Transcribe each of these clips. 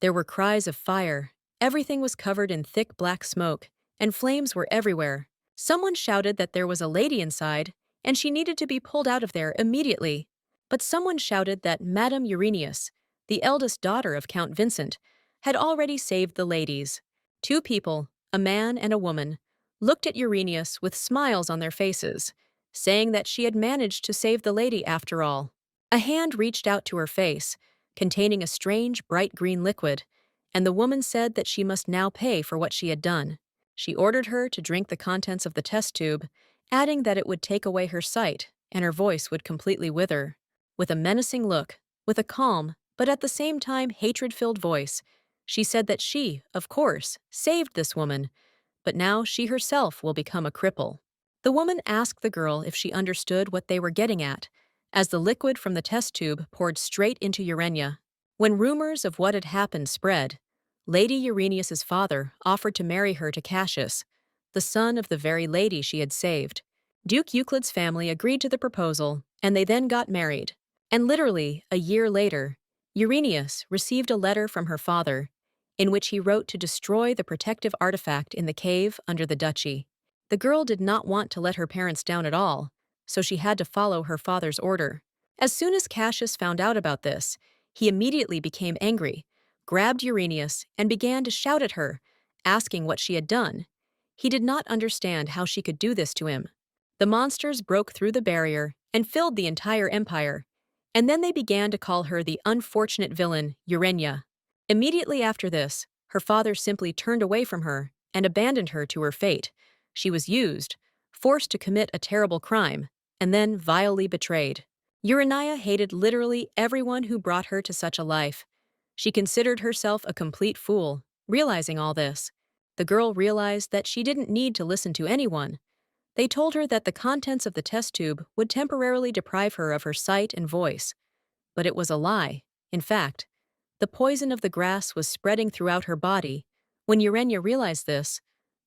There were cries of fire. Everything was covered in thick black smoke, and flames were everywhere. Someone shouted that there was a lady inside, and she needed to be pulled out of there immediately. But someone shouted that Madame Uranius, the eldest daughter of Count Vincent, had already saved the ladies. Two people, a man and a woman, looked at Uranius with smiles on their faces, saying that she had managed to save the lady after all. A hand reached out to her face, containing a strange bright green liquid, and the woman said that she must now pay for what she had done. She ordered her to drink the contents of the test tube, adding that it would take away her sight and her voice would completely wither. With a menacing look, with a calm, but at the same time hatred-filled voice, she said that she, of course, saved this woman, but now she herself will become a cripple. The woman asked the girl if she understood what they were getting at, as the liquid from the test tube poured straight into Urania. When rumors of what had happened spread, Lady Uranius's father offered to marry her to Cassius, the son of the very lady she had saved. Duke Euclid's family agreed to the proposal, and they then got married. And literally, a year later, Uranius received a letter from her father, in which he wrote to destroy the protective artifact in the cave under the duchy. The girl did not want to let her parents down at all, so she had to follow her father's order. As soon as Cassius found out about this, he immediately became angry, grabbed Uranius, and began to shout at her, asking what she had done. He did not understand how she could do this to him. The monsters broke through the barrier and filled the entire empire, and then they began to call her the unfortunate villain, Urania. Immediately after this, her father simply turned away from her and abandoned her to her fate. She was used, forced to commit a terrible crime, and then vilely betrayed. Urania hated literally everyone who brought her to such a life. She considered herself a complete fool, realizing all this. The girl realized that she didn't need to listen to anyone. They told her that the contents of the test tube would temporarily deprive her of her sight and voice. But it was a lie. In fact, the poison of the grass was spreading throughout her body. When Urania realized this,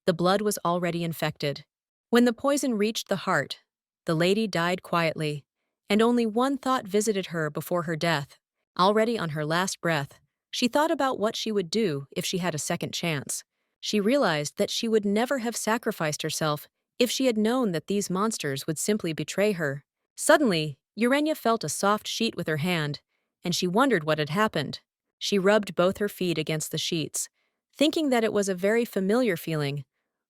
the blood was already infected. When the poison reached the heart, the lady died quietly, and only one thought visited her before her death. Already on her last breath, she thought about what she would do if she had a second chance. She realized that she would never have sacrificed herself if she had known that these monsters would simply betray her. Suddenly, Urania felt a soft sheet with her hand, and she wondered what had happened. She rubbed both her feet against the sheets, thinking that it was a very familiar feeling,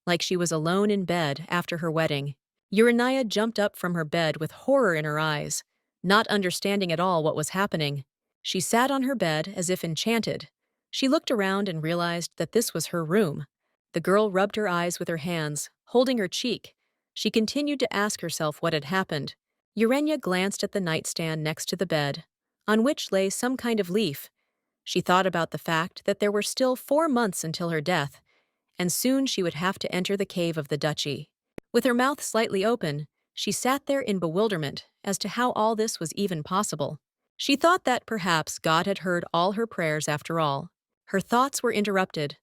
like she was alone in bed after her wedding. Urania jumped up from her bed with horror in her eyes, not understanding at all what was happening. She sat on her bed as if enchanted. She looked around and realized that this was her room. The girl rubbed her eyes with her hands, holding her cheek. She continued to ask herself what had happened. Urania glanced at the nightstand next to the bed, on which lay some kind of leaf. She thought about the fact that there were still 4 months until her death, and soon she would have to enter the cave of the duchy. With her mouth slightly open, she sat there in bewilderment as to how all this was even possible. She thought that perhaps God had heard all her prayers after all. Her thoughts were interrupted.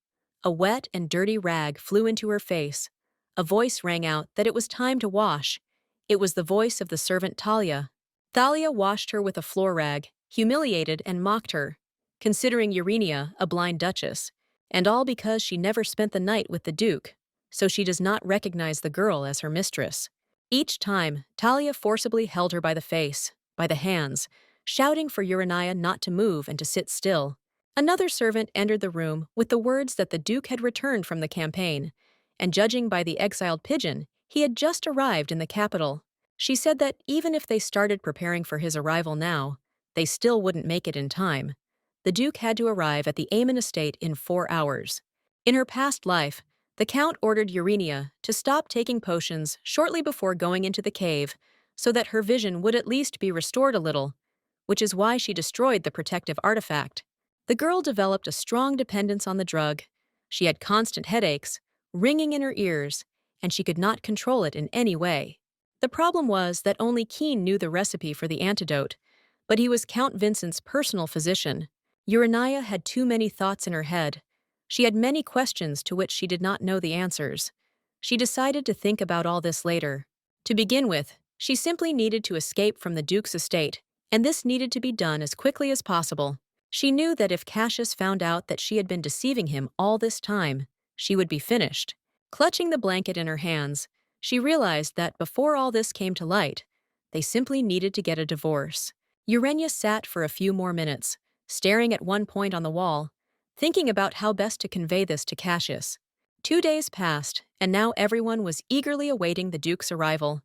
A wet and dirty rag flew into her face. A voice rang out that it was time to wash. It was the voice of the servant Talia. Thalia washed her with a floor rag, humiliated and mocked her, considering Urania a blind duchess, and all because she never spent the night with the duke, so she does not recognize the girl as her mistress. Each time, Talia forcibly held her by the face, by the hands, shouting for Urania not to move and to sit still. Another servant entered the room with the words that the duke had returned from the campaign, and judging by the exiled pigeon, he had just arrived in the capital. She said that even if they started preparing for his arrival now, they still wouldn't make it in time. The duke had to arrive at the Aemon estate in 4 hours. In her past life, the count ordered Urania to stop taking potions shortly before going into the cave so that her vision would at least be restored a little, which is why she destroyed the protective artifact. The girl developed a strong dependence on the drug. She had constant headaches, ringing in her ears, and she could not control it in any way. The problem was that only Keen knew the recipe for the antidote, but he was Count Vincent's personal physician. Urania had too many thoughts in her head. She had many questions to which she did not know the answers. She decided to think about all this later. To begin with, she simply needed to escape from the duke's estate, and this needed to be done as quickly as possible. She knew that if Cassius found out that she had been deceiving him all this time, she would be finished. Clutching the blanket in her hands, she realized that before all this came to light, they simply needed to get a divorce. Urania sat for a few more minutes, staring at one point on the wall, thinking about how best to convey this to Cassius. 2 days passed, and now everyone was eagerly awaiting the Duke's arrival.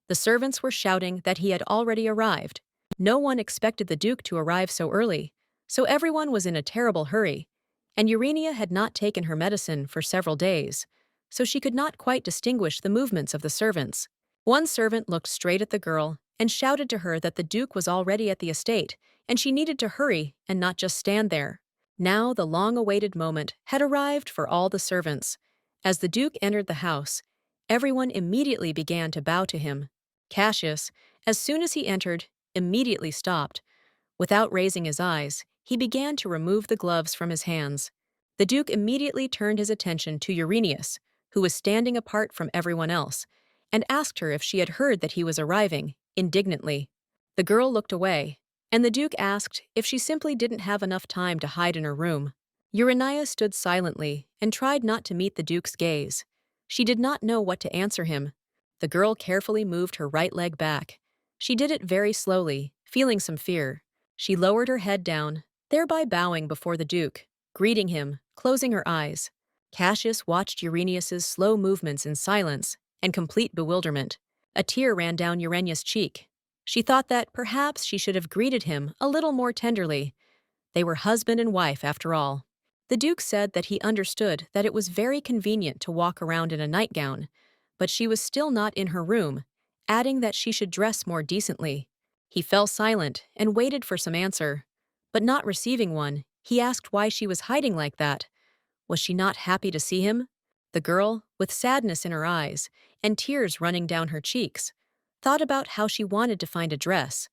The servants were shouting that he had already arrived. No one expected the Duke to arrive so early, so everyone was in a terrible hurry, and Urania had not taken her medicine for several days, so she could not quite distinguish the movements of the servants. One servant looked straight at the girl and shouted to her that the Duke was already at the estate, and she needed to hurry and not just stand there. Now the long-awaited moment had arrived for all the servants. As the Duke entered the house, everyone immediately began to bow to him. Cassius, as soon as he entered, immediately stopped. Without raising his eyes, he began to remove the gloves from his hands. The Duke immediately turned his attention to Uranius, who was standing apart from everyone else, and asked her if she had heard that he was arriving, indignantly. The girl looked away, and the Duke asked if she simply didn't have enough time to hide in her room. Urania stood silently and tried not to meet the Duke's gaze. She did not know what to answer him. The girl carefully moved her right leg back. She did it very slowly, feeling some fear. She lowered her head down, thereby bowing before the Duke, greeting him, closing her eyes. Cassius watched Uranius's slow movements in silence and complete bewilderment. A tear ran down Urania's cheek. She thought that perhaps she should have greeted him a little more tenderly. They were husband and wife, after all. The Duke said that he understood that it was very convenient to walk around in a nightgown, but she was still not in her room, adding that she should dress more decently. He fell silent and waited for some answer. But not receiving one, he asked why she was hiding like that. Was she not happy to see him? The girl, with sadness in her eyes and tears running down her cheeks, thought about how she wanted to find a dress,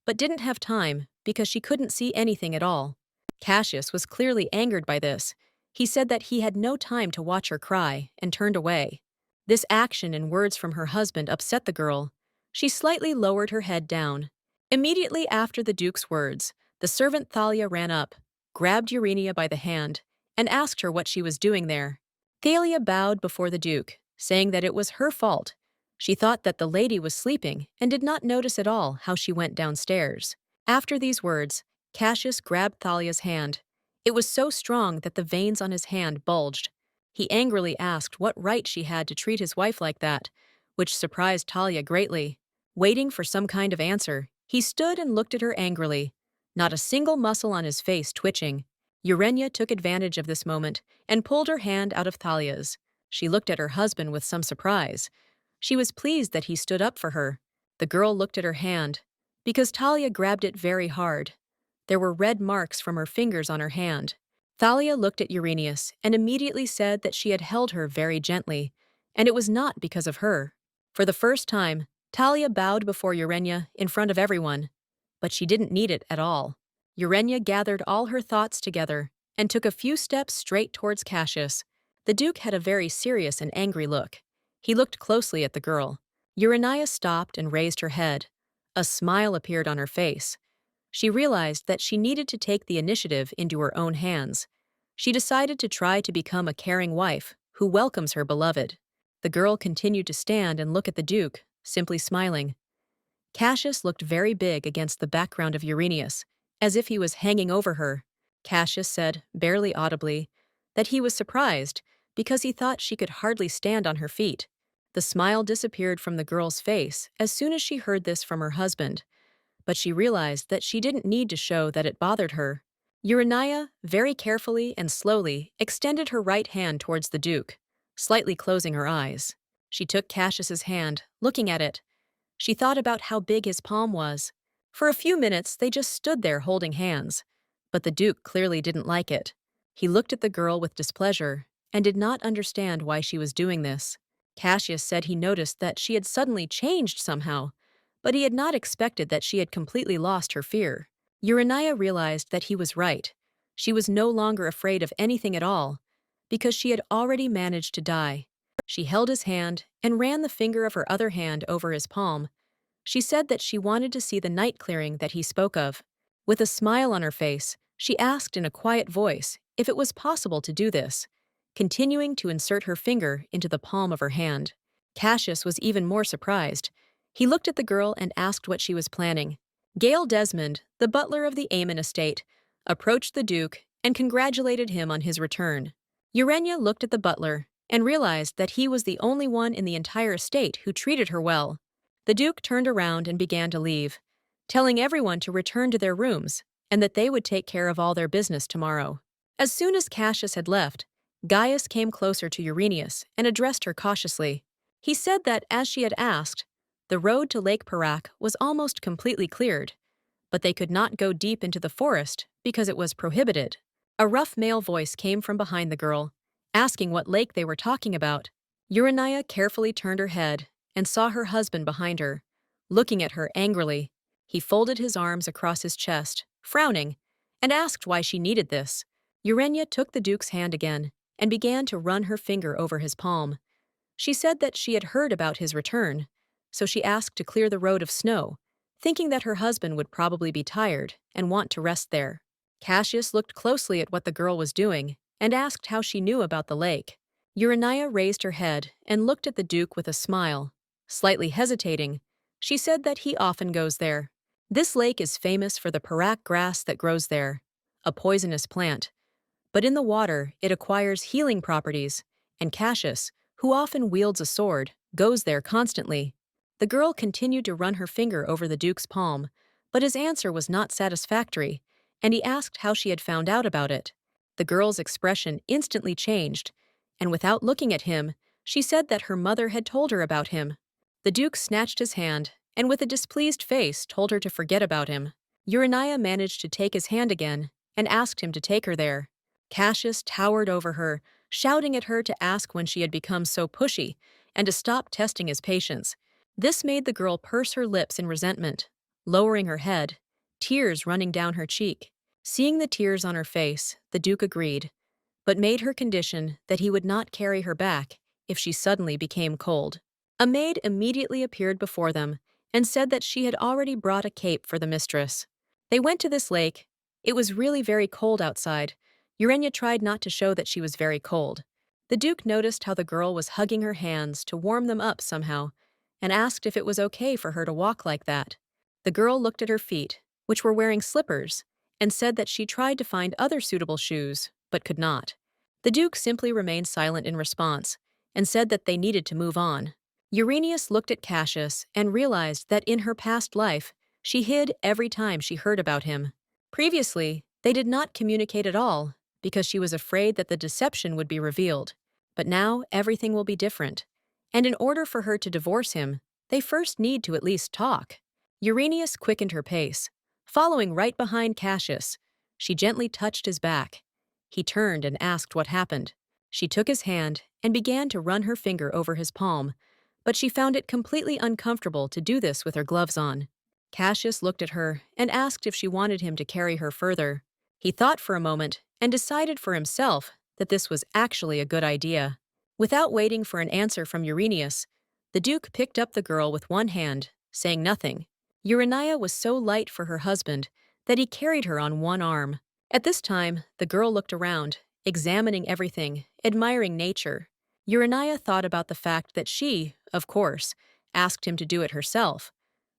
but didn't have time because she couldn't see anything at all. Cassius was clearly angered by this. He said that he had no time to watch her cry and turned away. This action and words from her husband upset the girl. She slightly lowered her head down. Immediately after the Duke's words, the servant Thalia ran up, grabbed Urania by the hand, and asked her what she was doing there. Thalia bowed before the Duke, saying that it was her fault. She thought that the lady was sleeping and did not notice at all how she went downstairs. After these words, Cassius grabbed Thalia's hand. It was so strong that the veins on his hand bulged. He angrily asked what right she had to treat his wife like that, which surprised Thalia greatly. Waiting for some kind of answer, he stood and looked at her angrily, not a single muscle on his face twitching. Urania took advantage of this moment and pulled her hand out of Thalia's. She looked at her husband with some surprise. She was pleased that he stood up for her. The girl looked at her hand, because Thalia grabbed it very hard. There were red marks from her fingers on her hand. Thalia looked at Uranius and immediately said that she had held her very gently, and it was not because of her. For the first time, Thalia bowed before Urania in front of everyone, but she didn't need it at all. Urania gathered all her thoughts together and took a few steps straight towards Cassius. The Duke had a very serious and angry look. He looked closely at the girl. Urania stopped and raised her head. A smile appeared on her face. She realized that she needed to take the initiative into her own hands. She decided to try to become a caring wife who welcomes her beloved. The girl continued to stand and look at the Duke, simply smiling. Cassius looked very big against the background of Uranius, as if he was hanging over her. Cassius said, barely audibly, that he was surprised because he thought she could hardly stand on her feet. The smile disappeared from the girl's face as soon as she heard this from her husband, but she realized that she didn't need to show that it bothered her. Urania, very carefully and slowly, extended her right hand towards the Duke, slightly closing her eyes. She took Cassius's hand, looking at it. She thought about how big his palm was. For a few minutes, they just stood there holding hands, but the Duke clearly didn't like it. He looked at the girl with displeasure and did not understand why she was doing this. Cassius said he noticed that she had suddenly changed somehow, but he had not expected that she had completely lost her fear. Urania realized that he was right. She was no longer afraid of anything at all, because she had already managed to die. She held his hand and ran the finger of her other hand over his palm. She said that she wanted to see the night clearing that he spoke of. With a smile on her face, She asked in a quiet voice if it was possible to do this, continuing to insert her finger into the palm of her hand. Cassius was even more surprised. He looked at the girl and asked what she was planning. Gail Desmond, the butler of the Amon estate, approached the Duke and congratulated him on his return. Urania looked at the butler and realized that he was the only one in the entire estate who treated her well. The Duke turned around and began to leave, telling everyone to return to their rooms and that they would take care of all their business tomorrow. As soon as Cassius had left, Gaius came closer to Uranius and addressed her cautiously. He said that, as she had asked, the road to Lake Parak was almost completely cleared, but they could not go deep into the forest because it was prohibited. A rough male voice came from behind the girl, asking what lake they were talking about. Urania carefully turned her head and saw her husband behind her, looking at her angrily. He folded his arms across his chest, frowning, and asked why she needed this. Urania took the Duke's hand again and began to run her finger over his palm. She said that she had heard about his return, so she asked to clear the road of snow, thinking that her husband would probably be tired and want to rest there. Cassius looked closely at what the girl was doing and asked how she knew about the lake. Urania raised her head and looked at the Duke with a smile. Slightly hesitating, she said that he often goes there. This lake is famous for the parak grass that grows there, a poisonous plant. But in the water, it acquires healing properties, and Cassius, who often wields a sword, goes there constantly. The girl continued to run her finger over the Duke's palm, but his answer was not satisfactory, and he asked how she had found out about it. The girl's expression instantly changed, and without looking at him, she said that her mother had told her about him. The Duke snatched his hand, and with a displeased face told her to forget about him. Urania managed to take his hand again and asked him to take her there. Cassius towered over her, shouting at her to ask when she had become so pushy and to stop testing his patience. This made the girl purse her lips in resentment, lowering her head, tears running down her cheek. Seeing the tears on her face, the Duke agreed, but made her condition that he would not carry her back if she suddenly became cold. A maid immediately appeared before them and said that she had already brought a cape for the mistress. They went to this lake. It was really very cold outside. Urania tried not to show that she was very cold. The Duke noticed how the girl was hugging her hands to warm them up somehow, and asked if it was okay for her to walk like that. The girl looked at her feet, which were wearing slippers, and said that she tried to find other suitable shoes, but could not. The Duke simply remained silent in response, and said that they needed to move on. Uranius looked at Cassius and realized that in her past life, she hid every time she heard about him. Previously, they did not communicate at all, because she was afraid that the deception would be revealed. But now everything will be different, and in order for her to divorce him, they first need to at least talk. Uranius quickened her pace. Following right behind Cassius, she gently touched his back. He turned and asked what happened. She took his hand and began to run her finger over his palm, but she found it completely uncomfortable to do this with her gloves on. Cassius looked at her and asked if she wanted him to carry her further. He thought for a moment and decided for himself that this was actually a good idea. Without waiting for an answer from Uranius, the Duke picked up the girl with one hand, saying nothing. Urania was so light for her husband that he carried her on one arm. At this time, the girl looked around, examining everything, admiring nature. Urania thought about the fact that she, of course, asked him to do it herself,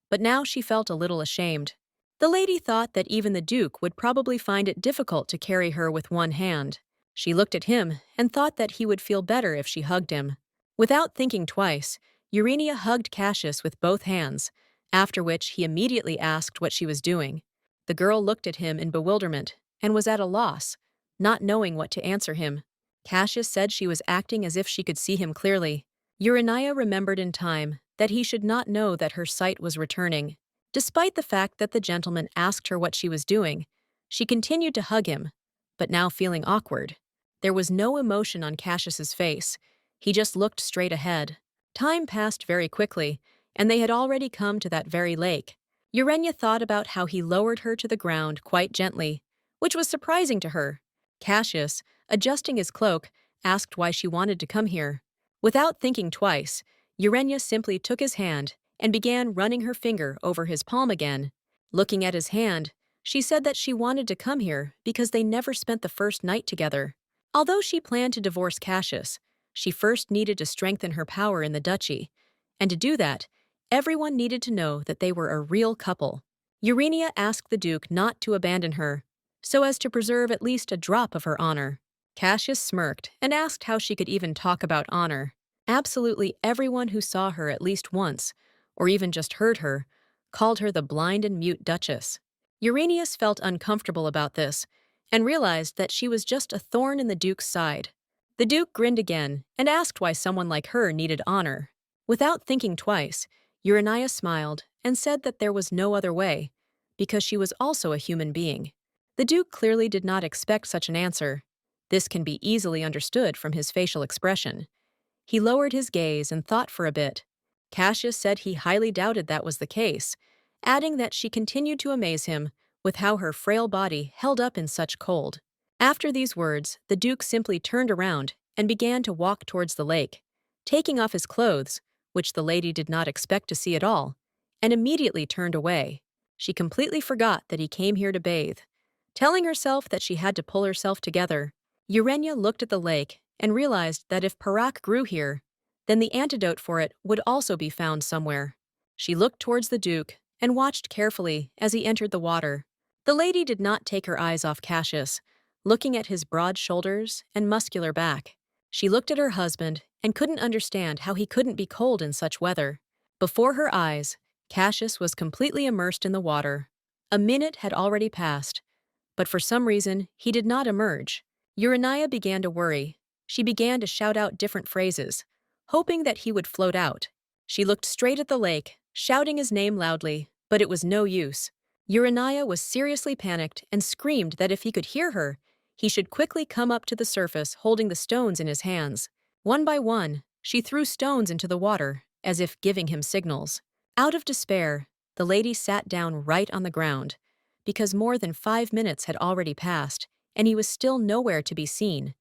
but now she felt a little ashamed. The lady thought that even the Duke would probably find it difficult to carry her with one hand. She looked at him and thought that he would feel better if she hugged him. Without thinking twice, Urania hugged Cassius with both hands, after which he immediately asked what she was doing. The girl looked at him in bewilderment and was at a loss, not knowing what to answer him. Cassius said she was acting as if she could see him clearly. Urania remembered in time that he should not know that her sight was returning. Despite the fact that the gentleman asked her what she was doing, she continued to hug him, but now feeling awkward. There was no emotion on Cassius's face. He just looked straight ahead. Time passed very quickly, and they had already come to that very lake. Urania thought about how he lowered her to the ground quite gently, which was surprising to her. Cassius, adjusting his cloak, asked why she wanted to come here. Without thinking twice, Urania simply took his hand and began running her finger over his palm again. Looking at his hand, She said that she wanted to come here because they never spent the first night together. Although she planned to divorce Cassius, she first needed to strengthen her power in the duchy. And to do that, everyone needed to know that they were a real couple. Urania asked the Duke not to abandon her, so as to preserve at least a drop of her honor. Cassius smirked and asked how she could even talk about honor. Absolutely everyone who saw her at least once, or even just heard her, called her the blind and mute Duchess. Uranius felt uncomfortable about this, and realized that she was just a thorn in the Duke's side. The Duke grinned again and asked why someone like her needed honor. Without thinking twice, Urania smiled and said that there was no other way, because she was also a human being. The Duke clearly did not expect such an answer. This can be easily understood from his facial expression. He lowered his gaze and thought for a bit. Cassius said he highly doubted that was the case, adding that she continued to amaze him with how her frail body held up in such cold. After these words, the Duke simply turned around and began to walk towards the lake, taking off his clothes, which the lady did not expect to see at all, and immediately turned away. She completely forgot that he came here to bathe. Telling herself that she had to pull herself together, Urania looked at the lake and realized that if Parak grew here, then the antidote for it would also be found somewhere. She looked towards the Duke and watched carefully as he entered the water. The lady did not take her eyes off Cassius, looking at his broad shoulders and muscular back. She looked at her husband and couldn't understand how he couldn't be cold in such weather. Before her eyes, Cassius was completely immersed in the water. A minute had already passed, but for some reason he did not emerge. Urania began to worry. She began to shout out different phrases, hoping that he would float out. She looked straight at the lake, shouting his name loudly, but it was no use. Urania was seriously panicked and screamed that if he could hear her, he should quickly come up to the surface holding the stones in his hands. One by one, she threw stones into the water, as if giving him signals. Out of despair, the lady sat down right on the ground, because more than 5 minutes had already passed, and he was still nowhere to be seen.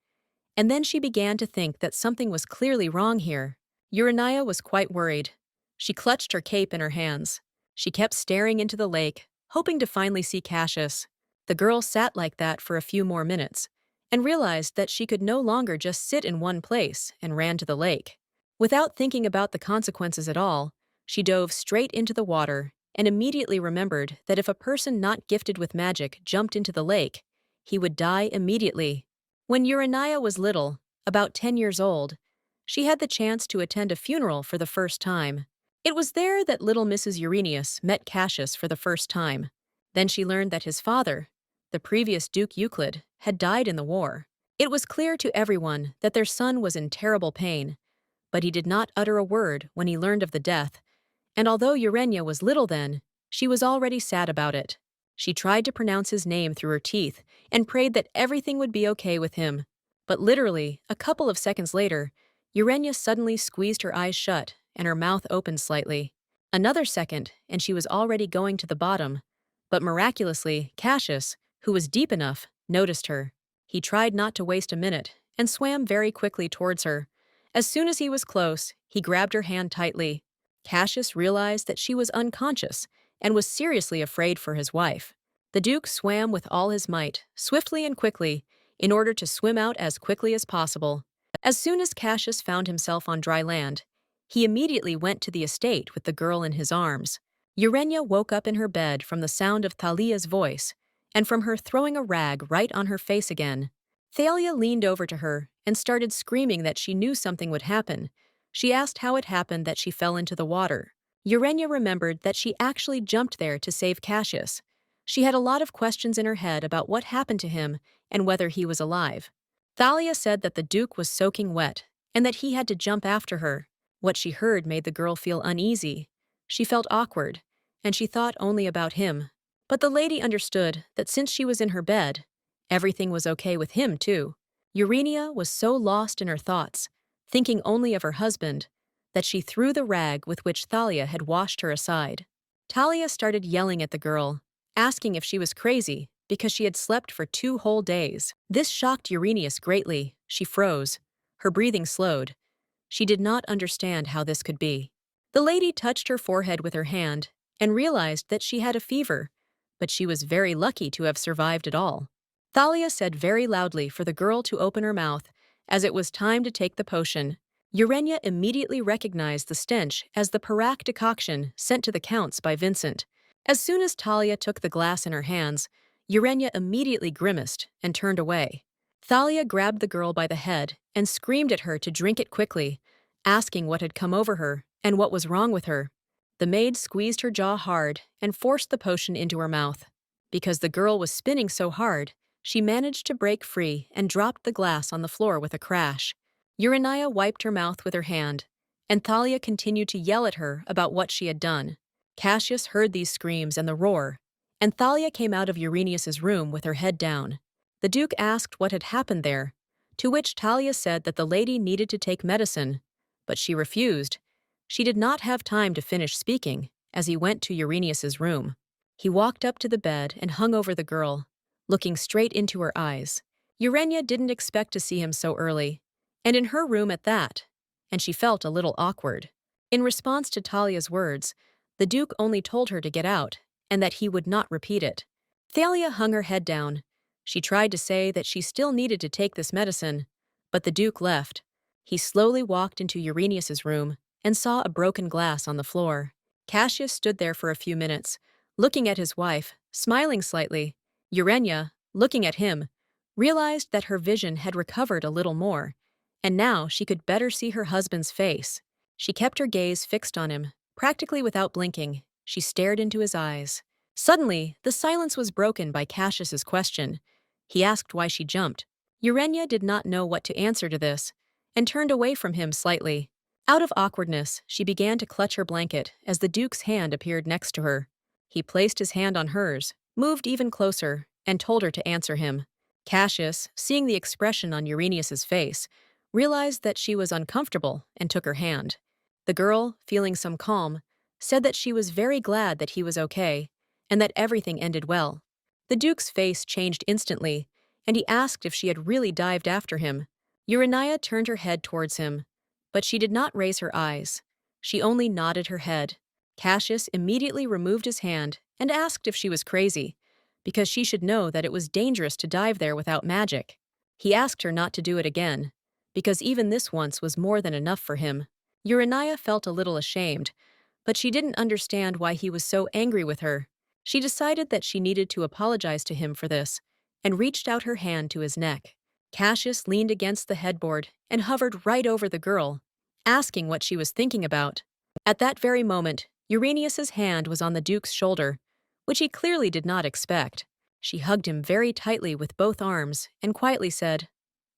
And then she began to think that something was clearly wrong here. Urania was quite worried. She clutched her cape in her hands. She kept staring into the lake, hoping to finally see Cassius. The girl sat like that for a few more minutes, and realized that she could no longer just sit in one place and ran to the lake. Without thinking about the consequences at all, she dove straight into the water and immediately remembered that if a person not gifted with magic jumped into the lake, he would die immediately. When Urania was little, about 10 years old, she had the chance to attend a funeral for the first time. It was there that little Mrs. Uranius met Cassius for the first time. Then she learned that his father, the previous Duke Euclid, had died in the war. It was clear to everyone that their son was in terrible pain, but he did not utter a word when he learned of the death, and although Urania was little then, she was already sad about it. She tried to pronounce his name through her teeth and prayed that everything would be okay with him. But literally, a couple of seconds later, Urania suddenly squeezed her eyes shut and her mouth opened slightly. Another second, and she was already going to the bottom. But miraculously, Cassius, who was deep enough, noticed her. He tried not to waste a minute and swam very quickly towards her. As soon as he was close, he grabbed her hand tightly. Cassius realized that she was unconscious and was seriously afraid for his wife. The Duke swam with all his might, swiftly and quickly, in order to swim out as quickly as possible. As soon as Cassius found himself on dry land, he immediately went to the estate with the girl in his arms. Urania woke up in her bed from the sound of Thalia's voice, and from her throwing a rag right on her face again. Thalia leaned over to her and started screaming that she knew something would happen. She asked how it happened that she fell into the water. Urania remembered that she actually jumped there to save Cassius. She had a lot of questions in her head about what happened to him and whether he was alive. Thalia said that the Duke was soaking wet and that he had to jump after her. What she heard made the girl feel uneasy. She felt awkward, and she thought only about him. But the lady understood that since she was in her bed, everything was okay with him too. Urania was so lost in her thoughts, thinking only of her husband, that she threw the rag with which Thalia had washed her aside. Thalia started yelling at the girl, asking if she was crazy because she had slept for 2 whole days. This shocked Uranius greatly. She froze. Her breathing slowed. She did not understand how this could be. The lady touched her forehead with her hand and realized that she had a fever, but she was very lucky to have survived it all. Thalia said very loudly for the girl to open her mouth, as it was time to take the potion. Urania immediately recognized the stench as the Parak decoction sent to the Counts by Vincent. As soon as Thalia took the glass in her hands, Urania immediately grimaced and turned away. Thalia grabbed the girl by the head and screamed at her to drink it quickly, asking what had come over her and what was wrong with her. The maid squeezed her jaw hard and forced the potion into her mouth. Because the girl was spinning so hard, she managed to break free and dropped the glass on the floor with a crash. Urania wiped her mouth with her hand, and Thalia continued to yell at her about what she had done. Cassius heard these screams and the roar, and Thalia came out of Uranius's room with her head down. The Duke asked what had happened there, to which Thalia said that the lady needed to take medicine, but she refused. She did not have time to finish speaking as he went to Uranius's room. He walked up to the bed and hung over the girl, looking straight into her eyes. Urania didn't expect to see him so early, and in her room at that, and she felt a little awkward. In response to Talia's words, the Duke only told her to get out and that he would not repeat it. Thalia hung her head down. She tried to say that she still needed to take this medicine, but the Duke left. He slowly walked into Uranius's room and saw a broken glass on the floor. Cassius stood there for a few minutes, looking at his wife, smiling slightly. Urania, looking at him, realized that her vision had recovered a little more, and now she could better see her husband's face. She kept her gaze fixed on him, practically without blinking. She stared into his eyes. Suddenly, the silence was broken by Cassius's question. He asked why she jumped. Urania did not know what to answer to this, and turned away from him slightly. Out of awkwardness, she began to clutch her blanket as the Duke's hand appeared next to her. He placed his hand on hers, moved even closer, and told her to answer him. Cassius, seeing the expression on Uranius's face, realized that she was uncomfortable and took her hand. The girl, feeling some calm, said that she was very glad that he was okay and that everything ended well. The Duke's face changed instantly, and he asked if she had really dived after him. Urania turned her head towards him, but she did not raise her eyes. She only nodded her head. Cassius immediately removed his hand and asked if she was crazy, because she should know that it was dangerous to dive there without magic. He asked her not to do it again, because even this once was more than enough for him. Urania felt a little ashamed, but she didn't understand why he was so angry with her. She decided that she needed to apologize to him for this, and reached out her hand to his neck. Cassius leaned against the headboard and hovered right over the girl, asking what she was thinking about. At that very moment, Uranius's hand was on the Duke's shoulder, which he clearly did not expect. She hugged him very tightly with both arms and quietly said,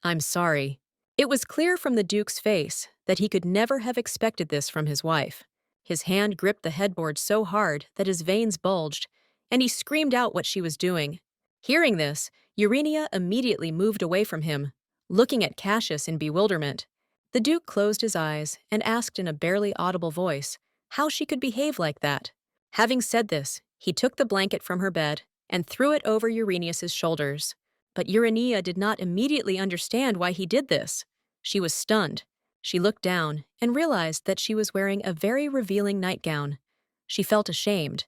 "I'm sorry." It was clear from the Duke's face that he could never have expected this from his wife. His hand gripped the headboard so hard that his veins bulged, and he screamed out what she was doing. Hearing this, Urania immediately moved away from him, looking at Cassius in bewilderment. The Duke closed his eyes and asked in a barely audible voice how she could behave like that. Having said this, he took the blanket from her bed and threw it over Uranius's shoulders. But Urania did not immediately understand why he did this. She was stunned. She looked down and realized that she was wearing a very revealing nightgown. She felt ashamed.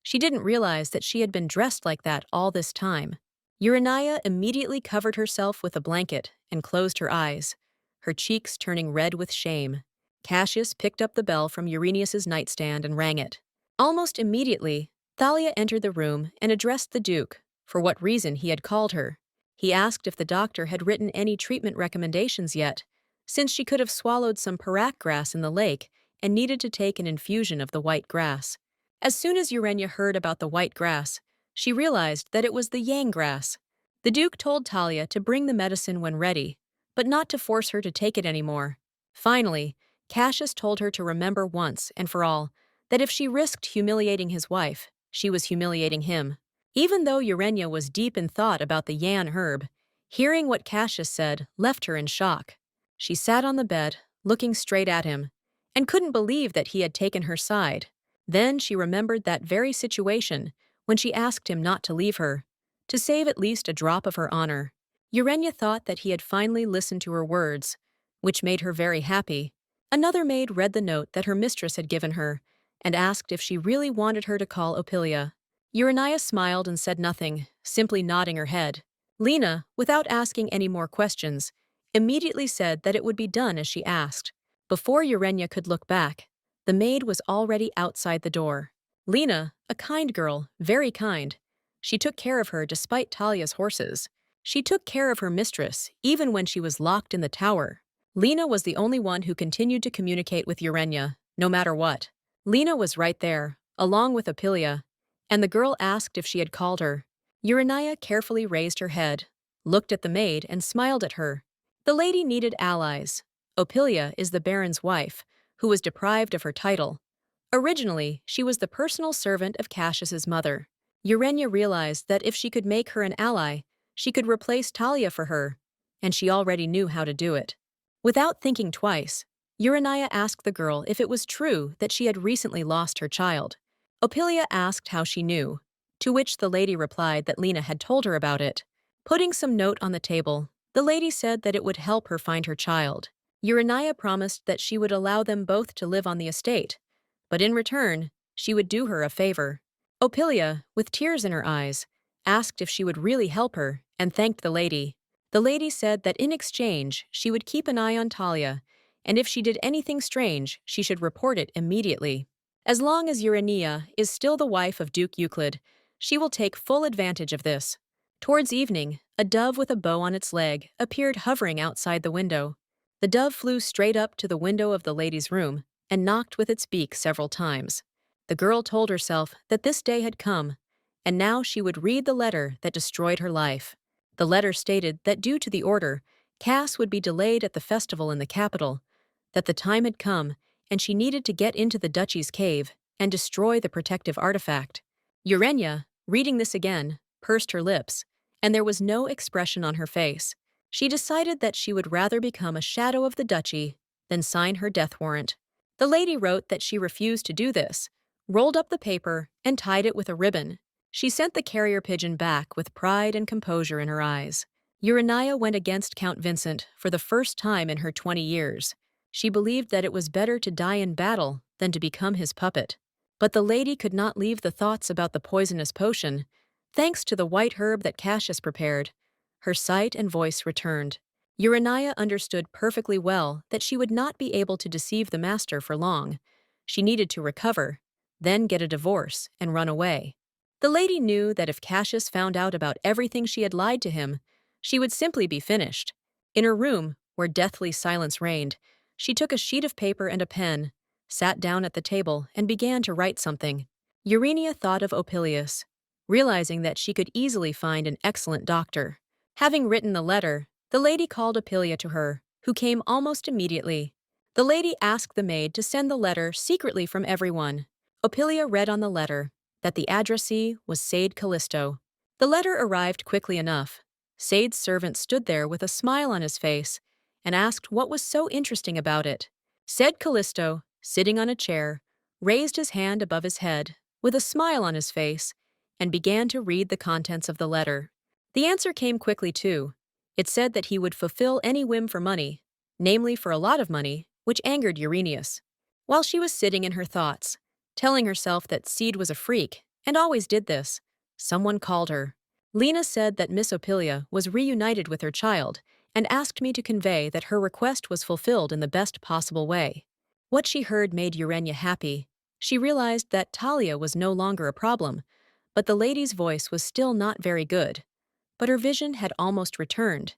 She didn't realize that she had been dressed like that all this time. Urania immediately covered herself with a blanket and closed her eyes, her cheeks turning red with shame. Cassius picked up the bell from Uranius's nightstand and rang it. Almost immediately, Thalia entered the room and addressed the Duke, for what reason he had called her. He asked if the doctor had written any treatment recommendations yet, since she could have swallowed some parak grass in the lake and needed to take an infusion of the white grass. As soon as Urania heard about the white grass, she realized that it was the yang grass. The Duke told Thalia to bring the medicine when ready, but not to force her to take it anymore. Finally, Cassius told her to remember once and for all that if she risked humiliating his wife, she was humiliating him. Even though Urania was deep in thought about the yan herb, hearing what Cassius said left her in shock. She sat on the bed, looking straight at him, and couldn't believe that he had taken her side. Then she remembered that very situation when she asked him not to leave her, to save at least a drop of her honor. Urania thought that he had finally listened to her words, which made her very happy. Another maid read the note that her mistress had given her and asked if she really wanted her to call Opilia. Urania smiled and said nothing, simply nodding her head. Lena, without asking any more questions, immediately said that it would be done as she asked. Before Urania could look back, the maid was already outside the door. Lena, a kind girl, very kind. She took care of her despite Talia's horses. She took care of her mistress, even when she was locked in the tower. Lena was the only one who continued to communicate with Urania, no matter what. Lena was right there, along with Apilia, and the girl asked if she had called her. Urania carefully raised her head, looked at the maid, and smiled at her. The lady needed allies. Opilia is the baron's wife, who was deprived of her title. Originally, she was the personal servant of Cassius's mother. Urania realized that if she could make her an ally, she could replace Talia for her, and she already knew how to do it. Without thinking twice, Urania asked the girl if it was true that she had recently lost her child. Opilia asked how she knew, to which the lady replied that Lena had told her about it. Putting some note on the table, the lady said that it would help her find her child. Urania promised that she would allow them both to live on the estate, but in return, she would do her a favor. Opilia, with tears in her eyes, asked if she would really help her and thanked the lady. The lady said that in exchange, she would keep an eye on Talia, and if she did anything strange, she should report it immediately. As long as Urania is still the wife of Duke Euclid, she will take full advantage of this. Towards evening, a dove with a bow on its leg appeared hovering outside the window. The dove flew straight up to the window of the lady's room and knocked with its beak several times. The girl told herself that this day had come, and now she would read the letter that destroyed her life. The letter stated that due to the order, Cass would be delayed at the festival in the capital, that the time had come, and she needed to get into the duchy's cave and destroy the protective artifact. Urania, reading this again, pursed her lips, and there was no expression on her face. She decided that she would rather become a shadow of the duchy than sign her death warrant. The lady wrote that she refused to do this, rolled up the paper, and tied it with a ribbon. She sent the carrier pigeon back with pride and composure in her eyes. Urania went against Count Vincent for the first time in her 20 years. She believed that it was better to die in battle than to become his puppet. But the lady could not leave the thoughts about the poisonous potion. Thanks to the white herb that Cassius prepared, her sight and voice returned. Urania understood perfectly well that she would not be able to deceive the master for long. She needed to recover, then get a divorce and run away. The lady knew that if Cassius found out about everything she had lied to him, she would simply be finished. In her room, where deathly silence reigned, she took a sheet of paper and a pen, sat down at the table, and began to write something. Urania thought of Opilius, realizing that she could easily find an excellent doctor. Having written the letter, the lady called Apilia to her, who came almost immediately. The lady asked the maid to send the letter secretly from everyone. Apilia read on the letter that the addressee was Sade Callisto. The letter arrived quickly enough. Sade's servant stood there with a smile on his face and asked what was so interesting about it. Sade Callisto, sitting on a chair, raised his hand above his head with a smile on his face and began to read the contents of the letter. The answer came quickly, too. It said that he would fulfill any whim for money, namely for a lot of money, which angered Uranius. While she was sitting in her thoughts, telling herself that Sade was a freak and always did this, someone called her. Lena said that Miss Opilia was reunited with her child and asked me to convey that her request was fulfilled in the best possible way. What she heard made Urania happy. She realized that Talia was no longer a problem, but the lady's voice was still not very good. But her vision had almost returned,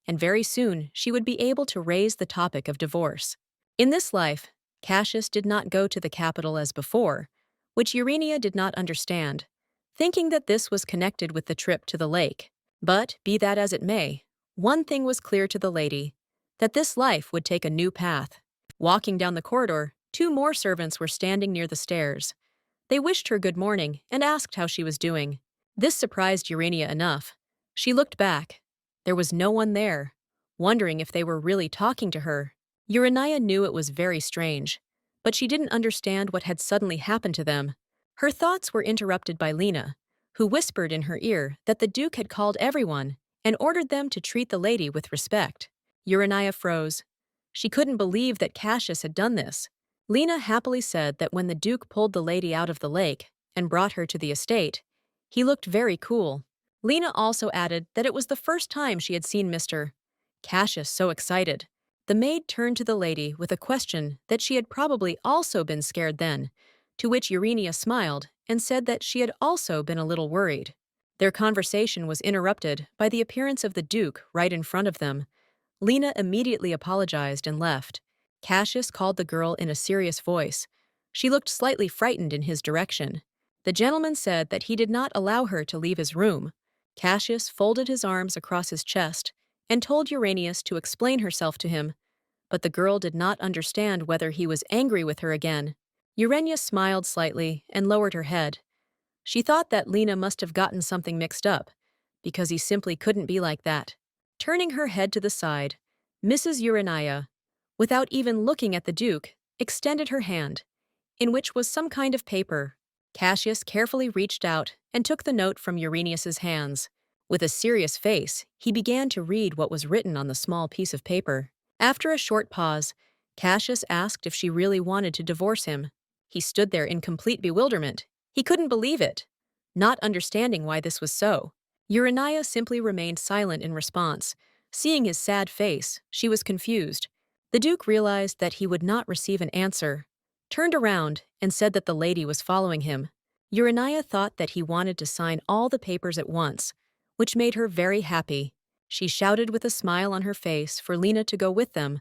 and very soon she would be able to raise the topic of divorce. In this life, Cassius did not go to the capital as before, which Urania did not understand, thinking that this was connected with the trip to the lake. But, be that as it may, one thing was clear to the lady, that this life would take a new path. Walking down the corridor, 2 more servants were standing near the stairs. They wished her good morning and asked how she was doing. This surprised Urania enough. She looked back. There was no one there, wondering if they were really talking to her. Urania knew it was very strange, but she didn't understand what had suddenly happened to them. Her thoughts were interrupted by Lena, who whispered in her ear that the Duke had called everyone and ordered them to treat the lady with respect. Urania froze. She couldn't believe that Cassius had done this. Lena happily said that when the Duke pulled the lady out of the lake and brought her to the estate, He looked very cool. Lena also added that it was the first time she had seen Mr. Cassius so excited. The maid turned to the lady with a question that she had probably also been scared then, to which Urania smiled and said that she had also been a little worried. Their conversation was interrupted by the appearance of the Duke right in front of them. Lena immediately apologized and left. Cassius called the girl in a serious voice. She looked slightly frightened in his direction. The gentleman said that he did not allow her to leave his room. Cassius folded his arms across his chest and told Uranius to explain herself to him, but the girl did not understand whether he was angry with her again. Urania smiled slightly and lowered her head. She thought that Lena must have gotten something mixed up, because he simply couldn't be like that. Turning her head to the side, Mrs. Urania, without even looking at the Duke, extended her hand, in which was some kind of paper. Cassius carefully reached out and took the note from Uranius's hands. With a serious face, he began to read what was written on the small piece of paper. After a short pause, Cassius asked if she really wanted to divorce him. He stood there in complete bewilderment. He couldn't believe it, not understanding why this was so. Urania simply remained silent in response. Seeing his sad face, she was confused. The Duke realized that he would not receive an answer, turned around, and said that the lady was following him. Urania thought that he wanted to sign all the papers at once, which made her very happy. She shouted with a smile on her face for Lena to go with them,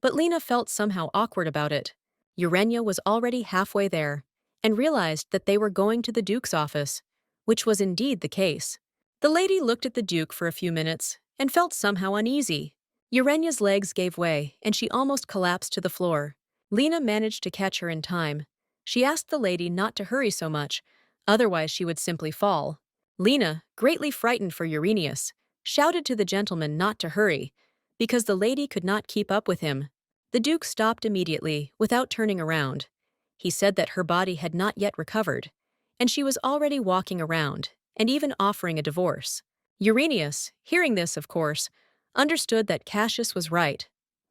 but Lena felt somehow awkward about it. Urania was already halfway there and realized that they were going to the Duke's office, which was indeed the case. The lady looked at the Duke for a few minutes and felt somehow uneasy. Urania's legs gave way and she almost collapsed to the floor. Lena managed to catch her in time. She asked the lady not to hurry so much, otherwise she would simply fall. Lena, greatly frightened for Uranius, shouted to the gentleman not to hurry, because the lady could not keep up with him. The Duke stopped immediately, without turning around. He said that her body had not yet recovered, and she was already walking around, and even offering a divorce. Uranius, hearing this, of course, understood that Cassius was right,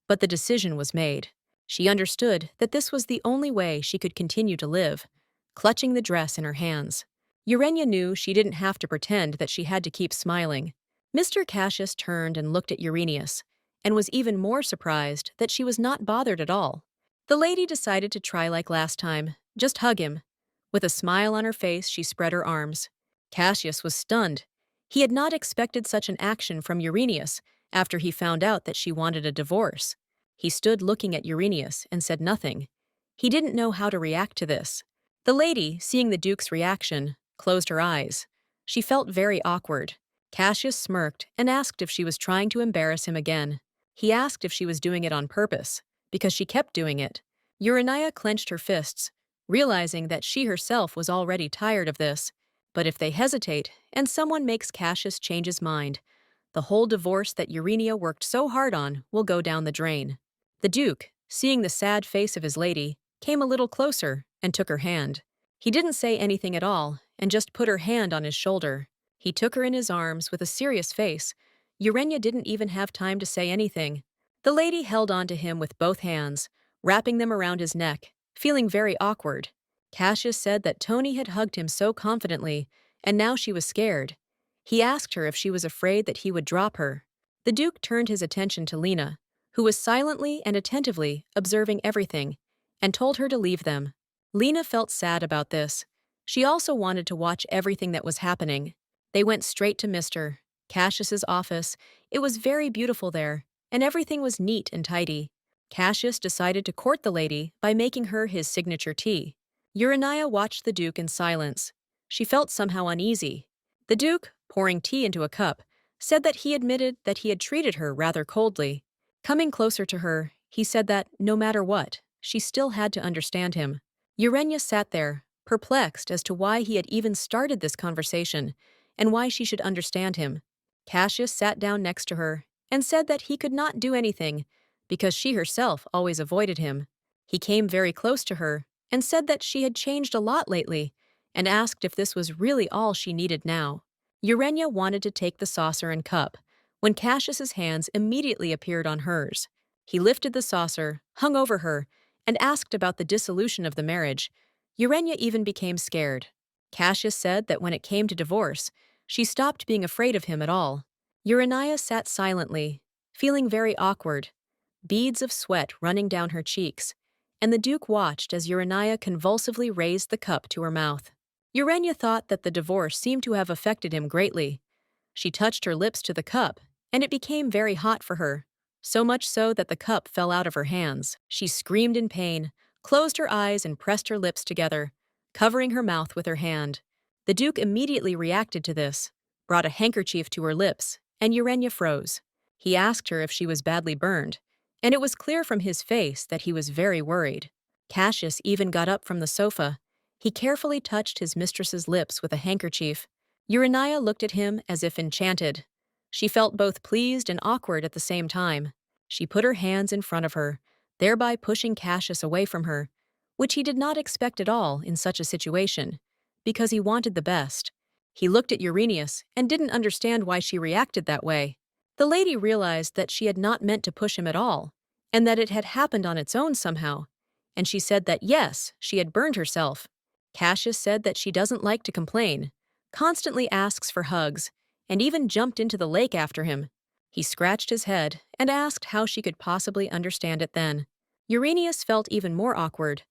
but the decision was made. She understood that this was the only way she could continue to live, clutching the dress in her hands. Urania knew she didn't have to pretend that she had to keep smiling. Mr. Cassius turned and looked at Uranius, and was even more surprised that she was not bothered at all. The lady decided to try like last time, just hug him. With a smile on her face, she spread her arms. Cassius was stunned. He had not expected such an action from Uranius after he found out that she wanted a divorce. He stood looking at Uranius and said nothing. He didn't know how to react to this. The lady, seeing the Duke's reaction, closed her eyes. She felt very awkward. Cassius smirked and asked if she was trying to embarrass him again. He asked if she was doing it on purpose, because she kept doing it. Urania clenched her fists, realizing that she herself was already tired of this. But if they hesitate and someone makes Cassius change his mind, the whole divorce that Urania worked so hard on will go down the drain. The Duke, seeing the sad face of his lady, came a little closer and took her hand. He didn't say anything at all and just put her hand on his shoulder. He took her in his arms with a serious face. Urania didn't even have time to say anything. The lady held on to him with both hands, wrapping them around his neck, feeling very awkward. Cassius said that Tony had hugged him so confidently, and now she was scared. He asked her if she was afraid that he would drop her. The Duke turned his attention to Lena, who was silently and attentively observing everything, and told her to leave them. Lena felt sad about this. She also wanted to watch everything that was happening. They went straight to Mr. Cassius's office. It was very beautiful there, and everything was neat and tidy. Cassius decided to court the lady by making her his signature tea. Urania watched the Duke in silence. She felt somehow uneasy. The Duke, pouring tea into a cup, said that he admitted that he had treated her rather coldly. Coming closer to her, he said that, no matter what, she still had to understand him. Urania sat there, perplexed as to why he had even started this conversation, and why she should understand him. Cassius sat down next to her and said that he could not do anything because she herself always avoided him. He came very close to her and said that she had changed a lot lately and asked if this was really all she needed now. Urania wanted to take the saucer and cup when Cassius's hands immediately appeared on hers. He lifted the saucer, hung over her, and asked about the dissolution of the marriage. Urania even became scared. Cassius said that when it came to divorce, she stopped being afraid of him at all. Urania sat silently, feeling very awkward, beads of sweat running down her cheeks, and the Duke watched as Urania convulsively raised the cup to her mouth. Urania thought that the divorce seemed to have affected him greatly. She touched her lips to the cup, and it became very hot for her, so much so that the cup fell out of her hands. She screamed in pain, closed her eyes, and pressed her lips together, covering her mouth with her hand. The Duke immediately reacted to this, brought a handkerchief to her lips, and Urania froze. He asked her if she was badly burned, and it was clear from his face that he was very worried. Cassius even got up from the sofa. He carefully touched his mistress's lips with a handkerchief. Urania looked at him as if enchanted. She felt both pleased and awkward at the same time. She put her hands in front of her, thereby pushing Cassius away from her, which he did not expect at all in such a situation, because he wanted the best. He looked at Uranius and didn't understand why she reacted that way. The lady realized that she had not meant to push him at all, and that it had happened on its own somehow, and she said that yes, she had burned herself. Cassius said that she doesn't like to complain, constantly asks for hugs, and even jumped into the lake after him. He scratched his head and asked how she could possibly understand it then. Uranius felt even more awkward,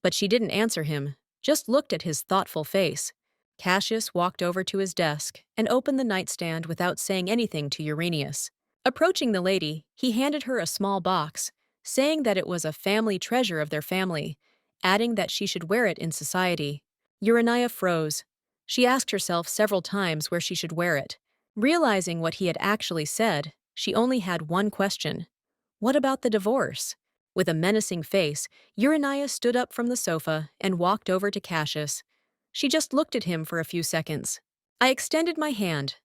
but she didn't answer him, just looked at his thoughtful face. Cassius walked over to his desk and opened the nightstand without saying anything to Uranius. Approaching the lady, he handed her a small box, saying that it was a family treasure of their family, adding that she should wear it in society. Urania froze. She asked herself several times where she should wear it. Realizing what he had actually said, she only had one question. What about the divorce? With a menacing face, Urania stood up from the sofa and walked over to Cassius. She just looked at him for a few seconds. I extended my hand.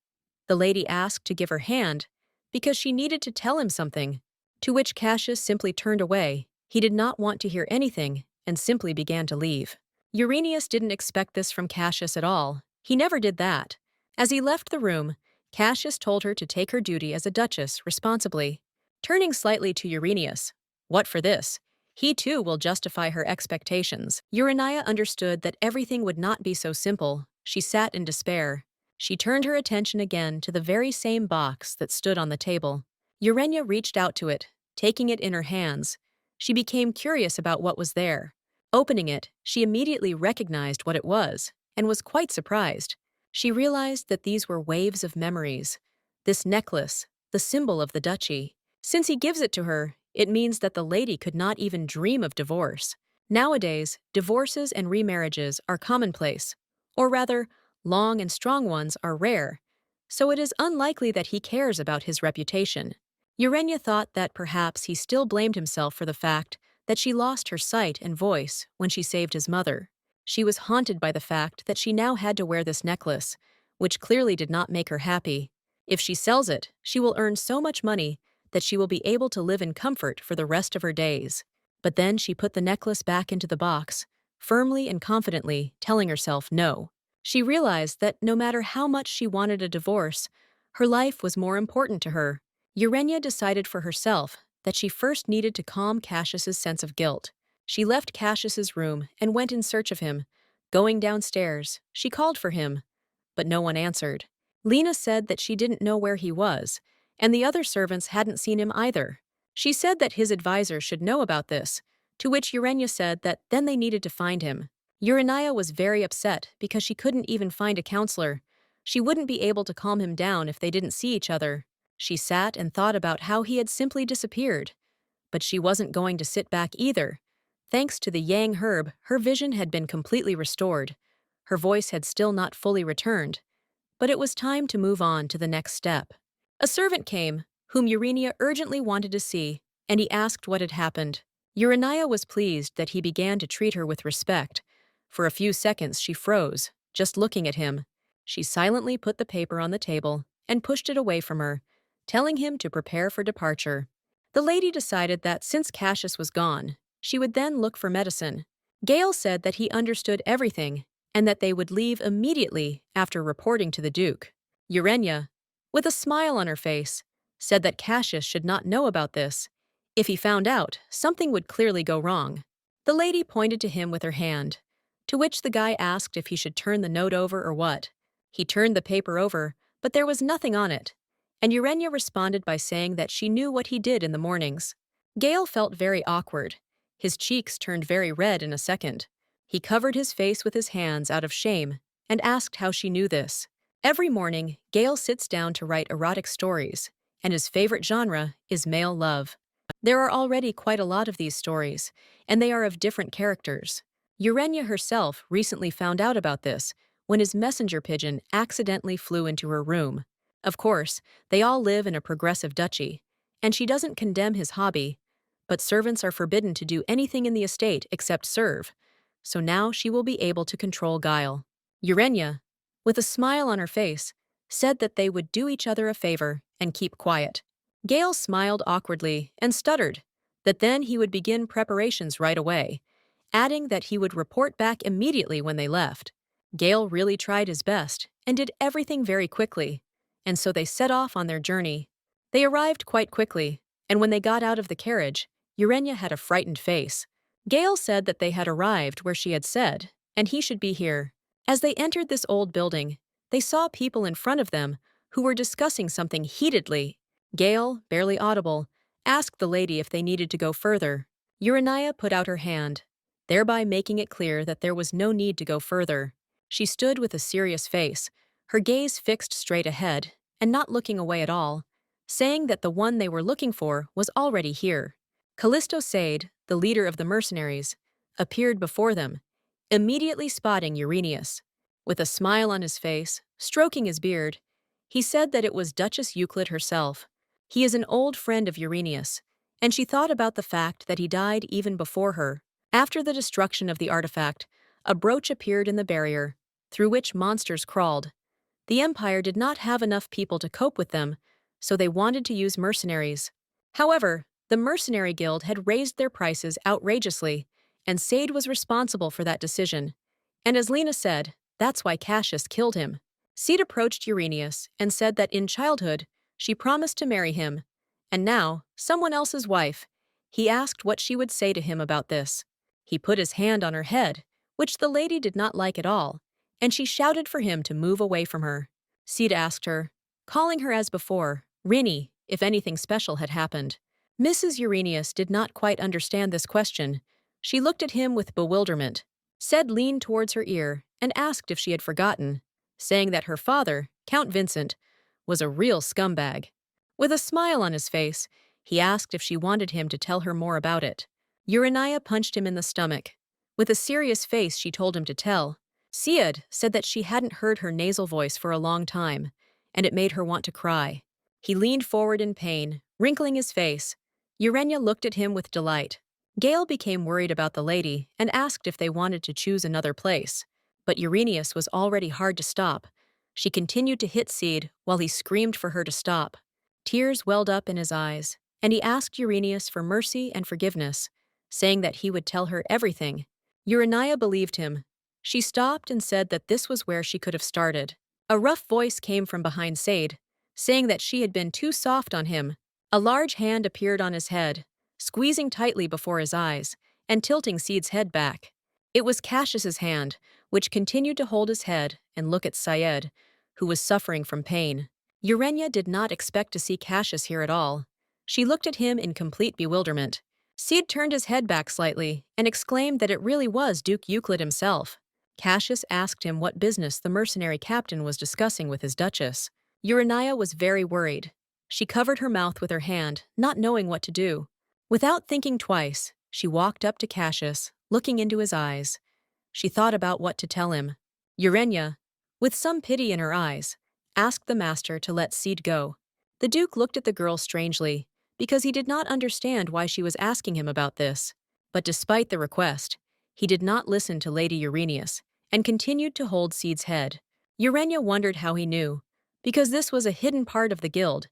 The lady asked to give her hand because she needed to tell him something, to which Cassius simply turned away. He did not want to hear anything and simply began to leave. Uranius didn't expect this from Cassius at all. He never did that. As he left the room, Cassius told her to take her duty as a duchess responsibly. Turning slightly to Uranius, what for this? He too will justify her expectations. Urania understood that everything would not be so simple. She sat in despair. She turned her attention again to the very same box that stood on the table. Urania reached out to it, taking it in her hands. She became curious about what was there. Opening it, she immediately recognized what it was, and was quite surprised. She realized that these were waves of memories. This necklace, the symbol of the duchy. Since he gives it to her, it means that the lady could not even dream of divorce. Nowadays, divorces and remarriages are commonplace, or rather, long and strong ones are rare, so it is unlikely that he cares about his reputation. Urania thought that perhaps he still blamed himself for the fact that she lost her sight and voice when she saved his mother. She was haunted by the fact that she now had to wear this necklace, which clearly did not make her happy. If she sells it, she will earn so much money that she will be able to live in comfort for the rest of her days. But then she put the necklace back into the box, firmly and confidently, telling herself no. She realized that no matter how much she wanted a divorce, her life was more important to her. Urania decided for herself that she first needed to calm Cassius's sense of guilt. She left Cassius's room and went in search of him. Going downstairs, she called for him, but no one answered. Lena said that she didn't know where he was, and the other servants hadn't seen him either. She said that his advisor should know about this, to which Urania said that then they needed to find him. Urania was very upset because she couldn't even find a counselor. She wouldn't be able to calm him down if they didn't see each other. She sat and thought about how he had simply disappeared. But she wasn't going to sit back either. Thanks to the yang herb, her vision had been completely restored. Her voice had still not fully returned, but it was time to move on to the next step. A servant came, whom Urania urgently wanted to see, and he asked what had happened. Urania was pleased that he began to treat her with respect. For a few seconds she froze, just looking at him. She silently put the paper on the table and pushed it away from her, telling him to prepare for departure. The lady decided that since Cassius was gone, she would then look for medicine. Gale said that he understood everything and that they would leave immediately after reporting to the Duke. Urania, with a smile on her face, said that Cassius should not know about this. If he found out, something would clearly go wrong. The lady pointed to him with her hand. to which the guy asked if he should turn the note over or what. He turned the paper over, but there was nothing on it, and Urania responded by saying that she knew what he did in the mornings. Gale felt very awkward. His cheeks turned very red in a second. He covered his face with his hands out of shame and asked how she knew this. Every morning, Gale sits down to write erotic stories, and his favorite genre is male love. There are already quite a lot of these stories, and they are of different characters. Urania herself recently found out about this when his messenger pigeon accidentally flew into her room. Of course, they all live in a progressive duchy, and she doesn't condemn his hobby, but servants are forbidden to do anything in the estate except serve, so now she will be able to control Guile. Urania, with a smile on her face, said that they would do each other a favor and keep quiet. Gale smiled awkwardly and stuttered that then he would begin preparations right away, adding that he would report back immediately when they left. Gale really tried his best and did everything very quickly, and so they set off on their journey. They arrived quite quickly, and when they got out of the carriage, Urania had a frightened face. Gale said that they had arrived where she had said, and he should be here. As they entered this old building, they saw people in front of them who were discussing something heatedly. Gale, barely audible, asked the lady if they needed to go further. Urania put out her hand, thereby making it clear that there was no need to go further. She stood with a serious face, her gaze fixed straight ahead, and not looking away at all, saying that the one they were looking for was already here. Callisto Sade, the leader of the mercenaries, appeared before them, immediately spotting Uranius. With a smile on his face, stroking his beard, he said that it was Duchess Euclid herself. He is an old friend of Uranius, and she thought about the fact that he died even before her. After the destruction of the artifact, a brooch appeared in the barrier, through which monsters crawled. The Empire did not have enough people to cope with them, so they wanted to use mercenaries. However, the Mercenary Guild had raised their prices outrageously, and Sade was responsible for that decision. And as Lena said, that's why Cassius killed him. Sade approached Uranius and said that in childhood, she promised to marry him, and now, someone else's wife. He asked what she would say to him about this. He put his hand on her head, which the lady did not like at all, and she shouted for him to move away from her. Sade asked her, calling her as before, Rini, if anything special had happened. Mrs. Uranius did not quite understand this question. She looked at him with bewilderment. Sade leaned towards her ear and asked if she had forgotten, saying that her father, Count Vincent, was a real scumbag. With a smile on his face, he asked if she wanted him to tell her more about it. Urania punched him in the stomach. With a serious face, she told him to tell. Sade said that she hadn't heard her nasal voice for a long time, and it made her want to cry. He leaned forward in pain, wrinkling his face. Urania looked at him with delight. Gale became worried about the lady and asked if they wanted to choose another place. But Uranius was already hard to stop. She continued to hit Sade while he screamed for her to stop. Tears welled up in his eyes, and he asked Uranius for mercy and forgiveness, saying that he would tell her everything. Urania believed him. She stopped and said that this was where she could have started. A rough voice came from behind Sade, saying that she had been too soft on him. A large hand appeared on his head, squeezing tightly before his eyes and tilting Sade's head back. It was Cassius's hand, which continued to hold his head and look at Syed, who was suffering from pain. Urania did not expect to see Cassius here at all. She looked at him in complete bewilderment. Sade turned his head back slightly and exclaimed that it really was Duke Euclid himself. Cassius asked him what business the mercenary captain was discussing with his duchess. Urania was very worried. She covered her mouth with her hand, not knowing what to do. Without thinking twice, she walked up to Cassius, looking into his eyes. She thought about what to tell him. Urania, with some pity in her eyes, asked the master to let Sade go. The Duke looked at the girl strangely, because he did not understand why she was asking him about this. But despite the request, he did not listen to Lady Uranius and continued to hold Sade's head. Urania wondered how he knew, because this was a hidden part of the guild,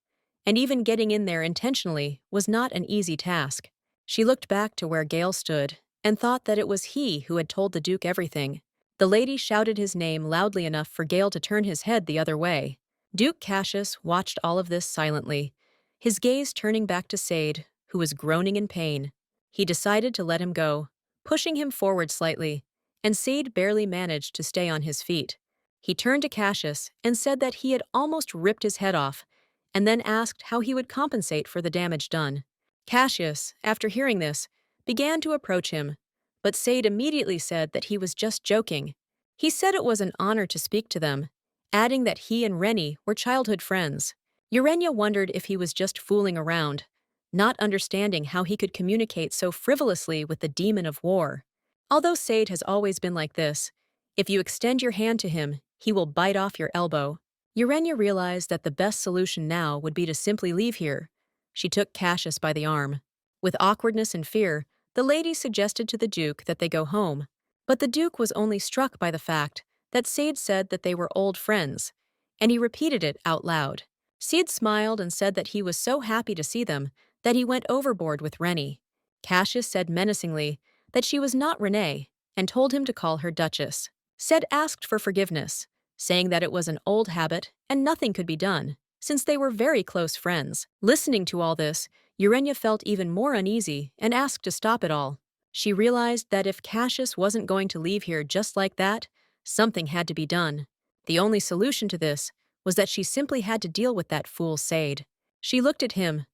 and even getting in there intentionally was not an easy task. She looked back to where Gale stood and thought that it was he who had told the Duke everything. The lady shouted his name loudly enough for Gale to turn his head the other way. Duke Cassius watched all of this silently, his gaze turning back to Sade, who was groaning in pain. He decided to let him go, pushing him forward slightly, and Sade barely managed to stay on his feet. He turned to Cassius and said that he had almost ripped his head off, and then asked how he would compensate for the damage done. Cassius, after hearing this, began to approach him, but Sade immediately said that he was just joking. He said it was an honor to speak to them, adding that he and Rennie were childhood friends. Urenia wondered if he was just fooling around, not understanding how he could communicate so frivolously with the demon of war. Although Sade has always been like this, if you extend your hand to him, he will bite off your elbow. Urenia realized that the best solution now would be to simply leave here. She took Cassius by the arm. With awkwardness and fear, the lady suggested to the Duke that they go home. But the Duke was only struck by the fact that Sade said that they were old friends, and he repeated it out loud. Sade smiled and said that he was so happy to see them that he went overboard with Rennie. Cassius said menacingly that she was not Renee and told him to call her Duchess. Sade asked for forgiveness, saying that it was an old habit and nothing could be done, since they were very close friends. Listening to all this, Urenia felt even more uneasy and asked to stop it all. She realized that if Cassius wasn't going to leave here just like that, something had to be done. The only solution to this was that she simply had to deal with that fool Sade. She looked at him.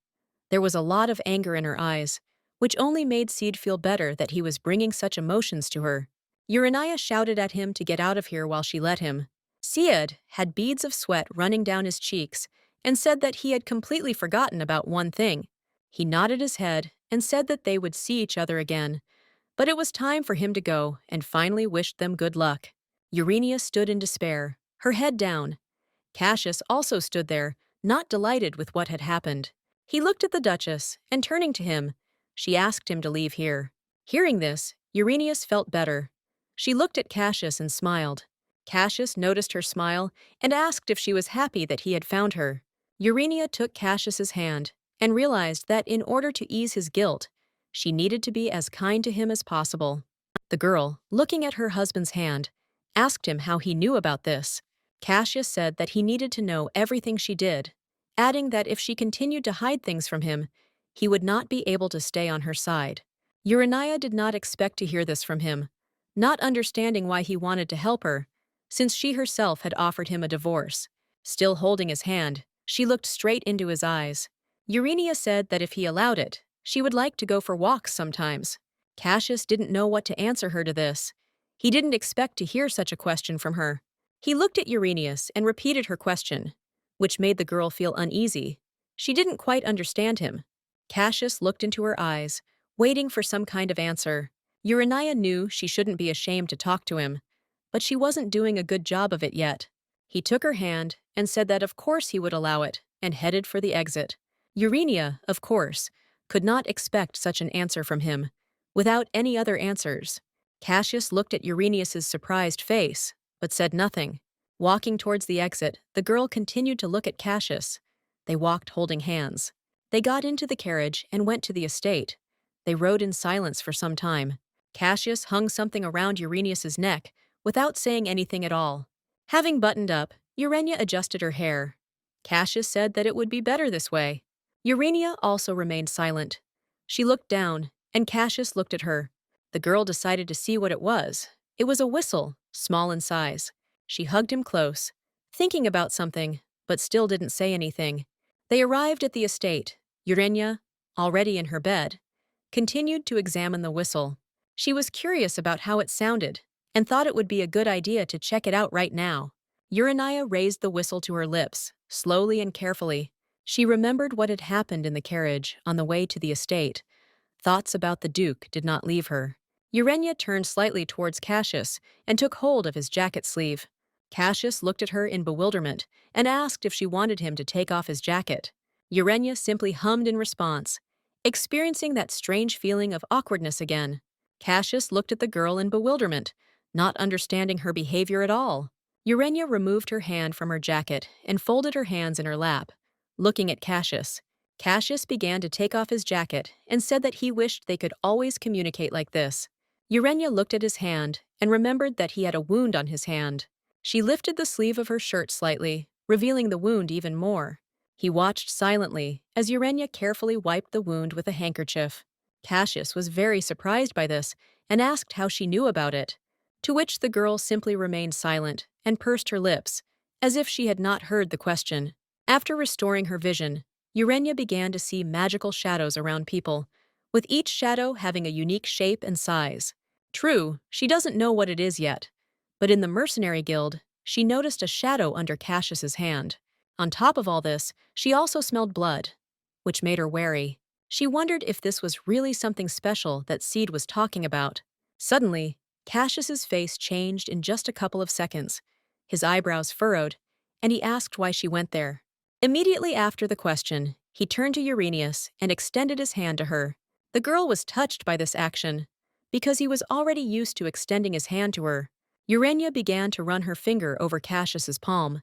There was a lot of anger in her eyes, which only made Sade feel better that he was bringing such emotions to her. Urania shouted at him to get out of here while she let him. Sade had beads of sweat running down his cheeks and said that he had completely forgotten about one thing. He nodded his head and said that they would see each other again, but it was time for him to go and finally wished them good luck. Urania stood in despair, her head down. Cassius also stood there, not delighted with what had happened. He looked at the Duchess, and turning to him, she asked him to leave here. Hearing this, Urania felt better. She looked at Cassius and smiled. Cassius noticed her smile and asked if she was happy that he had found her. Urania took Cassius's hand and realized that in order to ease his guilt, she needed to be as kind to him as possible. The girl, looking at her husband's hand, asked him how he knew about this. Cassius said that he needed to know everything she did, adding that if she continued to hide things from him, he would not be able to stay on her side. Urania did not expect to hear this from him, not understanding why he wanted to help her, since she herself had offered him a divorce. Still holding his hand, she looked straight into his eyes. Urania said that if he allowed it, she would like to go for walks sometimes. Cassius didn't know what to answer her to this. He didn't expect to hear such a question from her. He looked at Uranius and repeated her question, which made the girl feel uneasy. She didn't quite understand him. Cassius looked into her eyes, waiting for some kind of answer. Urania knew she shouldn't be ashamed to talk to him, but she wasn't doing a good job of it yet. He took her hand and said that of course he would allow it, and headed for the exit. Urania, of course, could not expect such an answer from him, without any other answers. Cassius looked at Uranius's surprised face, but said nothing. Walking towards the exit, the girl continued to look at Cassius. They walked holding hands. They got into the carriage and went to the estate. They rode in silence for some time. Cassius hung something around Uranius's neck without saying anything at all. Having buttoned up, Urania adjusted her hair. Cassius said that it would be better this way. Urania also remained silent. She looked down, and Cassius looked at her. The girl decided to see what it was. It was a whistle, small in size. She hugged him close, thinking about something, but still didn't say anything. They arrived at the estate. Urania, already in her bed, continued to examine the whistle. She was curious about how it sounded, and thought it would be a good idea to check it out right now. Urania raised the whistle to her lips, slowly and carefully. She remembered what had happened in the carriage on the way to the estate. Thoughts about the Duke did not leave her. Urania turned slightly towards Cassius and took hold of his jacket sleeve. Cassius looked at her in bewilderment and asked if she wanted him to take off his jacket. Urania simply hummed in response, experiencing that strange feeling of awkwardness again. Cassius looked at the girl in bewilderment, not understanding her behavior at all. Urania removed her hand from her jacket and folded her hands in her lap, looking at Cassius. Cassius began to take off his jacket and said that he wished they could always communicate like this. Urania looked at his hand and remembered that he had a wound on his hand. She lifted the sleeve of her shirt slightly, revealing the wound even more. He watched silently as Urania carefully wiped the wound with a handkerchief. Cassius was very surprised by this and asked how she knew about it. To which the girl simply remained silent and pursed her lips, as if she had not heard the question. After restoring her vision, Urania began to see magical shadows around people, with each shadow having a unique shape and size. True, she doesn't know what it is yet, but in the mercenary guild, she noticed a shadow under Cassius's hand. On top of all this, she also smelled blood, which made her wary. She wondered if this was really something special that Seed was talking about. Suddenly, Cassius's face changed in just a couple of seconds. His eyebrows furrowed, and he asked why she went there. Immediately after the question, he turned to Uranius and extended his hand to her. The girl was touched by this action, because he was already used to extending his hand to her. Urania began to run her finger over Cassius's palm.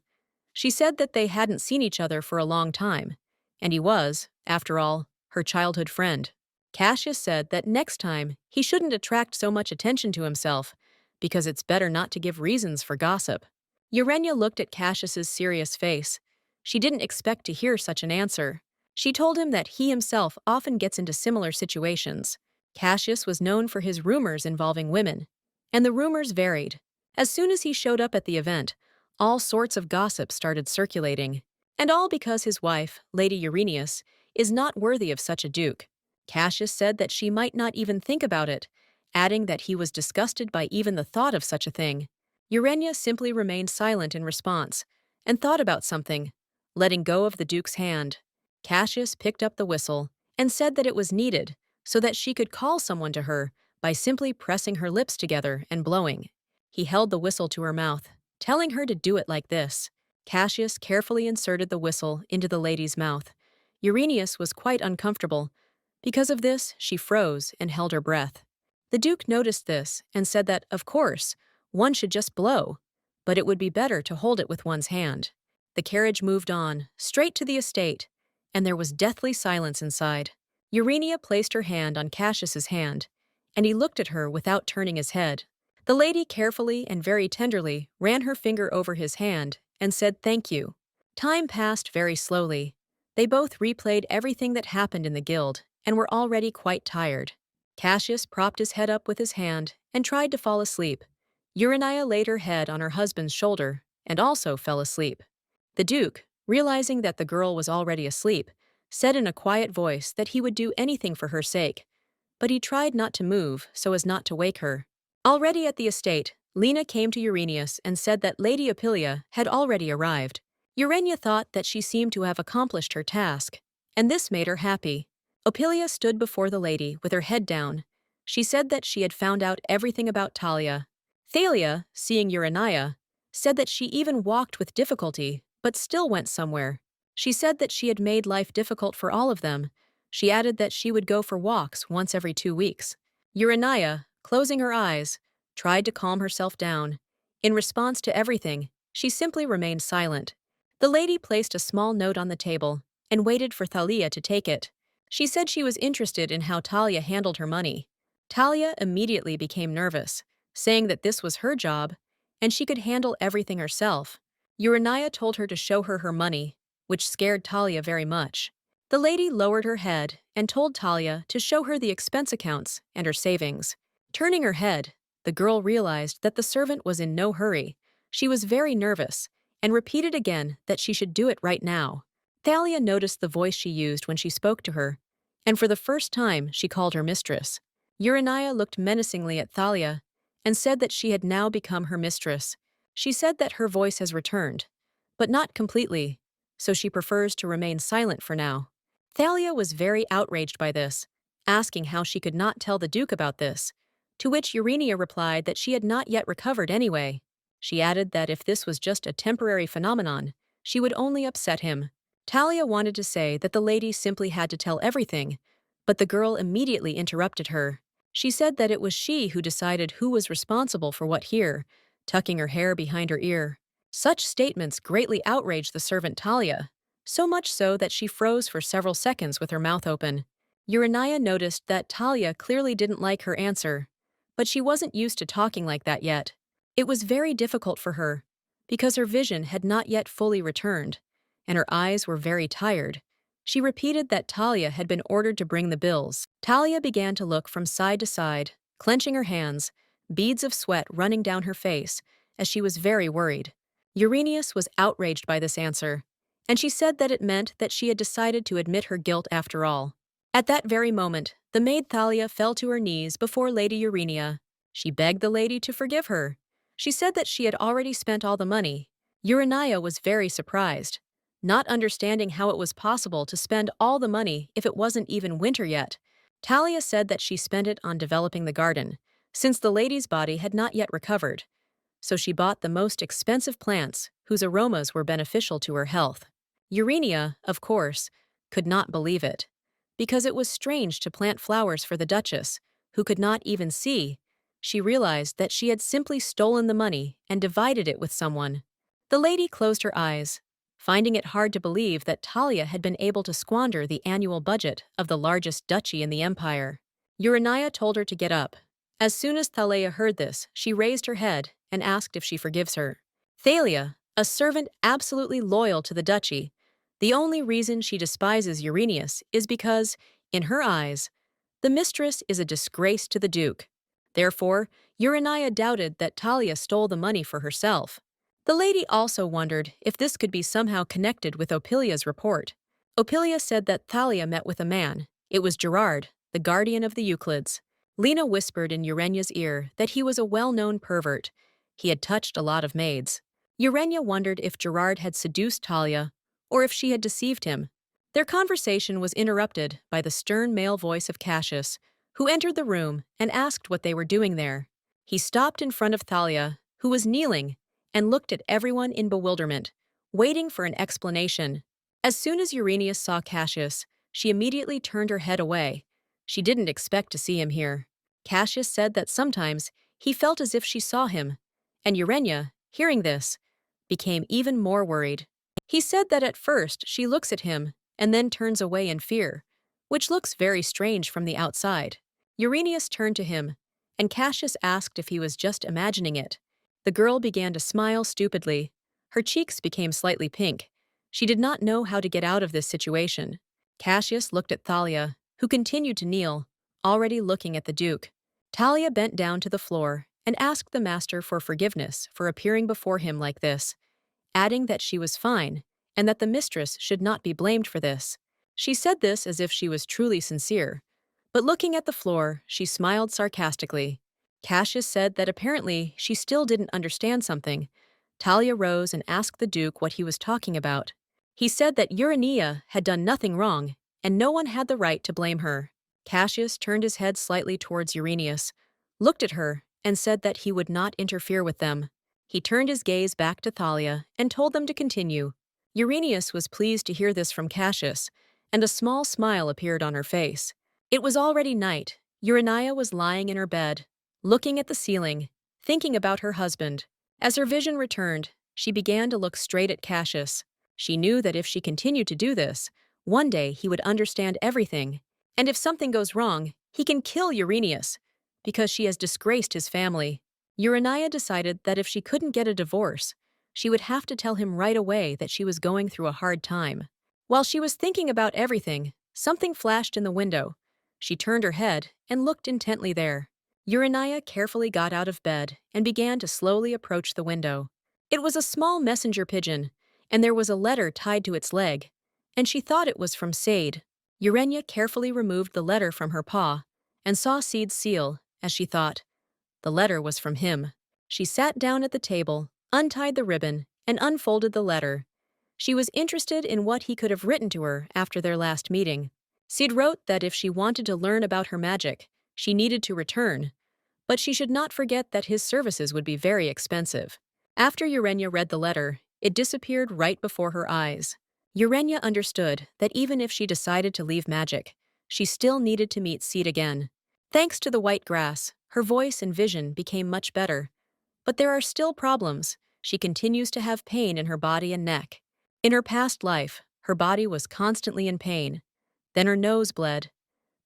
She said that they hadn't seen each other for a long time, and he was, after all, her childhood friend. Cassius said that next time he shouldn't attract so much attention to himself, because it's better not to give reasons for gossip. Urania looked at Cassius's serious face. She didn't expect to hear such an answer. She told him that he himself often gets into similar situations. Cassius was known for his rumors involving women, and the rumors varied. As soon as he showed up at the event, all sorts of gossip started circulating, and all because his wife, Lady Uranius, is not worthy of such a duke. Cassius said that she might not even think about it, adding that he was disgusted by even the thought of such a thing. Urania simply remained silent in response, and thought about something, letting go of the duke's hand. Cassius picked up the whistle and said that it was needed so that she could call someone to her by simply pressing her lips together and blowing. He held the whistle to her mouth, telling her to do it like this. Cassius carefully inserted the whistle into the lady's mouth. Uranius was quite uncomfortable. Because of this, she froze and held her breath. The Duke noticed this and said that, of course, one should just blow, but it would be better to hold it with one's hand. The carriage moved on, straight to the estate, and there was deathly silence inside. Urania placed her hand on Cassius's hand, and he looked at her without turning his head. The lady carefully and very tenderly ran her finger over his hand and said thank you. Time passed very slowly. They both replayed everything that happened in the guild and were already quite tired. Cassius propped his head up with his hand and tried to fall asleep. Urania laid her head on her husband's shoulder and also fell asleep. The Duke, realizing that the girl was already asleep, said in a quiet voice that he would do anything for her sake, but he tried not to move so as not to wake her. Already at the estate, Lena came to Uranius and said that Lady Apilia had already arrived. Urania thought that she seemed to have accomplished her task, and this made her happy. Apilia stood before the lady with her head down. She said that she had found out everything about Talia. Thalia, seeing Urania, said that she even walked with difficulty, but still went somewhere. She said that she had made life difficult for all of them. She added that she would go for walks once every 2 weeks. Urania, closing her eyes, tried to calm herself down. In response to everything, she simply remained silent. The lady placed a small note on the table and waited for Thalia to take it. She said she was interested in how Talia handled her money. Talia immediately became nervous, saying that this was her job and she could handle everything herself. Urania told her to show her her money, which scared Talia very much. The lady lowered her head and told Talia to show her the expense accounts and her savings. Turning her head, the girl realized that the servant was in no hurry. She was very nervous and repeated again that she should do it right now. Thalia noticed the voice she used when she spoke to her, and for the first time she called her mistress. Urania looked menacingly at Thalia and said that she had now become her mistress. She said that her voice has returned, but not completely, so she prefers to remain silent for now. Thalia was very outraged by this, asking how she could not tell the Duke about this, to which Urania replied that she had not yet recovered anyway. She added that if this was just a temporary phenomenon, she would only upset him. Talia wanted to say that the lady simply had to tell everything, but the girl immediately interrupted her. She said that it was she who decided who was responsible for what here, tucking her hair behind her ear. Such statements greatly outraged the servant Talia, so much so that she froze for several seconds with her mouth open. Urania noticed that Talia clearly didn't like her answer, but she wasn't used to talking like that yet. It was very difficult for her, because her vision had not yet fully returned, and her eyes were very tired. She repeated that Talia had been ordered to bring the bills. Talia began to look from side to side, clenching her hands, beads of sweat running down her face, as she was very worried. Uranius was outraged by this answer, and she said that it meant that she had decided to admit her guilt after all. At that very moment, the maid Thalia fell to her knees before Lady Urania. She begged the lady to forgive her. She said that she had already spent all the money. Urania was very surprised, not understanding how it was possible to spend all the money if it wasn't even winter yet. Talia said that she spent it on developing the garden, since the lady's body had not yet recovered. So she bought the most expensive plants whose aromas were beneficial to her health. Urania, of course, could not believe it, because it was strange to plant flowers for the Duchess, who could not even see. She realized that she had simply stolen the money and divided it with someone. The lady closed her eyes, finding it hard to believe that Talia had been able to squander the annual budget of the largest duchy in the empire. Urania told her to get up. As soon as Thalia heard this, she raised her head and asked if she forgives her. Thalia, a servant absolutely loyal to the duchy, the only reason she despises Uranius is because, in her eyes, the mistress is a disgrace to the duke. Therefore, Urania doubted that Talia stole the money for herself. The lady also wondered if this could be somehow connected with Opilia's report. Opilia said that Thalia met with a man. It was Gerard, the guardian of the Euclids. Lena whispered in Urania's ear that he was a well-known pervert. He had touched a lot of maids. Urania wondered if Gerard had seduced Talia, or if she had deceived him. Their conversation was interrupted by the stern male voice of Cassius, who entered the room and asked what they were doing there. He stopped in front of Thalia, who was kneeling, and looked at everyone in bewilderment, waiting for an explanation. As soon as Urania saw Cassius, she immediately turned her head away. She didn't expect to see him here. Cassius said that sometimes he felt as if she saw him, and Urania, hearing this, became even more worried. He said that at first she looks at him and then turns away in fear, which looks very strange from the outside. Uranius turned to him, and Cassius asked if he was just imagining it. The girl began to smile stupidly. Her cheeks became slightly pink. She did not know how to get out of this situation. Cassius looked at Thalia, who continued to kneel, already looking at the Duke. Talia bent down to the floor and asked the master for forgiveness for appearing before him like this, adding that she was fine and that the mistress should not be blamed for this. She said this as if she was truly sincere, but looking at the floor, she smiled sarcastically. Cassius said that apparently she still didn't understand something. Talia rose and asked the Duke what he was talking about. He said that Urania had done nothing wrong, and no one had the right to blame her. Cassius turned his head slightly towards Uranius, looked at her, and said that he would not interfere with them. He turned his gaze back to Thalia and told them to continue. Uranius was pleased to hear this from Cassius, and a small smile appeared on her face. It was already night. Urania was lying in her bed, looking at the ceiling, thinking about her husband. As her vision returned, she began to look straight at Cassius. She knew that if she continued to do this, one day he would understand everything, and if something goes wrong, he can kill Uranius, because she has disgraced his family. Urania decided that if she couldn't get a divorce, she would have to tell him right away that she was going through a hard time. While she was thinking about everything, something flashed in the window. She turned her head and looked intently there. Urania carefully got out of bed and began to slowly approach the window. It was a small messenger pigeon, and there was a letter tied to its leg, and she thought it was from Sade. Urania carefully removed the letter from her paw and saw Sade's seal, as she thought. The letter was from him. She sat down at the table, untied the ribbon, and unfolded the letter. She was interested in what he could have written to her after their last meeting. Sid wrote that if she wanted to learn about her magic, she needed to return, but she should not forget that his services would be very expensive. After Urania read the letter, it disappeared right before her eyes. Urania understood that even if she decided to leave magic, she still needed to meet Sid again. Thanks to the white grass, her voice and vision became much better. But there are still problems. She continues to have pain in her body and neck. In her past life, her body was constantly in pain. Then her nose bled.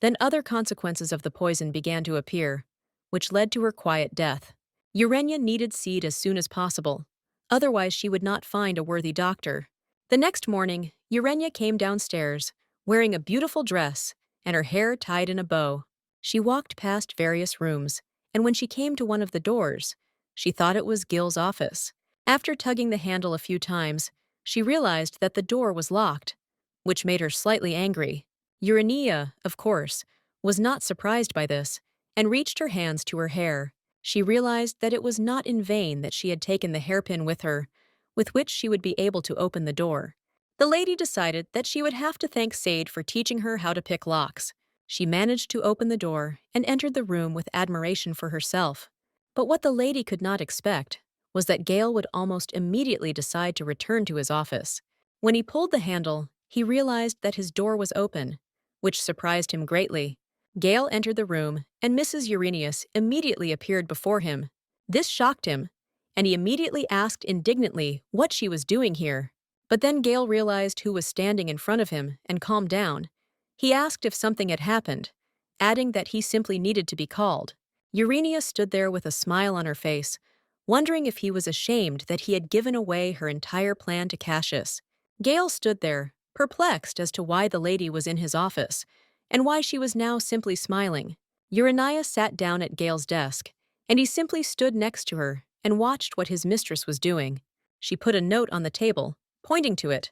Then other consequences of the poison began to appear, which led to her quiet death. Urania needed Sid as soon as possible. Otherwise, she would not find a worthy doctor. The next morning, Urania came downstairs, wearing a beautiful dress and her hair tied in a bow. She walked past various rooms and when she came to one of the doors, she thought it was Gil's office. After tugging the handle a few times, she realized that the door was locked, which made her slightly angry. Urania, of course, was not surprised by this and reached her hands to her hair. She realized that it was not in vain that she had taken the hairpin with her, with which she would be able to open the door. The lady decided that she would have to thank Sade for teaching her how to pick locks. She managed to open the door and entered the room with admiration for herself. But what the lady could not expect was that Gale would almost immediately decide to return to his office. When he pulled the handle, he realized that his door was open, which surprised him greatly. Gale entered the room, and Mrs. Uranius immediately appeared before him. This shocked him, and he immediately asked indignantly what she was doing here. But then Gale realized who was standing in front of him and calmed down. He asked if something had happened, adding that he simply needed to be called. Urania stood there with a smile on her face, wondering if he was ashamed that he had given away her entire plan to Cassius. Gale stood there, perplexed as to why the lady was in his office, and why she was now simply smiling. Urania sat down at Gale's desk, and he simply stood next to her and watched what his mistress was doing. She put a note on the table, pointing to it,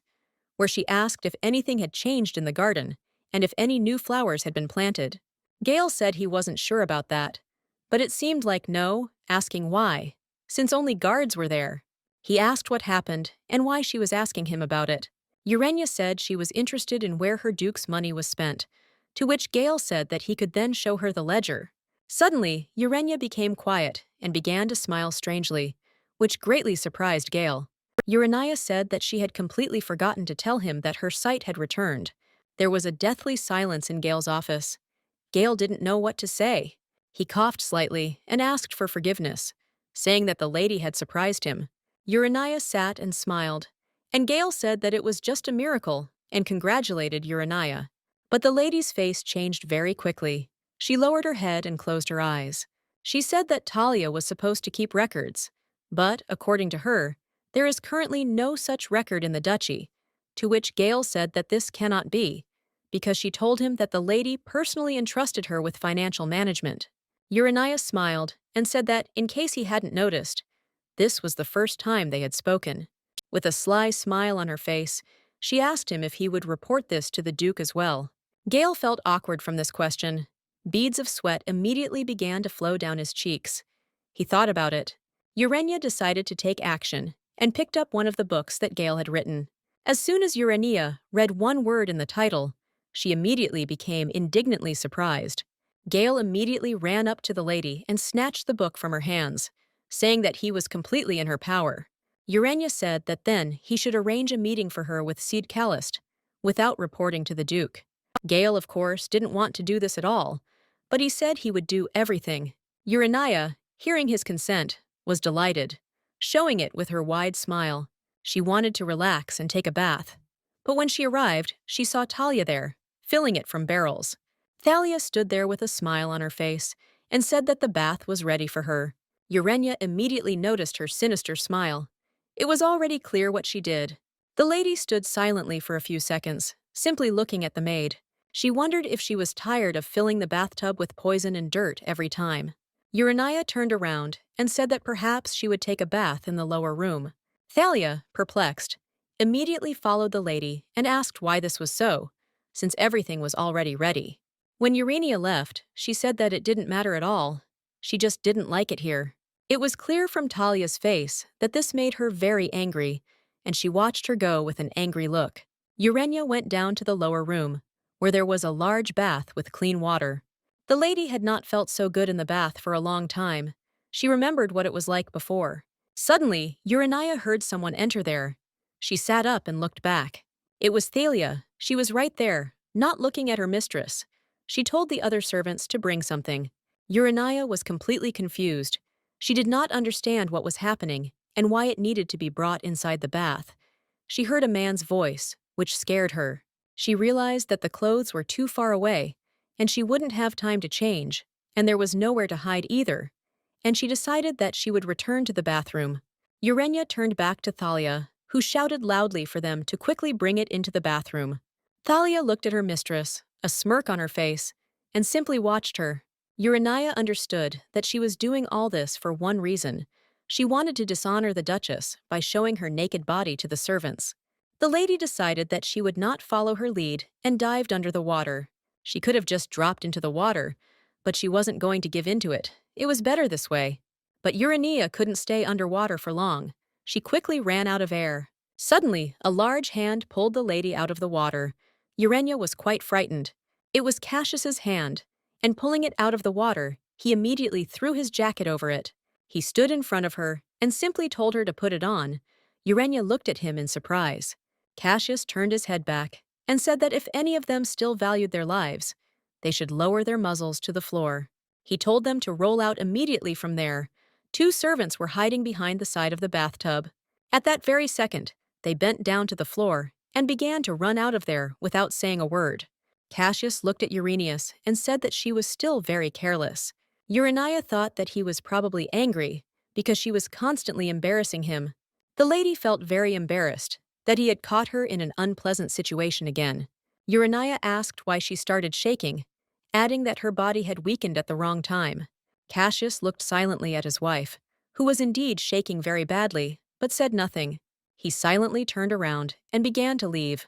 where she asked if anything had changed in the garden and if any new flowers had been planted. Gale said he wasn't sure about that, but it seemed like no, asking why, since only guards were there. He asked what happened and why she was asking him about it. Urania said she was interested in where her duke's money was spent, to which Gale said that he could then show her the ledger. Suddenly, Urania became quiet and began to smile strangely, which greatly surprised Gale. Urania said that she had completely forgotten to tell him that her sight had returned. There was a deathly silence in Gale's office. Gale didn't know what to say. He coughed slightly and asked for forgiveness, saying that the lady had surprised him. Urania sat and smiled, and Gale said that it was just a miracle and congratulated Urania. But the lady's face changed very quickly. She lowered her head and closed her eyes. She said that Talia was supposed to keep records, but, according to her, there is currently no such record in the duchy, to which Gale said that this cannot be, because she told him that the lady personally entrusted her with financial management. Urania smiled and said that, in case he hadn't noticed, this was the first time they had spoken. With a sly smile on her face, she asked him if he would report this to the Duke as well. Gale felt awkward from this question. Beads of sweat immediately began to flow down his cheeks. He thought about it. Urania decided to take action and picked up one of the books that Gale had written. As soon as Urania read one word in the title, she immediately became indignantly surprised. Gale immediately ran up to the lady and snatched the book from her hands, saying that he was completely in her power. Urania said that then he should arrange a meeting for her with Cid Callist, without reporting to the Duke. Gale, of course, didn't want to do this at all, but he said he would do everything. Urania, hearing his consent, was delighted, showing it with her wide smile. She wanted to relax and take a bath. But when she arrived, she saw Talia there, filling it from barrels. Thalia stood there with a smile on her face and said that the bath was ready for her. Urania immediately noticed her sinister smile. It was already clear what she did. The lady stood silently for a few seconds, simply looking at the maid. She wondered if she was tired of filling the bathtub with poison and dirt every time. Urania turned around and said that perhaps she would take a bath in the lower room. Thalia, perplexed, immediately followed the lady and asked why this was so, since everything was already ready. When Urania left, she said that it didn't matter at all. She just didn't like it here. It was clear from Talia's face that this made her very angry, and she watched her go with an angry look. Urania went down to the lower room, where there was a large bath with clean water. The lady had not felt so good in the bath for a long time. She remembered what it was like before. Suddenly, Urania heard someone enter there. She sat up and looked back. It was Thalia. She was right there, not looking at her mistress. She told the other servants to bring something. Urania was completely confused. She did not understand what was happening and why it needed to be brought inside the bath. She heard a man's voice, which scared her. She realized that the clothes were too far away, and she wouldn't have time to change, and there was nowhere to hide either, and she decided that she would return to the bathroom. Urania turned back to Thalia, who shouted loudly for them to quickly bring it into the bathroom. Thalia looked at her mistress, a smirk on her face, and simply watched her. Urania understood that she was doing all this for one reason. She wanted to dishonor the Duchess by showing her naked body to the servants. The lady decided that she would not follow her lead and dived under the water. She could have just dropped into the water, but she wasn't going to give in to it. It was better this way. But Urania couldn't stay underwater for long. She quickly ran out of air. Suddenly, a large hand pulled the lady out of the water. Urania was quite frightened. It was Cassius's hand, and pulling it out of the water, he immediately threw his jacket over it. He stood in front of her and simply told her to put it on. Urania looked at him in surprise. Cassius turned his head back and said that if any of them still valued their lives, they should lower their muzzles to the floor. He told them to roll out immediately from there. Two servants were hiding behind the side of the bathtub. At that very second, they bent down to the floor and began to run out of there without saying a word. Cassius looked at Uranius and said that she was still very careless. Urania thought that he was probably angry because she was constantly embarrassing him. The lady felt very embarrassed that he had caught her in an unpleasant situation again. Urania asked why she started shaking, adding that her body had weakened at the wrong time. Cassius looked silently at his wife, who was indeed shaking very badly, but said nothing. He silently turned around and began to leave,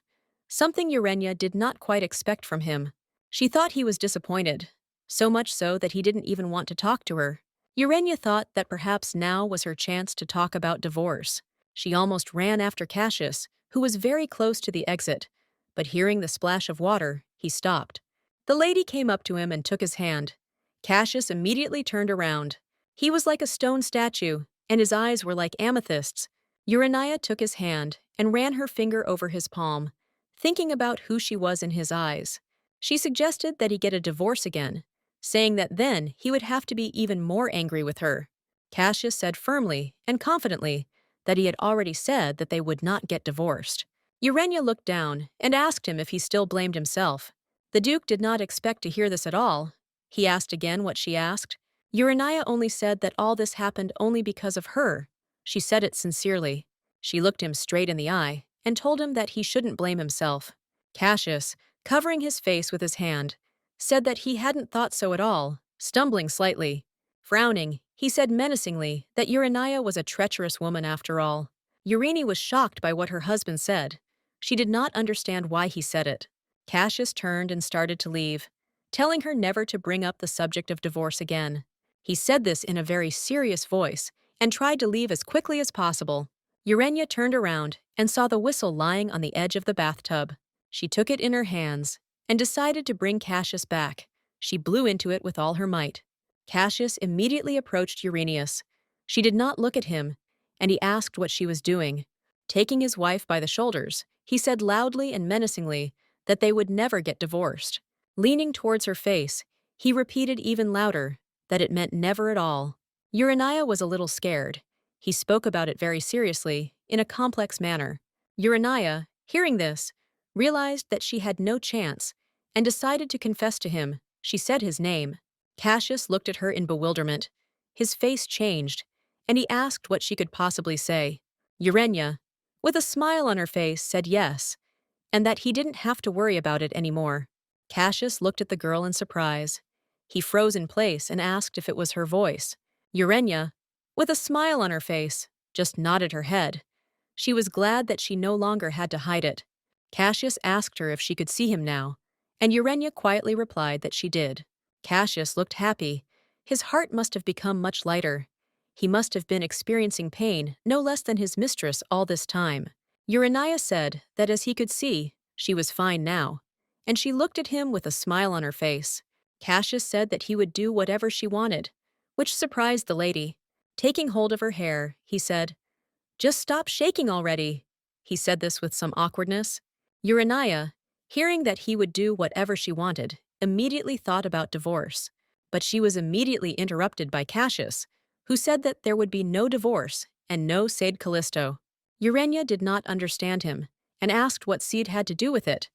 something Urania did not quite expect from him. She thought he was disappointed, so much so that he didn't even want to talk to her. Urania thought that perhaps now was her chance to talk about divorce. She almost ran after Cassius, who was very close to the exit, but hearing the splash of water, he stopped. The lady came up to him and took his hand. Cassius immediately turned around. He was like a stone statue, and his eyes were like amethysts. Urania took his hand and ran her finger over his palm, thinking about who she was in his eyes. She suggested that he get a divorce again, saying that then he would have to be even more angry with her. Cassius said firmly and confidently that he had already said that they would not get divorced. Urania looked down and asked him if he still blamed himself. The Duke did not expect to hear this at all. He asked again what she asked. Urania only said that all this happened only because of her. She said it sincerely. She looked him straight in the eye and told him that he shouldn't blame himself. Cassius, covering his face with his hand, said that he hadn't thought so at all, stumbling slightly. Frowning, he said menacingly that Urania was a treacherous woman after all. Urania was shocked by what her husband said. She did not understand why he said it. Cassius turned and started to leave, telling her never to bring up the subject of divorce again. He said this in a very serious voice and tried to leave as quickly as possible. Urania turned around and saw the whistle lying on the edge of the bathtub. She took it in her hands and decided to bring Cassius back. She blew into it with all her might. Cassius immediately approached Uranius. She did not look at him, and he asked what she was doing. Taking his wife by the shoulders, he said loudly and menacingly that they would never get divorced. Leaning towards her face, he repeated even louder that it meant never at all. Urania was a little scared. He spoke about it very seriously, in a complex manner. Urania, hearing this, realized that she had no chance and decided to confess to him. She said his name. Cassius looked at her in bewilderment. His face changed, and he asked what she could possibly say. Urania, with a smile on her face, said yes, and that he didn't have to worry about it anymore. Cassius looked at the girl in surprise. He froze in place and asked if it was her voice. Urania, with a smile on her face, just nodded her head. She was glad that she no longer had to hide it. Cassius asked her if she could see him now, and Urania quietly replied that she did. Cassius looked happy. His heart must have become much lighter. He must have been experiencing pain no less than his mistress all this time. Urania said that as he could see, she was fine now, and she looked at him with a smile on her face. Cassius said that he would do whatever she wanted, which surprised the lady. Taking hold of her hair, he said, "Just stop shaking already." He said this with some awkwardness. Urania, hearing that he would do whatever she wanted, immediately thought about divorce. But she was immediately interrupted by Cassius, who said that there would be no divorce and no Sede Callisto. Urania did not understand him and asked what Sede had to do with it,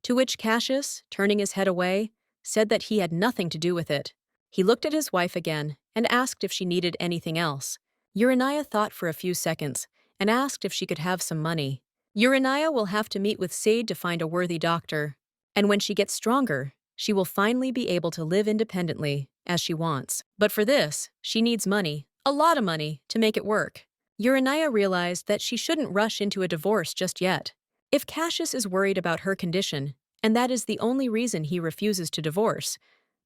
to which Cassius, turning his head away, said that he had nothing to do with it. He looked at his wife again and asked if she needed anything else. Urania thought for a few seconds and asked if she could have some money. Urania will have to meet with Sade to find a worthy doctor, and when she gets stronger, she will finally be able to live independently, as she wants. But for this, she needs money, a lot of money, to make it work. Urania realized that she shouldn't rush into a divorce just yet. If Cassius is worried about her condition, and that is the only reason he refuses to divorce,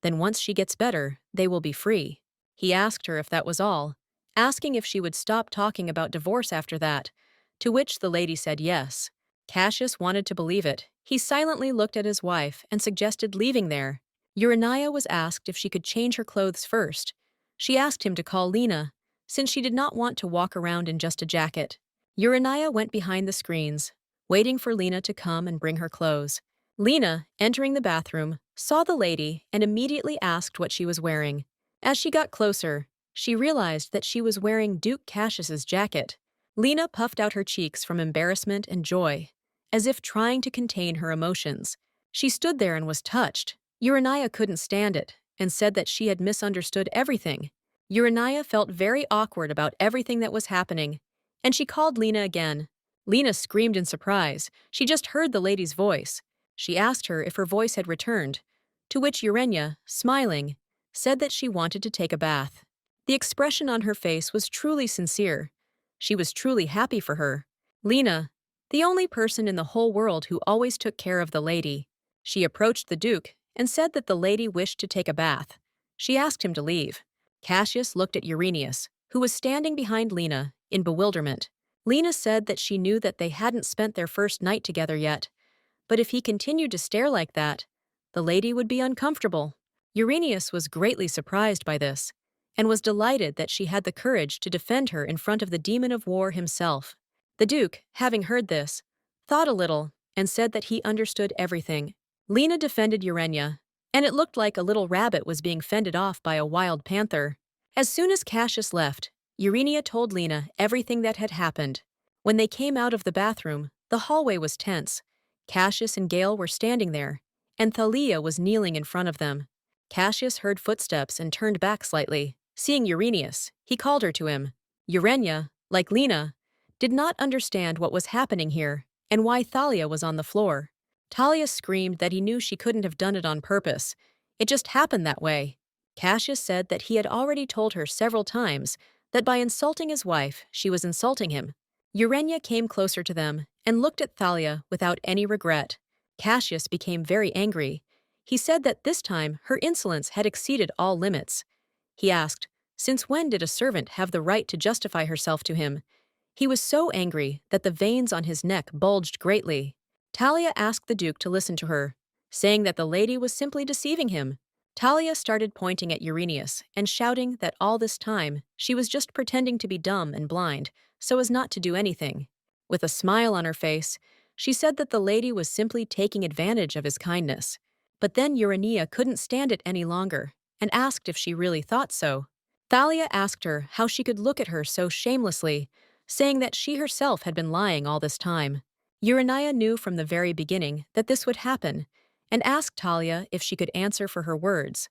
then once she gets better, they will be free. He asked her if that was all, asking if she would stop talking about divorce after that, to which the lady said yes. Cassius wanted to believe it. He silently looked at his wife and suggested leaving there. Urania was asked if she could change her clothes first. She asked him to call Lena, since she did not want to walk around in just a jacket. Urania went behind the screens, waiting for Lena to come and bring her clothes. Lena, entering the bathroom, saw the lady and immediately asked what she was wearing. As she got closer, she realized that she was wearing Duke Cassius's jacket. Lena puffed out her cheeks from embarrassment and joy, as if trying to contain her emotions. She stood there and was touched. Urania couldn't stand it and said that she had misunderstood everything. Urania felt very awkward about everything that was happening, and she called Lena again. Lena screamed in surprise. She just heard the lady's voice. She asked her if her voice had returned, to which Urania, smiling, said that she wanted to take a bath. The expression on her face was truly sincere. She was truly happy for her. Lena, the only person in the whole world who always took care of the lady. She approached the Duke and said that the lady wished to take a bath. She asked him to leave. Cassius looked at Uranius, who was standing behind Lena, in bewilderment. Lena said that she knew that they hadn't spent their first night together yet, but if he continued to stare like that, the lady would be uncomfortable. Uranius was greatly surprised by this, and was delighted that she had the courage to defend her in front of the demon of war himself. The Duke, having heard this, thought a little and said that he understood everything. Lena defended Urania, and it looked like a little rabbit was being fended off by a wild panther. As soon as Cassius left, Urania told Lena everything that had happened. When they came out of the bathroom, the hallway was tense. Cassius and Gale were standing there, and Thalia was kneeling in front of them. Cassius heard footsteps and turned back slightly. Seeing Uranius, he called her to him. Urania, like Lena, did not understand what was happening here and why Thalia was on the floor. Talia screamed that he knew she couldn't have done it on purpose. It just happened that way. Cassius said that he had already told her several times that by insulting his wife, she was insulting him. Urania came closer to them and looked at Thalia without any regret. Cassius became very angry. He said that this time her insolence had exceeded all limits. He asked, since when did a servant have the right to justify herself to him? He was so angry that the veins on his neck bulged greatly. Talia asked the Duke to listen to her, saying that the lady was simply deceiving him. Talia started pointing at Uranius and shouting that all this time she was just pretending to be dumb and blind so as not to do anything. With a smile on her face, she said that the lady was simply taking advantage of his kindness. But then Urania couldn't stand it any longer and asked if she really thought so. Thalia asked her how she could look at her so shamelessly, saying that she herself had been lying all this time. Urania knew from the very beginning that this would happen, and asked Talia if she could answer for her words,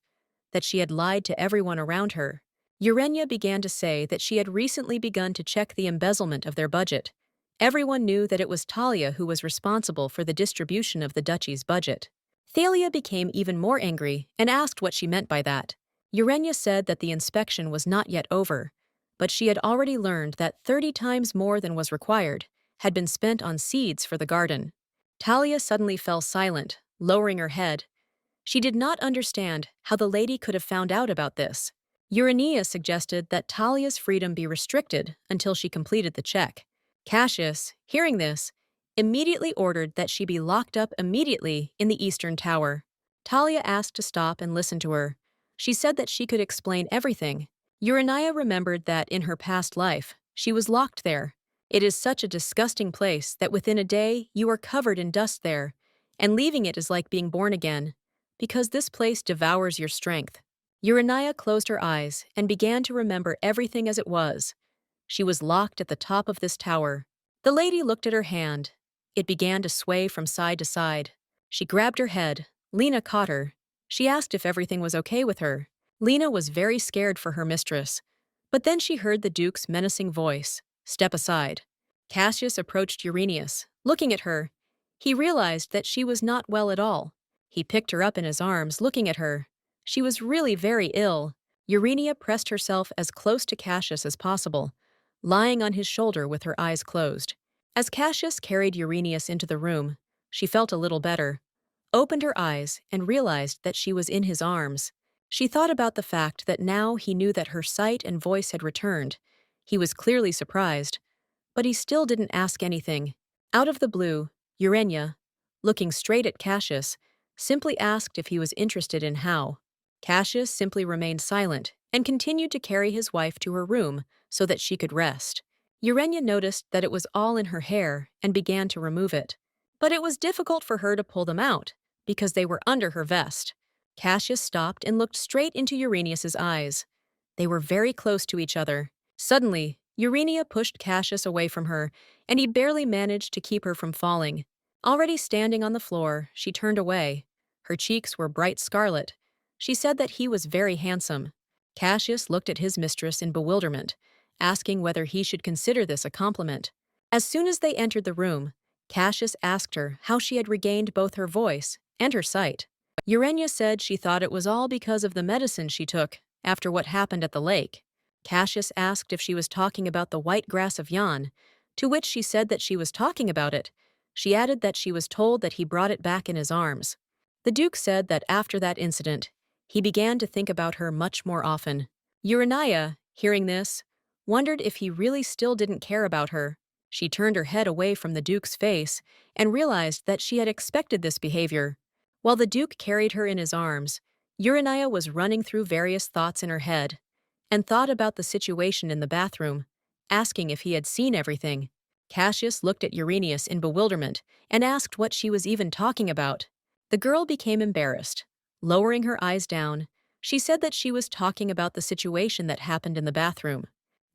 that she had lied to everyone around her. Urania began to say that she had recently begun to check the embezzlement of their budget. Everyone knew that it was Talia who was responsible for the distribution of the duchy's budget. Thalia became even more angry and asked what she meant by that. Urania said that the inspection was not yet over, but she had already learned that 30 times more than was required had been spent on seeds for the garden. Talia suddenly fell silent, lowering her head. She did not understand how the lady could have found out about this. Urania suggested that Talia's freedom be restricted until she completed the check. Cassius, hearing this, immediately ordered that she be locked up immediately in the Eastern Tower. Talia asked to stop and listen to her. She said that she could explain everything. Urania remembered that in her past life, she was locked there. It is such a disgusting place that within a day you are covered in dust there, and leaving it is like being born again, because this place devours your strength. Urania closed her eyes and began to remember everything as it was. She was locked at the top of this tower. The lady looked at her hand. It began to sway from side to side. She grabbed her head. Lena caught her. She asked if everything was okay with her. Lena was very scared for her mistress. But then she heard the Duke's menacing voice. Step aside. Cassius approached Uranius. Looking at her, he realized that she was not well at all. He picked her up in his arms, looking at her. She was really very ill. Urania pressed herself as close to Cassius as possible, lying on his shoulder with her eyes closed. As Cassius carried Uranius into the room, she felt a little better, opened her eyes, and realized that she was in his arms. She thought about the fact that now he knew that her sight and voice had returned. He was clearly surprised, but he still didn't ask anything. Out of the blue, Urania, looking straight at Cassius, simply asked if he was interested in how. Cassius simply remained silent and continued to carry his wife to her room so that she could rest. Urania noticed that it was all in her hair and began to remove it. But it was difficult for her to pull them out because they were under her vest. Cassius stopped and looked straight into Uranius's eyes. They were very close to each other. Suddenly, Urania pushed Cassius away from her, and he barely managed to keep her from falling. Already standing on the floor, she turned away. Her cheeks were bright scarlet. She said that he was very handsome. Cassius looked at his mistress in bewilderment, asking whether he should consider this a compliment. As soon as they entered the room, Cassius asked her how she had regained both her voice and her sight. Urania said she thought it was all because of the medicine she took after what happened at the lake. Cassius asked if she was talking about the white grass of Yan, to which she said that she was talking about it. She added that she was told that he brought it back in his arms. The Duke said that after that incident, he began to think about her much more often. Urania, hearing this, wondered if he really still didn't care about her. She turned her head away from the Duke's face and realized that she had expected this behavior. While the Duke carried her in his arms, Urania was running through various thoughts in her head and thought about the situation in the bathroom, asking if he had seen everything. Cassius looked at Uranius in bewilderment and asked what she was even talking about. The girl became embarrassed. Lowering her eyes down, she said that she was talking about the situation that happened in the bathroom.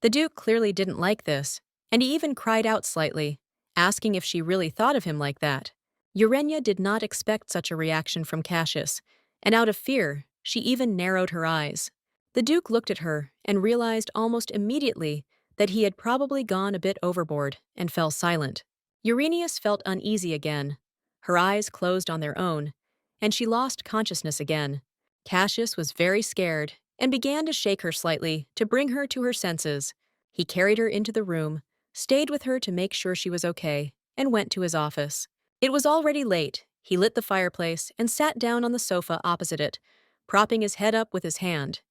The Duke clearly didn't like this, and he even cried out slightly, asking if she really thought of him like that. Urania did not expect such a reaction from Cassius, and out of fear, she even narrowed her eyes. The Duke looked at her and realized almost immediately that he had probably gone a bit overboard and fell silent. Uranius felt uneasy again. Her eyes closed on their own, and she lost consciousness again. Cassius was very scared and began to shake her slightly to bring her to her senses. He carried her into the room, stayed with her to make sure she was okay, and went to his office. It was already late. He lit the fireplace and sat down on the sofa opposite it, propping his head up with his hand.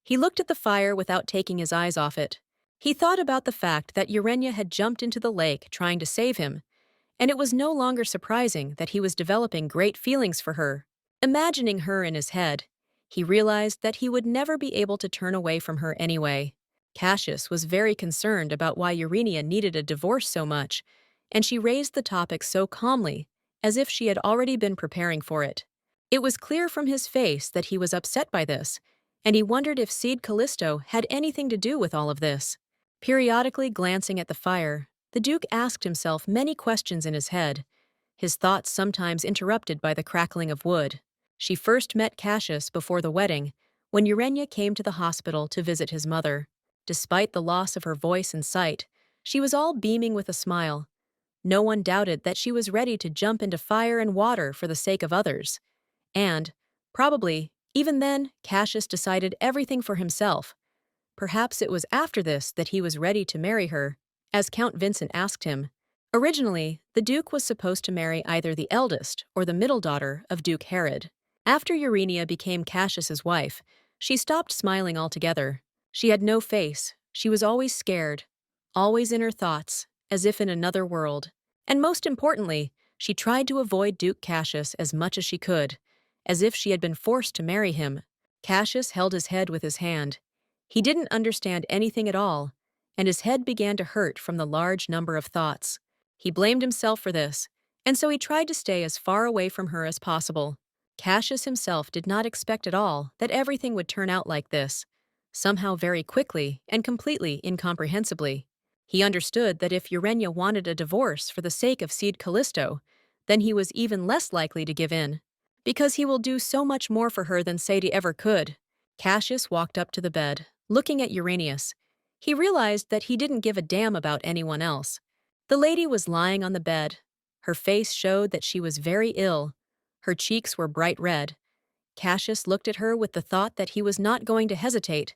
He looked at the fire without taking his eyes off it. He thought about the fact that Urania had jumped into the lake trying to save him, and it was no longer surprising that he was developing great feelings for her. Imagining her in his head, he realized that he would never be able to turn away from her anyway. Cassius was very concerned about why Urania needed a divorce so much, and she raised the topic so calmly, as if she had already been preparing for it. It was clear from his face that he was upset by this, and he wondered if Seed Callisto had anything to do with all of this. Periodically glancing at the fire, the Duke asked himself many questions in his head, his thoughts sometimes interrupted by the crackling of wood. She first met Cassius before the wedding, when Urania came to the hospital to visit his mother. Despite the loss of her voice and sight, she was all beaming with a smile. No one doubted that she was ready to jump into fire and water for the sake of others. And, probably, even then, Cassius decided everything for himself. Perhaps it was after this that he was ready to marry her, as Count Vincent asked him. Originally, the Duke was supposed to marry either the eldest or the middle daughter of Duke Herod. After Urania became Cassius's wife, she stopped smiling altogether. She had no face. She was always scared, always in her thoughts, as if in another world. And most importantly, she tried to avoid Duke Cassius as much as she could, as if she had been forced to marry him. Cassius held his head with his hand. He didn't understand anything at all, and his head began to hurt from the large number of thoughts. He blamed himself for this, and so he tried to stay as far away from her as possible. Cassius himself did not expect at all that everything would turn out like this, somehow very quickly and completely incomprehensibly. He understood that if Urania wanted a divorce for the sake of Seed Callisto, then he was even less likely to give in, because he will do so much more for her than Sadie ever could. Cassius walked up to the bed, looking at Uranius. He realized that he didn't give a damn about anyone else. The lady was lying on the bed. Her face showed that she was very ill. Her cheeks were bright red. Cassius looked at her with the thought that he was not going to hesitate,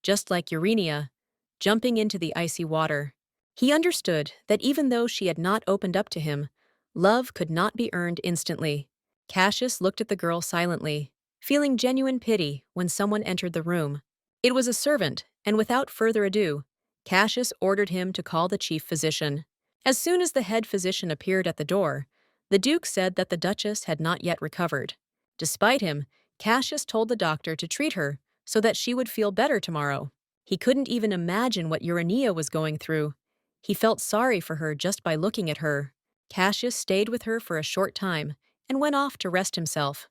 just like Urania, jumping into the icy water. He understood that even though she had not opened up to him, love could not be earned instantly. Cassius looked at the girl silently, feeling genuine pity when someone entered the room. It was a servant, and without further ado, Cassius ordered him to call the chief physician. As soon as the head physician appeared at the door, the Duke said that the Duchess had not yet recovered. Despite him, Cassius told the doctor to treat her so that she would feel better tomorrow. He couldn't even imagine what Urania was going through. He felt sorry for her just by looking at her. Cassius stayed with her for a short time and went off to rest himself.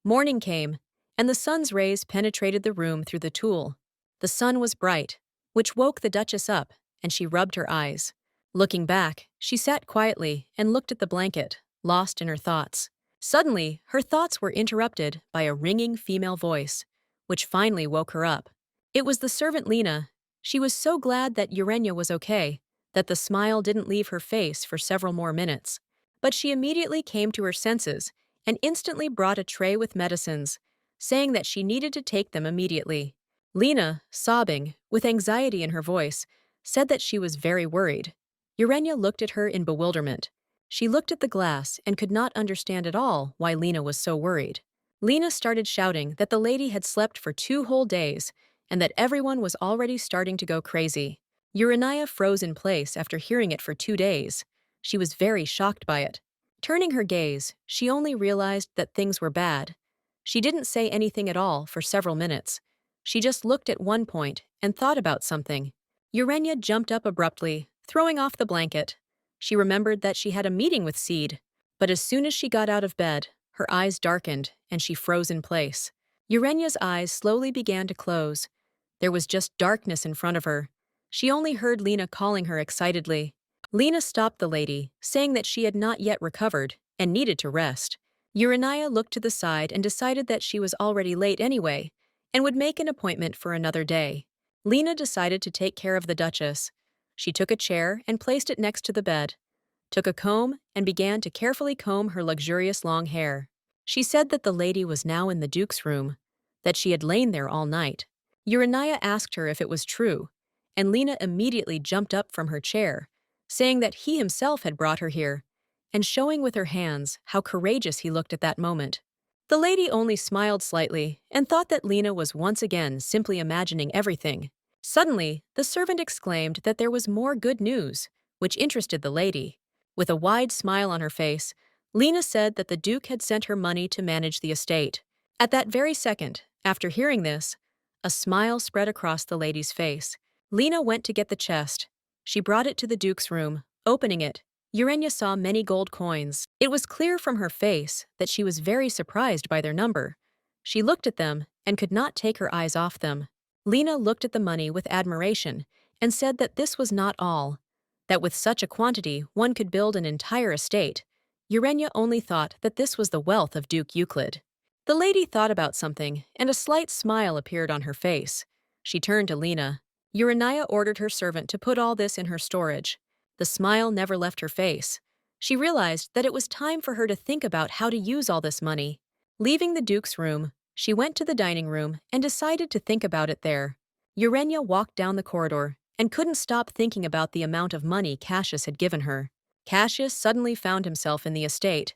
Morning came, and the sun's rays penetrated the room through the tulle. The sun was bright, which woke the Duchess up, and she rubbed her eyes. Looking back, she sat quietly and looked at the blanket, lost in her thoughts. Suddenly, her thoughts were interrupted by a ringing female voice, which finally woke her up. It was the servant Lena. She was so glad that Urania was okay, that the smile didn't leave her face for several more minutes. But she immediately came to her senses and instantly brought a tray with medicines, saying that she needed to take them immediately. Lena, sobbing, with anxiety in her voice, said that she was very worried. Urania looked at her in bewilderment. She looked at the glass and could not understand at all why Lena was so worried. Lena started shouting that the lady had slept for 2 whole days and that everyone was already starting to go crazy. Urania froze in place after hearing it for 2 days. She was very shocked by it. Turning her gaze, she only realized that things were bad. She didn't say anything at all for several minutes. She just looked at one point and thought about something. Urania jumped up abruptly, throwing off the blanket. She remembered that she had a meeting with Seed, but as soon as she got out of bed, her eyes darkened and she froze in place. Urania's eyes slowly began to close. There was just darkness in front of her. She only heard Lena calling her excitedly. Lena stopped the lady, saying that she had not yet recovered and needed to rest. Urania looked to the side and decided that she was already late anyway and would make an appointment for another day. Lena decided to take care of the Duchess. She took a chair and placed it next to the bed, took a comb, and began to carefully comb her luxurious long hair. She said that the lady was now in the Duke's room, that she had lain there all night. Urania asked her if it was true, and Lena immediately jumped up from her chair, saying that he himself had brought her here, and showing with her hands how courageous he looked at that moment. The lady only smiled slightly and thought that Lena was once again simply imagining everything. Suddenly, the servant exclaimed that there was more good news, which interested the lady. With a wide smile on her face, Lena said that the Duke had sent her money to manage the estate. At that very second, after hearing this, a smile spread across the lady's face. Lena went to get the chest. She brought it to the Duke's room. Opening it, Urania saw many gold coins. It was clear from her face that she was very surprised by their number. She looked at them and could not take her eyes off them. Lena looked at the money with admiration and said that this was not all, that with such a quantity one could build an entire estate. Urania only thought that this was the wealth of Duke Euclid. The lady thought about something, and a slight smile appeared on her face. She turned to Lena. Urania ordered her servant to put all this in her storage. The smile never left her face. She realized that it was time for her to think about how to use all this money. Leaving the Duke's room, she went to the dining room and decided to think about it there. Urania walked down the corridor and couldn't stop thinking about the amount of money Cassius had given her. Cassius suddenly found himself in the estate.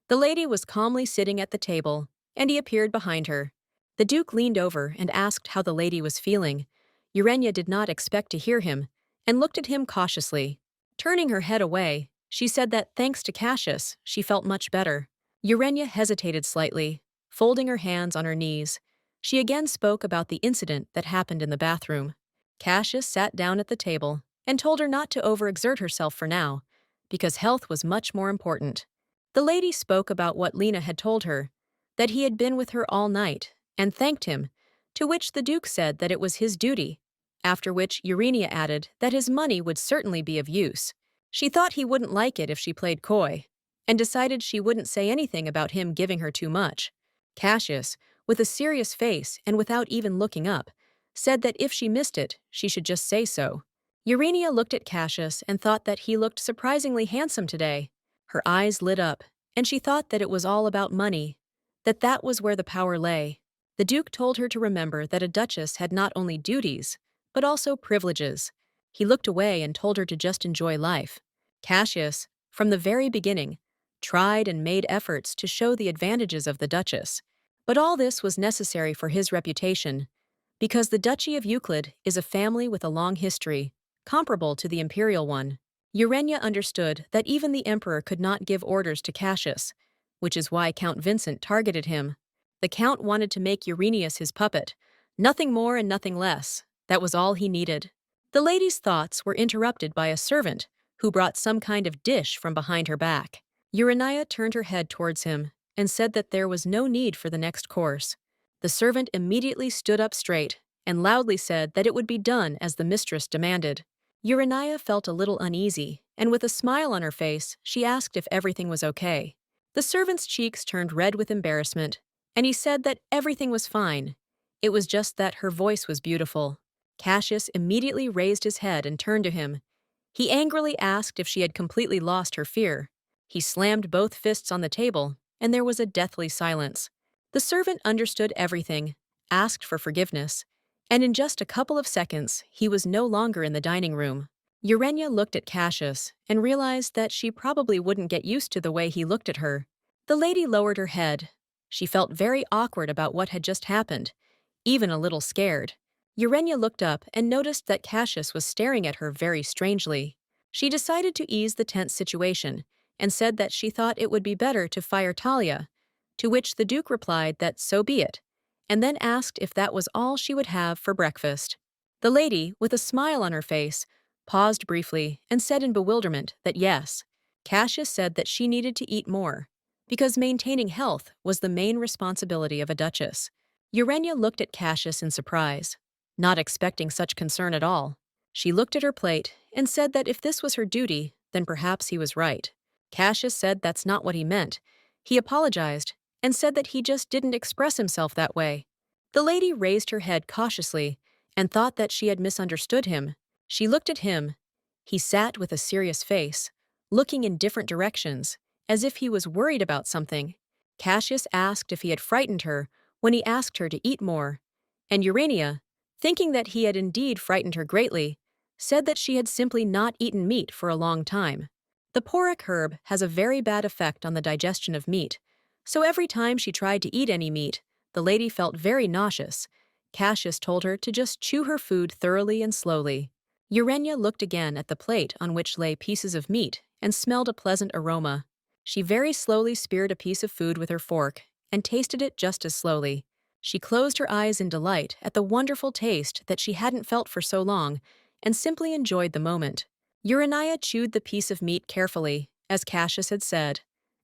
The lady was calmly sitting at the table, and he appeared behind her. The Duke leaned over and asked how the lady was feeling. Urania did not expect to hear him and looked at him cautiously. Turning her head away, she said that thanks to Cassius, she felt much better. Urania hesitated slightly, folding her hands on her knees. She again spoke about the incident that happened in the bathroom. Cassius sat down at the table and told her not to overexert herself for now, because health was much more important. The lady spoke about what Lena had told her, that he had been with her all night, and thanked him, to which the Duke said that it was his duty, after which Urania added that his money would certainly be of use. She thought he wouldn't like it if she played coy, and decided she wouldn't say anything about him giving her too much. Cassius, with a serious face and without even looking up, said that if she missed it, she should just say so. Urania looked at Cassius and thought that he looked surprisingly handsome today. Her eyes lit up, and she thought that it was all about money, that was where the power lay. The Duke told her to remember that a duchess had not only duties, but also privileges. He looked away and told her to just enjoy life. Cassius, from the very beginning, tried and made efforts to show the advantages of the duchess. But all this was necessary for his reputation, because the Duchy of Euclid is a family with a long history, comparable to the imperial one. Urania understood that even the emperor could not give orders to Cassius, which is why Count Vincent targeted him. The count wanted to make Uranius his puppet, nothing more and nothing less. That was all he needed. The lady's thoughts were interrupted by a servant who brought some kind of dish from behind her back. Urania turned her head towards him and said that there was no need for the next course. The servant immediately stood up straight and loudly said that it would be done as the mistress demanded. Urania felt a little uneasy, and with a smile on her face, she asked if everything was okay. The servant's cheeks turned red with embarrassment, and he said that everything was fine. It was just that her voice was beautiful. Cassius immediately raised his head and turned to him. He angrily asked if she had completely lost her fear. He slammed both fists on the table, and there was a deathly silence. The servant understood everything, asked for forgiveness, and in just a couple of seconds, he was no longer in the dining room. Urania looked at Cassius and realized that she probably wouldn't get used to the way he looked at her. The lady lowered her head. She felt very awkward about what had just happened, even a little scared. Urania looked up and noticed that Cassius was staring at her very strangely. She decided to ease the tense situation and said that she thought it would be better to fire Talia, to which the Duke replied that so be it, and then asked if that was all she would have for breakfast. The lady, with a smile on her face, paused briefly and said in bewilderment that yes. Cassius said that she needed to eat more, because maintaining health was the main responsibility of a duchess. Urania looked at Cassius in surprise, not expecting such concern at all. She looked at her plate and said that if this was her duty, then perhaps he was right. Cassius said that's not what he meant. He apologized and said that he just didn't express himself that way. The lady raised her head cautiously and thought that she had misunderstood him. She looked at him. He sat with a serious face, looking in different directions, as if he was worried about something. Cassius asked if he had frightened her when he asked her to eat more, and Urania, thinking that he had indeed frightened her greatly, said that she had simply not eaten meat for a long time. The porric herb has a very bad effect on the digestion of meat, so every time she tried to eat any meat, the lady felt very nauseous. Cassius told her to just chew her food thoroughly and slowly. Urania looked again at the plate on which lay pieces of meat and smelled a pleasant aroma. She very slowly speared a piece of food with her fork and tasted it just as slowly. She closed her eyes in delight at the wonderful taste that she hadn't felt for so long and simply enjoyed the moment. Urania chewed the piece of meat carefully, as Cassius had said,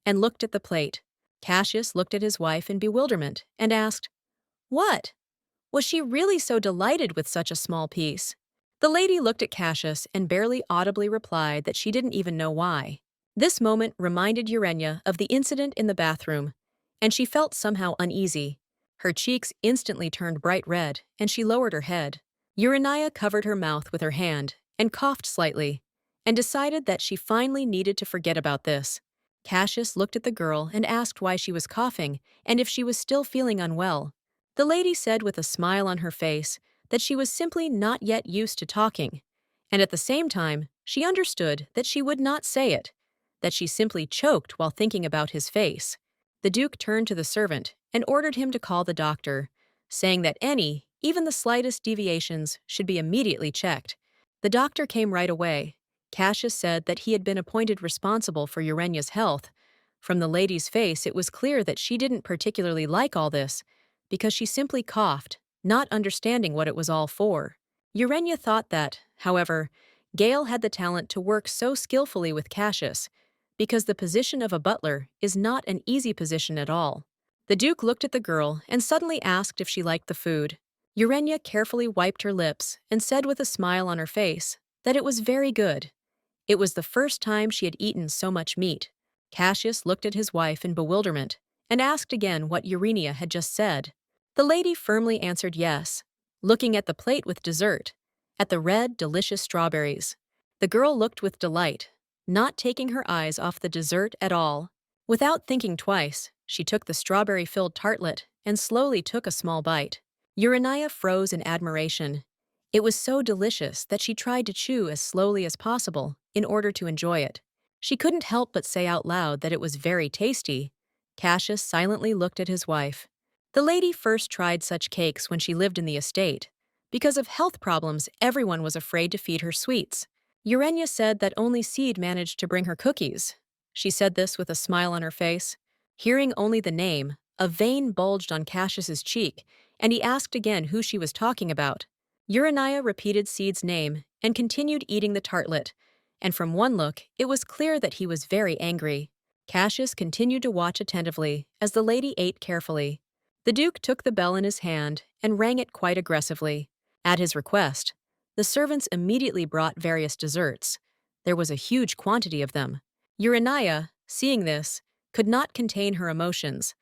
and looked at the plate. Cassius looked at his wife in bewilderment and asked, "What? Was she really so delighted with such a small piece?" The lady looked at Cassius and barely audibly replied that she didn't even know why. This moment reminded Urania of the incident in the bathroom, and she felt somehow uneasy. Her cheeks instantly turned bright red, and she lowered her head. Urania covered her mouth with her hand and coughed slightly, and decided that she finally needed to forget about this. Cassius looked at the girl and asked why she was coughing and if she was still feeling unwell. The lady said with a smile on her face that she was simply not yet used to talking, and at the same time, she understood that she would not say it, that she simply choked while thinking about his face. The Duke turned to the servant and ordered him to call the doctor, saying that any, even the slightest deviations should be immediately checked. The doctor came right away. Cassius said that he had been appointed responsible for Urania's health. From the lady's face, it was clear that she didn't particularly like all this, because she simply coughed, not understanding what it was all for. Urania thought that, however, Gale had the talent to work so skillfully with Cassius, because the position of a butler is not an easy position at all. The Duke looked at the girl and suddenly asked if she liked the food. Urania carefully wiped her lips and said with a smile on her face that it was very good. It was the first time she had eaten so much meat. Cassius looked at his wife in bewilderment and asked again what Urania had just said. The lady firmly answered yes, looking at the plate with dessert, at the red, delicious strawberries. The girl looked with delight, not taking her eyes off the dessert at all. Without thinking twice, she took the strawberry-filled tartlet and slowly took a small bite. Urania froze in admiration. It was so delicious that she tried to chew as slowly as possible in order to enjoy it. She couldn't help but say out loud that it was very tasty. Cassius silently looked at his wife. The lady first tried such cakes when she lived in the estate. Because of health problems, everyone was afraid to feed her sweets. Urania said that only Seed managed to bring her cookies. She said this with a smile on her face. Hearing only the name, a vein bulged on Cassius's cheek, and he asked again who she was talking about. Urania repeated Seed's name and continued eating the tartlet, and from one look, it was clear that he was very angry. Cassius continued to watch attentively as the lady ate carefully. The Duke took the bell in his hand and rang it quite aggressively. At his request, the servants immediately brought various desserts. There was a huge quantity of them. Urania, seeing this, could not contain her emotions.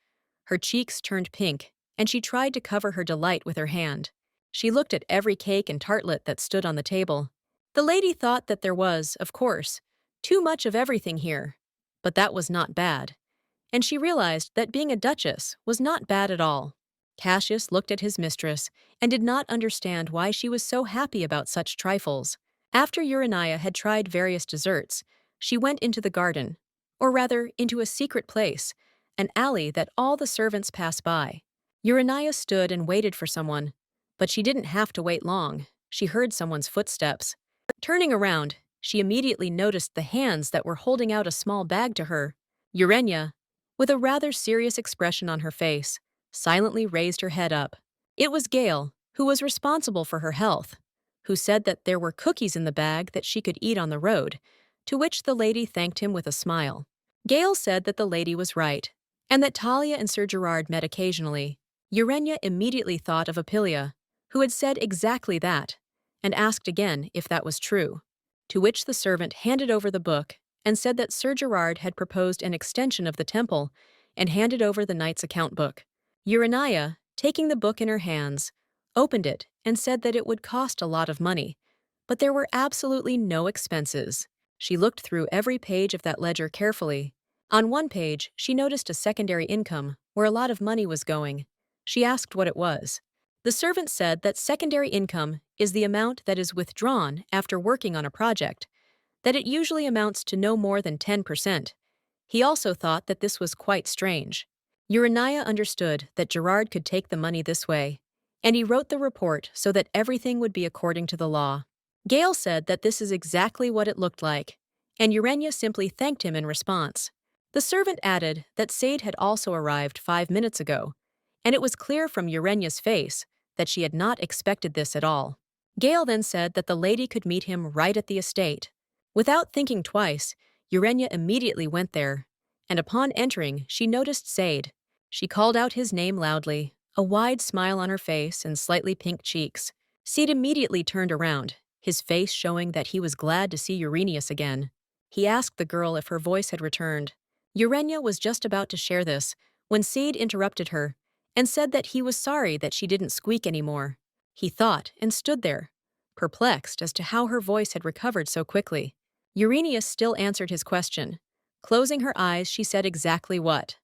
Her cheeks turned pink, and she tried to cover her delight with her hand. She looked at every cake and tartlet that stood on the table. The lady thought that there was, of course, too much of everything here. But that was not bad. And she realized that being a duchess was not bad at all. Cassius looked at his mistress and did not understand why she was so happy about such trifles. After Urania had tried various desserts, she went into the garden, or rather into a secret place, an alley that all the servants pass by. Urania stood and waited for someone, but she didn't have to wait long. She heard someone's footsteps. Turning around, she immediately noticed the hands that were holding out a small bag to her. Urania, with a rather serious expression on her face, silently raised her head up. It was Gale, who was responsible for her health, who said that there were cookies in the bag that she could eat on the road, to which the lady thanked him with a smile. Gale said that the lady was right, and that Talia and Sir Gerard met occasionally. Urania immediately thought of Apilia, who had said exactly that, and asked again if that was true, to which the servant handed over the book and said that Sir Gerard had proposed an extension of the temple and handed over the knight's account book. Urania, taking the book in her hands, opened it and said that it would cost a lot of money, but there were absolutely no expenses. She looked through every page of that ledger carefully. On one page, she noticed a secondary income where a lot of money was going. She asked what it was. The servant said that secondary income is the amount that is withdrawn after working on a project, that it usually amounts to no more than 10%. He also thought that this was quite strange. Urania understood that Gerard could take the money this way, and he wrote the report so that everything would be according to the law. Gale said that this is exactly what it looked like, and Urania simply thanked him in response. The servant added that Sade had also arrived 5 minutes ago, and it was clear from Urania's face that she had not expected this at all. Gale then said that the lady could meet him right at the estate. Without thinking twice, Urania immediately went there, and upon entering, she noticed Sade. She called out his name loudly, a wide smile on her face and slightly pink cheeks. Sade immediately turned around, his face showing that he was glad to see Uranius again. He asked the girl if her voice had returned. Urania was just about to share this when Sade interrupted her and said that he was sorry that she didn't squeak anymore. He thought and stood there, perplexed as to how her voice had recovered so quickly. Uranius still answered his question. Closing her eyes, she said exactly what.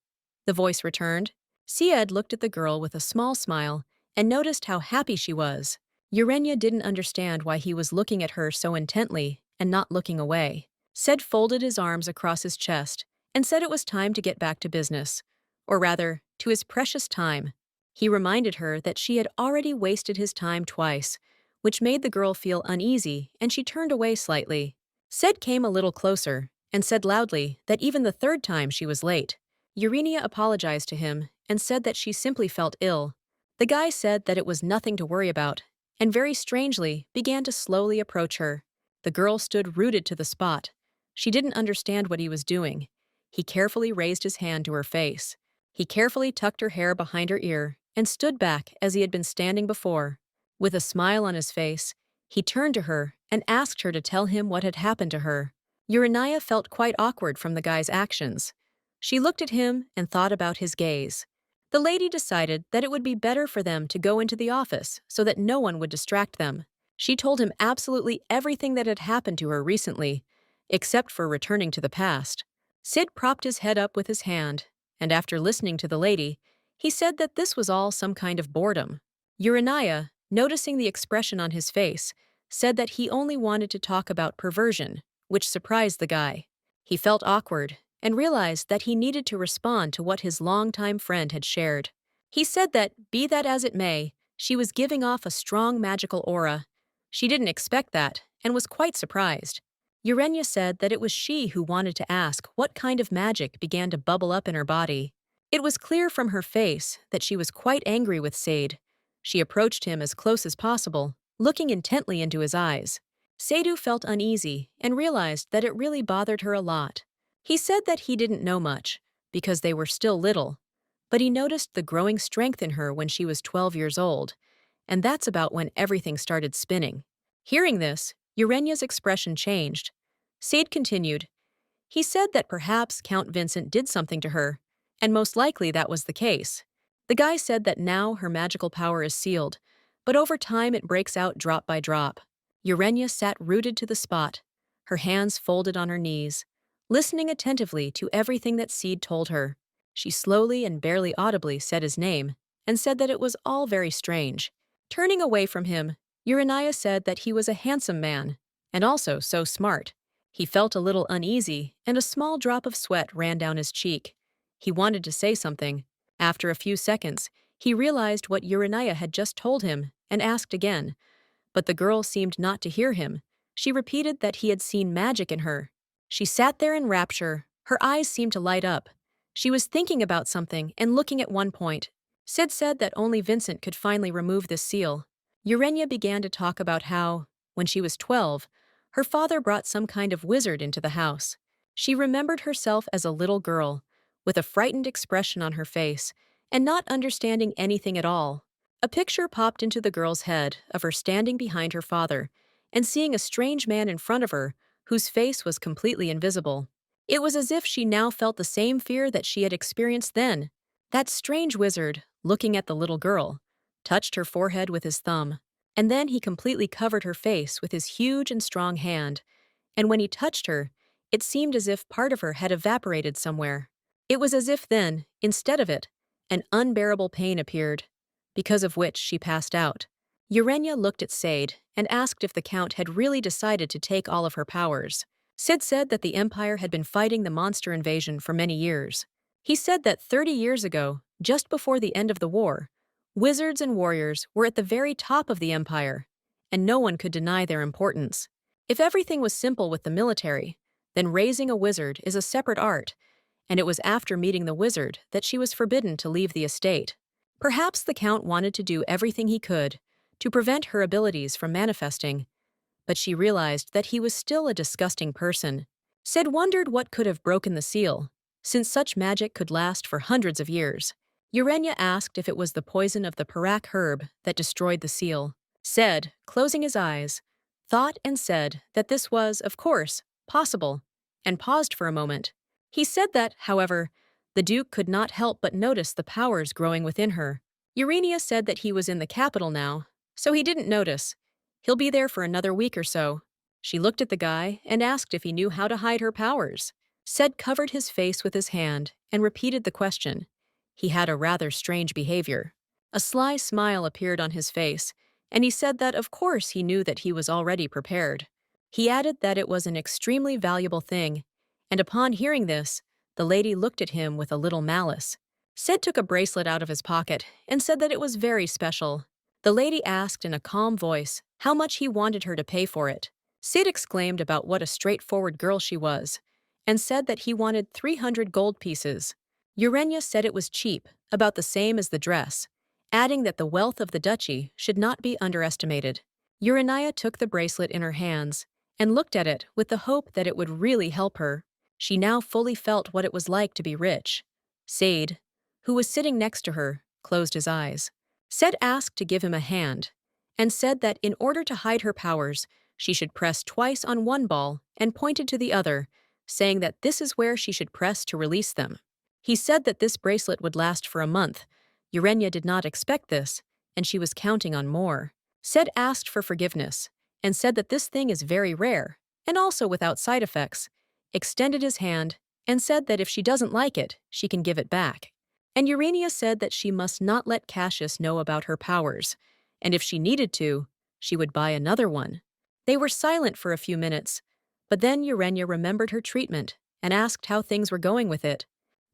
The voice returned. Syed looked at the girl with a small smile and noticed how happy she was. Urania didn't understand why he was looking at her so intently and not looking away. Syed folded his arms across his chest and said it was time to get back to business, or rather, to his precious time. He reminded her that she had already wasted his time twice, which made the girl feel uneasy, and she turned away slightly. Syed came a little closer and said loudly that even the third time she was late. Urania apologized to him and said that she simply felt ill. The guy said that it was nothing to worry about, and very strangely began to slowly approach her. The girl stood rooted to the spot. She didn't understand what he was doing. He carefully raised his hand to her face. He carefully tucked her hair behind her ear and stood back as he had been standing before. With a smile on his face, he turned to her and asked her to tell him what had happened to her. Urania felt quite awkward from the guy's actions. She looked at him and thought about his gaze. The lady decided that it would be better for them to go into the office so that no one would distract them. She told him absolutely everything that had happened to her recently, except for returning to the past. Sid propped his head up with his hand, and after listening to the lady, he said that this was all some kind of boredom. Urania, noticing the expression on his face, said that he only wanted to talk about perversion, which surprised the guy. He felt awkward and realized that he needed to respond to what his longtime friend had shared. He said that, be that as it may, she was giving off a strong magical aura. She didn't expect that and was quite surprised. Urania said that it was she who wanted to ask what kind of magic began to bubble up in her body. It was clear from her face that she was quite angry with Sade. She approached him as close as possible, looking intently into his eyes. Sadhu felt uneasy and realized that it really bothered her a lot. He said that he didn't know much, because they were still little, but he noticed the growing strength in her when she was 12 years old, and that's about when everything started spinning. Hearing this, Urania's expression changed. Sade continued, he said that perhaps Count Vincent did something to her, and most likely that was the case. The guy said that now her magical power is sealed, but over time it breaks out drop by drop. Urania sat rooted to the spot, her hands folded on her knees, listening attentively to everything that Seed told her. She slowly and barely audibly said his name, and said that it was all very strange. Turning away from him, Urania said that he was a handsome man, and also so smart. He felt a little uneasy, and a small drop of sweat ran down his cheek. He wanted to say something. After a few seconds, he realized what Urania had just told him and asked again. But the girl seemed not to hear him. She repeated that he had seen magic in her. She sat there in rapture. Her eyes seemed to light up. She was thinking about something and looking at one point. Sid said that only Vincent could finally remove this seal. Urania began to talk about how, when she was 12, her father brought some kind of wizard into the house. She remembered herself as a little girl, with a frightened expression on her face, and not understanding anything at all. A picture popped into the girl's head of her standing behind her father and seeing a strange man in front of her whose face was completely invisible. It was as if she now felt the same fear that she had experienced then. That strange wizard, looking at the little girl, touched her forehead with his thumb, and then he completely covered her face with his huge and strong hand, and when he touched her, it seemed as if part of her had evaporated somewhere. It was as if then, instead of it, an unbearable pain appeared, because of which she passed out. Urania looked at Sade and asked if the Count had really decided to take all of her powers. Sid said that the Empire had been fighting the monster invasion for many years. He said that 30 years ago, just before the end of the war, wizards and warriors were at the very top of the Empire, and no one could deny their importance. If everything was simple with the military, then raising a wizard is a separate art, and it was after meeting the wizard that she was forbidden to leave the estate. Perhaps the Count wanted to do everything he could to prevent her abilities from manifesting, but she realized that he was still a disgusting person. Sid wondered what could have broken the seal, since such magic could last for hundreds of years. Urania asked if it was the poison of the Parak herb that destroyed the seal. Sid, closing his eyes, thought and said that this was, of course, possible, and paused for a moment. He said that, however, the Duke could not help but notice the powers growing within her. Urania said that he was in the capital now, so he didn't notice. He'll be there for another week or so. She looked at the guy and asked if he knew how to hide her powers. Sid covered his face with his hand and repeated the question. He had a rather strange behavior. A sly smile appeared on his face, and he said that of course he knew that he was already prepared. He added that it was an extremely valuable thing, and upon hearing this, the lady looked at him with a little malice. Sid took a bracelet out of his pocket and said that it was very special. The lady asked in a calm voice how much he wanted her to pay for it. Sid exclaimed about what a straightforward girl she was, and said that he wanted 300 gold pieces. Urania said it was cheap, about the same as the dress, adding that the wealth of the duchy should not be underestimated. Urania took the bracelet in her hands and looked at it with the hope that it would really help her. She now fully felt what it was like to be rich. Sade, who was sitting next to her, closed his eyes. Sid asked to give him a hand, and said that in order to hide her powers, she should press twice on one ball and pointed to the other, saying that this is where she should press to release them. He said that this bracelet would last for a month. Urania did not expect this, and she was counting on more. Sid asked for forgiveness, and said that this thing is very rare, and also without side effects, extended his hand, and said that if she doesn't like it, she can give it back. And Urania said that she must not let Cassius know about her powers, and if she needed to, she would buy another one. They were silent for a few minutes, but then Urania remembered her treatment and asked how things were going with it.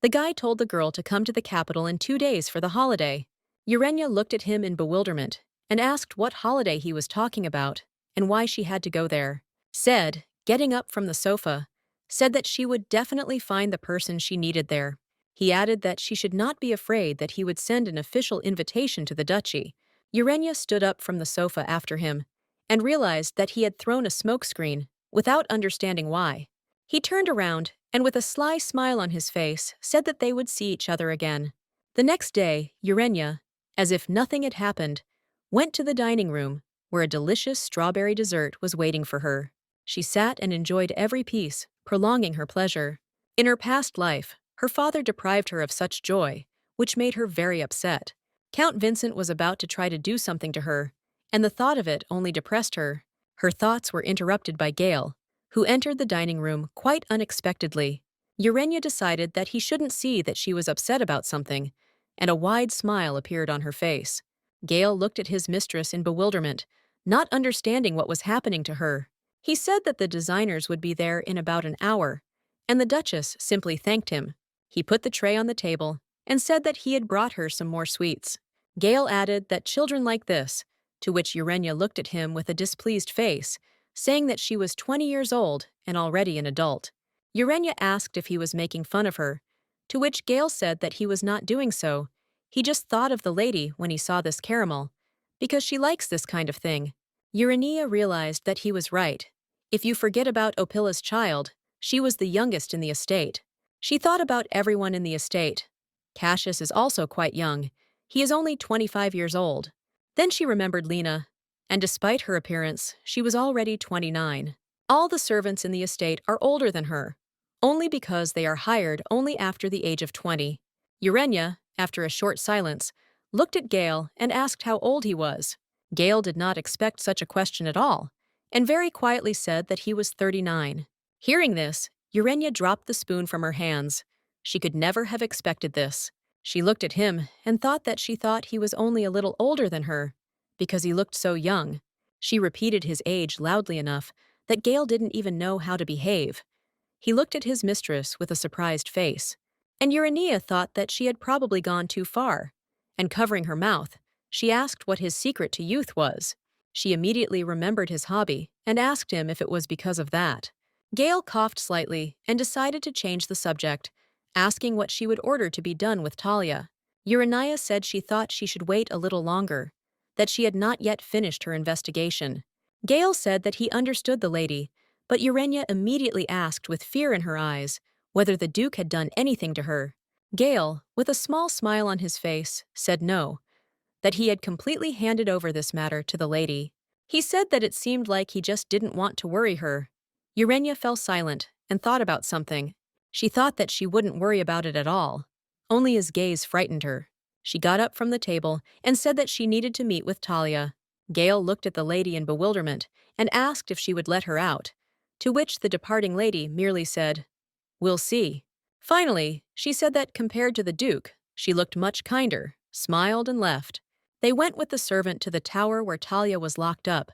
The guy told the girl to come to the capital in 2 days for the holiday. Urania looked at him in bewilderment and asked what holiday he was talking about and why she had to go there. Said, getting up from the sofa, said that she would definitely find the person she needed there. He added that she should not be afraid that he would send an official invitation to the duchy. Urania stood up from the sofa after him and realized that he had thrown a smokescreen without understanding why. He turned around and with a sly smile on his face said that they would see each other again. The next day, Urania, as if nothing had happened, went to the dining room where a delicious strawberry dessert was waiting for her. She sat and enjoyed every piece, prolonging her pleasure. In her past life, her father deprived her of such joy, which made her very upset. Count Vincent was about to try to do something to her, and the thought of it only depressed her. Her thoughts were interrupted by Gale, who entered the dining room quite unexpectedly. Urania decided that he shouldn't see that she was upset about something, and a wide smile appeared on her face. Gale looked at his mistress in bewilderment, not understanding what was happening to her. He said that the designers would be there in about an hour, and the Duchess simply thanked him. He put the tray on the table and said that he had brought her some more sweets. Gale added that children like this, to which Urania looked at him with a displeased face, saying that she was 20 years old and already an adult. Urania asked if he was making fun of her, to which Gale said that he was not doing so. He just thought of the lady when he saw this caramel, because she likes this kind of thing. Urania realized that he was right. If you forget about Opilla's child, she was the youngest in the estate. She thought about everyone in the estate. Cassius is also quite young. He is only 25 years old. Then she remembered Lena, and despite her appearance, she was already 29. All the servants in the estate are older than her, only because they are hired only after the age of 20. Urania, after a short silence, looked at Gale and asked how old he was. Gale did not expect such a question at all, and very quietly said that he was 39. Hearing this, Urania dropped the spoon from her hands. She could never have expected this. She looked at him and thought that she thought he was only a little older than her, because he looked so young. She repeated his age loudly enough that Gale didn't even know how to behave. He looked at his mistress with a surprised face, and Urania thought that she had probably gone too far, and covering her mouth, she asked what his secret to youth was. She immediately remembered his hobby and asked him if it was because of that. Gale coughed slightly and decided to change the subject, asking what she would order to be done with Talia. Urania said she thought she should wait a little longer, that she had not yet finished her investigation. Gale said that he understood the lady, but Urania immediately asked with fear in her eyes whether the Duke had done anything to her. Gale, with a small smile on his face, said no, that he had completely handed over this matter to the lady. He said that it seemed like he just didn't want to worry her. Urania fell silent and thought about something. She thought that she wouldn't worry about it at all. Only his gaze frightened her. She got up from the table and said that she needed to meet with Talia. Gale looked at the lady in bewilderment and asked if she would let her out, to which the departing lady merely said, "We'll see." Finally, she said that compared to the Duke, she looked much kinder, smiled and left. They went with the servant to the tower where Talia was locked up.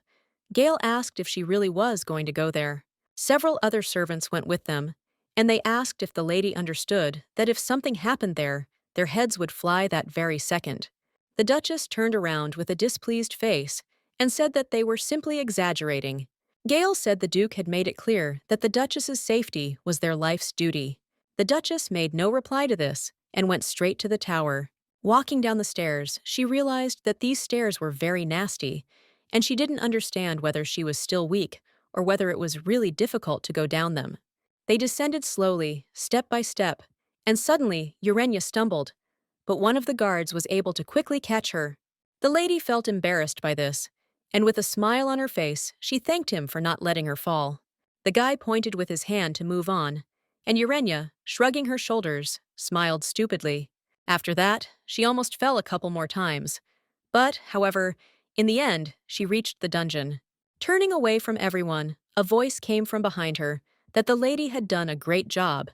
Gale asked if she really was going to go there. Several other servants went with them, and they asked if the lady understood that if something happened there, their heads would fly that very second. The Duchess turned around with a displeased face and said that they were simply exaggerating. Gale said the Duke had made it clear that the Duchess's safety was their life's duty. The Duchess made no reply to this and went straight to the tower. Walking down the stairs, she realized that these stairs were very nasty, and she didn't understand whether she was still weak or whether it was really difficult to go down them. They descended slowly, step by step, and suddenly Urania stumbled, but one of the guards was able to quickly catch her. The lady felt embarrassed by this, and with a smile on her face, she thanked him for not letting her fall. The guy pointed with his hand to move on, and Urania, shrugging her shoulders, smiled stupidly. After that, she almost fell a couple more times. But, however, in the end, she reached the dungeon. Turning away from everyone, a voice came from behind her that the lady had done a great job,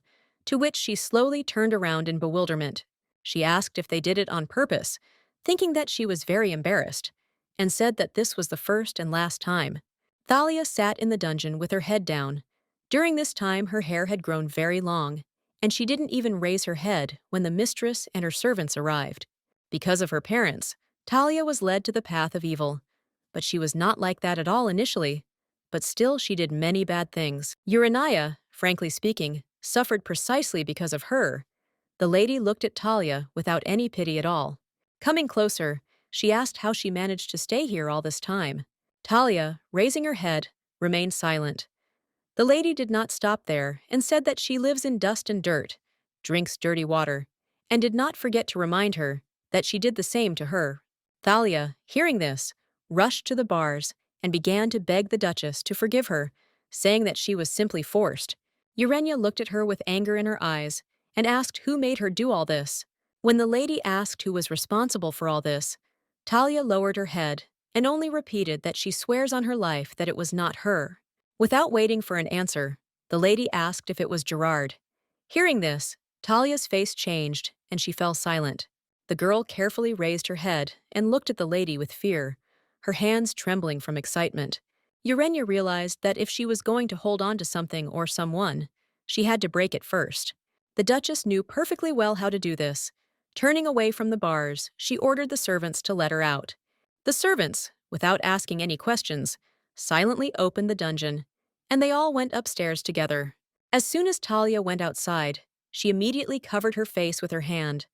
to which she slowly turned around in bewilderment. She asked if they did it on purpose, thinking that she was very embarrassed, and said that this was the first and last time. Thalia sat in the dungeon with her head down. During this time, her hair had grown very long, and she didn't even raise her head when the mistress and her servants arrived. Because of her parents, Talia was led to the path of evil. But she was not like that at all initially. But still, she did many bad things. Urania, frankly speaking, suffered precisely because of her. The lady looked at Talia without any pity at all. Coming closer, she asked how she managed to stay here all this time. Talia, raising her head, remained silent. The lady did not stop there and said that she lives in dust and dirt, drinks dirty water, and did not forget to remind her that she did the same to her. Thalia, hearing this, rushed to the bars and began to beg the Duchess to forgive her, saying that she was simply forced. Urania looked at her with anger in her eyes and asked who made her do all this. When the lady asked who was responsible for all this, Talia lowered her head and only repeated that she swears on her life that it was not her. Without waiting for an answer, the lady asked if it was Gerard. Hearing this, Talia's face changed and she fell silent. The girl carefully raised her head and looked at the lady with fear, her hands trembling from excitement. Urania realized that if she was going to hold on to something or someone, she had to break it first. The Duchess knew perfectly well how to do this. Turning away from the bars, she ordered the servants to let her out. The servants, without asking any questions, silently opened the dungeon, and they all went upstairs together. As soon as Talia went outside, she immediately covered her face with her hand.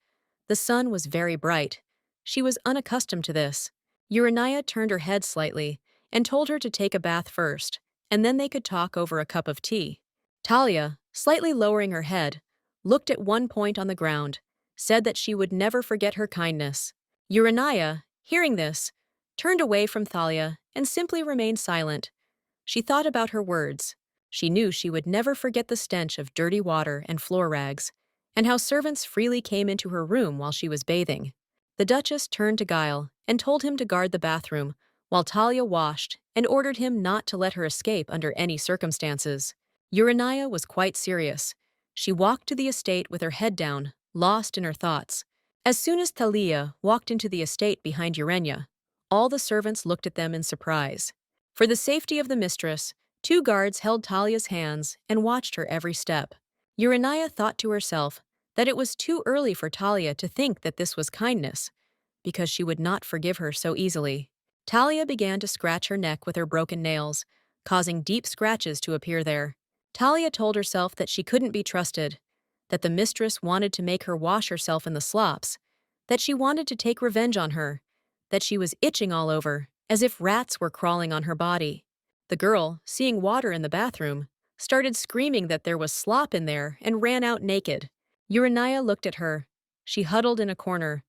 The sun was very bright. She was unaccustomed to this. Urania turned her head slightly and told her to take a bath first, and then they could talk over a cup of tea. Talia, slightly lowering her head, looked at one point on the ground, said that she would never forget her kindness. Urania, hearing this, turned away from Thalia and simply remained silent. She thought about her words. She knew she would never forget the stench of dirty water and floor rags, and how servants freely came into her room while she was bathing. The Duchess turned to Guile and told him to guard the bathroom, while Talia washed and ordered him not to let her escape under any circumstances. Urania was quite serious. She walked to the estate with her head down, lost in her thoughts. As soon as Thalia walked into the estate behind Urania, all the servants looked at them in surprise. For the safety of the mistress, 2 guards held Talia's hands and watched her every step. Urania thought to herself that it was too early for Talia to think that this was kindness, because she would not forgive her so easily. Talia began to scratch her neck with her broken nails, causing deep scratches to appear there. Talia told herself that she couldn't be trusted, that the mistress wanted to make her wash herself in the slops, that she wanted to take revenge on her, that she was itching all over, as if rats were crawling on her body. The girl, seeing water in the bathroom, started screaming that there was slop in there and ran out naked. Urania looked at her. She huddled in a corner.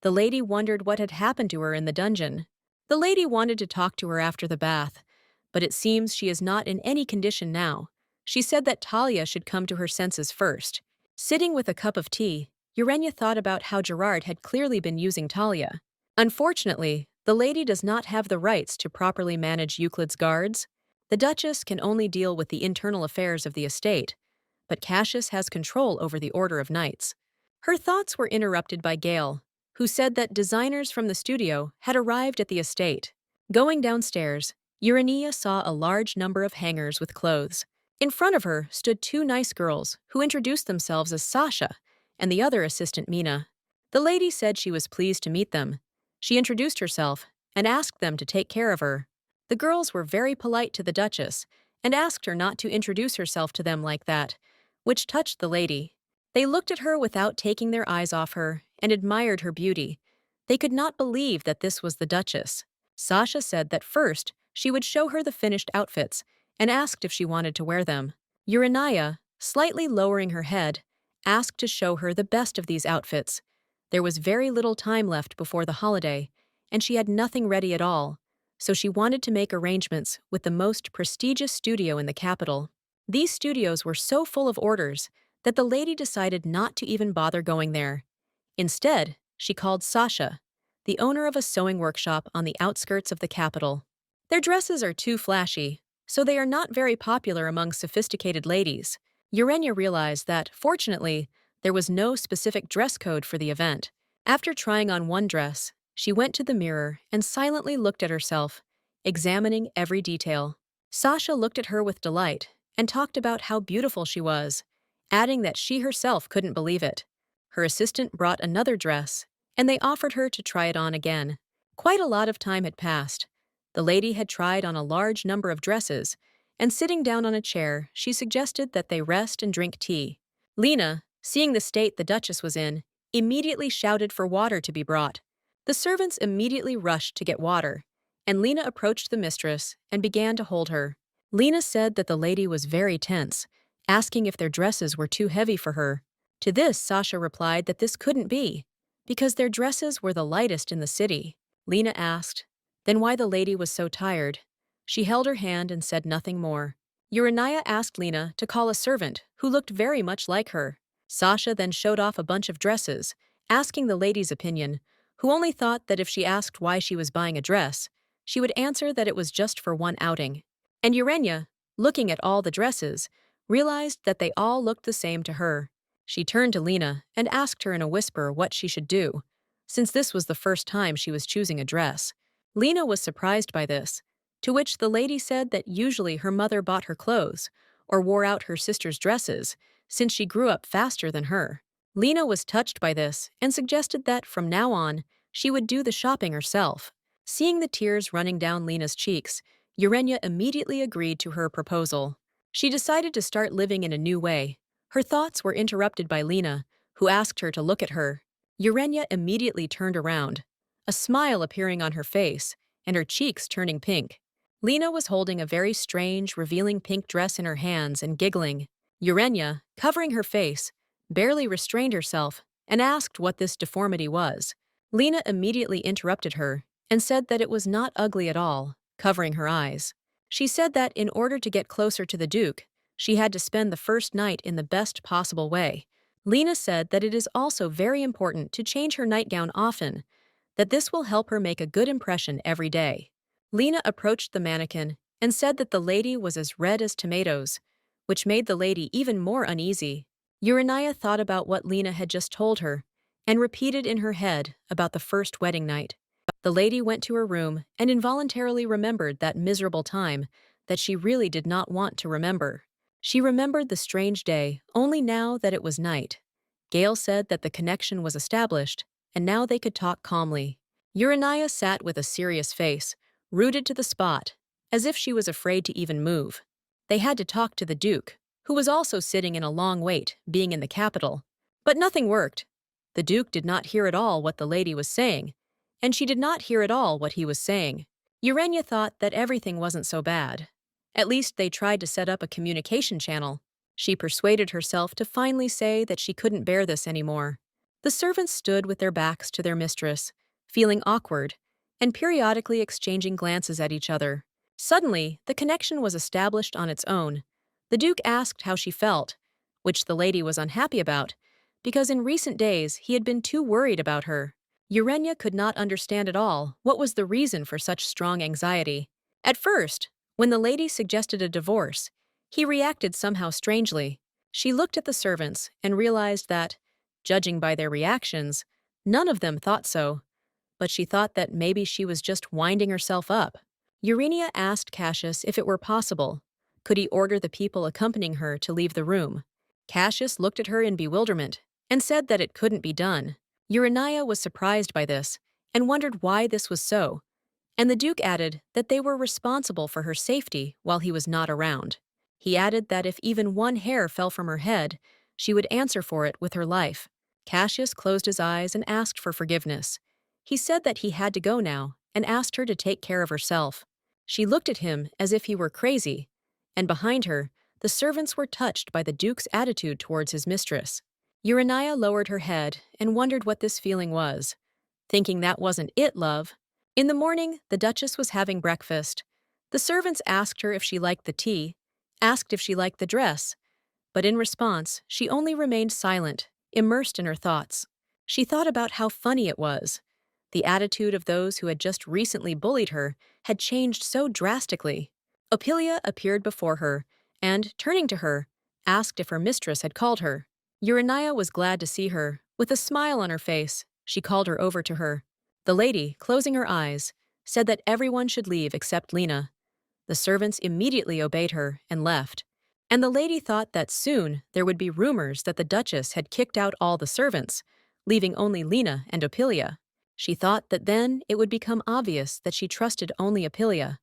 The lady wondered what had happened to her in the dungeon. The lady wanted to talk to her after the bath, but it seems she is not in any condition now. She said that Talia should come to her senses first. Sitting with a cup of tea, Urania thought about how Gerard had clearly been using Talia. Unfortunately, the lady does not have the rights to properly manage Euclid's guards. The Duchess can only deal with the internal affairs of the estate, but Cassius has control over the Order of Knights. Her thoughts were interrupted by Gale, who said that designers from the studio had arrived at the estate. Going downstairs, Urania saw a large number of hangers with clothes. In front of her stood 2 nice girls who introduced themselves as Sasha and the other assistant Mina. The lady said she was pleased to meet them. She introduced herself and asked them to take care of her. The girls were very polite to the Duchess and asked her not to introduce herself to them like that, which touched the lady. They looked at her without taking their eyes off her and admired her beauty. They could not believe that this was the Duchess. Sasha said that first she would show her the finished outfits and asked if she wanted to wear them. Urania, slightly lowering her head, asked to show her the best of these outfits. There was very little time left before the holiday, and she had nothing ready at all, so she wanted to make arrangements with the most prestigious studio in the capital. These studios were so full of orders that the lady decided not to even bother going there. Instead, she called Sasha, the owner of a sewing workshop on the outskirts of the capital. Their dresses are too flashy, so they are not very popular among sophisticated ladies. Urania realized that, fortunately, there was no specific dress code for the event. After trying on one dress, she went to the mirror and silently looked at herself, examining every detail. Sasha looked at her with delight and talked about how beautiful she was, adding that she herself couldn't believe it. Her assistant brought another dress, and they offered her to try it on again. Quite a lot of time had passed. The lady had tried on a large number of dresses, and sitting down on a chair, she suggested that they rest and drink tea. Lena, seeing the state the Duchess was in, immediately shouted for water to be brought. The servants immediately rushed to get water, and Lena approached the mistress and began to hold her. Lena said that the lady was very tense, asking if their dresses were too heavy for her. To this, Sasha replied that this couldn't be, because their dresses were the lightest in the city. Lena asked, then why the lady was so tired. She held her hand and said nothing more. Urania asked Lena to call a servant who looked very much like her. Sasha then showed off a bunch of dresses, asking the lady's opinion, who only thought that if she asked why she was buying a dress, she would answer that it was just for one outing. And Urania, looking at all the dresses, realized that they all looked the same to her. She turned to Lena and asked her in a whisper what she should do, since this was the first time she was choosing a dress. Lena was surprised by this, to which the lady said that usually her mother bought her clothes or wore out her sister's dresses, since she grew up faster than her. Lena was touched by this and suggested that from now on, she would do the shopping herself. Seeing the tears running down Lena's cheeks, Urania immediately agreed to her proposal. She decided to start living in a new way. Her thoughts were interrupted by Lena, who asked her to look at her. Urania immediately turned around, a smile appearing on her face and her cheeks turning pink. Lena was holding a very strange, revealing pink dress in her hands and giggling. Urania, covering her face, barely restrained herself and asked what this deformity was. Lena immediately interrupted her and said that it was not ugly at all, covering her eyes. She said that in order to get closer to the Duke, she had to spend the first night in the best possible way. Lena said that it is also very important to change her nightgown often, that this will help her make a good impression every day. Lena approached the mannequin and said that the lady was as red as tomatoes, which made the lady even more uneasy. Urania thought about what Lena had just told her and repeated in her head about the first wedding night. The lady went to her room and involuntarily remembered that miserable time that she really did not want to remember. She remembered the strange day only now that it was night. Gale said that the connection was established, and now they could talk calmly. Urania sat with a serious face, rooted to the spot, as if she was afraid to even move. They had to talk to the Duke, who was also sitting in a long wait, being in the capital. But nothing worked. The Duke did not hear at all what the lady was saying, and she did not hear at all what he was saying. Urania thought that everything wasn't so bad. At least they tried to set up a communication channel. She persuaded herself to finally say that she couldn't bear this anymore. The servants stood with their backs to their mistress, feeling awkward, and periodically exchanging glances at each other. Suddenly, the connection was established on its own. The Duke asked how she felt, which the lady was unhappy about, because in recent days he had been too worried about her. Urania could not understand at all what was the reason for such strong anxiety. At first, when the lady suggested a divorce, he reacted somehow strangely. She looked at the servants and realized that, judging by their reactions, none of them thought so. But she thought that maybe she was just winding herself up. Urania asked Cassius if it were possible. Could he order the people accompanying her to leave the room? Cassius looked at her in bewilderment and said that it couldn't be done. Urania was surprised by this and wondered why this was so, and the Duke added that they were responsible for her safety while he was not around. He added that if even one hair fell from her head, she would answer for it with her life. Cassius closed his eyes and asked for forgiveness. He said that he had to go now and asked her to take care of herself. She looked at him as if he were crazy, and behind her, the servants were touched by the Duke's attitude towards his mistress. Urania lowered her head and wondered what this feeling was. Thinking that wasn't it, love. In the morning, the Duchess was having breakfast. The servants asked her if she liked the tea, asked if she liked the dress, but in response, she only remained silent, immersed in her thoughts. She thought about how funny it was. The attitude of those who had just recently bullied her had changed so drastically. Ophelia appeared before her and, turning to her, asked if her mistress had called her. Urania was glad to see her. With a smile on her face, she called her over to her. The lady, closing her eyes, said that everyone should leave except Lena. The servants immediately obeyed her and left. And the lady thought that soon there would be rumors that the Duchess had kicked out all the servants, leaving only Lena and Ophelia. She thought that then it would become obvious that she trusted only Ophelia,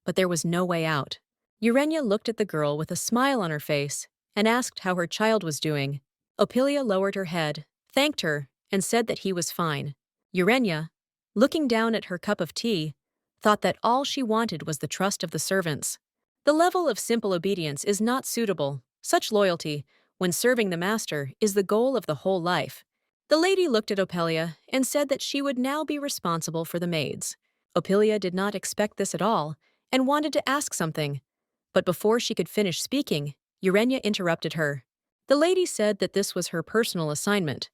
but there was no way out. Urania looked at the girl with a smile on her face and asked how her child was doing. Ophelia lowered her head, thanked her, and said that he was fine. Urania, looking down at her cup of tea, thought that all she wanted was the trust of the servants. The level of simple obedience is not suitable. Such loyalty, when serving the master, is the goal of the whole life. The lady looked at Ophelia and said that she would now be responsible for the maids. Ophelia did not expect this at all and wanted to ask something. But before she could finish speaking, Urania interrupted her. The lady said that this was her personal assignment,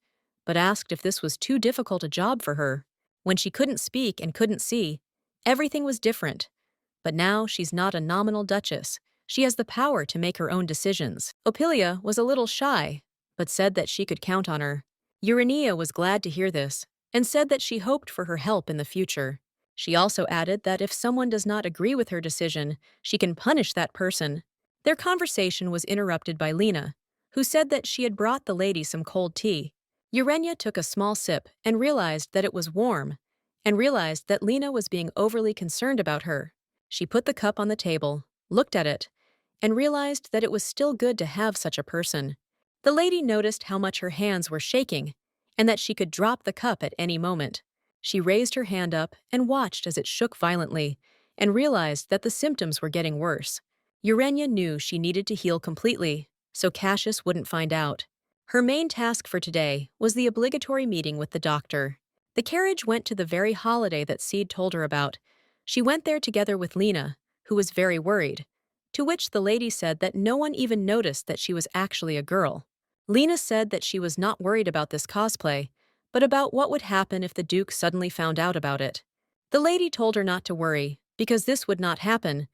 but asked if this was too difficult a job for her. When she couldn't speak and couldn't see, everything was different. But now she's not a nominal duchess. She has the power to make her own decisions. Ophelia was a little shy, but said that she could count on her. Urania was glad to hear this, and said that she hoped for her help in the future. She also added that if someone does not agree with her decision, she can punish that person. Their conversation was interrupted by Lena, who said that she had brought the lady some cold tea. Urania took a small sip and realized that it was warm, and realized that Lena was being overly concerned about her. She put the cup on the table, looked at it, and realized that it was still good to have such a person. The lady noticed how much her hands were shaking, and that she could drop the cup at any moment. She raised her hand up and watched as it shook violently, and realized that the symptoms were getting worse. Urania knew she needed to heal completely, so Cassius wouldn't find out. Her main task for today was the obligatory meeting with the doctor. The carriage went to the very holiday that Seed told her about. She went there together with Lena, who was very worried, to which the lady said that no one even noticed that she was actually a girl. Lena said that she was not worried about this cosplay, but about what would happen if the Duke suddenly found out about it. The lady told her not to worry, because this would not happen,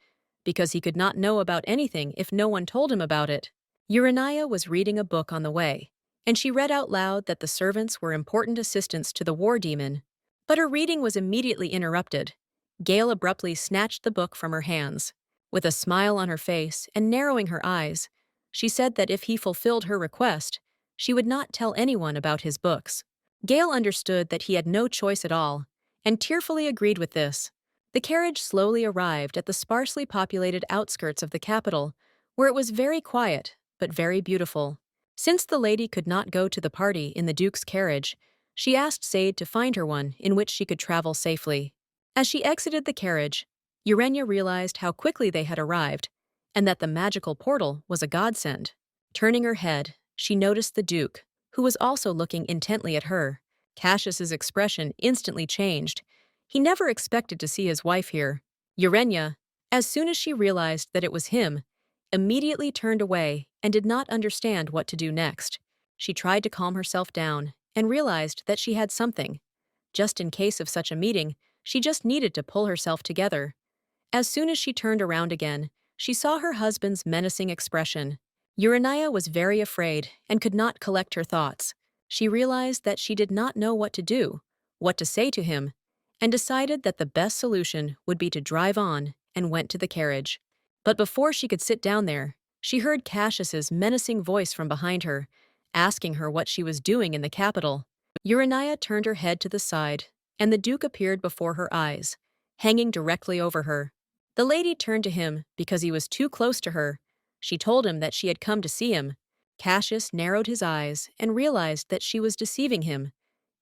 because he could not know about anything if no one told him about it. Urania was reading a book on the way, and she read out loud that the servants were important assistants to the war demon. But her reading was immediately interrupted. Gale abruptly snatched the book from her hands. With a smile on her face and narrowing her eyes, she said that if he fulfilled her request, she would not tell anyone about his books. Gale understood that he had no choice at all, and tearfully agreed with this. The carriage slowly arrived at the sparsely populated outskirts of the capital, where it was very quiet, but very beautiful. Since the lady could not go to the party in the Duke's carriage, she asked Sade to find her one in which she could travel safely. As she exited the carriage, Urania realized how quickly they had arrived, and that the magical portal was a godsend. Turning her head, she noticed the Duke, who was also looking intently at her. Cassius's expression instantly changed. He never expected to see his wife here. Urania, as soon as she realized that it was him, immediately turned away and did not understand what to do next. She tried to calm herself down and realized that she had something. Just in case of such a meeting, she just needed to pull herself together. As soon as she turned around again, she saw her husband's menacing expression. Urania was very afraid and could not collect her thoughts. She realized that she did not know what to do, what to say to him, and decided that the best solution would be to drive on and went to the carriage. But before she could sit down there, she heard Cassius's menacing voice from behind her, asking her what she was doing in the capital. Urania turned her head to the side, and the Duke appeared before her eyes, hanging directly over her. The lady turned to him because he was too close to her. She told him that she had come to see him. Cassius narrowed his eyes and realized that she was deceiving him.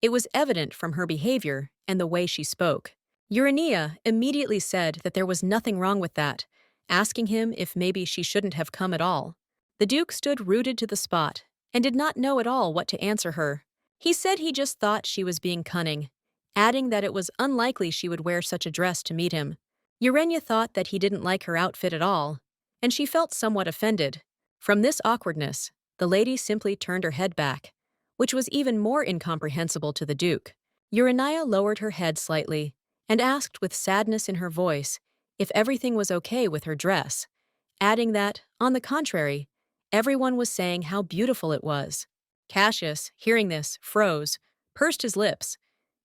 It was evident from her behavior and the way she spoke. Urania immediately said that there was nothing wrong with that, asking him if maybe she shouldn't have come at all. The Duke stood rooted to the spot and did not know at all what to answer her. He said he just thought she was being cunning, adding that it was unlikely she would wear such a dress to meet him. Urania thought that he didn't like her outfit at all, and she felt somewhat offended. From this awkwardness, the lady simply turned her head back, which was even more incomprehensible to the Duke. Urania lowered her head slightly and asked with sadness in her voice if everything was okay with her dress, adding that, on the contrary, Everyone was saying how beautiful it was. Cassius, hearing this, froze, pursed his lips.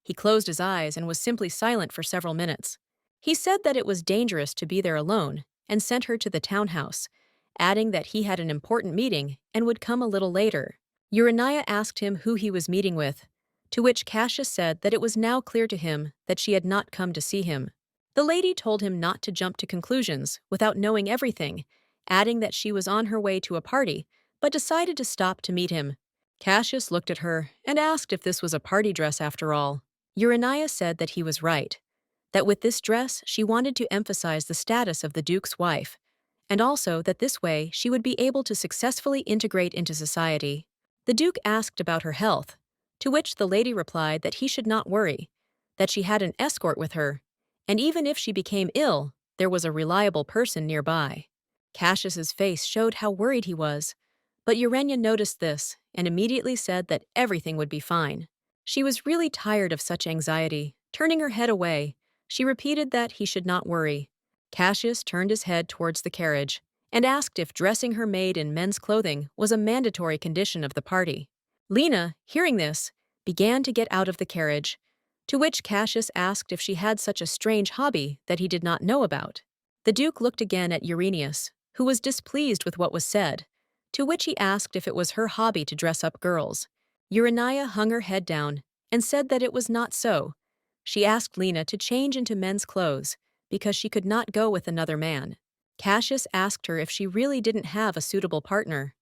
He closed his eyes and was simply silent for several minutes. He said that it was dangerous to be there alone and sent her to the townhouse, adding that he had an important meeting and would come a little later. Urania asked him who he was meeting with, to which Cassius said that it was now clear to him that she had not come to see him. The lady told him not to jump to conclusions without knowing everything, adding that she was on her way to a party, but decided to stop to meet him. Cassius looked at her and asked if this was a party dress after all. Urania said that he was right, that with this dress she wanted to emphasize the status of the Duke's wife, and also that this way she would be able to successfully integrate into society. The Duke asked about her health, to which the lady replied that he should not worry, that she had an escort with her, and even if she became ill, there was a reliable person nearby. Cassius's face showed how worried he was, but Urania noticed this and immediately said that everything would be fine. She was really tired of such anxiety. Turning her head away, she repeated that he should not worry. Cassius turned his head towards the carriage and asked if dressing her maid in men's clothing was a mandatory condition of the party. Lena, hearing this, began to get out of the carriage, to which Cassius asked if she had such a strange hobby that he did not know about. The Duke looked again at Uranius, who was displeased with what was said, to which he asked if it was her hobby to dress up girls. Urania hung her head down and said that it was not so. She asked Lena to change into men's clothes because she could not go with another man. Cassius asked her if she really didn't have a suitable partner.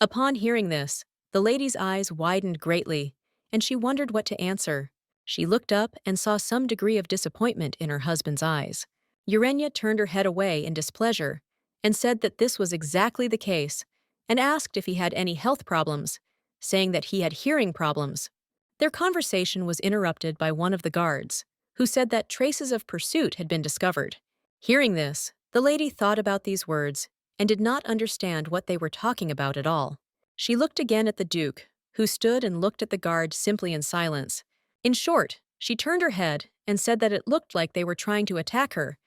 Upon hearing this, the lady's eyes widened greatly, and she wondered what to answer. She looked up and saw some degree of disappointment in her husband's eyes. Urania turned her head away in displeasure and said that this was exactly the case, and asked if he had any health problems, saying that he had hearing problems. Their conversation was interrupted by one of the guards, who said that traces of pursuit had been discovered. Hearing this, the lady thought about these words and did not understand what they were talking about at all. She looked again at the Duke, who stood and looked at the guard simply in silence. In short, she turned her head and said that it looked like they were trying to attack her.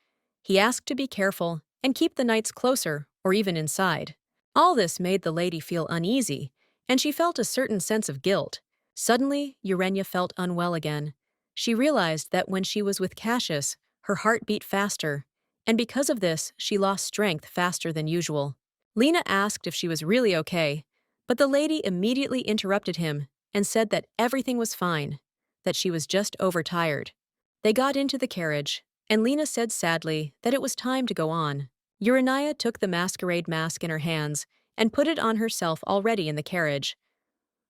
He asked to be careful and keep the knights closer or even inside. All this made the lady feel uneasy, and she felt a certain sense of guilt. Suddenly, Urania felt unwell again. She realized that when she was with Cassius, her heart beat faster, and because of this, she lost strength faster than usual. Lena asked if she was really okay, but the lady immediately interrupted him and said that everything was fine, that she was just overtired. They got into the carriage, and Lena said sadly that it was time to go on. Urania took the masquerade mask in her hands and put it on herself already in the carriage.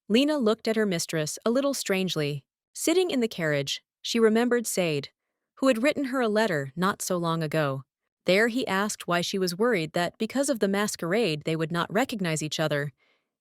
Lena looked at her mistress a little strangely. Sitting in the carriage, she remembered Sade, who had written her a letter not so long ago. There he asked why she was worried that because of the masquerade they would not recognize each other.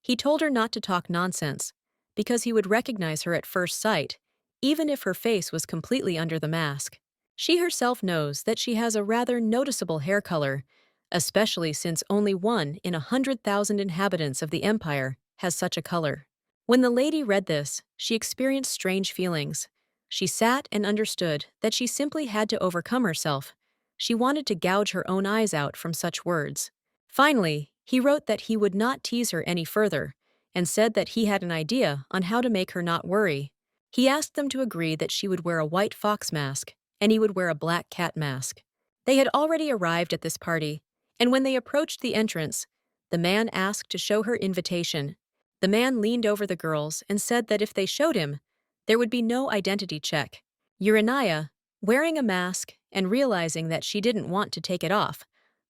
He told her not to talk nonsense, because he would recognize her at first sight, even if her face was completely under the mask. She herself knows that she has a rather noticeable hair color, especially since only 1 in 100,000 inhabitants of the empire has such a color. When the lady read this, she experienced strange feelings. She sat and understood that she simply had to overcome herself. She wanted to gouge her own eyes out from such words. Finally, he wrote that he would not tease her any further, and said that he had an idea on how to make her not worry. He asked them to agree that she would wear a white fox mask, and he would wear a black cat mask. They had already arrived at this party, and when they approached the entrance, the man asked to show her invitation. The man leaned over the girls and said that if they showed him, there would be no identity check. Urania, wearing a mask and realizing that she didn't want to take it off,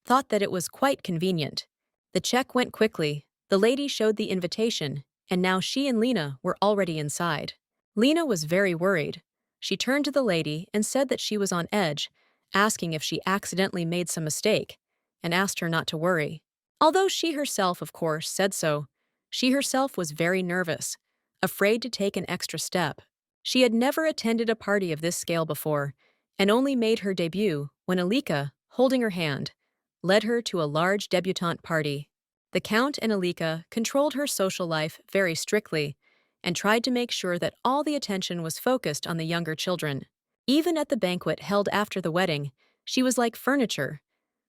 thought that it was quite convenient. The check went quickly, the lady showed the invitation, and now she and Lena were already inside. Lena was very worried. She turned to the lady and said that she was on edge, asking if she accidentally made some mistake, and asked her not to worry. Although she herself, of course, said so, she herself was very nervous, afraid to take an extra step. She had never attended a party of this scale before, and only made her debut when Alika, holding her hand, led her to a large debutante party. The Count and Alika controlled her social life very strictly and tried to make sure that all the attention was focused on the younger children. Even at the banquet held after the wedding, she was like furniture.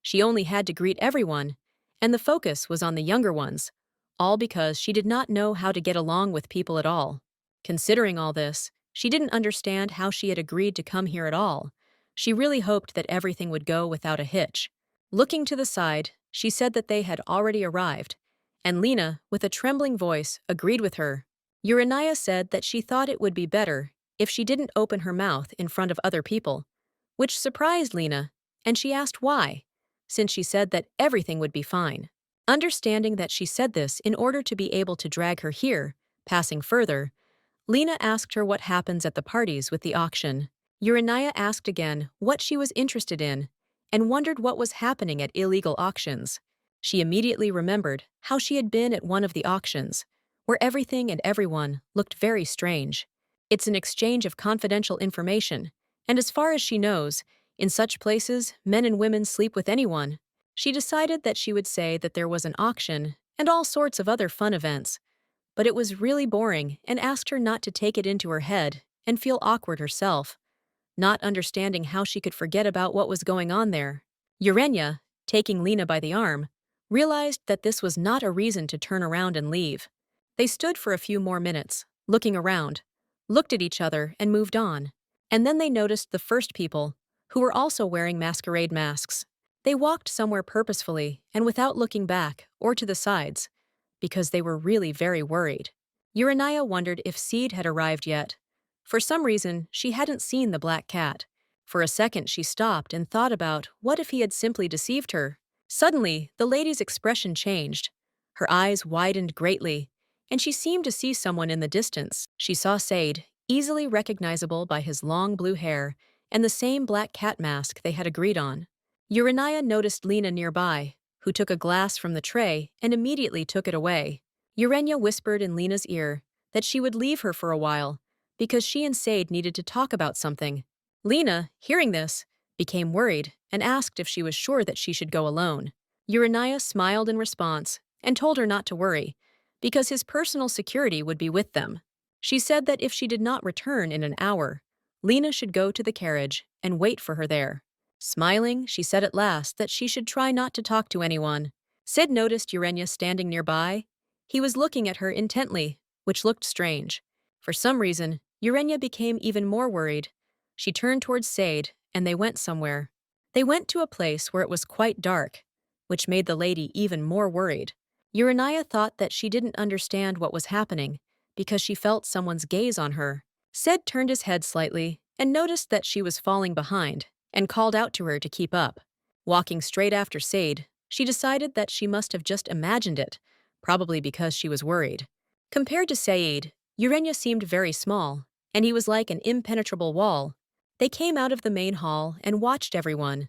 She only had to greet everyone, and the focus was on the younger ones, all because she did not know how to get along with people at all. Considering all this, she didn't understand how she had agreed to come here at all. She really hoped that everything would go without a hitch. Looking to the side, she said that they had already arrived, and Lena, with a trembling voice, agreed with her. Urania said that she thought it would be better if she didn't open her mouth in front of other people, which surprised Lena, and she asked why, since she said that everything would be fine. Understanding that she said this in order to be able to drag her here, passing further, Lena asked her what happens at the parties with the auction. Urania asked again what she was interested in and wondered what was happening at illegal auctions. She immediately remembered how she had been at one of the auctions, where everything and everyone looked very strange. It's an exchange of confidential information, and as far as she knows, in such places, men and women sleep with anyone. She decided that she would say that there was an auction and all sorts of other fun events, but it was really boring and asked her not to take it into her head and feel awkward herself, not understanding how she could forget about what was going on there. Urania, taking Lena by the arm, realized that this was not a reason to turn around and leave. They stood for a few more minutes, looking around, looked at each other, and moved on. And then they noticed the first people, who were also wearing masquerade masks. They walked somewhere purposefully and without looking back or to the sides, because they were really very worried. Urania wondered if Seed had arrived yet. For some reason, she hadn't seen the black cat. For a second, she stopped and thought about what if he had simply deceived her. Suddenly, the lady's expression changed. Her eyes widened greatly, and she seemed to see someone in the distance. She saw Sade, easily recognizable by his long blue hair and the same black cat mask they had agreed on. Urania noticed Lena nearby, who took a glass from the tray and immediately took it away. Urania whispered in Lena's ear that she would leave her for a while, because she and Sade needed to talk about something. Lena, hearing this, became worried and asked if she was sure that she should go alone. Urania smiled in response and told her not to worry, because his personal security would be with them. She said that if she did not return in an hour, Lena should go to the carriage and wait for her there. Smiling, she said at last that she should try not to talk to anyone. Sid noticed Urania standing nearby. He was looking at her intently, which looked strange. For some reason, Urania became even more worried. She turned towards Sade, and they went somewhere. They went to a place where it was quite dark, which made the lady even more worried. Urania thought that she didn't understand what was happening, because she felt someone's gaze on her. Sid turned his head slightly and noticed that she was falling behind, and called out to her to keep up. Walking straight after Sade, she decided that she must have just imagined it, probably because she was worried. Compared to Sade, Urania seemed very small, and he was like an impenetrable wall. They came out of the main hall and watched everyone,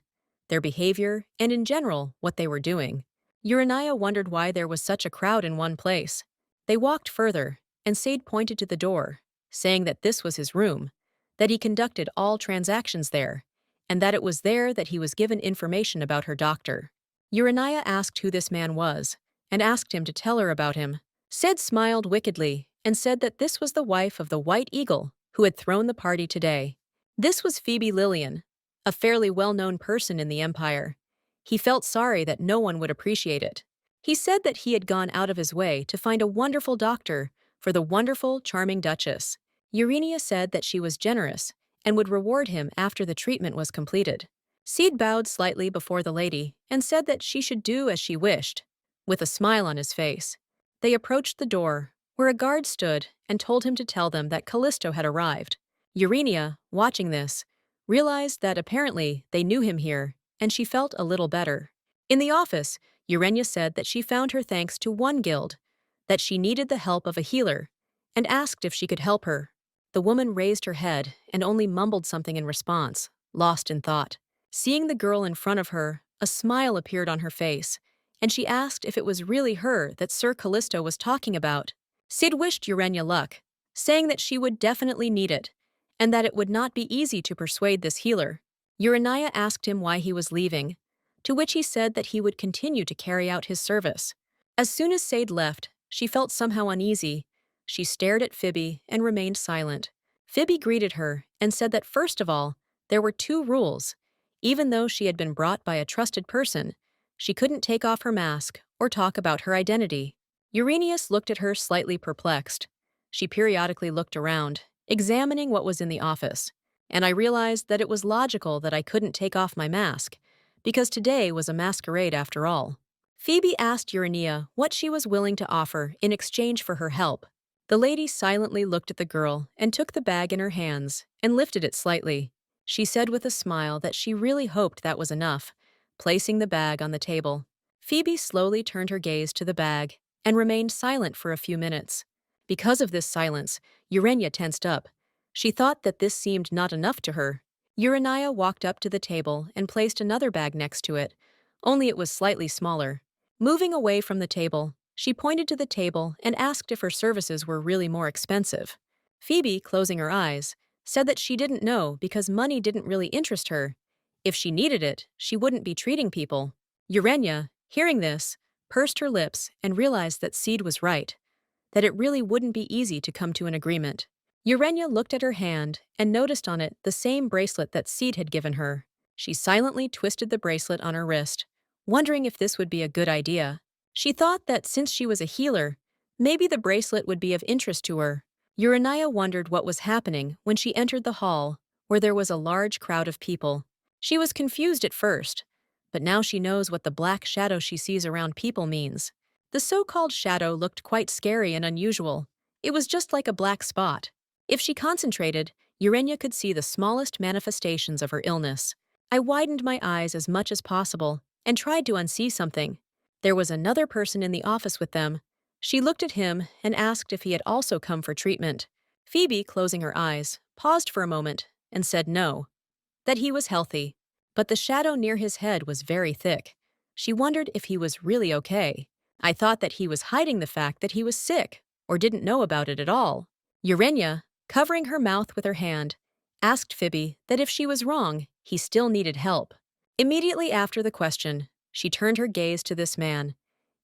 their behavior, and in general, what they were doing. Urania wondered why there was such a crowd in one place. They walked further, and Sade pointed to the door, saying that this was his room, that he conducted all transactions there, and that it was there that he was given information about her doctor. Urania asked who this man was, and asked him to tell her about him. Sid smiled wickedly and said that this was the wife of the White Eagle who had thrown the party today. This was Phoebe Lillian, a fairly well-known person in the Empire. He felt sorry that no one would appreciate it. He said that he had gone out of his way to find a wonderful doctor for the wonderful, charming Duchess. Urania said that she was generous and would reward him after the treatment was completed. Sid bowed slightly before the lady and said that she should do as she wished, with a smile on his face. They approached the door, where a guard stood and told him to tell them that Callisto had arrived. Urania, watching this, realized that apparently they knew him here, and she felt a little better. In the office, Urania said that she found her thanks to one guild, that she needed the help of a healer, and asked if she could help her. The woman raised her head and only mumbled something in response, lost in thought. Seeing the girl in front of her, a smile appeared on her face, and she asked if it was really her that Sir Callisto was talking about. Sid wished Urania luck, saying that she would definitely need it, and that it would not be easy to persuade this healer. Urania asked him why he was leaving, to which he said that he would continue to carry out his service. As soon as Sade left, she felt somehow uneasy. She stared at Phoebe and remained silent. Phoebe greeted her and said that first of all, there were 2 rules. Even though she had been brought by a trusted person, She couldn't take off her mask or talk about her identity. Uranius looked at her slightly perplexed. She periodically looked around, examining what was in the office, and I realized that it was logical that I couldn't take off my mask, because today was a masquerade after all. Phoebe asked Urania what she was willing to offer in exchange for her help. The lady silently looked at the girl and took the bag in her hands and lifted it slightly. She said with a smile that she really hoped that was enough, placing the bag on the table. Phoebe slowly turned her gaze to the bag and remained silent for a few minutes. Because of this silence, Urania tensed up. She thought that this seemed not enough to her. Urania walked up to the table and placed another bag next to it, only it was slightly smaller. Moving away from the table, she pointed to the table and asked if her services were really more expensive. Phoebe, closing her eyes, said that she didn't know because money didn't really interest her. If she needed it, she wouldn't be treating people. Urania, hearing this, pursed her lips and realized that Seed was right, that it really wouldn't be easy to come to an agreement. Urania looked at her hand and noticed on it the same bracelet that Seed had given her. She silently twisted the bracelet on her wrist, wondering if this would be a good idea. She thought that since she was a healer, maybe the bracelet would be of interest to her. Urania wondered what was happening when she entered the hall, where there was a large crowd of people. She was confused at first, but now she knows what the black shadow she sees around people means. The so-called shadow looked quite scary and unusual. It was just like a black spot. If she concentrated, Urania could see the smallest manifestations of her illness. I widened my eyes as much as possible and tried to unsee something. There was another person in the office with them. She looked at him and asked if he had also come for treatment. Phoebe, closing her eyes, paused for a moment and said no, that he was healthy, but the shadow near his head was very thick. She wondered if he was really okay. I thought that he was hiding the fact that he was sick or didn't know about it at all. Urania, covering her mouth with her hand, asked Phoebe that if she was wrong, he still needed help. Immediately after the question, she turned her gaze to this man.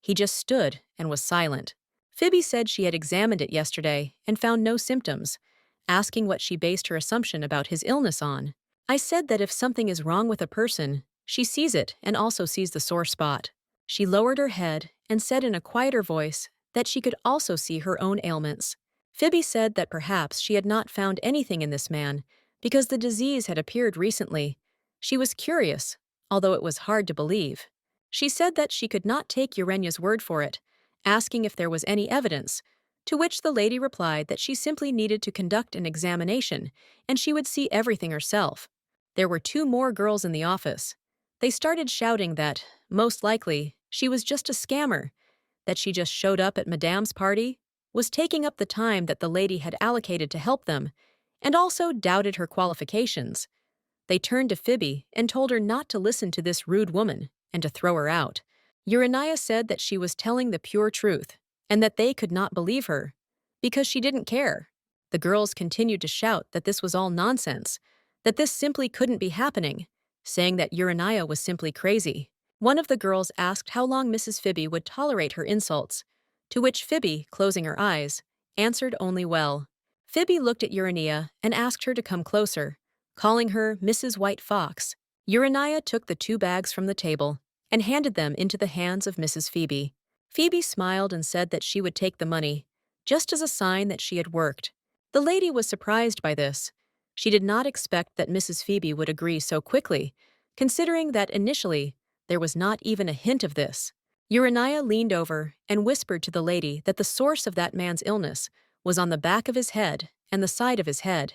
He just stood and was silent. Phoebe said she had examined it yesterday and found no symptoms, asking what she based her assumption about his illness on. I said that if something is wrong with a person, she sees it and also sees the sore spot. She lowered her head and said in a quieter voice that she could also see her own ailments. Phoebe said that perhaps she had not found anything in this man because the disease had appeared recently. She was curious, although it was hard to believe. She said that she could not take Urania's word for it, asking if there was any evidence, to which the lady replied that she simply needed to conduct an examination and she would see everything herself. There were 2 more girls in the office. They started shouting that, most likely, she was just a scammer, that she just showed up at Madame's party, was taking up the time that the lady had allocated to help them, and also doubted her qualifications. They turned to Phoebe and told her not to listen to this rude woman and to throw her out. Urania said that she was telling the pure truth and that they could not believe her because she didn't care. The girls continued to shout that this was all nonsense, that this simply couldn't be happening, saying that Urania was simply crazy. One of the girls asked how long Mrs. Phoebe would tolerate her insults, to which Phoebe, closing her eyes, answered only well. Phoebe looked at Urania and asked her to come closer, calling her Mrs. White Fox. Urania took the 2 bags from the table and handed them into the hands of Mrs. Phoebe. Phoebe smiled and said that she would take the money, just as a sign that she had worked. The lady was surprised by this. She did not expect that Mrs. Phoebe would agree so quickly, considering that initially there was not even a hint of this. Urania leaned over and whispered to the lady that the source of that man's illness was on the back of his head and the side of his head,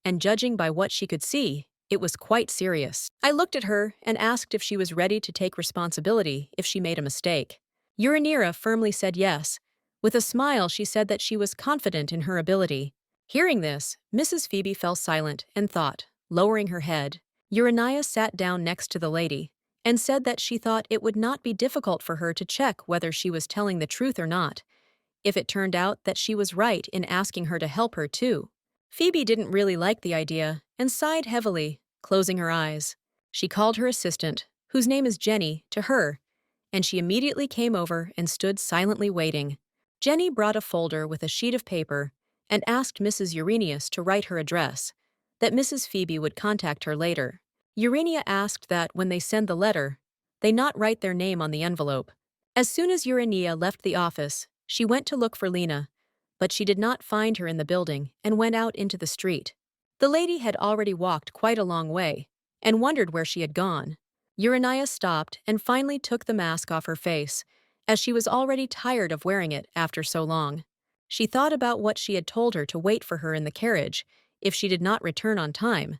and judging by what she could see, it was quite serious. I looked at her and asked if she was ready to take responsibility if she made a mistake. Urania firmly said yes. With a smile, she said that she was confident in her ability. Hearing this, Mrs. Phoebe fell silent and thought, lowering her head. Urania sat down next to the lady and said that she thought it would not be difficult for her to check whether she was telling the truth or not, if it turned out that she was right in asking her to help her too. Phoebe didn't really like the idea and sighed heavily, closing her eyes. She called her assistant, whose name is Jenny, to her, and she immediately came over and stood silently waiting. Jenny brought a folder with a sheet of paper and asked Mrs. Uranius to write her address, that Mrs. Phoebe would contact her later. Urania asked that when they send the letter, they not write their name on the envelope. As soon as Urania left the office, she went to look for Lena, but she did not find her in the building and went out into the street. The lady had already walked quite a long way and wondered where she had gone. Urania stopped and finally took the mask off her face, as she was already tired of wearing it after so long. She thought about what she had told her to wait for her in the carriage if she did not return on time,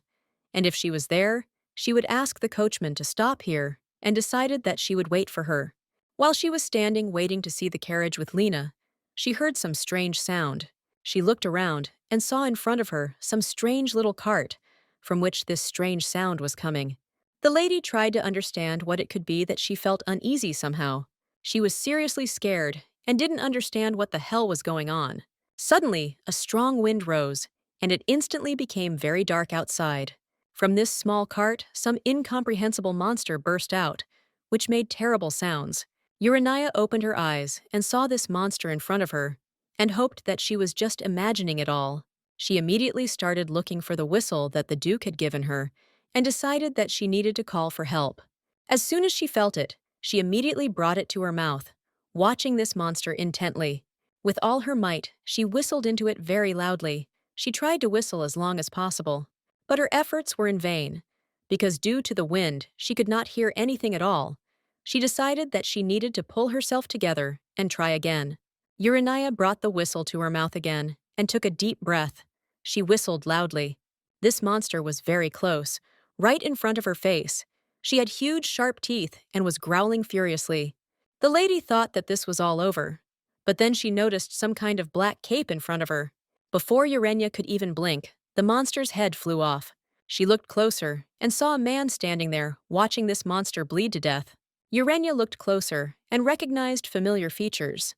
and if she was there, she would ask the coachman to stop here, and decided that she would wait for her. While she was standing waiting to see the carriage with Lena, she heard some strange sound. She looked around and saw in front of her some strange little cart from which this strange sound was coming. The lady tried to understand what it could be that she felt uneasy somehow. She was seriously scared and didn't understand what the hell was going on. Suddenly, a strong wind rose, and it instantly became very dark outside. From this small cart, some incomprehensible monster burst out, which made terrible sounds. Urania opened her eyes and saw this monster in front of her, and hoped that she was just imagining it all. She immediately started looking for the whistle that the Duke had given her, and decided that she needed to call for help. As soon as she felt it, she immediately brought it to her mouth, watching this monster intently. With all her might, she whistled into it very loudly. She tried to whistle as long as possible, but her efforts were in vain, because due to the wind, she could not hear anything at all. She decided that she needed to pull herself together and try again. Urania brought the whistle to her mouth again and took a deep breath. She whistled loudly. This monster was very close, right in front of her face. She had huge, sharp teeth and was growling furiously. The lady thought that this was all over, but then she noticed some kind of black cape in front of her. Before Urania could even blink, the monster's head flew off. She looked closer and saw a man standing there, watching this monster bleed to death. Urania looked closer and recognized familiar features.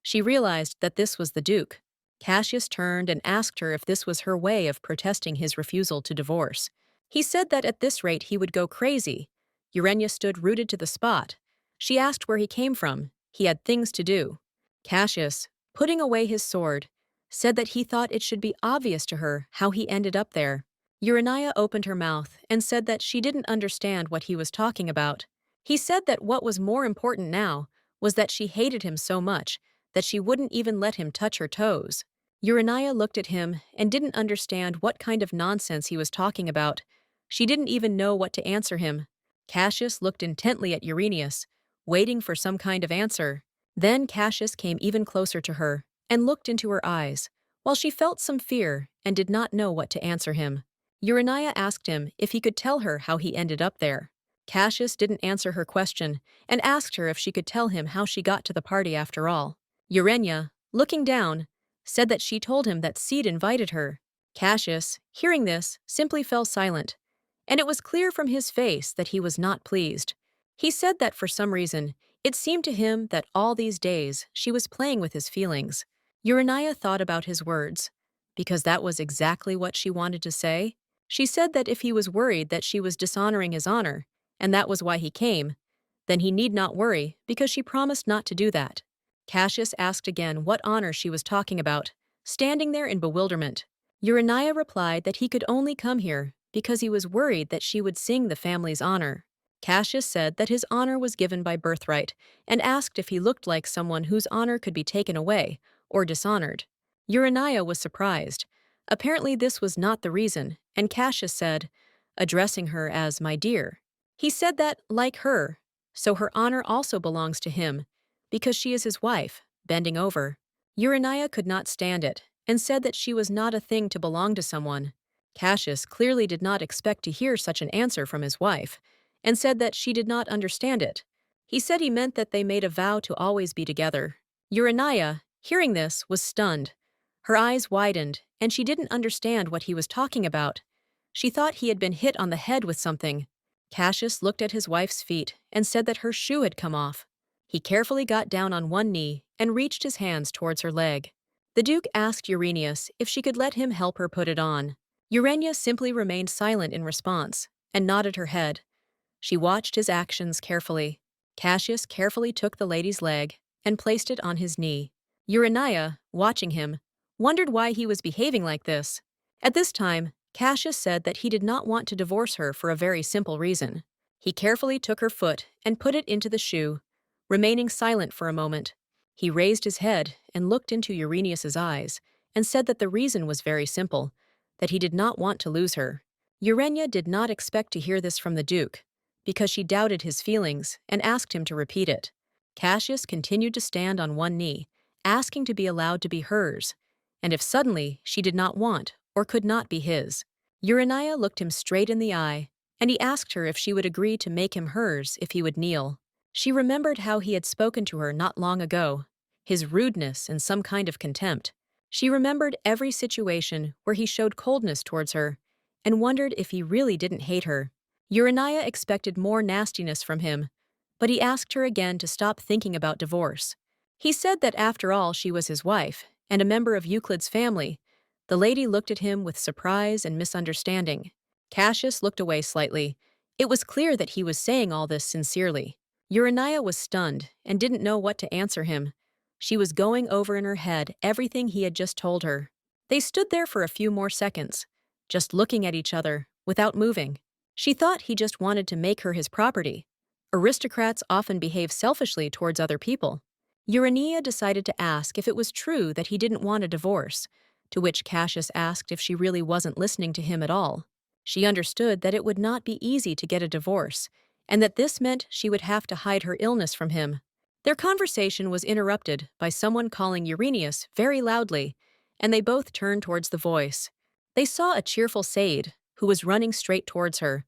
She realized that this was the Duke. Cassius turned and asked her if this was her way of protesting his refusal to divorce. He said that at this rate he would go crazy. Urania stood rooted to the spot. She asked where he came from. He had things to do. Cassius, putting away his sword, said that he thought it should be obvious to her how he ended up there. Urania opened her mouth and said that she didn't understand what he was talking about. He said that what was more important now was that she hated him so much that she wouldn't even let him touch her toes. Urania looked at him and didn't understand what kind of nonsense he was talking about. She didn't even know what to answer him. Cassius looked intently at Uranius, waiting for some kind of answer. Then Cassius came even closer to her and looked into her eyes, while she felt some fear and did not know what to answer him. Urania asked him if he could tell her how he ended up there. Cassius didn't answer her question and asked her if she could tell him how she got to the party after all. Urania, looking down, said that she told him that Cid invited her. Cassius, hearing this, simply fell silent, and it was clear from his face that he was not pleased. He said that for some reason, it seemed to him that all these days she was playing with his feelings. Urania thought about his words, because that was exactly what she wanted to say. She said that if he was worried that she was dishonoring his honor, and that was why he came, then he need not worry, because she promised not to do that. Cassius asked again what honor she was talking about, standing there in bewilderment. Urania replied that he could only come here because he was worried that she would sing the family's honor. Cassius said that his honor was given by birthright and asked if he looked like someone whose honor could be taken away or dishonored. Urania was surprised. Apparently this was not the reason, and Cassius said, addressing her as my dear. He said that, like her, so her honor also belongs to him, because she is his wife, bending over. Urania could not stand it, and said that she was not a thing to belong to someone. Cassius clearly did not expect to hear such an answer from his wife, and said that she did not understand it. He said he meant that they made a vow to always be together. Urania, hearing this, was stunned. Her eyes widened, and she didn't understand what he was talking about. She thought he had been hit on the head with something. Cassius looked at his wife's feet and said that her shoe had come off. He carefully got down on one knee and reached his hands towards her leg. The Duke asked Uranius if she could let him help her put it on. Urania simply remained silent in response and nodded her head. She watched his actions carefully. Cassius carefully took the lady's leg and placed it on his knee. Urania, watching him, wondered why he was behaving like this. At this time, Cassius said that he did not want to divorce her for a very simple reason. He carefully took her foot and put it into the shoe, remaining silent for a moment. He raised his head and looked into Eurenius's eyes and said that the reason was very simple, that he did not want to lose her. Urania did not expect to hear this from the Duke, because she doubted his feelings and asked him to repeat it. Cassius continued to stand on one knee, asking to be allowed to be hers, and if suddenly she did not want or could not be his. Urania looked him straight in the eye, and he asked her if she would agree to make him hers if he would kneel. She remembered how he had spoken to her not long ago, his rudeness and some kind of contempt. She remembered every situation where he showed coldness towards her, and wondered if he really didn't hate her. Urania expected more nastiness from him, but he asked her again to stop thinking about divorce. He said that after all she was his wife, and a member of Euclid's family. The lady looked at him with surprise and misunderstanding. Cassius looked away slightly. It was clear that he was saying all this sincerely. Urania was stunned and didn't know what to answer him. She was going over in her head everything he had just told her. They stood there for a few more seconds, just looking at each other, without moving. She thought he just wanted to make her his property. Aristocrats often behave selfishly towards other people. Urania decided to ask if it was true that he didn't want a divorce, to which Cassius asked if she really wasn't listening to him at all. She understood that it would not be easy to get a divorce, and that this meant she would have to hide her illness from him. Their conversation was interrupted by someone calling Eurenius very loudly, and they both turned towards the voice. They saw a cheerful Said, who was running straight towards her.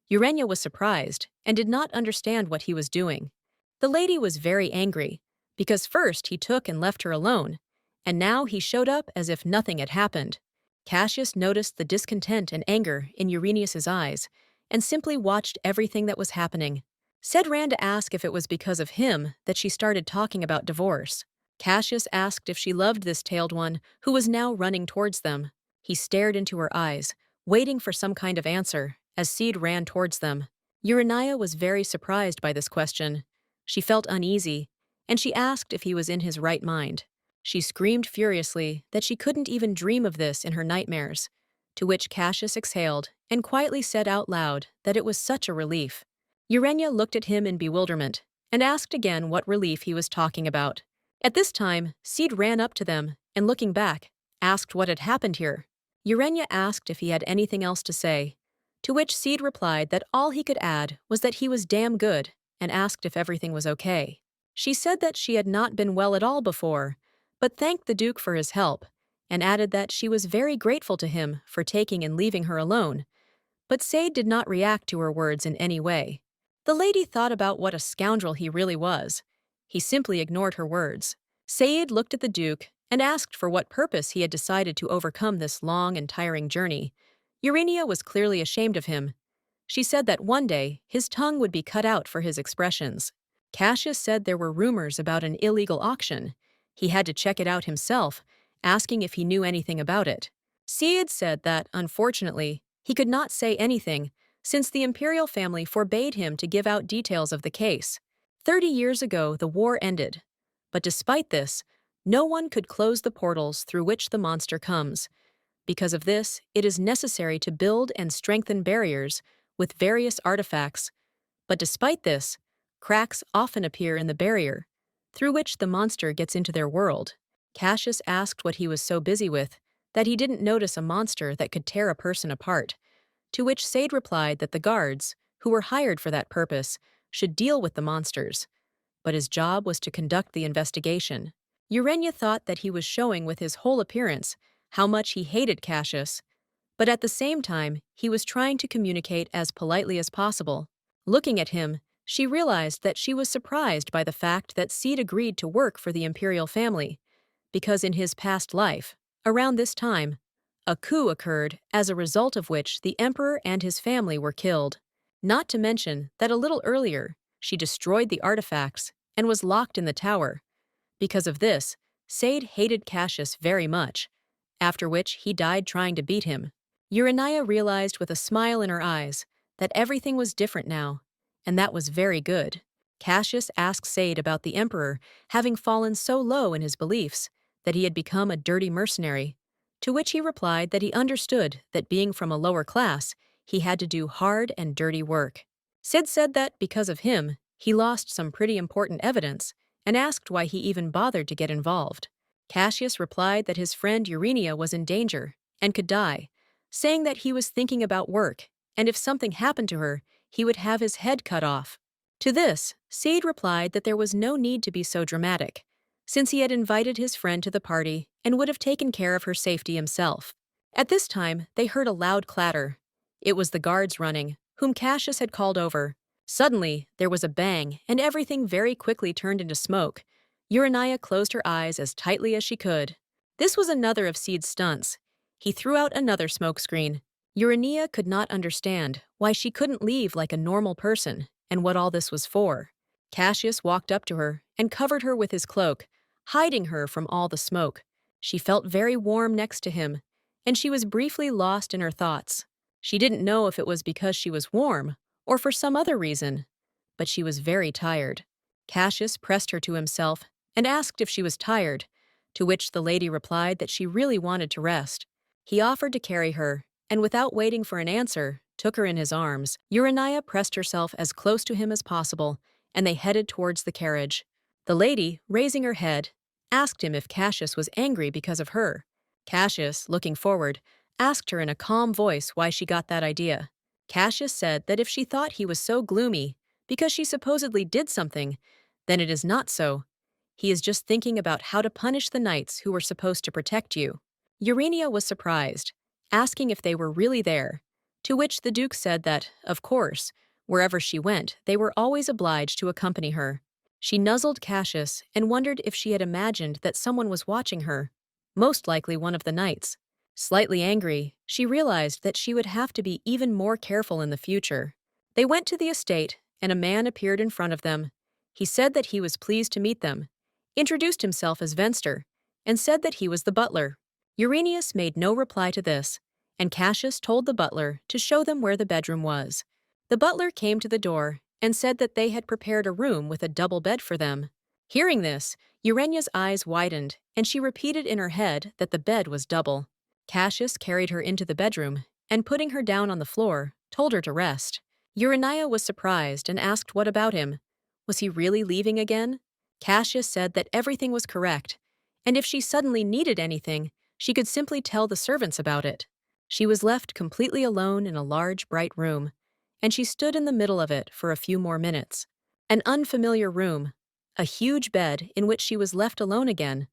Urania was surprised and did not understand what he was doing. The lady was very angry, because first he took and left her alone, and now he showed up as if nothing had happened. Cassius noticed the discontent and anger in Eurenius's eyes, and simply watched everything that was happening. Said ran to ask if it was because of him that she started talking about divorce. Cassius asked if she loved this tailed one who was now running towards them. He stared into her eyes, waiting for some kind of answer, as Cid ran towards them. Urania was very surprised by this question. She felt uneasy, and she asked if he was in his right mind. She screamed furiously that she couldn't even dream of this in her nightmares, to which Cassius exhaled and quietly said out loud that it was such a relief. Urania looked at him in bewilderment and asked again what relief he was talking about. At this time, Cid ran up to them and, looking back, asked what had happened here. Urania asked if he had anything else to say, to which Cid replied that all he could add was that he was damn good, and asked if everything was okay. She said that she had not been well at all before, but thanked the Duke for his help, and added that she was very grateful to him for taking and leaving her alone. But Said did not react to her words in any way. The lady thought about what a scoundrel he really was. He simply ignored her words. Said looked at the Duke and asked for what purpose he had decided to overcome this long and tiring journey. Urania was clearly ashamed of him. She said that one day his tongue would be cut out for his expressions. Cassius said there were rumors about an illegal auction. He had to check it out himself, asking if he knew anything about it. Cid said that, unfortunately, he could not say anything, since the imperial family forbade him to give out details of the case. 30 years ago, the war ended. But despite this, no one could close the portals through which the monster comes. Because of this, it is necessary to build and strengthen barriers with various artifacts. But despite this, cracks often appear in the barrier, through which the monster gets into their world. Cassius asked what he was so busy with that he didn't notice a monster that could tear a person apart, to which Said replied that the guards, who were hired for that purpose, should deal with the monsters, but his job was to conduct the investigation. Urania thought that he was showing with his whole appearance how much he hated Cassius, but at the same time he was trying to communicate as politely as possible. Looking at him, she realized that she was surprised by the fact that Cid agreed to work for the imperial family, because in his past life, around this time, a coup occurred as a result of which the emperor and his family were killed. Not to mention that a little earlier, she destroyed the artifacts and was locked in the tower. Because of this, Said hated Cassius very much, after which he died trying to beat him. Urania realized with a smile in her eyes that everything was different now, and that was very good. Cassius asked Said about the emperor having fallen so low in his beliefs that he had become a dirty mercenary, to which he replied that he understood that being from a lower class, he had to do hard and dirty work. Sid said that, because of him, he lost some pretty important evidence and asked why he even bothered to get involved. Cassius replied that his friend Urania was in danger and could die, saying that he was thinking about work, and if something happened to her, he would have his head cut off. To this, Sid replied that there was no need to be so dramatic, since he had invited his friend to the party and would have taken care of her safety himself. At this time, they heard a loud clatter. It was the guards running, whom Cassius had called over. Suddenly, there was a bang, and everything very quickly turned into smoke. Urania closed her eyes as tightly as she could. This was another of Sid's stunts. He threw out another smoke screen. Urania could not understand why she couldn't leave like a normal person and what all this was for. Cassius walked up to her and covered her with his cloak, hiding her from all the smoke. She felt very warm next to him, and she was briefly lost in her thoughts. She didn't know if it was because she was warm or for some other reason, but she was very tired. Cassius pressed her to himself and asked if she was tired, to which the lady replied that she really wanted to rest. He offered to carry her, and without waiting for an answer, took her in his arms. Urania pressed herself as close to him as possible, and they headed towards the carriage. The lady, raising her head, asked him if Cassius was angry because of her. Cassius, looking forward, asked her in a calm voice why she got that idea. Cassius said that if she thought he was so gloomy because she supposedly did something, then it is not so. He is just thinking about how to punish the knights who were supposed to protect you. Urania was surprised, asking if they were really there, to which the Duke said that, of course, wherever she went, they were always obliged to accompany her. She nuzzled Cassius and wondered if she had imagined that someone was watching her, most likely one of the knights. Slightly angry, she realized that she would have to be even more careful in the future. They went to the estate, and a man appeared in front of them. He said that he was pleased to meet them, introduced himself as Venster, and said that he was the butler. Uranius made no reply to this, and Cassius told the butler to show them where the bedroom was. The butler came to the door and said that they had prepared a room with a double bed for them. Hearing this, Urania's eyes widened, and she repeated in her head that the bed was double. Cassius carried her into the bedroom, and putting her down on the floor, told her to rest. Urania was surprised and asked what about him. Was he really leaving again? Cassius said that everything was correct, and if she suddenly needed anything, she could simply tell the servants about it. She was left completely alone in a large, bright room, and she stood in the middle of it for a few more minutes. An unfamiliar room, a huge bed in which she was left alone again,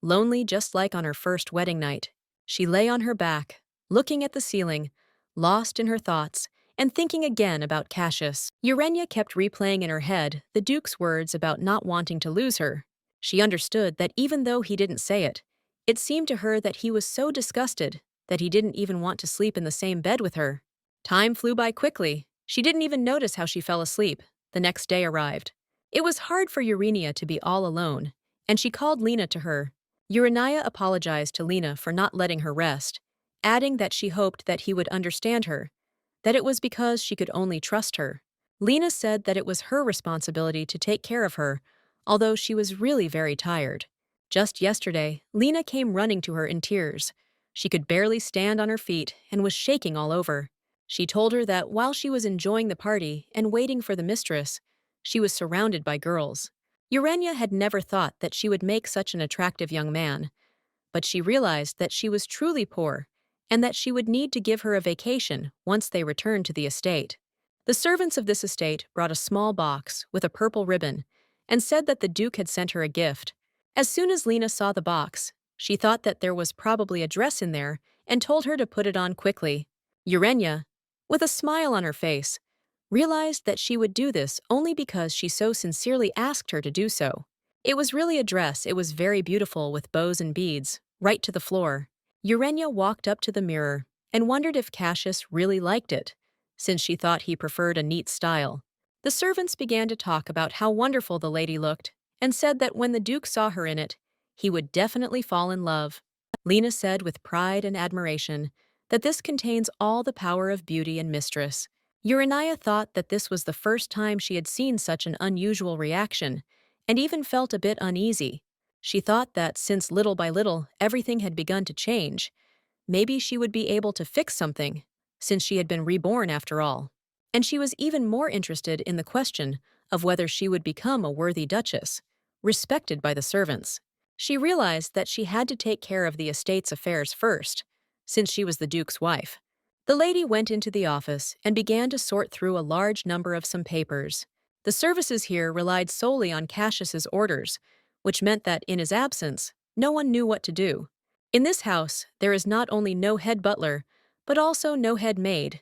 lonely just like on her first wedding night. She lay on her back, looking at the ceiling, lost in her thoughts, and thinking again about Cassius. Urania kept replaying in her head the Duke's words about not wanting to lose her. She understood that even though he didn't say it, it seemed to her that he was so disgusted that he didn't even want to sleep in the same bed with her. Time flew by quickly. She didn't even notice how she fell asleep. The next day arrived. It was hard for Urania to be all alone, and she called Lena to her. Urania apologized to Lena for not letting her rest, adding that she hoped that he would understand her, that it was because she could only trust her. Lena said that it was her responsibility to take care of her, although she was really very tired. Just yesterday, Lena came running to her in tears. She could barely stand on her feet and was shaking all over. She told her that while she was enjoying the party and waiting for the mistress, she was surrounded by girls. Urania had never thought that she would make such an attractive young man, but she realized that she was truly poor and that she would need to give her a vacation once they returned to the estate. The servants of this estate brought a small box with a purple ribbon and said that the Duke had sent her a gift. As soon as Lena saw the box, she thought that there was probably a dress in there and told her to put it on quickly. Urania, with a smile on her face, realized that she would do this only because she so sincerely asked her to do so. It was really a dress. It was very beautiful with bows and beads, right to the floor. Urania walked up to the mirror and wondered if Cassius really liked it, since she thought he preferred a neat style. The servants began to talk about how wonderful the lady looked and said that when the Duke saw her in it, he would definitely fall in love. Lena said with pride and admiration that this contains all the power of beauty and mistress. Urania thought that this was the first time she had seen such an unusual reaction, and even felt a bit uneasy. She thought that since little by little everything had begun to change, maybe she would be able to fix something, since she had been reborn after all. and she was even more interested in the question of whether she would become a worthy duchess, respected by the servants. She realized that she had to take care of the estate's affairs first, since she was the duke's wife. The lady went into the office and began to sort through a large number of some papers. The services here relied solely on Cassius's orders, which meant that in his absence, no one knew what to do. In this house, there is not only no head butler, but also no head maid.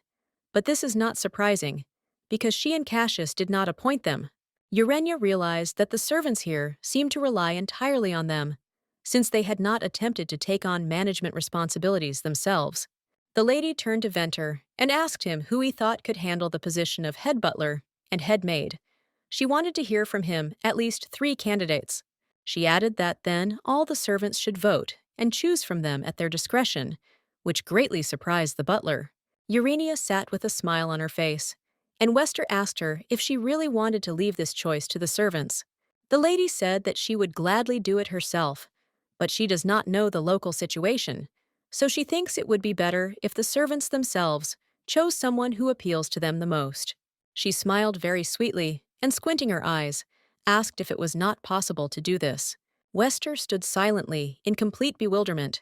But this is not surprising, because she and Cassius did not appoint them. Urania realized that the servants here seemed to rely entirely on them, since they had not attempted to take on management responsibilities themselves. The lady turned to Venter and asked him who he thought could handle the position of head butler and head maid. She wanted to hear from him at least 3 candidates. She added that then all the servants should vote and choose from them at their discretion, which greatly surprised the butler. Urania sat with a smile on her face, and Wester asked her if she really wanted to leave this choice to the servants. The lady said that she would gladly do it herself, but she does not know the local situation, so she thinks it would be better if the servants themselves chose someone who appeals to them the most. She smiled very sweetly and, squinting her eyes, asked if it was not possible to do this. Wester stood silently in complete bewilderment.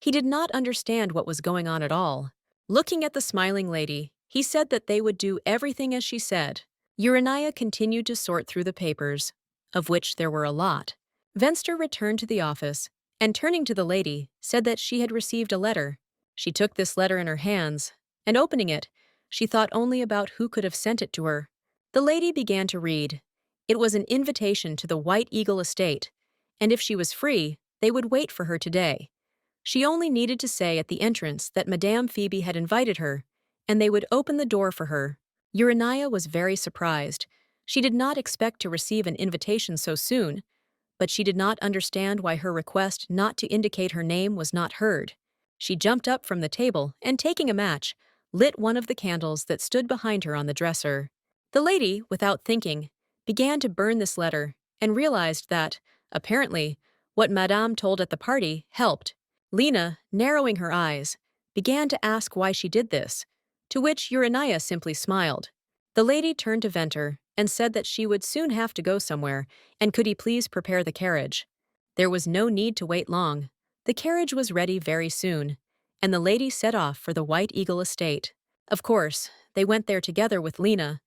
He did not understand what was going on at all. Looking at the smiling lady, he said that they would do everything as she said. Urania continued to sort through the papers, of which there were a lot. Venster returned to the office and, turning to the lady, said that she had received a letter. She took this letter in her hands, and opening it, she thought only about who could have sent it to her. The lady began to read. It was an invitation to the White Eagle estate, and if she was free, they would wait for her today. She only needed to say at the entrance that Madame Phoebe had invited her, and they would open the door for her. Urania was very surprised. She did not expect to receive an invitation so soon, but she did not understand why her request not to indicate her name was not heard. She jumped up from the table and, taking a match, lit one of the candles that stood behind her on the dresser. The lady, without thinking, began to burn this letter and realized that, apparently, what Madame told at the party helped. Lena, narrowing her eyes, began to ask why she did this, to which Urania simply smiled. The lady turned to Venter and said that she would soon have to go somewhere, and could he please prepare the carriage. There was no need to wait long. The carriage was ready very soon, and the lady set off for the White Eagle estate. Of course, they went there together with Lena.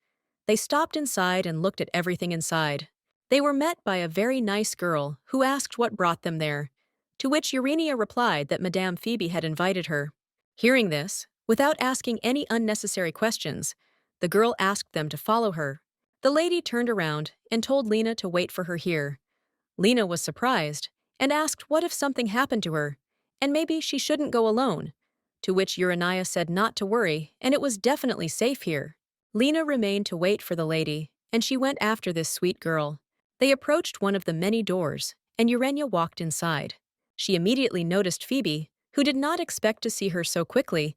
They stopped inside and looked at everything inside. They were met by a very nice girl who asked what brought them there, to which Urania replied that Madame Phoebe had invited her. Hearing this, without asking any unnecessary questions, the girl asked them to follow her. The lady turned around and told Lena to wait for her here. Lena was surprised and asked what if something happened to her, and maybe she shouldn't go alone, to which Urania said not to worry and it was definitely safe here. Lena remained to wait for the lady, and she went after this sweet girl. They approached one of the many doors, and Urania walked inside. She immediately noticed Phoebe, who did not expect to see her so quickly.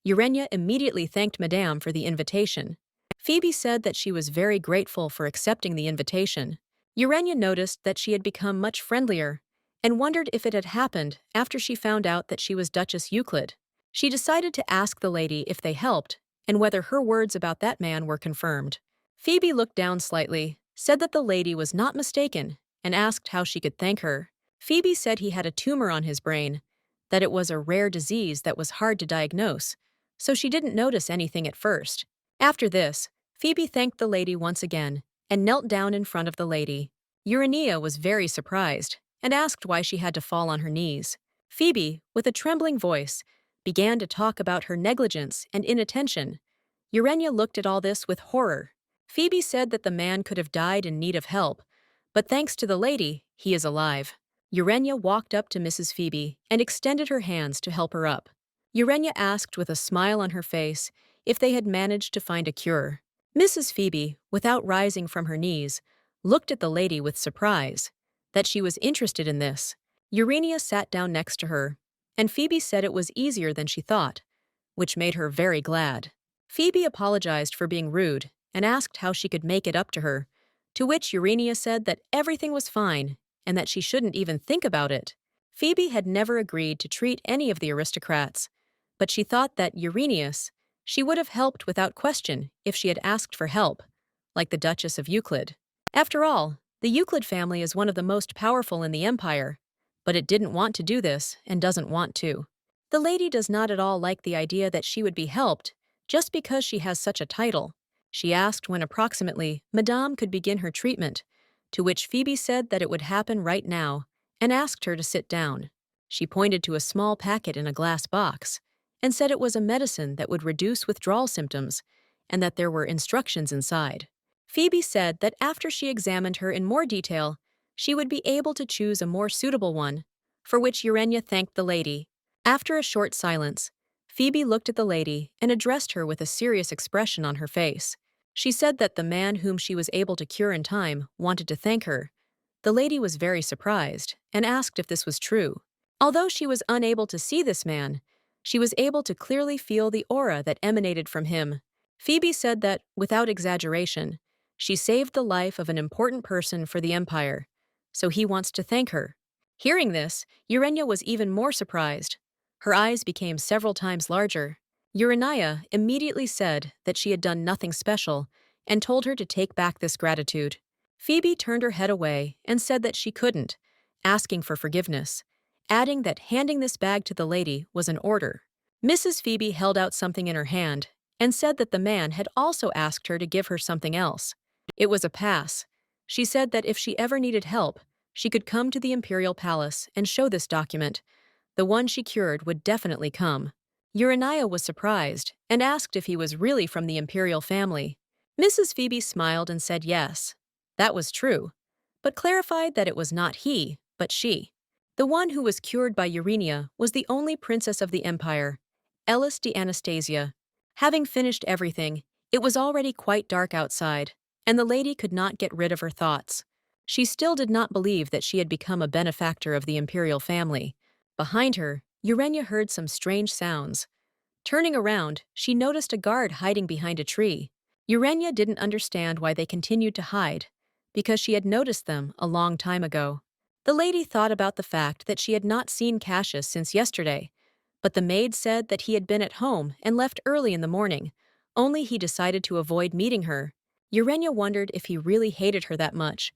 Urania immediately thanked Madame for the invitation. Phoebe said that she was very grateful for accepting the invitation. Urania noticed that she had become much friendlier and wondered if it had happened after she found out that she was Duchess Euclid. She decided to ask the lady if they helped and whether her words about that man were confirmed. Phoebe looked down slightly, said that the lady was not mistaken, and asked how she could thank her. Phoebe said he had a tumor on his brain, that it was a rare disease that was hard to diagnose, so she didn't notice anything at first. After this, Phoebe thanked the lady once again and knelt down in front of the lady. Urania was very surprised and asked why she had to fall on her knees. Phoebe, with a trembling voice, began to talk about her negligence and inattention. Urania looked at all this with horror. Phoebe said that the man could have died in need of help, but thanks to the lady, he is alive. Urania walked up to Mrs. Phoebe and extended her hands to help her up. Urania asked with a smile on her face if they had managed to find a cure. Mrs. Phoebe, without rising from her knees, looked at the lady with surprise. That she was interested in this. Urania sat down next to her, and Phoebe said it was easier than she thought, which made her very glad. Phoebe apologized for being rude and asked how she could make it up to her, to which Urania said that everything was fine and that she shouldn't even think about it. Phoebe had never agreed to treat any of the aristocrats, but she thought that Uranius, She would have helped without question if she had asked for help, like the Duchess of Euclid. After all, the Euclid family is one of the most powerful in the empire, but it didn't want to do this and doesn't want to. The lady does not at all like the idea that she would be helped just because she has such a title. She asked when approximately Madame could begin her treatment, to which Phoebe said that it would happen right now and asked her to sit down. She pointed to a small packet in a glass box and said it was a medicine that would reduce withdrawal symptoms and that there were instructions inside. Phoebe said that after she examined her in more detail, she would be able to choose a more suitable one, for which Urania thanked the lady. After a short silence, Phoebe looked at the lady and addressed her with a serious expression on her face. She said that the man whom she was able to cure in time wanted to thank her. The lady was very surprised and asked if this was true. Although she was unable to see this man, she was able to clearly feel the aura that emanated from him. Phoebe said that, without exaggeration, she saved the life of an important person for the Empire, so he wants to thank her. Hearing this, Urania was even more surprised. Her eyes became several times larger. Urania immediately said that she had done nothing special and told her to take back this gratitude. Phoebe turned her head away and said that she couldn't, asking for forgiveness, adding that handing this bag to the lady was an order. Mrs. Phoebe held out something in her hand and said that the man had also asked her to give her something else. It was a pass. She said that if she ever needed help, she could come to the Imperial Palace and show this document. The one she cured would definitely come. Urania was surprised and asked if he was really from the Imperial family. Mrs. Phoebe smiled and said yes. That was true, but clarified that it was not he, but she. The one who was cured by Urania was the only princess of the empire, Ellis de Anastasia. Having finished everything, it was already quite dark outside, and the lady could not get rid of her thoughts. She still did not believe that she had become a benefactor of the imperial family. Behind her, Urania heard some strange sounds. Turning around, she noticed a guard hiding behind a tree. Urania didn't understand why they continued to hide, because she had noticed them a long time ago. The lady thought about the fact that she had not seen Cassius since yesterday, but the maid said that he had been at home and left early in the morning, only he decided to avoid meeting her. Urania wondered if he really hated her that much,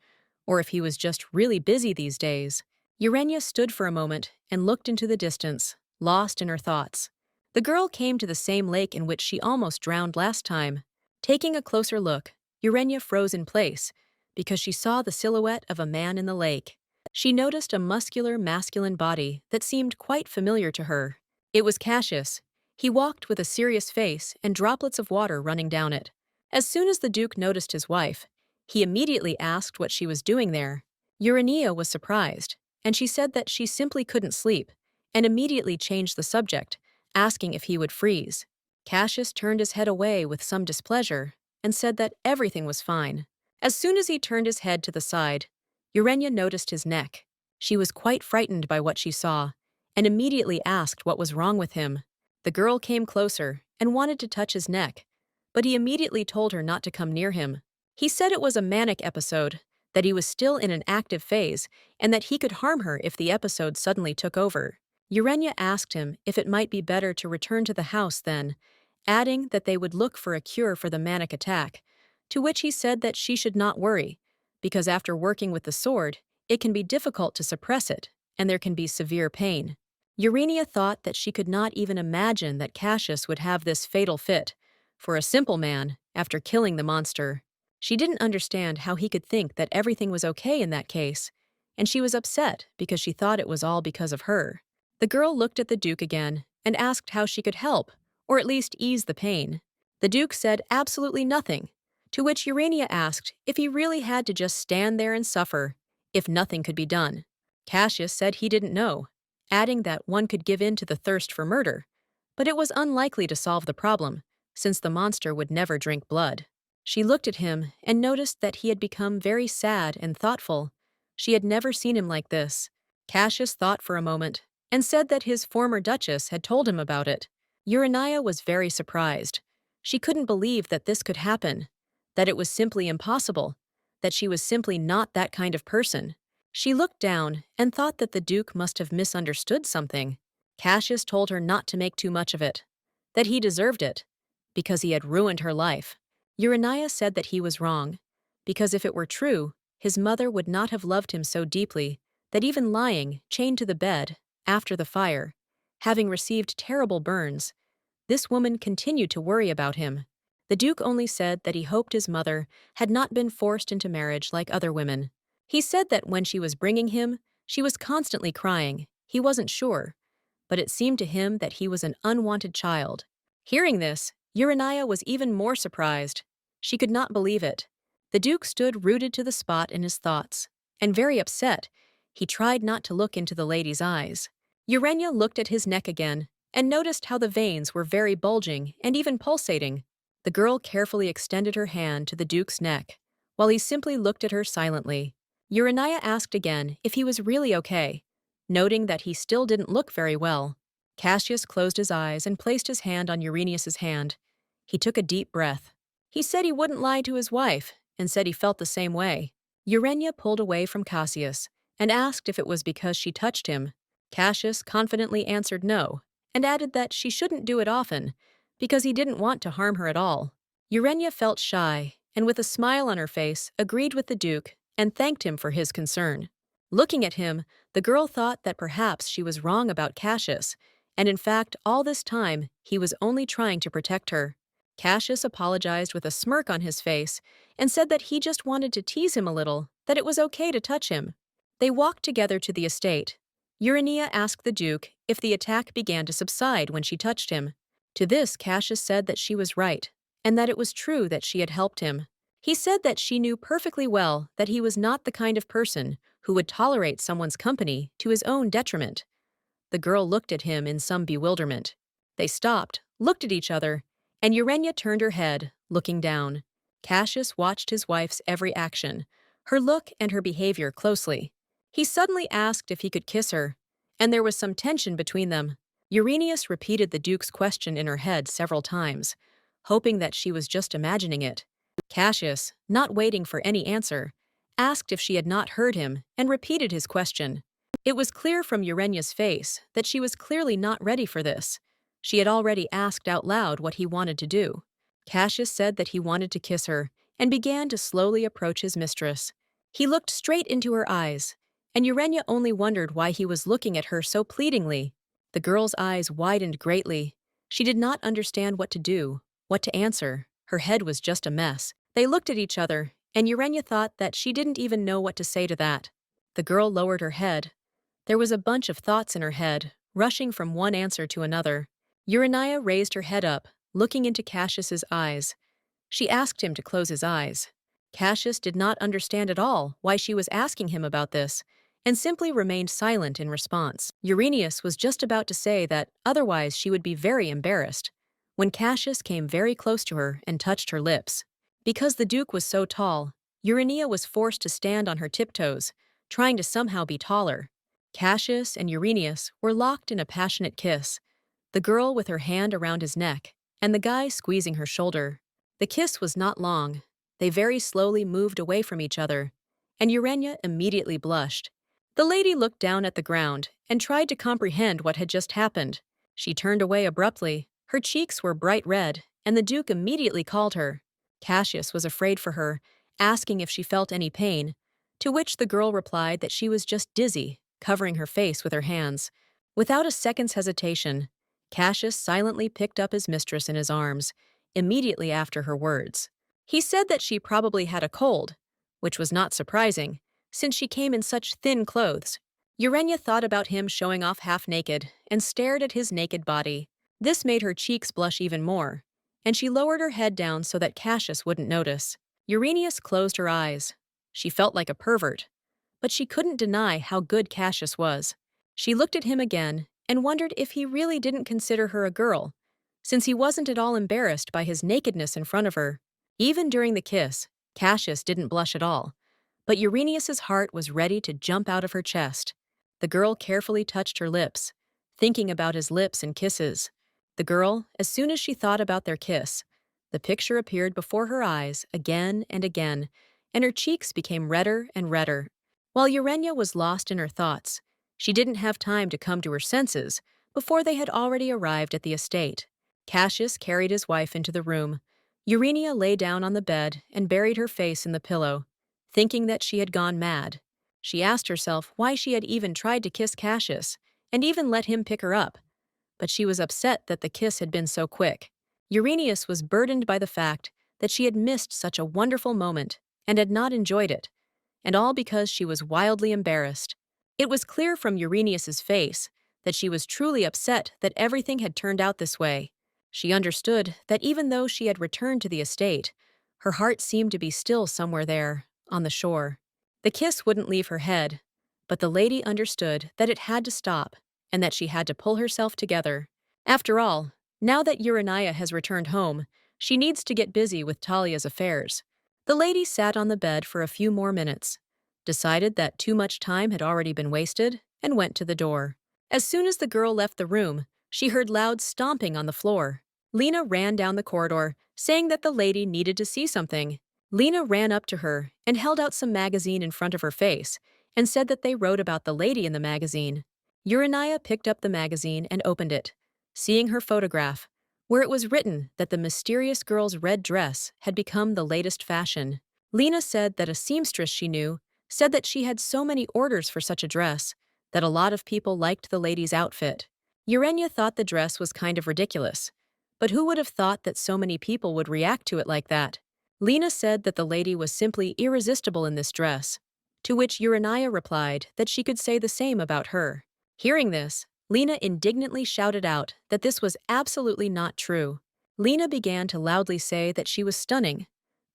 or if he was just really busy these days. Urania stood for a moment and looked into the distance, lost in her thoughts. The girl came to the same lake in which she almost drowned last time. Taking a closer look, Urania froze in place, because she saw the silhouette of a man in the lake. She noticed a muscular, masculine body that seemed quite familiar to her. It was Cassius. He walked with a serious face and droplets of water running down it. As soon as the Duke noticed his wife, he immediately asked what she was doing there. Urania was surprised, and she said that she simply couldn't sleep, and immediately changed the subject, asking if he would freeze. Cassius turned his head away with some displeasure and said that everything was fine. As soon as he turned his head to the side, Urania noticed his neck. She was quite frightened by what she saw, and immediately asked what was wrong with him. The girl came closer and wanted to touch his neck, but he immediately told her not to come near him. He said it was a manic episode, that he was still in an active phase, and that he could harm her if the episode suddenly took over. Urania asked him if it might be better to return to the house then, adding that they would look for a cure for the manic attack, to which he said that she should not worry, because after working with the sword, it can be difficult to suppress it, and there can be severe pain. Urania thought that she could not even imagine that Cassius would have this fatal fit, for a simple man, after killing the monster. She didn't understand how he could think that everything was okay in that case, and she was upset because she thought it was all because of her. The girl looked at the Duke again and asked how she could help, or at least ease the pain. The Duke said absolutely nothing, to which Urania asked if he really had to just stand there and suffer, if nothing could be done. Cassius said he didn't know, adding that one could give in to the thirst for murder, but it was unlikely to solve the problem, since the monster would never drink blood. She looked at him and noticed that he had become very sad and thoughtful. She had never seen him like this. Cassius thought for a moment and said that his former duchess had told him about it. Urania was very surprised. She couldn't believe that this could happen, that it was simply impossible, that she was simply not that kind of person. She looked down and thought that the Duke must have misunderstood something. Cassius told her not to make too much of it, that he deserved it, because he had ruined her life. Urania said that he was wrong, because if it were true, his mother would not have loved him so deeply that even lying, chained to the bed, after the fire, having received terrible burns, this woman continued to worry about him. The Duke only said that he hoped his mother had not been forced into marriage like other women. He said that when she was bringing him, she was constantly crying. He wasn't sure, but it seemed to him that he was an unwanted child. Hearing this, Urania was even more surprised. She could not believe it. The Duke stood rooted to the spot in his thoughts, and very upset, he tried not to look into the lady's eyes. Urania looked at his neck again and noticed how the veins were very bulging and even pulsating. The girl carefully extended her hand to the Duke's neck, while he simply looked at her silently. Urania asked again if he was really okay, noting that he still didn't look very well. Cassius closed his eyes and placed his hand on Uranius's hand. He took a deep breath. He said he wouldn't lie to his wife, and said he felt the same way. Urania pulled away from Cassius and asked if it was because she touched him. Cassius confidently answered no, and added that she shouldn't do it often, because he didn't want to harm her at all. Urania felt shy, and with a smile on her face, agreed with the Duke and thanked him for his concern. Looking at him, the girl thought that perhaps she was wrong about Cassius, and in fact, all this time, he was only trying to protect her. Cassius apologized with a smirk on his face and said that he just wanted to tease him a little, that it was okay to touch him. They walked together to the estate. Urania asked the Duke if the attack began to subside when she touched him. To this, Cassius said that she was right, and that it was true that she had helped him. He said that she knew perfectly well that he was not the kind of person who would tolerate someone's company to his own detriment. The girl looked at him in some bewilderment. They stopped, looked at each other, and Urania turned her head, looking down. Cassius watched his wife's every action, her look and her behavior closely. He suddenly asked if he could kiss her, and there was some tension between them. Uranius repeated the Duke's question in her head several times, hoping that she was just imagining it. Cassius, not waiting for any answer, asked if she had not heard him and repeated his question. It was clear from Urania's face that she was clearly not ready for this. She had already asked out loud what he wanted to do. Cassius said that he wanted to kiss her and began to slowly approach his mistress. He looked straight into her eyes, and Urania only wondered why he was looking at her so pleadingly. The girl's eyes widened greatly. She did not understand what to do, what to answer. Her head was just a mess. They looked at each other, and Urania thought that she didn't even know what to say to that. The girl lowered her head. There was a bunch of thoughts in her head, rushing from one answer to another. Urania raised her head up, looking into Cassius's eyes. She asked him to close his eyes. Cassius did not understand at all why she was asking him about this, and simply remained silent in response. Uranius was just about to say that otherwise she would be very embarrassed, when Cassius came very close to her and touched her lips. Because the Duke was so tall, Urania was forced to stand on her tiptoes, trying to somehow be taller. Cassius and Uranius were locked in a passionate kiss, the girl with her hand around his neck, and the guy squeezing her shoulder. The kiss was not long. They very slowly moved away from each other, and Urania immediately blushed. The lady looked down at the ground and tried to comprehend what had just happened. She turned away abruptly. Her cheeks were bright red, and the Duke immediately called her. Cassius was afraid for her, asking if she felt any pain, to which the girl replied that she was just dizzy, covering her face with her hands. Without a second's hesitation, Cassius silently picked up his mistress in his arms, immediately after her words. He said that she probably had a cold, which was not surprising, since she came in such thin clothes. Urania thought about him showing off half-naked and stared at his naked body. This made her cheeks blush even more, and she lowered her head down so that Cassius wouldn't notice. Uranius closed her eyes. She felt like a pervert, but she couldn't deny how good Cassius was. She looked at him again and wondered if he really didn't consider her a girl, since he wasn't at all embarrassed by his nakedness in front of her. Even during the kiss, Cassius didn't blush at all, but Uranius's heart was ready to jump out of her chest. The girl carefully touched her lips, thinking about his lips and kisses. The girl, as soon as she thought about their kiss, the picture appeared before her eyes again and again, and her cheeks became redder and redder. While Urania was lost in her thoughts, she didn't have time to come to her senses before they had already arrived at the estate. Cassius carried his wife into the room. Urania lay down on the bed and buried her face in the pillow, thinking that she had gone mad. She asked herself why she had even tried to kiss Cassius, and even let him pick her up, but she was upset that the kiss had been so quick. Uranius was burdened by the fact that she had missed such a wonderful moment and had not enjoyed it, and all because she was wildly embarrassed. It was clear from Uranius's face that she was truly upset that everything had turned out this way. She understood that even though she had returned to the estate, her heart seemed to be still somewhere there, on the shore. The kiss wouldn't leave her head, but the lady understood that it had to stop and that she had to pull herself together. After all, now that Urania has returned home, she needs to get busy with Talia's affairs. The lady sat on the bed for a few more minutes, decided that too much time had already been wasted, and went to the door. As soon as the girl left the room, she heard loud stomping on the floor. Lena ran down the corridor, saying that the lady needed to see something. Lena ran up to her and held out some magazine in front of her face and said that they wrote about the lady in the magazine. Urania picked up the magazine and opened it, seeing her photograph, where it was written that the mysterious girl's red dress had become the latest fashion. Lena said that a seamstress she knew said that she had so many orders for such a dress that a lot of people liked the lady's outfit. Urania thought the dress was kind of ridiculous, but who would have thought that so many people would react to it like that? Lena said that the lady was simply irresistible in this dress, to which Urania replied that she could say the same about her. Hearing this, Lena indignantly shouted out that this was absolutely not true. Lena began to loudly say that she was stunning.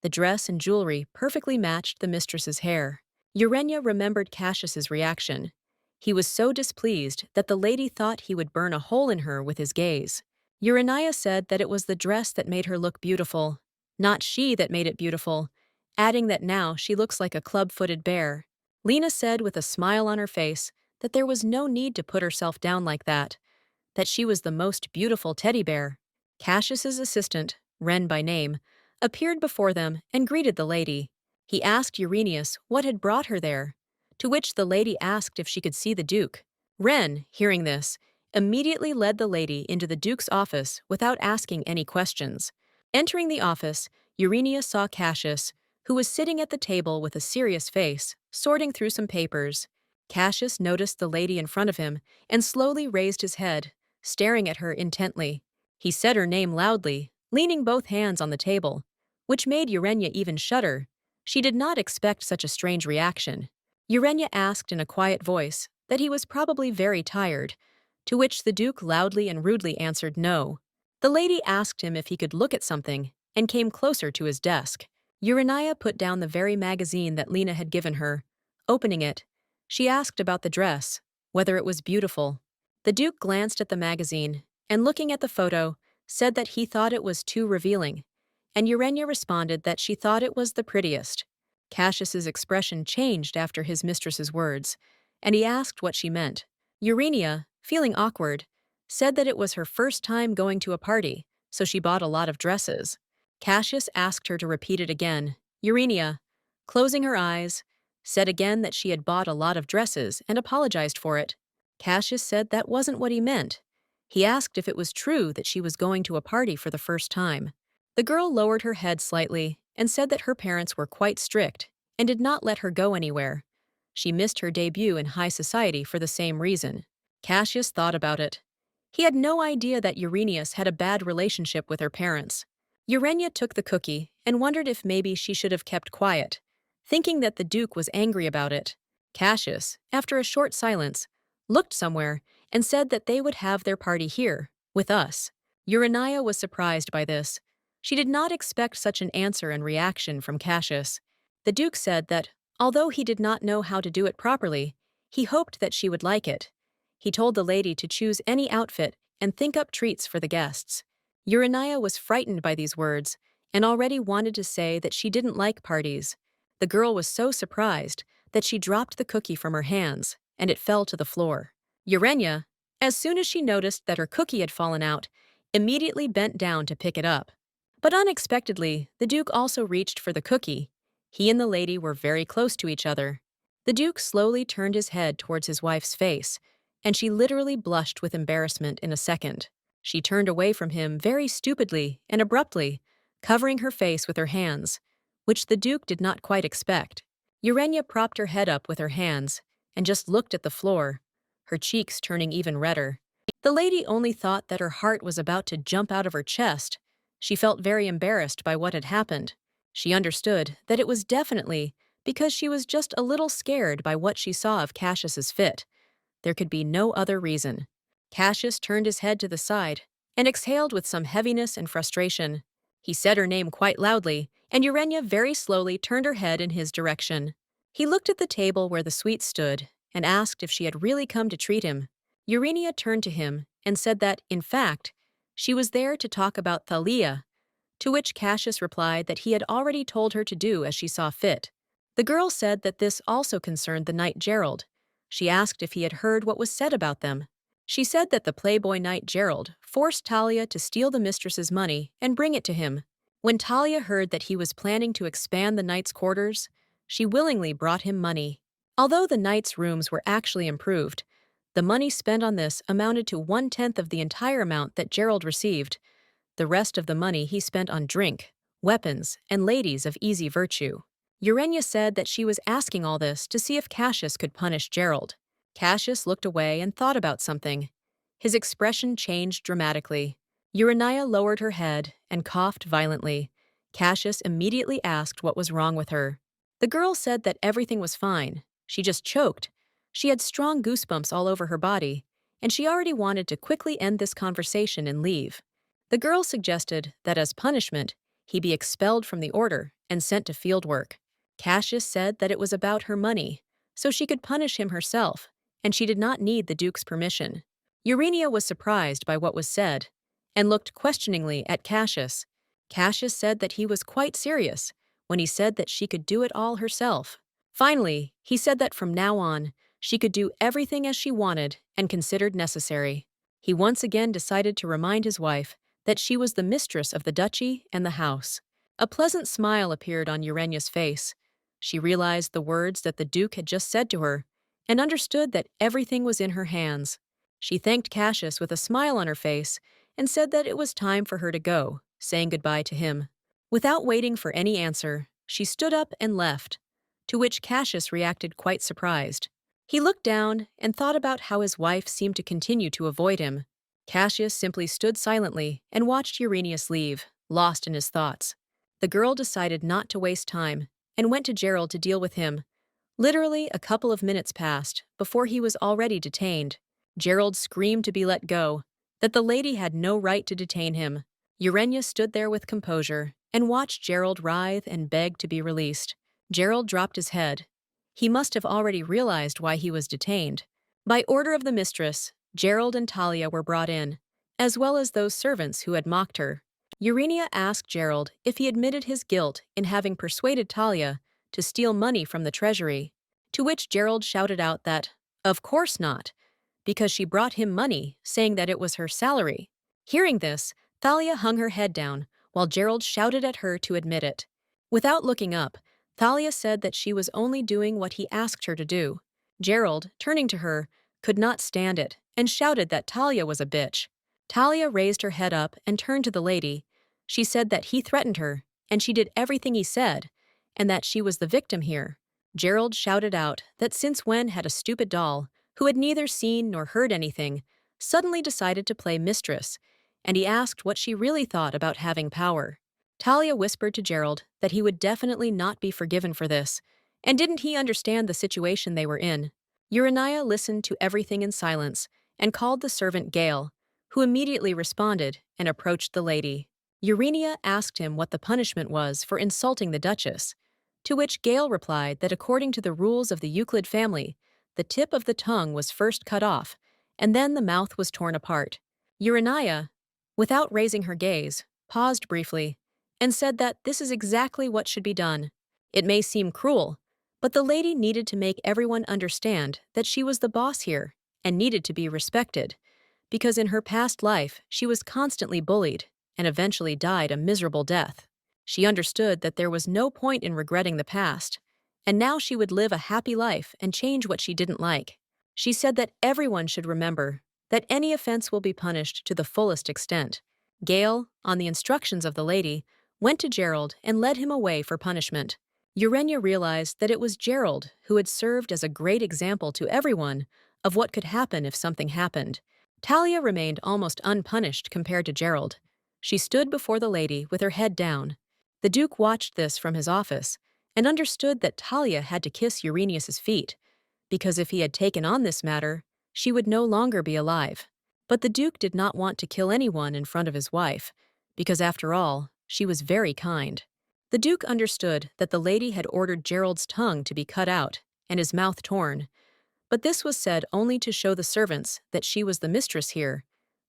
The dress and jewelry perfectly matched the mistress's hair. Urania remembered Cassius's reaction. He was so displeased that the lady thought he would burn a hole in her with his gaze. Urania said that it was the dress that made her look beautiful, not she that made it beautiful, adding that now she looks like a club-footed bear. Lena said with a smile on her face that there was no need to put herself down like that she was the most beautiful teddy bear. Cassius's assistant, Wren by name, appeared before them and greeted the lady. He asked Uranius what had brought her there, to which the lady asked if she could see the Duke. Wren, hearing this, immediately led the lady into the Duke's office without asking any questions. Entering the office, Urania saw Cassius, who was sitting at the table with a serious face, sorting through some papers. Cassius noticed the lady in front of him and slowly raised his head, staring at her intently. He said her name loudly, leaning both hands on the table, which made Urania even shudder. She did not expect such a strange reaction. Urania asked in a quiet voice that he was probably very tired, to which the Duke loudly and rudely answered no. The lady asked him if he could look at something and came closer to his desk. Urania put down the very magazine that Lena had given her. Opening it, she asked about the dress, whether it was beautiful. The Duke glanced at the magazine and, looking at the photo, said that he thought it was too revealing, and Urania responded that she thought it was the prettiest. Cassius's expression changed after his mistress's words, and he asked what she meant. Urania, feeling awkward, said that it was her first time going to a party, so she bought a lot of dresses. Cassius asked her to repeat it again. Urania, closing her eyes, said again that she had bought a lot of dresses and apologized for it. Cassius said that wasn't what he meant. He asked if it was true that she was going to a party for the first time. The girl lowered her head slightly and said that her parents were quite strict and did not let her go anywhere. She missed her debut in high society for the same reason. Cassius thought about it. He had no idea that Uranius had a bad relationship with her parents. Urania took the cookie and wondered if maybe she should have kept quiet, thinking that the Duke was angry about it. Cassius, after a short silence, looked somewhere and said that they would have their party here, with us. Urania was surprised by this. She did not expect such an answer and reaction from Cassius. The Duke said that, although he did not know how to do it properly, he hoped that she would like it. He told the lady to choose any outfit and think up treats for the guests. Urania was frightened by these words and already wanted to say that she didn't like parties. The girl was so surprised that she dropped the cookie from her hands, and it fell to the floor. Urania, as soon as she noticed that her cookie had fallen out, immediately bent down to pick it up. But unexpectedly, the Duke also reached for the cookie. He and the lady were very close to each other. The Duke slowly turned his head towards his wife's face, and she literally blushed with embarrassment in a second. She turned away from him very stupidly and abruptly, covering her face with her hands, which the Duke did not quite expect. Urania propped her head up with her hands and just looked at the floor, her cheeks turning even redder. The lady only thought that her heart was about to jump out of her chest. She felt very embarrassed by what had happened. She understood that it was definitely because she was just a little scared by what she saw of Cassius's fit. There could be no other reason. Cassius turned his head to the side and exhaled with some heaviness and frustration. He said her name quite loudly, and Urania very slowly turned her head in his direction. He looked at the table where the sweets stood and asked if she had really come to treat him. Urania turned to him and said that, in fact, she was there to talk about Thalia, to which Cassius replied that he had already told her to do as she saw fit. The girl said that this also concerned the knight Gerald. She asked if he had heard what was said about them. She said that the playboy knight Gerald forced Talia to steal the mistress's money and bring it to him. When Talia heard that he was planning to expand the knight's quarters, she willingly brought him money. Although the knight's rooms were actually improved, the money spent on this amounted to 1/10 of the entire amount that Gerald received. The rest of the money he spent on drink, weapons, and ladies of easy virtue. Urania said that she was asking all this to see if Cassius could punish Gerald. Cassius looked away and thought about something. His expression changed dramatically. Urania lowered her head and coughed violently. Cassius immediately asked what was wrong with her. The girl said that everything was fine. She just choked. She had strong goosebumps all over her body, and she already wanted to quickly end this conversation and leave. The girl suggested that as punishment, he be expelled from the order and sent to field work. Cassius said that it was about her money, so she could punish him herself, and she did not need the Duke's permission. Urania was surprised by what was said and looked questioningly at Cassius. Cassius said that he was quite serious when he said that she could do it all herself. Finally, he said that from now on, she could do everything as she wanted and considered necessary. He once again decided to remind his wife that she was the mistress of the duchy and the house. A pleasant smile appeared on Urania's face. She realized the words that the Duke had just said to her and understood that everything was in her hands. She thanked Cassius with a smile on her face and said that it was time for her to go, saying goodbye to him. Without waiting for any answer, she stood up and left, to which Cassius reacted quite surprised. He looked down and thought about how his wife seemed to continue to avoid him. Cassius simply stood silently and watched Uranius leave, lost in his thoughts. The girl decided not to waste time and went to Gerald to deal with him. Literally a couple of minutes passed before he was already detained. Gerald screamed to be let go, that the lady had no right to detain him. Urania stood there with composure and watched Gerald writhe and beg to be released. Gerald dropped his head. He must have already realized why he was detained. By order of the mistress, Gerald and Talia were brought in, as well as those servants who had mocked her. Urania asked Gerald if he admitted his guilt in having persuaded Talia to steal money from the treasury, to which Gerald shouted out that, of course not, because she brought him money, saying that it was her salary. Hearing this, Thalia hung her head down, while Gerald shouted at her to admit it. Without looking up, Thalia said that she was only doing what he asked her to do. Gerald, turning to her, could not stand it and shouted that Talia was a bitch. Talia raised her head up and turned to the lady. She said that he threatened her, and she did everything he said, and that she was the victim here. Gerald shouted out that since when had a stupid doll, who had neither seen nor heard anything, suddenly decided to play mistress, and he asked what she really thought about having power. Talia whispered to Gerald that he would definitely not be forgiven for this, and didn't he understand the situation they were in? Urania listened to everything in silence and called the servant Gale, who immediately responded and approached the lady. Urania asked him what the punishment was for insulting the Duchess, to which Gale replied that according to the rules of the Euclid family, the tip of the tongue was first cut off, and then the mouth was torn apart. Urania, without raising her gaze, paused briefly and said that this is exactly what should be done. It may seem cruel, but the lady needed to make everyone understand that she was the boss here and needed to be respected, because in her past life she was constantly bullied and eventually died a miserable death. She understood that there was no point in regretting the past, and now she would live a happy life and change what she didn't like. She said that everyone should remember that any offense will be punished to the fullest extent. Gale, on the instructions of the lady, went to Gerald and led him away for punishment. Urania realized that it was Gerald who had served as a great example to everyone of what could happen if something happened. Talia remained almost unpunished compared to Gerald. She stood before the lady with her head down. The Duke watched this from his office and understood that Talia had to kiss Uranius's feet, because if he had taken on this matter, she would no longer be alive. But the Duke did not want to kill anyone in front of his wife, because after all, she was very kind. The Duke understood that the lady had ordered Gerald's tongue to be cut out and his mouth torn, but this was said only to show the servants that she was the mistress here.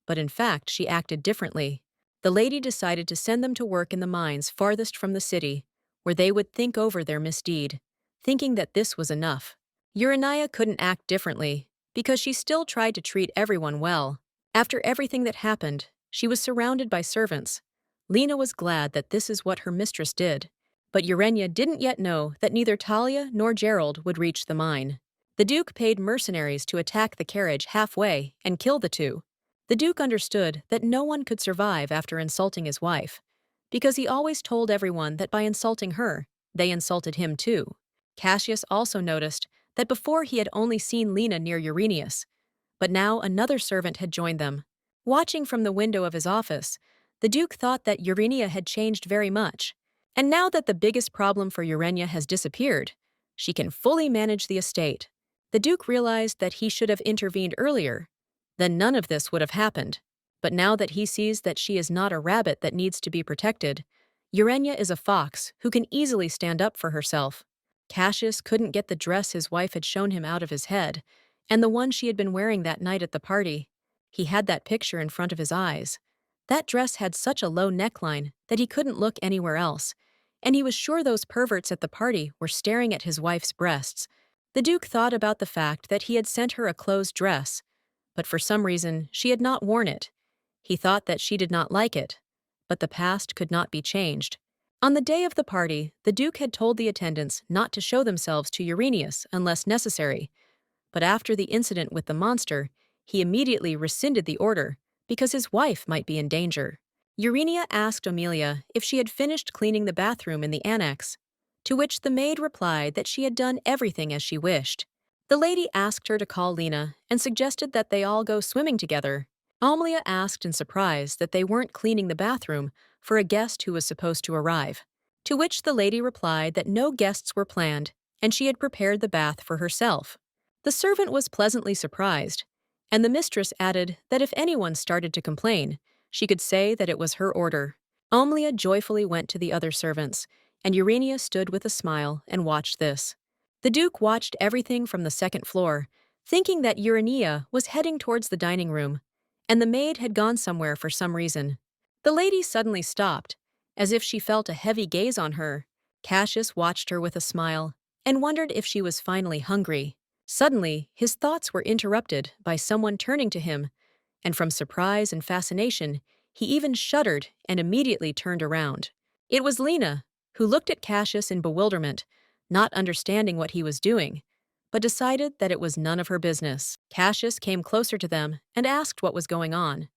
But in fact, she acted differently. The lady decided to send them to work in the mines farthest from the city, where they would think over their misdeed, thinking that this was enough. Urania couldn't act differently, because she still tried to treat everyone well. After everything that happened, she was surrounded by servants. Lena was glad that this is what her mistress did, but Urania didn't yet know that neither Talia nor Gerald would reach the mine. The Duke paid mercenaries to attack the carriage halfway and kill the two. The Duke understood that no one could survive after insulting his wife, because he always told everyone that by insulting her, they insulted him too. Cassius also noticed that before he had only seen Lena near Uranius, but now another servant had joined them. Watching from the window of his office, the Duke thought that Urania had changed very much, and now that the biggest problem for Urania has disappeared, she can fully manage the estate. The Duke realized that he should have intervened earlier. Then none of this would have happened. But now that he sees that she is not a rabbit that needs to be protected, Urania is a fox who can easily stand up for herself. Cassius couldn't get the dress his wife had shown him out of his head, and the one she had been wearing that night at the party. He had that picture in front of his eyes. That dress had such a low neckline that he couldn't look anywhere else, and he was sure those perverts at the party were staring at his wife's breasts. The Duke thought about the fact that he had sent her a closed dress, but for some reason she had not worn it. He thought that she did not like it, but the past could not be changed. On the day of the party, the Duke had told the attendants not to show themselves to Uranius unless necessary, but after the incident with the monster, he immediately rescinded the order because his wife might be in danger. Urania asked Amelia if she had finished cleaning the bathroom in the annex, to which the maid replied that she had done everything as she wished. The lady asked her to call Lena and suggested that they all go swimming together. Amelia asked in surprise that they weren't cleaning the bathroom for a guest who was supposed to arrive, to which the lady replied that no guests were planned and she had prepared the bath for herself. The servant was pleasantly surprised, and the mistress added that if anyone started to complain, she could say that it was her order. Amelia joyfully went to the other servants, and Urania stood with a smile and watched this. The Duke watched everything from the second floor, thinking that Urania was heading towards the dining room, and the maid had gone somewhere for some reason. The lady suddenly stopped, as if she felt a heavy gaze on her. Cassius watched her with a smile and wondered if she was finally hungry. Suddenly, his thoughts were interrupted by someone turning to him, and from surprise and fascination, he even shuddered and immediately turned around. It was Lena, who looked at Cassius in bewilderment, not understanding what he was doing, but decided that it was none of her business. Cassius came closer to them and asked what was going on.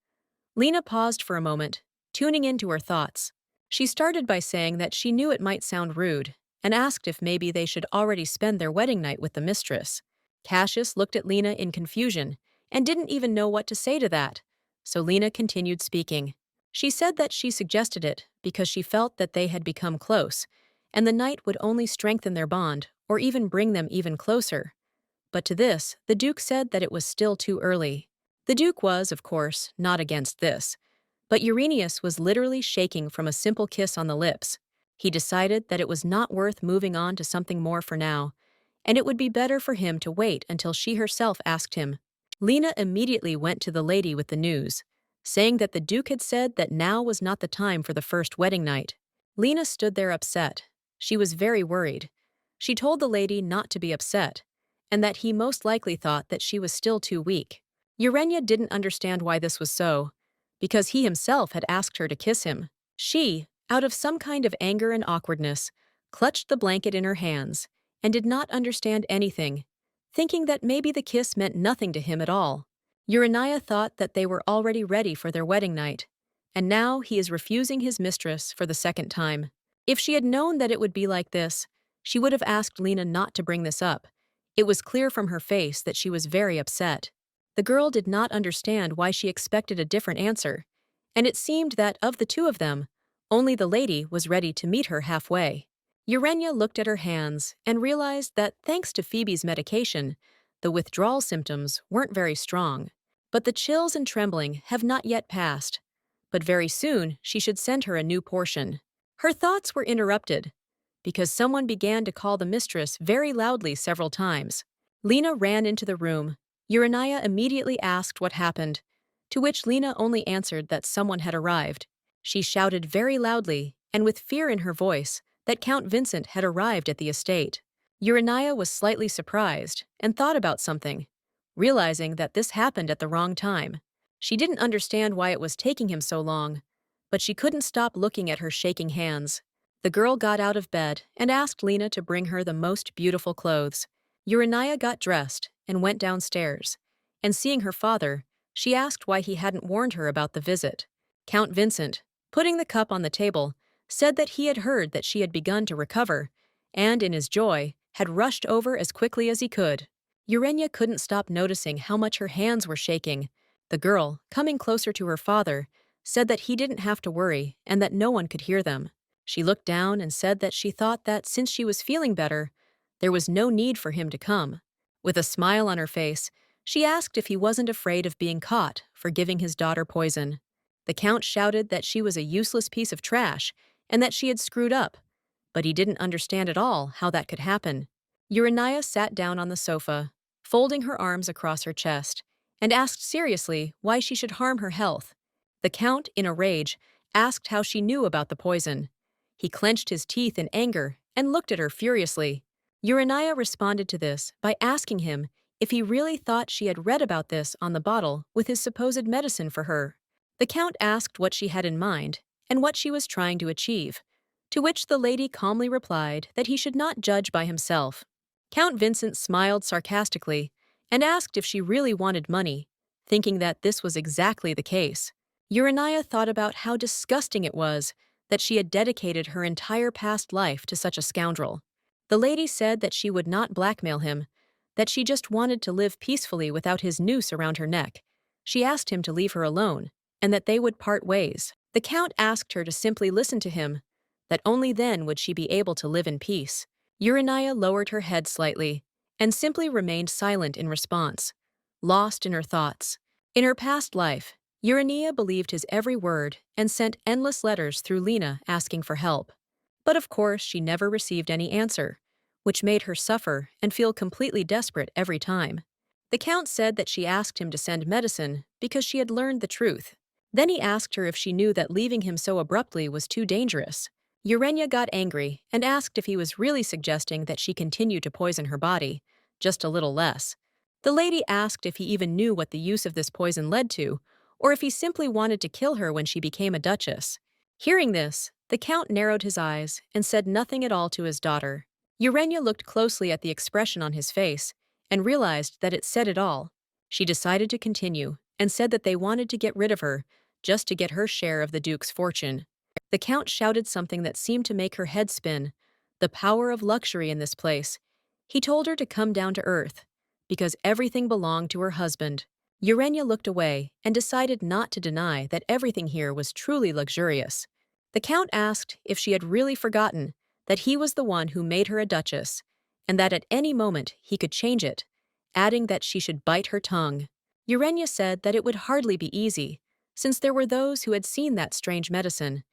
Lena paused for a moment, tuning into her thoughts. She started by saying that she knew it might sound rude, and asked if maybe they should already spend their wedding night with the mistress. Cassius looked at Lena in confusion and didn't even know what to say to that, so Lena continued speaking. She said that she suggested it because she felt that they had become close, and the night would only strengthen their bond or even bring them even closer. But to this, the Duke said that it was still too early. The Duke was, of course, not against this, but Uranius was literally shaking from a simple kiss on the lips. He decided that it was not worth moving on to something more for now, and it would be better for him to wait until she herself asked him. Lena immediately went to the lady with the news, saying that the Duke had said that now was not the time for the first wedding night. Lena stood there upset. She was very worried. She told the lady not to be upset, and that he most likely thought that she was still too weak. Urania didn't understand why this was so, because he himself had asked her to kiss him. She, out of some kind of anger and awkwardness, clutched the blanket in her hands and did not understand anything, thinking that maybe the kiss meant nothing to him at all. Urania thought that they were already ready for their wedding night, and now he is refusing his mistress for the second time. If she had known that it would be like this, she would have asked Lena not to bring this up. It was clear from her face that she was very upset. The girl did not understand why she expected a different answer, and it seemed that of the two of them, only the lady was ready to meet her halfway. Urania looked at her hands and realized that thanks to Phoebe's medication, the withdrawal symptoms weren't very strong. But the chills and trembling have not yet passed. But very soon she should send her a new portion. Her thoughts were interrupted because someone began to call the mistress very loudly several times. Lena ran into the room. Urania immediately asked what happened, to which Lena only answered that someone had arrived. She shouted very loudly and with fear in her voice that Count Vincent had arrived at the estate. Urania was slightly surprised and thought about something, realizing that this happened at the wrong time. She didn't understand why it was taking him so long, but she couldn't stop looking at her shaking hands. The girl got out of bed and asked Lena to bring her the most beautiful clothes. Urania got dressed and went downstairs, and seeing her father, she asked why he hadn't warned her about the visit. Count Vincent, putting the cup on the table, said that he had heard that she had begun to recover, and in his joy, had rushed over as quickly as he could. Urania couldn't stop noticing how much her hands were shaking. The girl, coming closer to her father, said that he didn't have to worry and that no one could hear them. She looked down and said that she thought that since she was feeling better, there was no need for him to come. With a smile on her face, she asked if he wasn't afraid of being caught for giving his daughter poison. The Count shouted that she was a useless piece of trash and that she had screwed up, but he didn't understand at all how that could happen. Urania sat down on the sofa, folding her arms across her chest, and asked seriously why she should harm her health. The Count, in a rage, asked how she knew about the poison. He clenched his teeth in anger and looked at her furiously. Urania responded to this by asking him if he really thought she had read about this on the bottle with his supposed medicine for her. The Count asked what she had in mind and what she was trying to achieve, to which the lady calmly replied that he should not judge by himself. Count Vincent smiled sarcastically and asked if she really wanted money, thinking that this was exactly the case. Urania thought about how disgusting it was that she had dedicated her entire past life to such a scoundrel. The lady said that she would not blackmail him, that she just wanted to live peacefully without his noose around her neck. She asked him to leave her alone, and that they would part ways. The Count asked her to simply listen to him, that only then would she be able to live in peace. Urania lowered her head slightly and simply remained silent in response, lost in her thoughts. In her past life, Urania believed his every word and sent endless letters through Lena asking for help. But of course, she never received any answer, which made her suffer and feel completely desperate every time. The Count said that she asked him to send medicine because she had learned the truth. Then he asked her if she knew that leaving him so abruptly was too dangerous. Urania got angry and asked if he was really suggesting that she continue to poison her body, just a little less. The lady asked if he even knew what the use of this poison led to, or if he simply wanted to kill her when she became a duchess. Hearing this, the Count narrowed his eyes and said nothing at all to his daughter. Urania looked closely at the expression on his face and realized that it said it all. She decided to continue and said that they wanted to get rid of her just to get her share of the Duke's fortune. The Count shouted something that seemed to make her head spin. The power of luxury in this place. He told her to come down to earth, because everything belonged to her husband. Urania looked away and decided not to deny that everything here was truly luxurious. The Count asked if she had really forgotten that he was the one who made her a duchess, and that at any moment he could change it, adding that she should bite her tongue. Urania said that it would hardly be easy, since there were those who had seen that strange medicine,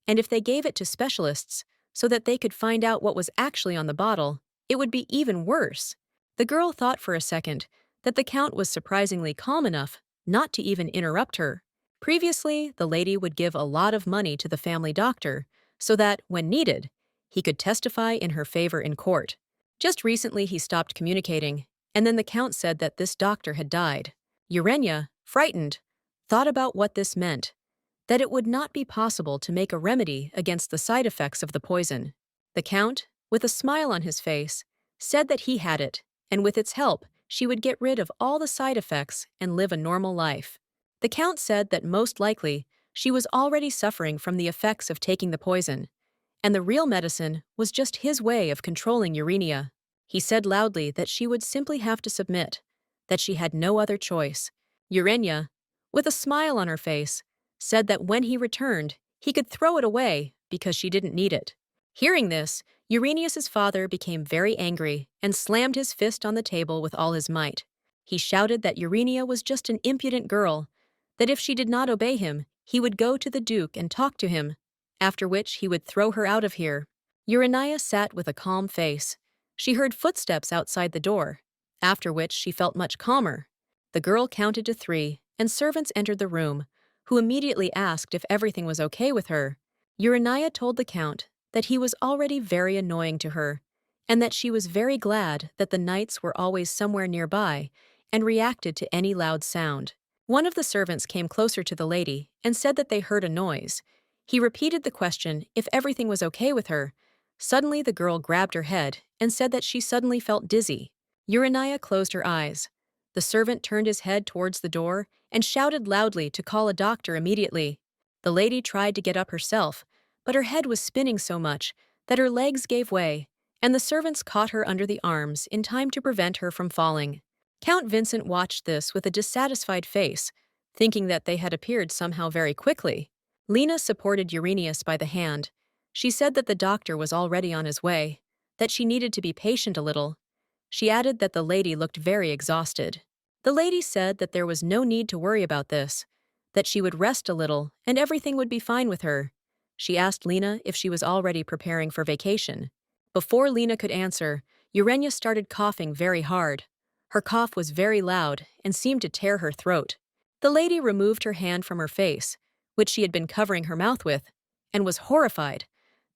and if they gave it to specialists so that they could find out what was actually on the bottle, it would be even worse. The girl thought for a second that the Count was surprisingly calm enough not to even interrupt her. Previously, the lady would give a lot of money to the family doctor so that, when needed, he could testify in her favor in court. Just recently he stopped communicating, and then the Count said that this doctor had died. Urania, frightened, thought about what this meant, that it would not be possible to make a remedy against the side effects of the poison. The Count, with a smile on his face, said that he had it, and with its help, she would get rid of all the side effects and live a normal life. The Count said that most likely she was already suffering from the effects of taking the poison, and the real medicine was just his way of controlling Urania. He said loudly that she would simply have to submit, that she had no other choice. Urania, with a smile on her face, said that when he returned, he could throw it away because she didn't need it. Hearing this, Uranius's father became very angry and slammed his fist on the table with all his might. He shouted that Urania was just an impudent girl, that if she did not obey him, he would go to the Duke and talk to him, after which he would throw her out of here. Urania sat with a calm face. She heard footsteps outside the door, after which she felt much calmer. The girl counted to 3, and servants entered the room, who immediately asked if everything was okay with her. Urania told the Count that he was already very annoying to her, and that she was very glad that the knights were always somewhere nearby and reacted to any loud sound. One of the servants came closer to the lady and said that they heard a noise. He repeated the question if everything was okay with her. Suddenly the girl grabbed her head and said that she suddenly felt dizzy. Urania closed her eyes. The servant turned his head towards the door and shouted loudly to call a doctor immediately. The lady tried to get up herself, but her head was spinning so much that her legs gave way, and the servants caught her under the arms in time to prevent her from falling. Count Vincent watched this with a dissatisfied face, thinking that they had appeared somehow very quickly. Lena supported Uranius by the hand. She said that the doctor was already on his way, that she needed to be patient a little. She added that the lady looked very exhausted. The lady said that there was no need to worry about this, that she would rest a little and everything would be fine with her. She asked Lena if she was already preparing for vacation. Before Lena could answer, Urania started coughing very hard. Her cough was very loud and seemed to tear her throat. The lady removed her hand from her face, which she had been covering her mouth with, and was horrified.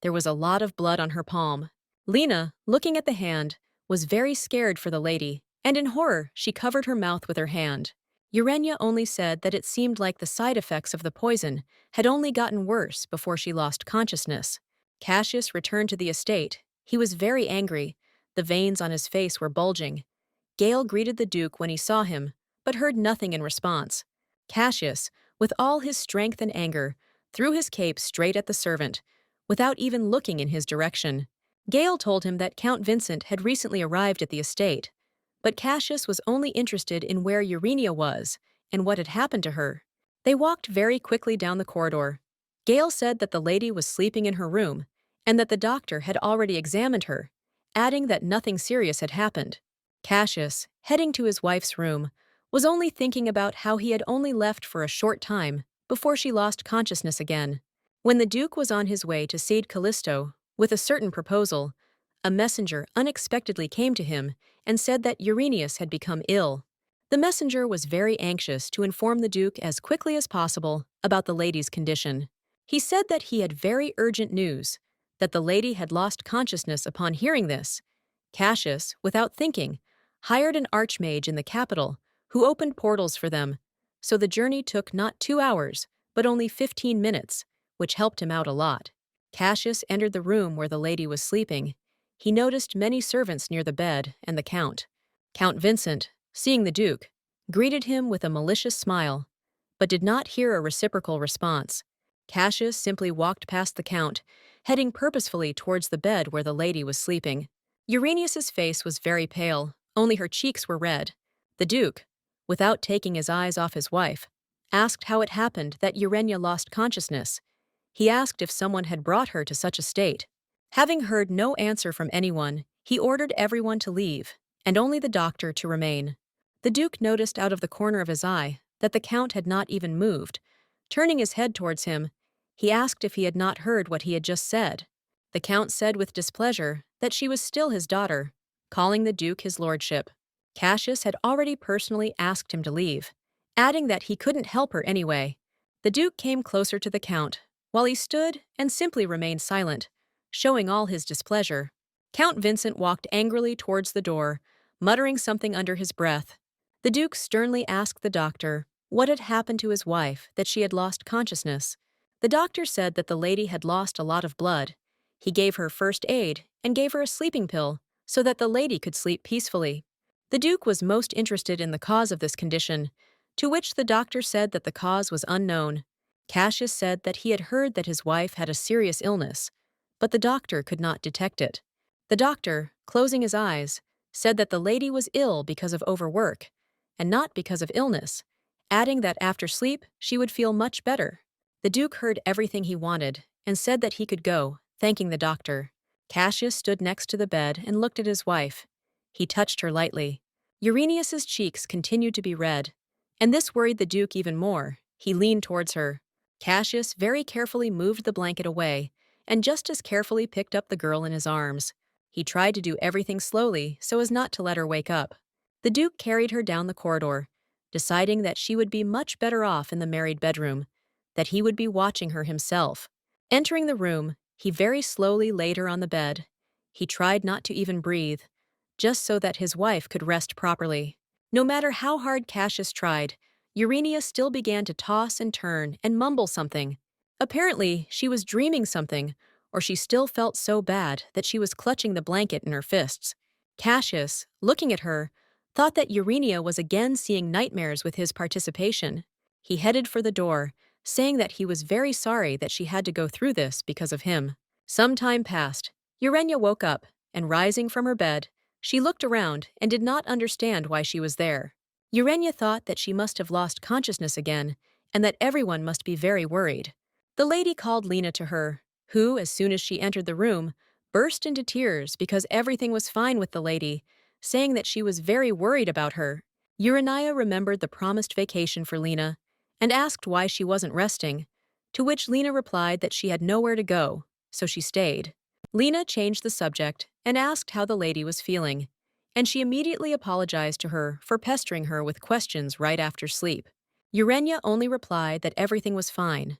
There was a lot of blood on her palm. Lena, looking at the hand, was very scared for the lady, and in horror she covered her mouth with her hand. Urania only said that it seemed like the side effects of the poison had only gotten worse before she lost consciousness. Cassius returned to the estate. He was very angry. The veins on his face were bulging. Gale greeted the Duke when he saw him, but heard nothing in response. Cassius, with all his strength and anger, threw his cape straight at the servant, without even looking in his direction. Gale told him that Count Vincent had recently arrived at the estate, but Cassius was only interested in where Urania was and what had happened to her. They walked very quickly down the corridor. Gale said that the lady was sleeping in her room and that the doctor had already examined her, adding that nothing serious had happened. Cassius, heading to his wife's room, was only thinking about how he had only left for a short time before she lost consciousness again. When the Duke was on his way to Sade Callisto with a certain proposal, a messenger unexpectedly came to him and said that Uranius had become ill. The messenger was very anxious to inform the Duke as quickly as possible about the lady's condition. He said that he had very urgent news, that the lady had lost consciousness upon hearing this. Cassius, without thinking, hired an archmage in the capital who opened portals for them, so the journey took not 2 hours, but only 15 minutes, which helped him out a lot. Cassius entered the room where the lady was sleeping. He noticed many servants near the bed and the Count. Count Vincent, seeing the Duke, greeted him with a malicious smile, but did not hear a reciprocal response. Cassius simply walked past the Count, heading purposefully towards the bed where the lady was sleeping. Uranius's face was very pale, only her cheeks were red. The Duke, without taking his eyes off his wife, asked how it happened that Urania lost consciousness. He asked if someone had brought her to such a state. Having heard no answer from anyone, he ordered everyone to leave, and only the doctor to remain. The Duke noticed out of the corner of his eye that the Count had not even moved. Turning his head towards him, he asked if he had not heard what he had just said. The Count said with displeasure that she was still his daughter, calling the Duke his lordship. Cassius had already personally asked him to leave, adding that he couldn't help her anyway. The Duke came closer to the Count, while he stood and simply remained silent, showing all his displeasure. Count Vincent walked angrily towards the door, muttering something under his breath. The Duke sternly asked the doctor what had happened to his wife that she had lost consciousness. The doctor said that the lady had lost a lot of blood. He gave her first aid and gave her a sleeping pill so that the lady could sleep peacefully. The Duke was most interested in the cause of this condition, to which the doctor said that the cause was unknown. Cassius said that he had heard that his wife had a serious illness, but the doctor could not detect it. The doctor, closing his eyes, said that the lady was ill because of overwork, and not because of illness, adding that after sleep she would feel much better. The Duke heard everything he wanted and said that he could go, thanking the doctor. Cassius stood next to the bed and looked at his wife. He touched her lightly. Uranius's cheeks continued to be red, and this worried the Duke even more. He leaned towards her. Cassius very carefully moved the blanket away and just as carefully picked up the girl in his arms. He tried to do everything slowly so as not to let her wake up. The Duke carried her down the corridor, deciding that she would be much better off in the married bedroom, that he would be watching her himself. Entering the room, he very slowly laid her on the bed. He tried not to even breathe, just so that his wife could rest properly. No matter how hard Cassius tried, Urania still began to toss and turn and mumble something. Apparently, she was dreaming something, or she still felt so bad that she was clutching the blanket in her fists. Cassius, looking at her, thought that Urania was again seeing nightmares with his participation. He headed for the door, saying that he was very sorry that she had to go through this because of him. Some time passed. Urania woke up, and rising from her bed, she looked around and did not understand why she was there. Urania thought that she must have lost consciousness again, and that everyone must be very worried. The lady called Lena to her, who, as soon as she entered the room, burst into tears because everything was fine with the lady, saying that she was very worried about her. Urania remembered the promised vacation for Lena and asked why she wasn't resting, to which Lena replied that she had nowhere to go, so she stayed. Lena changed the subject and asked how the lady was feeling, and she immediately apologized to her for pestering her with questions right after sleep. Urania only replied that everything was fine.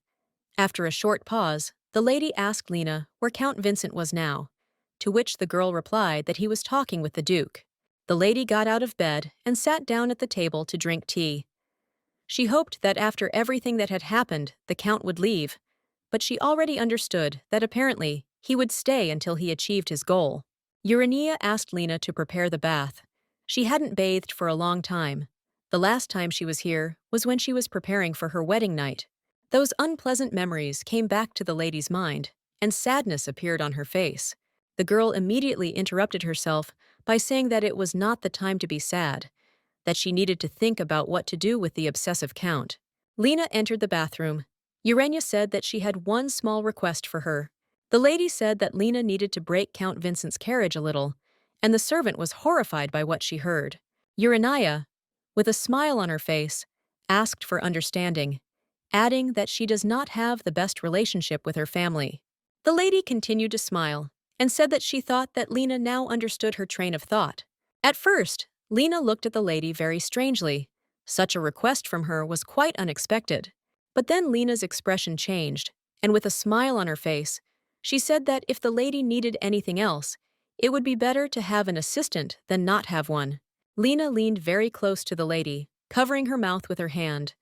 After a short pause, the lady asked Lena where Count Vincent was now, to which the girl replied that he was talking with the Duke. The lady got out of bed and sat down at the table to drink tea. She hoped that after everything that had happened, the Count would leave, but she already understood that apparently he would stay until he achieved his goal. Urania asked Lena to prepare the bath. She hadn't bathed for a long time. The last time she was here was when she was preparing for her wedding night. Those unpleasant memories came back to the lady's mind, and sadness appeared on her face. The girl immediately interrupted herself by saying that it was not the time to be sad, that she needed to think about what to do with the obsessive Count. Lena entered the bathroom. Urania said that she had one small request for her. The lady said that Lena needed to break Count Vincent's carriage a little, and the servant was horrified by what she heard. Urania, with a smile on her face, asked for understanding, adding that she does not have the best relationship with her family. The lady continued to smile and said that she thought that Lena now understood her train of thought. At first, Lena looked at the lady very strangely. Such a request from her was quite unexpected. But then Lena's expression changed, and with a smile on her face, she said that if the lady needed anything else, it would be better to have an assistant than not have one. Lena leaned very close to the lady, covering her mouth with her hand.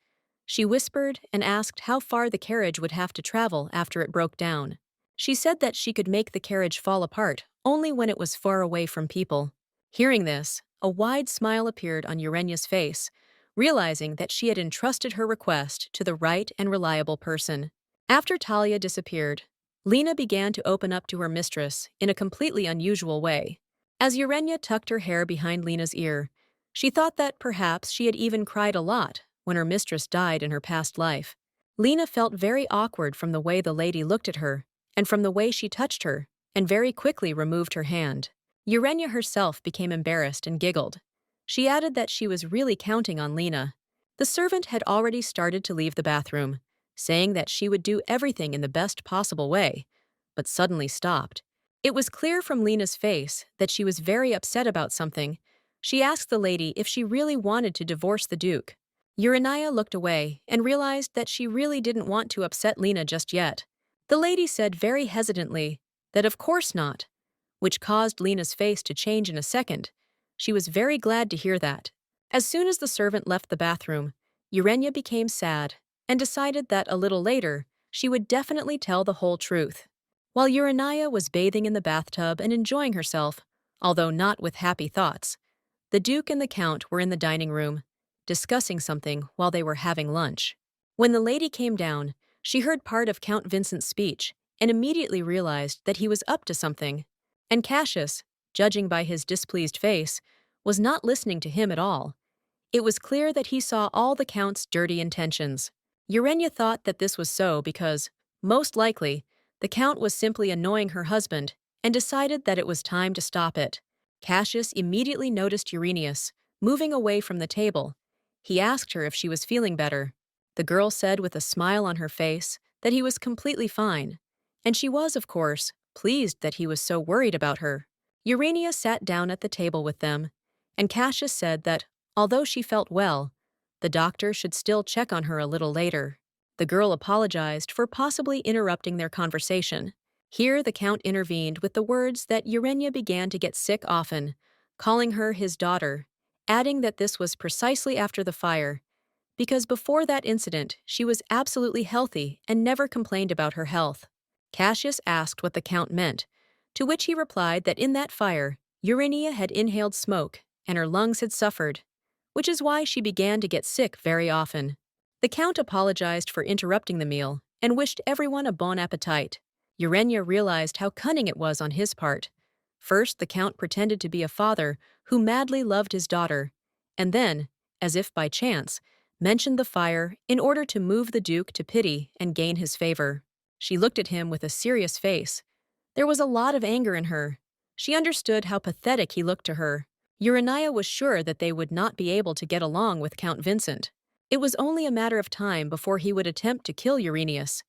She whispered and asked how far the carriage would have to travel after it broke down. She said that she could make the carriage fall apart only when it was far away from people. Hearing this, a wide smile appeared on Urania's face, realizing that she had entrusted her request to the right and reliable person. After Talia disappeared, Lena began to open up to her mistress in a completely unusual way. As Urania tucked her hair behind Lena's ear, she thought that perhaps she had even cried a lot when her mistress died in her past life. Lena felt very awkward from the way the lady looked at her and from the way she touched her, and very quickly removed her hand. Urania herself became embarrassed and giggled. She added that she was really counting on Lena. The servant had already started to leave the bathroom, saying that she would do everything in the best possible way, but suddenly stopped. It was clear from Lena's face that she was very upset about something. She asked the lady if she really wanted to divorce the Duke. Urania looked away and realized that she really didn't want to upset Lena just yet. The lady said very hesitantly that of course not, which caused Lena's face to change in a second. She was very glad to hear that. As soon as the servant left the bathroom, Urania became sad and decided that a little later she would definitely tell the whole truth. While Urania was bathing in the bathtub and enjoying herself, although not with happy thoughts, The Duke and the Count were in the dining room, discussing something while they were having lunch. When the lady came down, she heard part of Count Vincent's speech and immediately realized that he was up to something. And Cassius, judging by his displeased face, was not listening to him at all. It was clear that he saw all the Count's dirty intentions. Urania thought that this was so because, most likely, the Count was simply annoying her husband and decided that it was time to stop it. Cassius immediately noticed Uranius, moving away from the table. He asked her if she was feeling better. The girl said with a smile on her face that he was completely fine. And she was, of course, pleased that he was so worried about her. Urania sat down at the table with them, and Cassius said that, although she felt well, the doctor should still check on her a little later. The girl apologized for possibly interrupting their conversation. Here the Count intervened with the words that Urania began to get sick often, calling her his daughter, adding that this was precisely after the fire, because before that incident she was absolutely healthy and never complained about her health. Cassius asked what the Count meant, to which he replied that in that fire, Urania had inhaled smoke and her lungs had suffered, which is why she began to get sick very often. The Count apologized for interrupting the meal and wished everyone a bon appetit. Urania realized how cunning it was on his part. First, the Count pretended to be a father who madly loved his daughter, and then, as if by chance, mentioned the fire in order to move the Duke to pity and gain his favor. She looked at him with a serious face. There was a lot of anger in her. She understood how pathetic he looked to her. Urania was sure that they would not be able to get along with Count Vincent. It was only a matter of time before he would attempt to kill Uranius,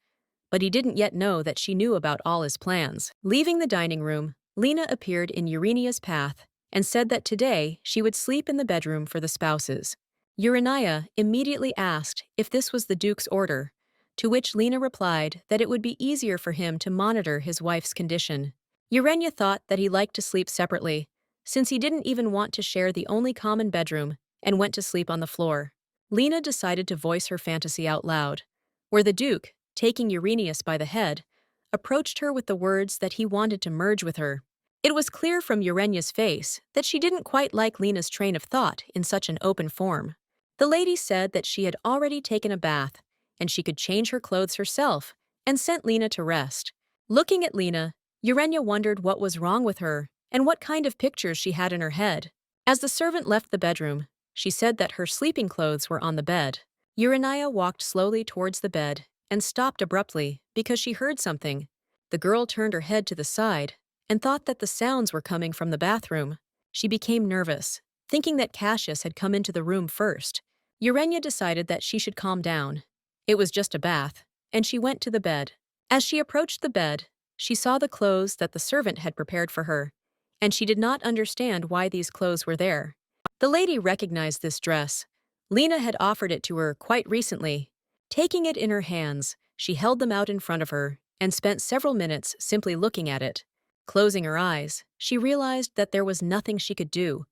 but he didn't yet know that she knew about all his plans. Leaving the dining room, Lena appeared in Urania's path and said that today she would sleep in the bedroom for the spouses. Urania immediately asked if this was the Duke's order, to which Lena replied that it would be easier for him to monitor his wife's condition. Urania thought that he liked to sleep separately, since he didn't even want to share the only common bedroom, and went to sleep on the floor. Lena decided to voice her fantasy out loud, where the Duke, taking Uranius by the head, approached her with the words that he wanted to merge with her. It was clear from Urania's face that she didn't quite like Lena's train of thought in such an open form. The lady said that she had already taken a bath, and she could change her clothes herself, and sent Lena to rest. Looking at Lena, Urania wondered what was wrong with her and what kind of pictures she had in her head. As the servant left the bedroom, she said that her sleeping clothes were on the bed. Urania walked slowly towards the bed and stopped abruptly because she heard something. The girl turned her head to the side and thought that the sounds were coming from the bathroom. She became nervous, thinking that Cassius had come into the room first. Urania decided that she should calm down. It was just a bath, and she went to the bed. As she approached the bed, she saw the clothes that the servant had prepared for her, and she did not understand why these clothes were there. The lady recognized this dress. Lena had offered it to her quite recently. Taking it in her hands, she held them out in front of her and spent several minutes simply looking at it. Closing her eyes, she realized that there was nothing she could do.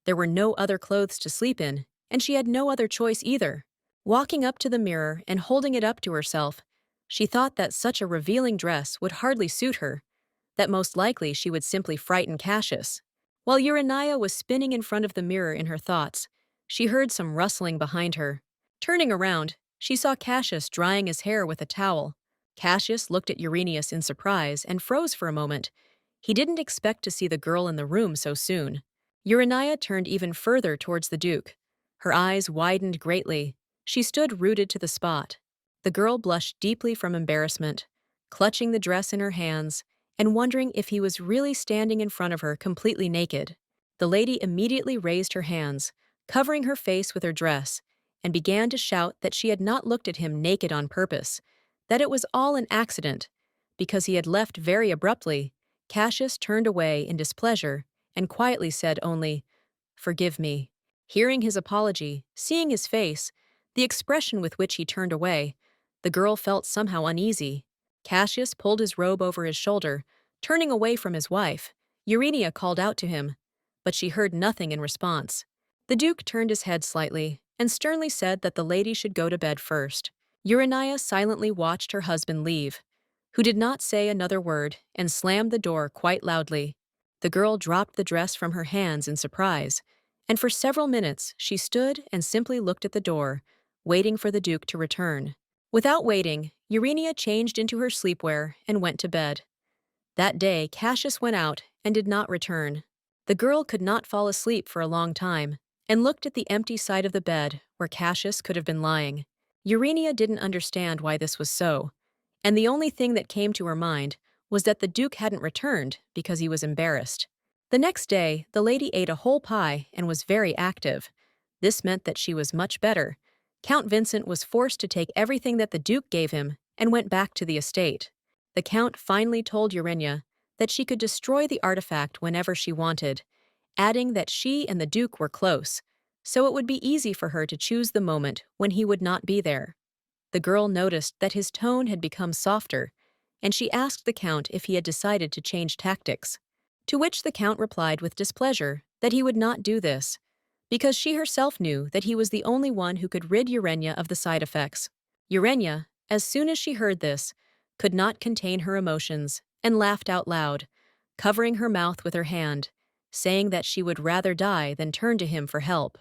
There were no other clothes to sleep in, and she had no other choice either. Walking up to the mirror and holding it up to herself, she thought that such a revealing dress would hardly suit her, that most likely she would simply frighten Cassius. While Urania was spinning in front of the mirror in her thoughts, she heard some rustling behind her. Turning around, she saw Cassius drying his hair with a towel. Cassius looked at Uranius in surprise and froze for a moment. He didn't expect to see the girl in the room so soon. Urania turned even further towards the Duke. Her eyes widened greatly. She stood rooted to the spot. The girl blushed deeply from embarrassment, clutching the dress in her hands and wondering if he was really standing in front of her completely naked. The lady immediately raised her hands, covering her face with her dress, and began to shout that she had not looked at him naked on purpose, that it was all an accident. Because he had left very abruptly, Cassius turned away in displeasure and quietly said only, "Forgive me." Hearing his apology, seeing his face, the expression with which he turned away, the girl felt somehow uneasy. Cassius pulled his robe over his shoulder, turning away from his wife. Urania called out to him, but she heard nothing in response. The Duke turned his head slightly and sternly said that the lady should go to bed first. Urania silently watched her husband leave, who did not say another word and slammed the door quite loudly. The girl dropped the dress from her hands in surprise and for several minutes she stood and simply looked at the door, waiting for the Duke to return. Without waiting, Urania changed into her sleepwear and went to bed. That day, Cassius went out and did not return. The girl could not fall asleep for a long time and looked at the empty side of the bed where Cassius could have been lying. Urania didn't understand why this was so, and the only thing that came to her mind was that the Duke hadn't returned because he was embarrassed. The next day, the lady ate a whole pie and was very active. This meant that she was much better. Count Vincent was forced to take everything that the Duke gave him and went back to the estate. The Count finally told Urania that she could destroy the artifact whenever she wanted, adding that she and the Duke were close, so it would be easy for her to choose the moment when he would not be there. The girl noticed that his tone had become softer, and she asked the Count if he had decided to change tactics, to which the Count replied with displeasure that he would not do this, because she herself knew that he was the only one who could rid Urania of the side effects. Urania, as soon as she heard this, could not contain her emotions and laughed out loud, covering her mouth with her hand, saying that she would rather die than turn to him for help.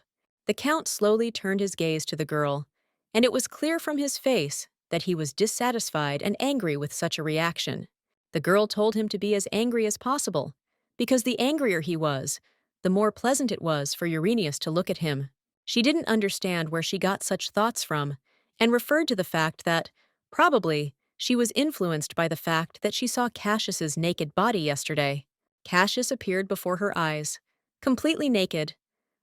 The Count slowly turned his gaze to the girl, and it was clear from his face that he was dissatisfied and angry with such a reaction. The girl told him to be as angry as possible, because the angrier he was, the more pleasant it was for Uranius to look at him. She didn't understand where she got such thoughts from, and referred to the fact that, probably, she was influenced by the fact that she saw Cassius's naked body yesterday. Cassius appeared before her eyes, completely naked.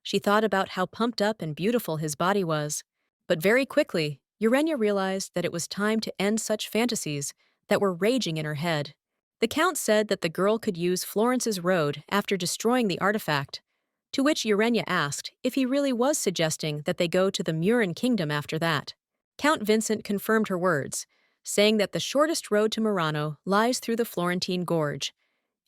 She thought about how pumped up and beautiful his body was. But very quickly, Urania realized that it was time to end such fantasies that were raging in her head. The Count said that the girl could use Florence's road after destroying the artifact, to which Urania asked if he really was suggesting that they go to the Murin kingdom after that. Count Vincent confirmed her words, saying that the shortest road to Murano lies through the Florentine Gorge,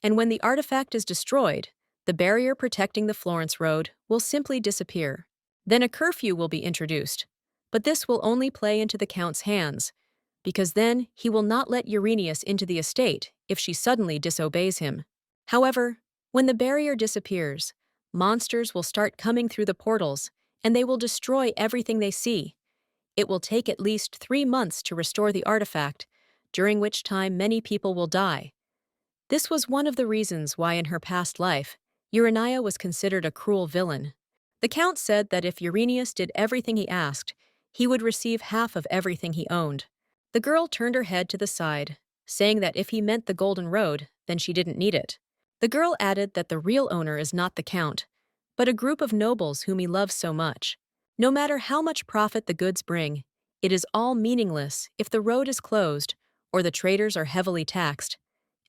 and when the artifact is destroyed, the barrier protecting the Florence road will simply disappear. Then a curfew will be introduced, but this will only play into the Count's hands, because then he will not let Uranius into the estate if she suddenly disobeys him. However, when the barrier disappears, monsters will start coming through the portals, and they will destroy everything they see. It will take at least 3 months to restore the artifact, during which time many people will die. This was one of the reasons why in her past life, Urania was considered a cruel villain. The Count said that if Uranius did everything he asked, he would receive half of everything he owned. The girl turned her head to the side, saying that if he meant the Golden Road, then she didn't need it. The girl added that the real owner is not the Count, but a group of nobles whom he loves so much. No matter how much profit the goods bring, it is all meaningless if the road is closed or the traders are heavily taxed,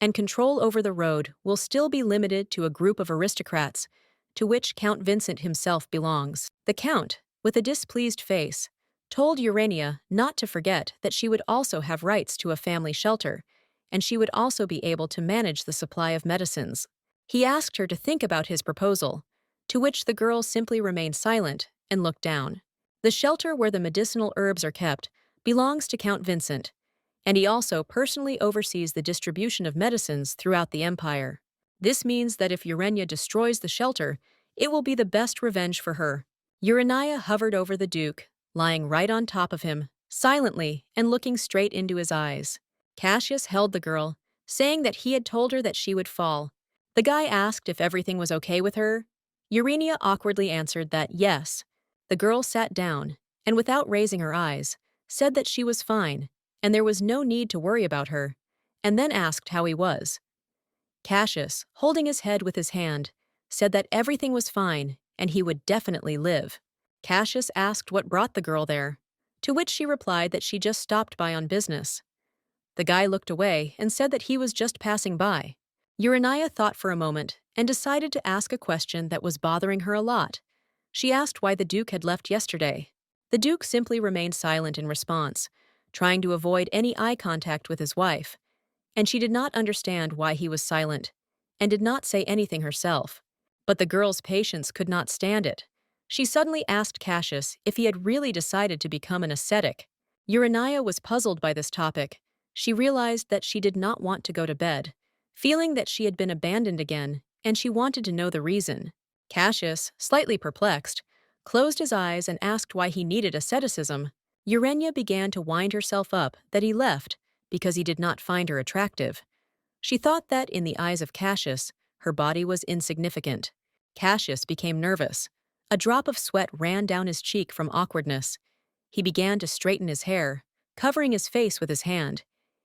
and control over the road will still be limited to a group of aristocrats, to which Count Vincent himself belongs. The Count, with a displeased face, told Urania not to forget that she would also have rights to a family shelter, and she would also be able to manage the supply of medicines. He asked her to think about his proposal, to which the girl simply remained silent and looked down. The shelter where the medicinal herbs are kept belongs to Count Vincent, and he also personally oversees the distribution of medicines throughout the empire. This means that if Urania destroys the shelter, it will be the best revenge for her. Urania hovered over the Duke, lying right on top of him, silently and looking straight into his eyes. Cassius held the girl, saying that he had told her that she would fall. The guy asked if everything was okay with her. Urania awkwardly answered that yes. The girl sat down, and without raising her eyes, said that she was fine, and there was no need to worry about her, and then asked how he was. Cassius, holding his head with his hand, said that everything was fine and he would definitely live. Cassius asked what brought the girl there, to which she replied that she just stopped by on business. The guy looked away and said that he was just passing by. Urania thought for a moment and decided to ask a question that was bothering her a lot. She asked why the Duke had left yesterday. The Duke simply remained silent in response, trying to avoid any eye contact with his wife, and she did not understand why he was silent, and did not say anything herself. But the girl's patience could not stand it. She suddenly asked Cassius if he had really decided to become an ascetic. Urania was puzzled by this topic. She realized that she did not want to go to bed, feeling that she had been abandoned again, and she wanted to know the reason. Cassius, slightly perplexed, closed his eyes and asked why he needed asceticism. Urania began to wind herself up that he left because he did not find her attractive. She thought that, in the eyes of Cassius, her body was insignificant. Cassius became nervous. A drop of sweat ran down his cheek from awkwardness. He began to straighten his hair, covering his face with his hand.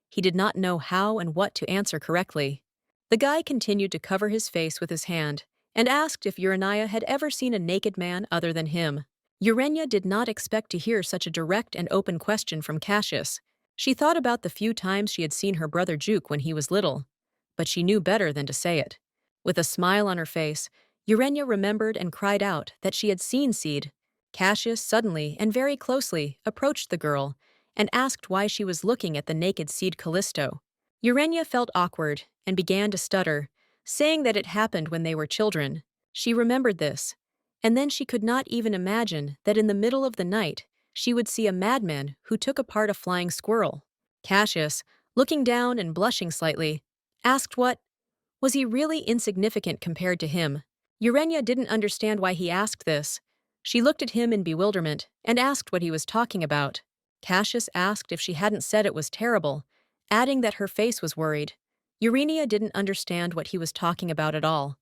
He did not know how and what to answer correctly. The guy continued to cover his face with his hand and asked if Urania had ever seen a naked man other than him. Urania did not expect to hear such a direct and open question from Cassius. She thought about the few times she had seen her brother Juke when he was little, but she knew better than to say it. With a smile on her face, Urania remembered and cried out that she had seen Seed. Cassius suddenly and very closely approached the girl and asked why she was looking at the naked Seed Callisto. Urania felt awkward and began to stutter, saying that it happened when they were children. She remembered this, and then she could not even imagine that in the middle of the night she would see a madman who took apart a flying squirrel. Cassius, looking down and blushing slightly, asked what was he really insignificant compared to him. Urania didn't understand why he asked this. She looked at him in bewilderment and asked what he was talking about. Cassius asked if she hadn't said it was terrible, adding that her face was worried. Urania didn't understand what he was talking about at all,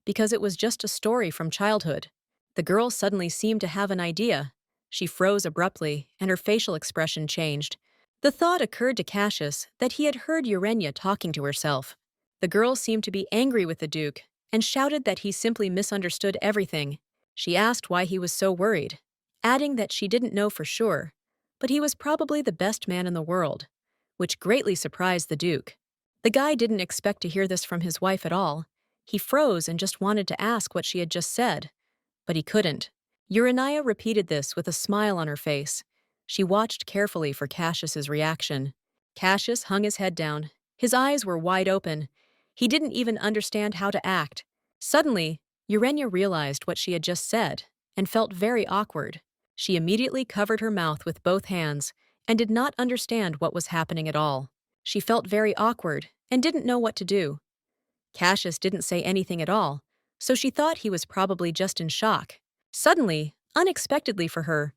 because it was just a story from childhood. The girl suddenly seemed to have an idea. She froze abruptly, and her facial expression changed. The thought occurred to Cassius that he had heard Urania talking to herself. The girl seemed to be angry with the Duke and shouted that he simply misunderstood everything. She asked why he was so worried, adding that she didn't know for sure, but he was probably the best man in the world, which greatly surprised the Duke. The guy didn't expect to hear this from his wife at all. He froze and just wanted to ask what she had just said, but he couldn't. Urania repeated this with a smile on her face. She watched carefully for Cassius's reaction. Cassius hung his head down. His eyes were wide open. He didn't even understand how to act. Suddenly, Urania realized what she had just said and felt very awkward. She immediately covered her mouth with both hands and did not understand what was happening at all. She felt very awkward and didn't know what to do. Cassius didn't say anything at all, so she thought he was probably just in shock. Suddenly, unexpectedly for her,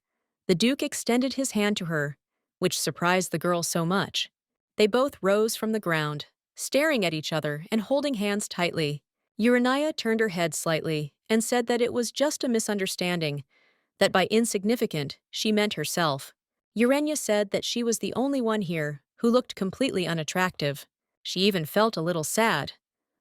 the Duke extended his hand to her, which surprised the girl so much. They both rose from the ground, staring at each other and holding hands tightly. Urania turned her head slightly and said that it was just a misunderstanding, that by insignificant she meant herself. Urania said that she was the only one here who looked completely unattractive. She even felt a little sad,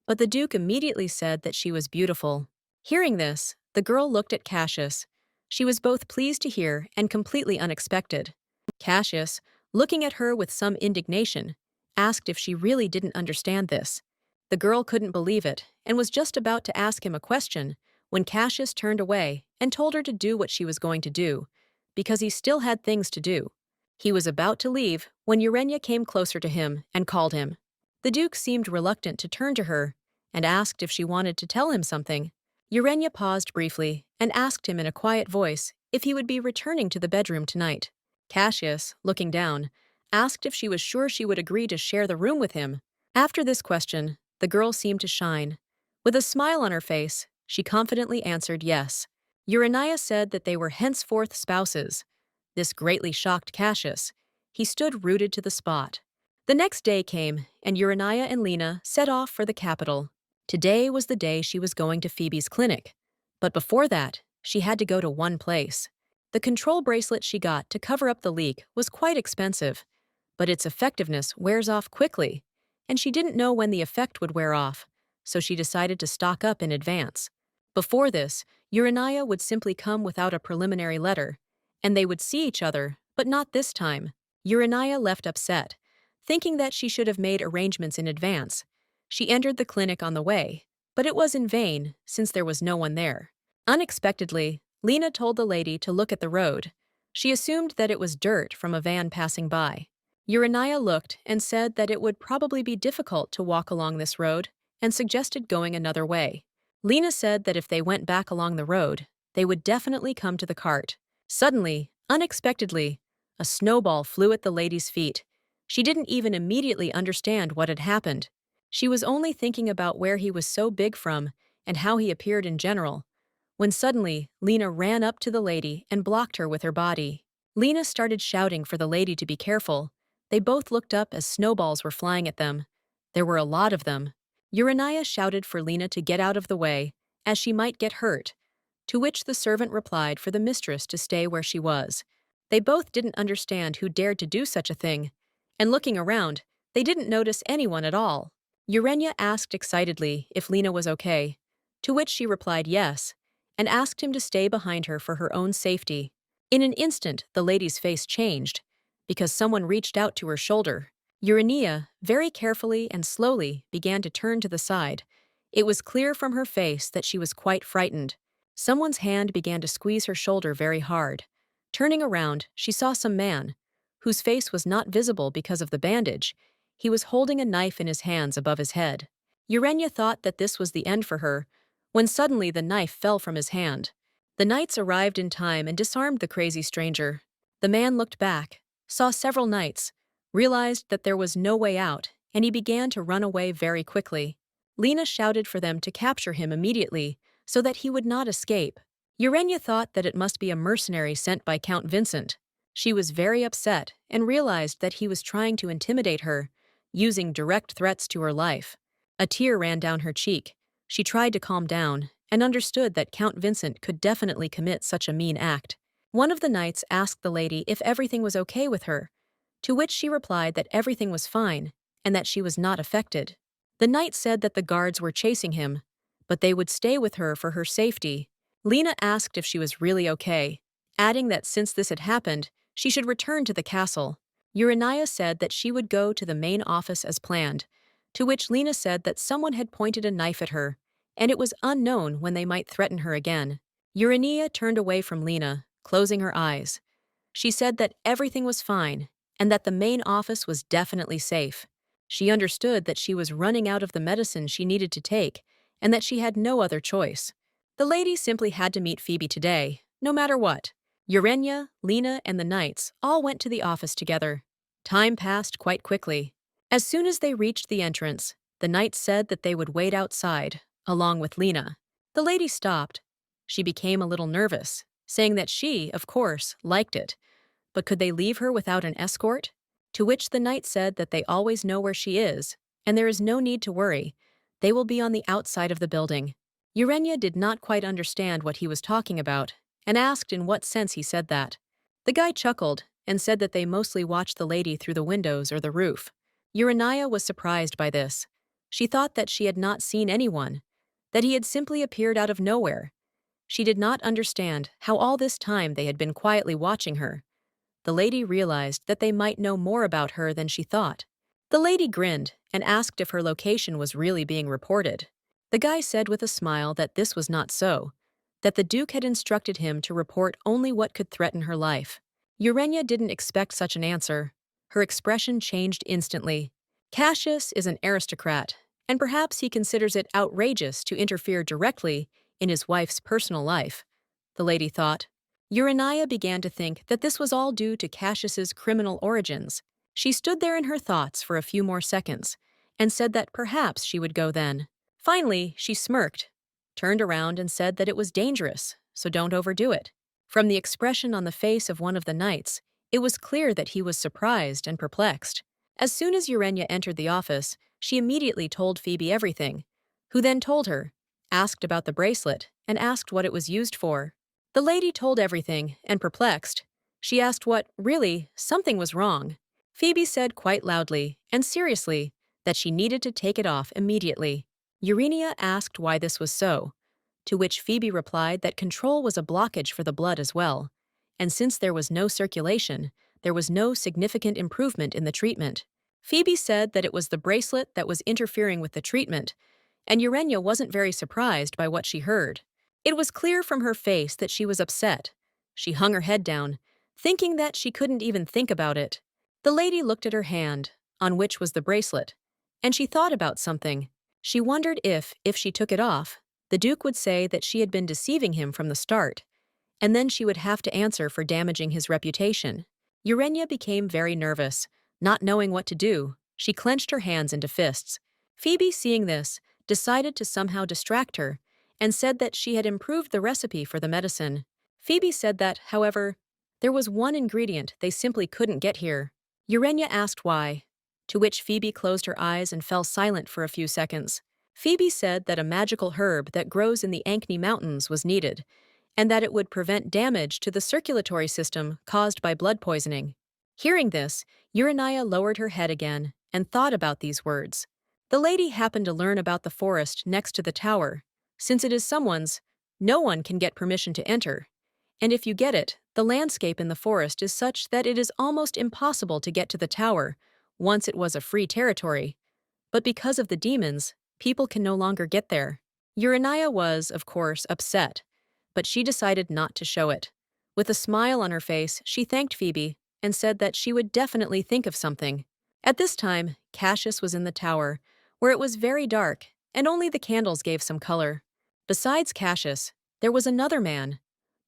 but the Duke immediately said that she was beautiful. Hearing this, the girl looked at Cassius. She was both pleased to hear and completely unexpected. Cassius, looking at her with some indignation, asked if she really didn't understand this. The girl couldn't believe it and was just about to ask him a question when Cassius turned away and told her to do what she was going to do, because he still had things to do. He was about to leave when Urania came closer to him and called him. The Duke seemed reluctant to turn to her and asked if she wanted to tell him something. Urania paused briefly and asked him in a quiet voice if he would be returning to the bedroom tonight. Cassius, looking down, asked if she was sure she would agree to share the room with him. After this question, the girl seemed to shine. With a smile on her face, she confidently answered yes. Urania said that they were henceforth spouses. This greatly shocked Cassius. He stood rooted to the spot. The next day came, and Urania and Lena set off for the capital. Today was the day she was going to Phoebe's clinic. But before that, she had to go to one place. The control bracelet she got to cover up the leak was quite expensive, but its effectiveness wears off quickly, and she didn't know when the effect would wear off, so she decided to stock up in advance. Before this, Urania would simply come without a preliminary letter, and they would see each other, but not this time. Urania left upset, thinking that she should have made arrangements in advance. She entered the clinic on the way, but it was in vain since there was no one there. Unexpectedly, Lena told the lady to look at the road. She assumed that it was dirt from a van passing by. Urania looked and said that it would probably be difficult to walk along this road and suggested going another way. Lena said that if they went back along the road, they would definitely come to the cart. Suddenly, unexpectedly, a snowball flew at the lady's feet. She didn't even immediately understand what had happened. She was only thinking about where he was so big from and how he appeared in general. when suddenly Lena ran up to the lady and blocked her with her body. Lena started shouting for the lady to be careful. They both looked up as snowballs were flying at them. There were a lot of them. Urania shouted for Lena to get out of the way, as she might get hurt, to which the servant replied for the mistress to stay where she was. They both didn't understand who dared to do such a thing, and looking around, they didn't notice anyone at all. Urania asked excitedly if Lena was okay, to which she replied yes, and asked him to stay behind her for her own safety. In an instant, the lady's face changed, because someone reached out to her shoulder. Urania, very carefully and slowly, began to turn to the side. It was clear from her face that she was quite frightened. Someone's hand began to squeeze her shoulder very hard. Turning around, she saw some man, whose face was not visible because of the bandage. He was holding a knife in his hands above his head. Urania thought that this was the end for her, when suddenly the knife fell from his hand. The knights arrived in time and disarmed the crazy stranger. The man looked back, saw several knights, realized that there was no way out, and he began to run away very quickly. Lena shouted for them to capture him immediately, so that he would not escape. Urania thought that it must be a mercenary sent by Count Vincent. She was very upset and realized that he was trying to intimidate her, using direct threats to her life. A tear ran down her cheek. She tried to calm down and understood that Count Vincent could definitely commit such a mean act. One of the knights asked the lady if everything was okay with her, to which she replied that everything was fine and that she was not affected. The knight said that the guards were chasing him, but they would stay with her for her safety. Lena asked if she was really okay, adding that since this had happened, she should return to the castle. Urania said that she would go to the main office as planned, to which Lena said that someone had pointed a knife at her, and it was unknown when they might threaten her again. Urania turned away from Lena, closing her eyes. She said that everything was fine, and that the main office was definitely safe. She understood that she was running out of the medicine she needed to take, and that she had no other choice. The lady simply had to meet Phoebe today, no matter what. Urania, Lena, and the knights all went to the office together. Time passed quite quickly. As soon as they reached the entrance, the knights said that they would wait outside, along with Lena. The lady stopped. She became a little nervous, saying that she, of course, liked it. But could they leave her without an escort? To which the knight said that they always know where she is, and there is no need to worry. They will be on the outside of the building. Urania did not quite understand what he was talking about, and asked in what sense he said that. The guy chuckled and said that they mostly watched the lady through the windows or the roof. Urania was surprised by this. She thought that she had not seen anyone, that he had simply appeared out of nowhere. She did not understand how all this time they had been quietly watching her. The lady realized that they might know more about her than she thought. The lady grinned and asked if her location was really being reported. The guy said with a smile that this was not so, that the Duke had instructed him to report only what could threaten her life. Urania didn't expect such an answer. Her expression changed instantly. Cassius is an aristocrat, and perhaps he considers it outrageous to interfere directly in his wife's personal life, the lady thought. Urania began to think that this was all due to Cassius's criminal origins. She stood there in her thoughts for a few more seconds, and said that perhaps she would go then. Finally, she smirked, turned around and said that it was dangerous, so don't overdo it. From the expression on the face of one of the knights, it was clear that he was surprised and perplexed. As soon as Urania entered the office, she immediately told Phoebe everything, who then told her, asked about the bracelet, and asked what it was used for. The lady told everything, and perplexed, she asked what, really, something was wrong. Phoebe said quite loudly and seriously that she needed to take it off immediately. Urania asked why this was so, to which Phoebe replied that control was a blockage for the blood as well, and since there was no circulation, there was no significant improvement in the treatment. Phoebe said that it was the bracelet that was interfering with the treatment, and Urania wasn't very surprised by what she heard. It was clear from her face that she was upset. She hung her head down, thinking that she couldn't even think about it. The lady looked at her hand, on which was the bracelet, and she thought about something. She wondered if she took it off, the Duke would say that she had been deceiving him from the start, and then she would have to answer for damaging his reputation. Urania became very nervous, not knowing what to do. She clenched her hands into fists. Phoebe, seeing this, decided to somehow distract her, and said that she had improved the recipe for the medicine. Phoebe said that, however, there was one ingredient they simply couldn't get here. Urania asked why, to which Phoebe closed her eyes and fell silent for a few seconds. Phoebe said that a magical herb that grows in the Ankney Mountains was needed, and that it would prevent damage to the circulatory system caused by blood poisoning. Hearing this, Urania lowered her head again and thought about these words. The lady happened to learn about the forest next to the tower. Since it is someone's, no one can get permission to enter. And if you get it, the landscape in the forest is such that it is almost impossible to get to the tower. Once it was a free territory. But because of the demons, people can no longer get there. Urania was, of course, upset, but she decided not to show it. With a smile on her face, she thanked Phoebe and said that she would definitely think of something. At this time, Cassius was in the tower, where it was very dark, and only the candles gave some color. Besides Cassius, there was another man.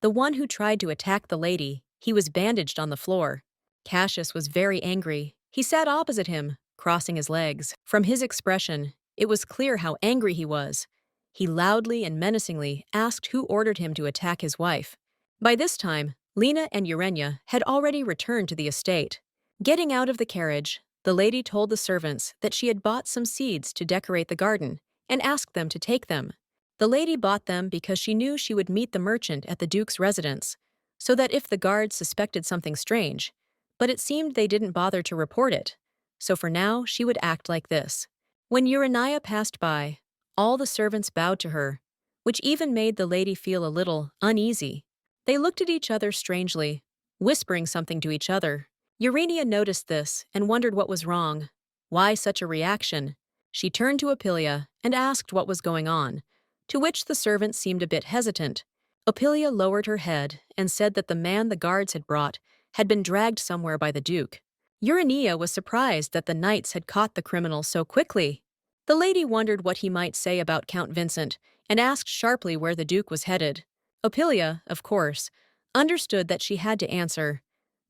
The one who tried to attack the lady. He was bandaged on the floor. Cassius was very angry. He sat opposite him, crossing his legs. From his expression, it was clear how angry he was. He loudly and menacingly asked who ordered him to attack his wife. By this time, Lena and Urania had already returned to the estate. Getting out of the carriage, the lady told the servants that she had bought some seeds to decorate the garden and asked them to take them. The lady bought them because she knew she would meet the merchant at the Duke's residence, so that if the guards suspected something strange, but it seemed they didn't bother to report it, so for now she would act like this. When Urania passed by, all the servants bowed to her, which even made the lady feel a little uneasy. They looked at each other strangely, whispering something to each other. Urania noticed this and wondered what was wrong. Why such a reaction? She turned to Apilia and asked what was going on, to which the servant seemed a bit hesitant. Apilia lowered her head and said that the man the guards had brought had been dragged somewhere by the Duke. Urania was surprised that the knights had caught the criminal so quickly. The lady wondered what he might say about Count Vincent and asked sharply where the Duke was headed. Apilia, of course, understood that she had to answer,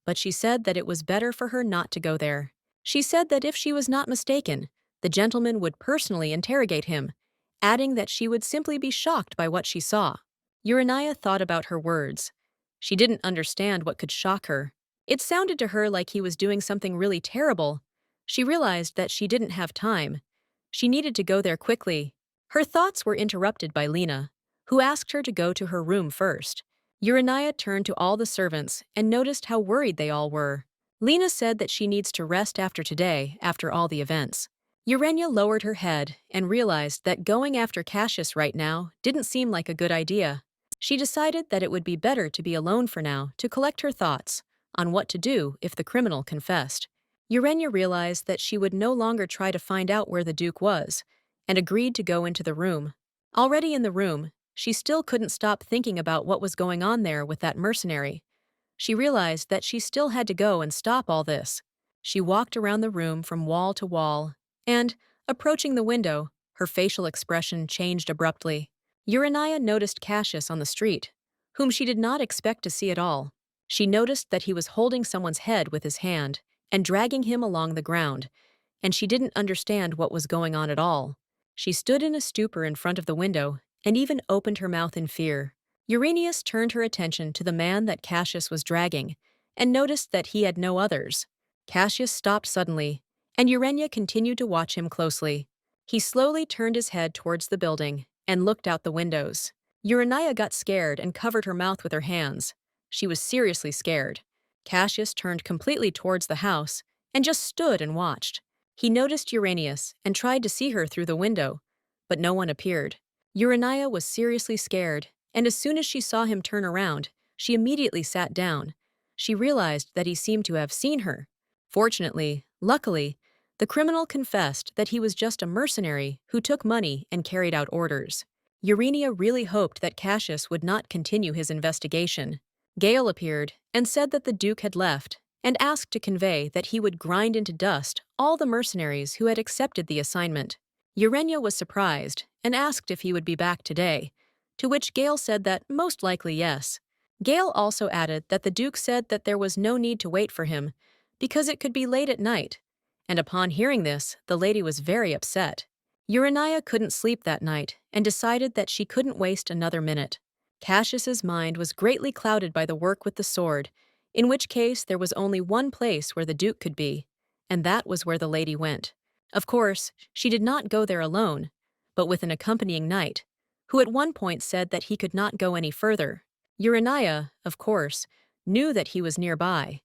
but she said that it was better for her not to go there. She said that if she was not mistaken, the gentleman would personally interrogate him, adding that she would simply be shocked by what she saw. Urania thought about her words. She didn't understand what could shock her. It sounded to her like he was doing something really terrible. She realized that she didn't have time. She needed to go there quickly. Her thoughts were interrupted by Lena, who asked her to go to her room first. Urania turned to all the servants and noticed how worried they all were. Lena said that she needs to rest after today, after all the events. Urania lowered her head and realized that going after Cassius right now didn't seem like a good idea. She decided that it would be better to be alone for now to collect her thoughts on what to do if the criminal confessed. Urania realized that she would no longer try to find out where the Duke was, and agreed to go into the room. Already in the room, she still couldn't stop thinking about what was going on there with that mercenary. She realized that she still had to go and stop all this. She walked around the room from wall to wall, and, approaching the window, her facial expression changed abruptly. Urania noticed Cassius on the street, whom she did not expect to see at all. She noticed that he was holding someone's head with his hand and dragging him along the ground, and she didn't understand what was going on at all. She stood in a stupor in front of the window and even opened her mouth in fear. Uranius turned her attention to the man that Cassius was dragging and noticed that he had no others. Cassius stopped suddenly, and Urania continued to watch him closely. He slowly turned his head towards the building and looked out the windows. Urania got scared and covered her mouth with her hands. She was seriously scared. Cassius turned completely towards the house and just stood and watched. He noticed Uranius and tried to see her through the window, but no one appeared. Urania was seriously scared, and as soon as she saw him turn around, she immediately sat down. She realized that he seemed to have seen her. Luckily, the criminal confessed that he was just a mercenary who took money and carried out orders. Urania really hoped that Cassius would not continue his investigation. Gale appeared and said that the Duke had left and asked to convey that he would grind into dust all the mercenaries who had accepted the assignment. Urania was surprised and asked if he would be back today, to which Gale said that most likely yes. Gale also added that the Duke said that there was no need to wait for him because it could be late at night, and upon hearing this, the lady was very upset. Urania couldn't sleep that night and decided that she couldn't waste another minute. Cassius's mind was greatly clouded by the work with the sword, in which case there was only one place where the Duke could be, and that was where the lady went. Of course, she did not go there alone, but with an accompanying knight, who at one point said that he could not go any further. Urania, of course, knew that he was nearby,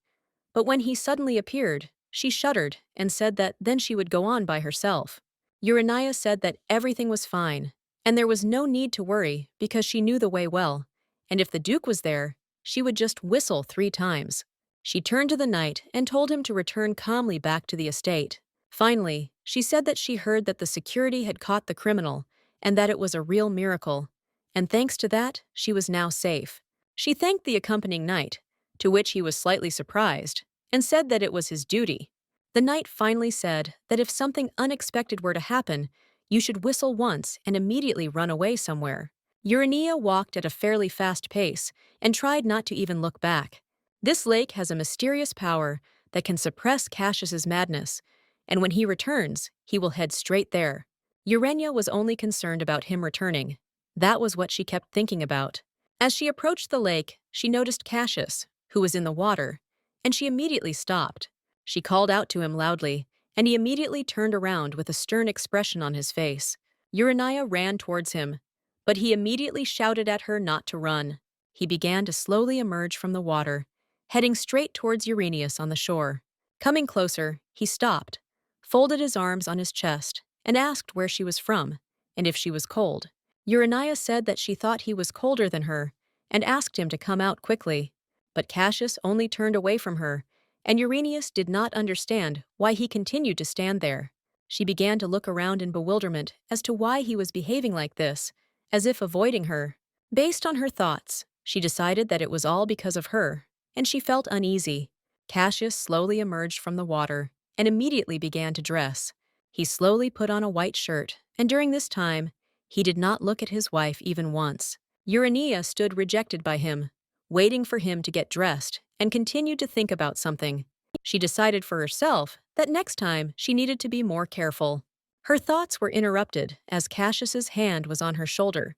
but when he suddenly appeared, she shuddered and said that then she would go on by herself. Urania said that everything was fine, and there was no need to worry because she knew the way well, and if the Duke was there, she would just whistle 3 times. She turned to the knight and told him to return calmly back to the estate. Finally, she said that she heard that the security had caught the criminal and that it was a real miracle, and thanks to that, she was now safe. She thanked the accompanying knight, to which he was slightly surprised, and said that it was his duty. The knight finally said that if something unexpected were to happen, you should whistle once and immediately run away somewhere. Urania walked at a fairly fast pace and tried not to even look back. This lake has a mysterious power that can suppress Cassius's madness, and when he returns, he will head straight there. Urania was only concerned about him returning. That was what she kept thinking about. As she approached the lake, she noticed Cassius, who was in the water, and she immediately stopped. She called out to him loudly, and he immediately turned around with a stern expression on his face. Urania ran towards him, but he immediately shouted at her not to run. He began to slowly emerge from the water, heading straight towards Uranius on the shore. Coming closer, he stopped, folded his arms on his chest, and asked where she was from, and if she was cold. Urania said that she thought he was colder than her, and asked him to come out quickly. But Cassius only turned away from her, and Uranius did not understand why he continued to stand there. She began to look around in bewilderment as to why he was behaving like this, as if avoiding her. Based on her thoughts, she decided that it was all because of her, and she felt uneasy. Cassius slowly emerged from the water and immediately began to dress. He slowly put on a white shirt, and during this time, he did not look at his wife even once. Urania stood rejected by him, waiting for him to get dressed, and continued to think about something. She decided for herself that next time she needed to be more careful. Her thoughts were interrupted as Cassius's hand was on her shoulder.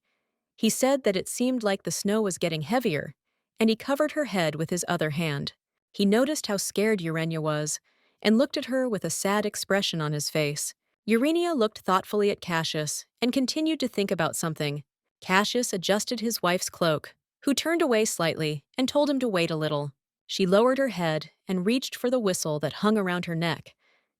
He said that it seemed like the snow was getting heavier, and he covered her head with his other hand. He noticed how scared Urania was, and looked at her with a sad expression on his face. Urania looked thoughtfully at Cassius and continued to think about something. Cassius adjusted his wife's cloak, who turned away slightly and told him to wait a little. She lowered her head and reached for the whistle that hung around her neck,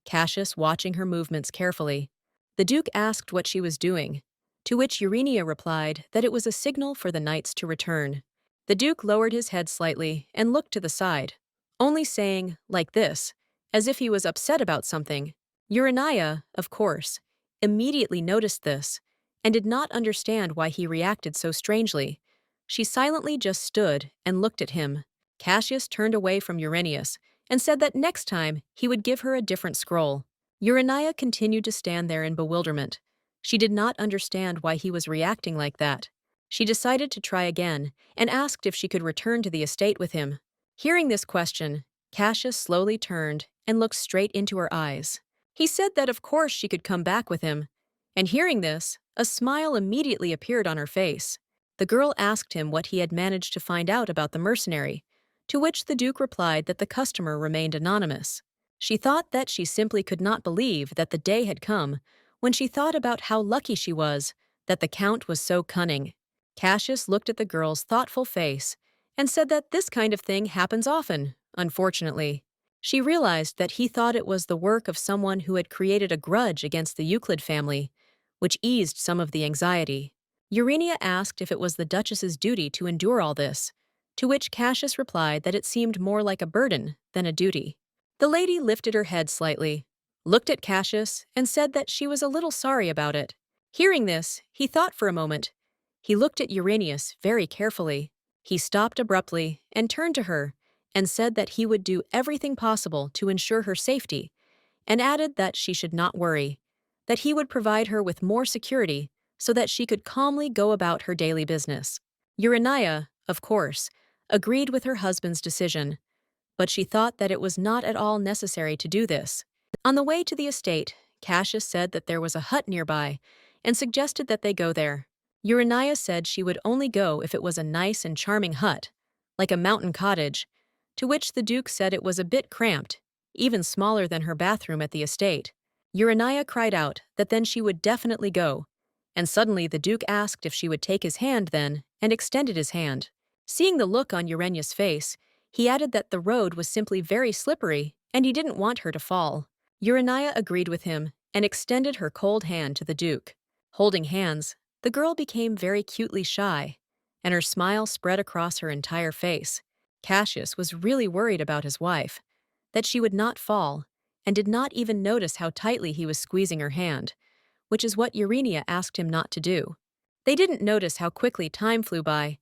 Cassius watching her movements carefully. The Duke asked what she was doing, to which Urania replied that it was a signal for the knights to return. The Duke lowered his head slightly and looked to the side, only saying, like this, as if he was upset about something. Urania, of course, immediately noticed this and did not understand why he reacted so strangely. She silently just stood and looked at him. Cassius turned away from Uranius and said that next time he would give her a different scroll. Urania continued to stand there in bewilderment. She did not understand why he was reacting like that. She decided to try again and asked if she could return to the estate with him. Hearing this question, Cassius slowly turned and looked straight into her eyes. He said that of course she could come back with him, and hearing this, a smile immediately appeared on her face. The girl asked him what he had managed to find out about the mercenary, to which the Duke replied that the customer remained anonymous. She thought that she simply could not believe that the day had come when she thought about how lucky she was that the Count was so cunning. Cassius looked at the girl's thoughtful face and said that this kind of thing happens often, unfortunately. She realized that he thought it was the work of someone who had created a grudge against the Euclid family, which eased some of the anxiety. Urania asked if it was the Duchess's duty to endure all this, to which Cassius replied that it seemed more like a burden than a duty. The lady lifted her head slightly, looked at Cassius, and said that she was a little sorry about it. Hearing this, he thought for a moment. He looked at Uranius very carefully. He stopped abruptly and turned to her and said that he would do everything possible to ensure her safety, and added that she should not worry, that he would provide her with more security so that she could calmly go about her daily business. Urania, of course, agreed with her husband's decision, but she thought that it was not at all necessary to do this. On the way to the estate, Cassius said that there was a hut nearby and suggested that they go there. Urania said she would only go if it was a nice and charming hut, like a mountain cottage, to which the Duke said it was a bit cramped, even smaller than her bathroom at the estate. Urania cried out that then she would definitely go, and suddenly the Duke asked if she would take his hand then and extended his hand. Seeing the look on Urania's face, he added that the road was simply very slippery and he didn't want her to fall. Urania agreed with him and extended her cold hand to the Duke. Holding hands, the girl became very cutely shy, and her smile spread across her entire face. Cassius was really worried about his wife, that she would not fall, and did not even notice how tightly he was squeezing her hand, which is what Urania asked him not to do. They didn't notice how quickly time flew by,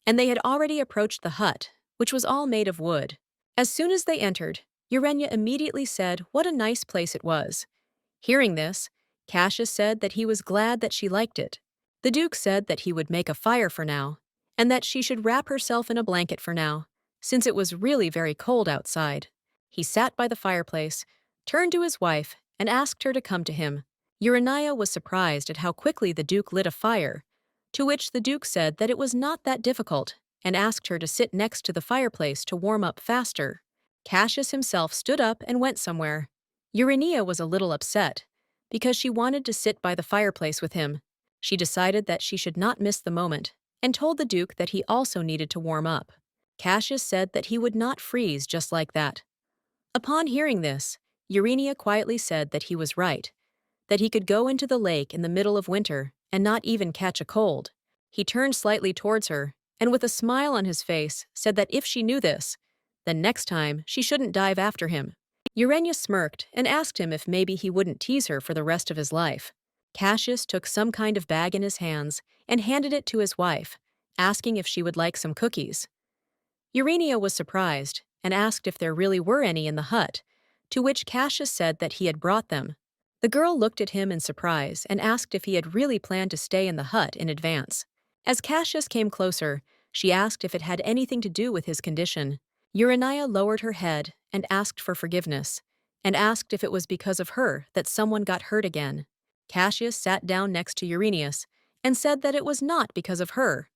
and they had already approached the hut, which was all made of wood. As soon as they entered, Urania immediately said what a nice place it was. Hearing this, Cassius said that he was glad that she liked it. The Duke said that he would make a fire for now, and that she should wrap herself in a blanket for now, since it was really very cold outside. He sat by the fireplace, turned to his wife, and asked her to come to him. Urania was surprised at how quickly the Duke lit a fire, to which the Duke said that it was not that difficult, and asked her to sit next to the fireplace to warm up faster. Cassius himself stood up and went somewhere. Urania was a little upset, because she wanted to sit by the fireplace with him. She decided that she should not miss the moment, and told the Duke that he also needed to warm up. Cassius said that he would not freeze just like that. Upon hearing this, Urania quietly said that he was right, that he could go into the lake in the middle of winter and not even catch a cold. He turned slightly towards her, and with a smile on his face, said that if she knew this, then next time she shouldn't dive after him. Urania smirked and asked him if maybe he wouldn't tease her for the rest of his life. Cassius took some kind of bag in his hands and handed it to his wife, asking if she would like some cookies. Urania was surprised and asked if there really were any in the hut, to which Cassius said that he had brought them. The girl looked at him in surprise and asked if he had really planned to stay in the hut in advance. As Cassius came closer, she asked if it had anything to do with his condition. Urania lowered her head and asked for forgiveness, and asked if it was because of her that someone got hurt again. Cassius sat down next to Uranius and said that it was not because of her,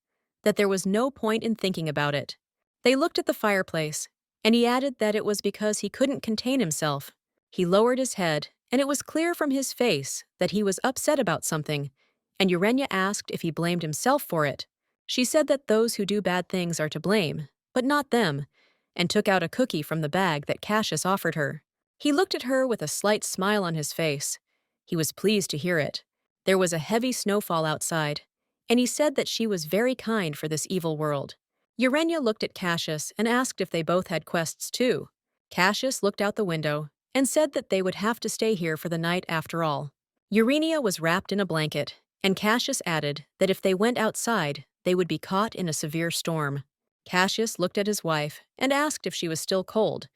that there was no point in thinking about it. They looked at the fireplace, and he added that it was because he couldn't contain himself. He lowered his head, and it was clear from his face that he was upset about something, and Urania asked if he blamed himself for it. She said that those who do bad things are to blame, but not them, and took out a cookie from the bag that Cassius offered her. He looked at her with a slight smile on his face. He was pleased to hear it. There was a heavy snowfall outside, and he said that she was very kind for this evil world. Urania looked at Cassius and asked if they both had quests too. Cassius looked out the window and said that they would have to stay here for the night after all. Urania was wrapped in a blanket, and Cassius added that if they went outside, they would be caught in a severe storm. Cassius looked at his wife and asked if she was still cold,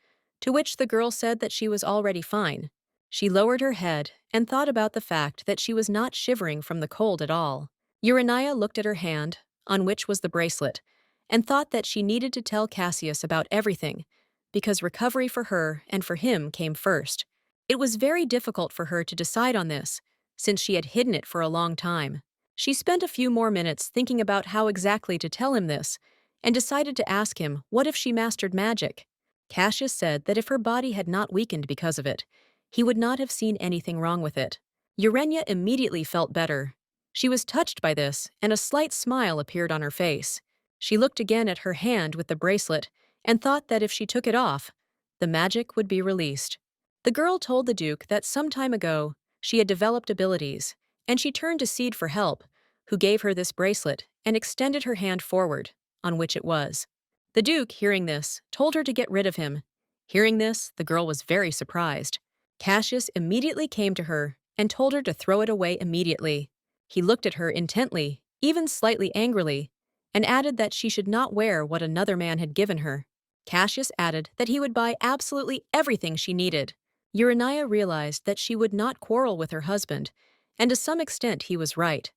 to which the girl said that she was already fine. She lowered her head and thought about the fact that she was not shivering from the cold at all. Urania looked at her hand, on which was the bracelet, and thought that she needed to tell Cassius about everything, because recovery for her and for him came first. It was very difficult for her to decide on this, since she had hidden it for a long time. She spent a few more minutes thinking about how exactly to tell him this, and decided to ask him what if she mastered magic. Cassius said that if her body had not weakened because of it, he would not have seen anything wrong with it. Urania immediately felt better. She was touched by this, and a slight smile appeared on her face. She looked again at her hand with the bracelet and thought that if she took it off, the magic would be released. The girl told the Duke that some time ago she had developed abilities, and she turned to Seed for help, who gave her this bracelet and extended her hand forward, on which it was. The Duke, hearing this, told her to get rid of him. Hearing this, the girl was very surprised. Cassius immediately came to her and told her to throw it away immediately. He looked at her intently, even slightly angrily, and added that she should not wear what another man had given her. Cassius added that he would buy absolutely everything she needed. Urania realized that she would not quarrel with her husband, and to some extent he was right.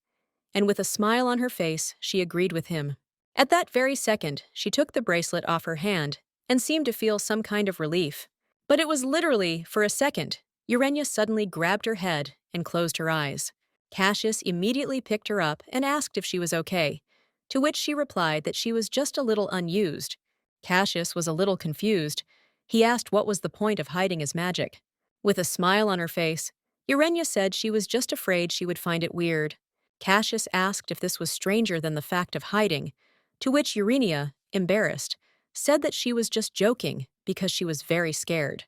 And with a smile on her face, she agreed with him. At that very second, she took the bracelet off her hand and seemed to feel some kind of relief. But it was literally for a second. Urania suddenly grabbed her head and closed her eyes. Cassius immediately picked her up and asked if she was okay, to which she replied that she was just a little unused. Cassius was a little confused. He asked what was the point of hiding his magic. With a smile on her face, Urania said she was just afraid she would find it weird. Cassius asked if this was stranger than the fact of hiding, to which Urania, embarrassed, said that she was just joking because she was very scared.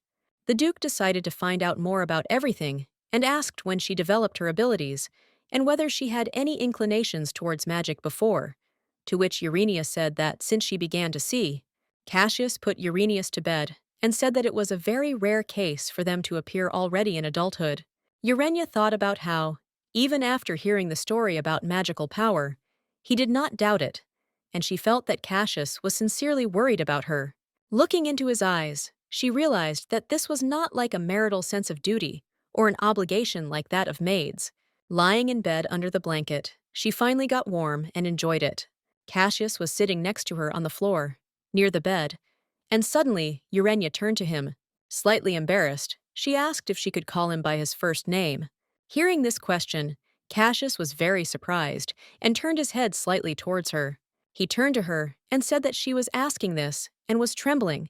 The Duke decided to find out more about everything and asked when she developed her abilities and whether she had any inclinations towards magic before, to which Urania said that since she began to see, Cassius put Uranius to bed and said that it was a very rare case for them to appear already in adulthood. Urania thought about how, even after hearing the story about magical power, he did not doubt it, and she felt that Cassius was sincerely worried about her. Looking into his eyes, she realized that this was not like a marital sense of duty or an obligation like that of maids. Lying in bed under the blanket, she finally got warm and enjoyed it. Cassius was sitting next to her on the floor, near the bed, and suddenly Urania turned to him. Slightly embarrassed, she asked if she could call him by his first name. Hearing this question, Cassius was very surprised and turned his head slightly towards her. He turned to her and said that she was asking this and was trembling.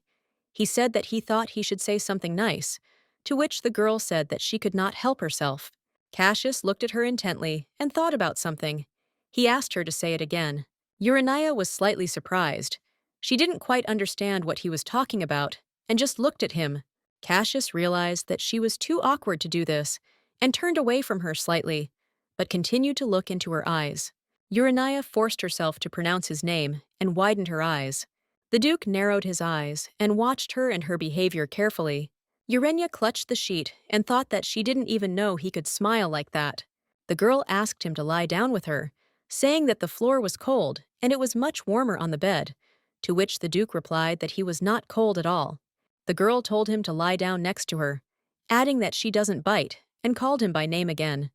He said that he thought he should say something nice, to which the girl said that she could not help herself. Cassius looked at her intently and thought about something. He asked her to say it again. Urania was slightly surprised. She didn't quite understand what he was talking about and just looked at him. Cassius realized that she was too awkward to do this and turned away from her slightly, but continued to look into her eyes. Urania forced herself to pronounce his name and widened her eyes. The Duke narrowed his eyes and watched her and her behavior carefully. Urania clutched the sheet and thought that she didn't even know he could smile like that. The girl asked him to lie down with her, saying that the floor was cold and it was much warmer on the bed, to which the Duke replied that he was not cold at all. The girl told him to lie down next to her, adding that she doesn't bite, and called him by name again.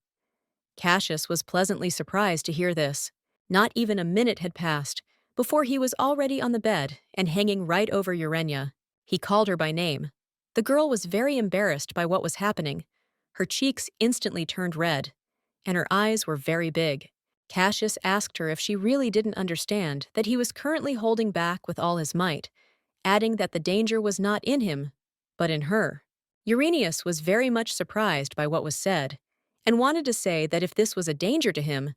Cassius was pleasantly surprised to hear this. Not even a minute had passed before he was already on the bed and hanging right over Urania. He called her by name. The girl was very embarrassed by what was happening. Her cheeks instantly turned red, and her eyes were very big. Cassius asked her if she really didn't understand that he was currently holding back with all his might, adding that the danger was not in him, but in her. Uranius was very much surprised by what was said, and wanted to say that if this was a danger to him,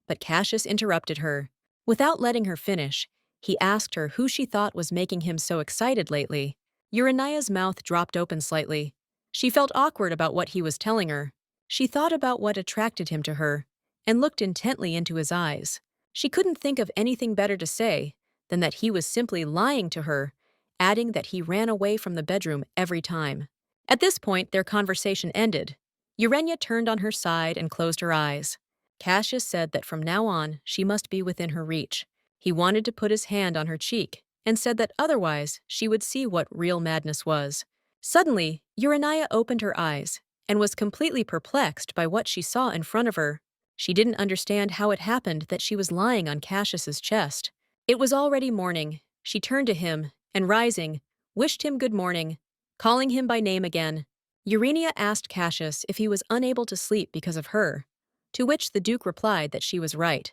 but Cassius interrupted her. Without letting her finish, he asked her who she thought was making him so excited lately. Urania's mouth dropped open slightly. She felt awkward about what he was telling her. She thought about what attracted him to her, and looked intently into his eyes. She couldn't think of anything better to say than that he was simply lying to her, adding that he ran away from the bedroom every time. At this point, their conversation ended. Urania turned on her side and closed her eyes. Cassius said that from now on she must be within her reach. He wanted to put his hand on her cheek and said that otherwise she would see what real madness was. Suddenly, Urania opened her eyes and was completely perplexed by what she saw in front of her. She didn't understand how it happened that she was lying on Cassius's chest. It was already morning. She turned to him and, rising, wished him good morning, calling him by name again. Urania asked Cassius if he was unable to sleep because of her, to which the Duke replied that she was right.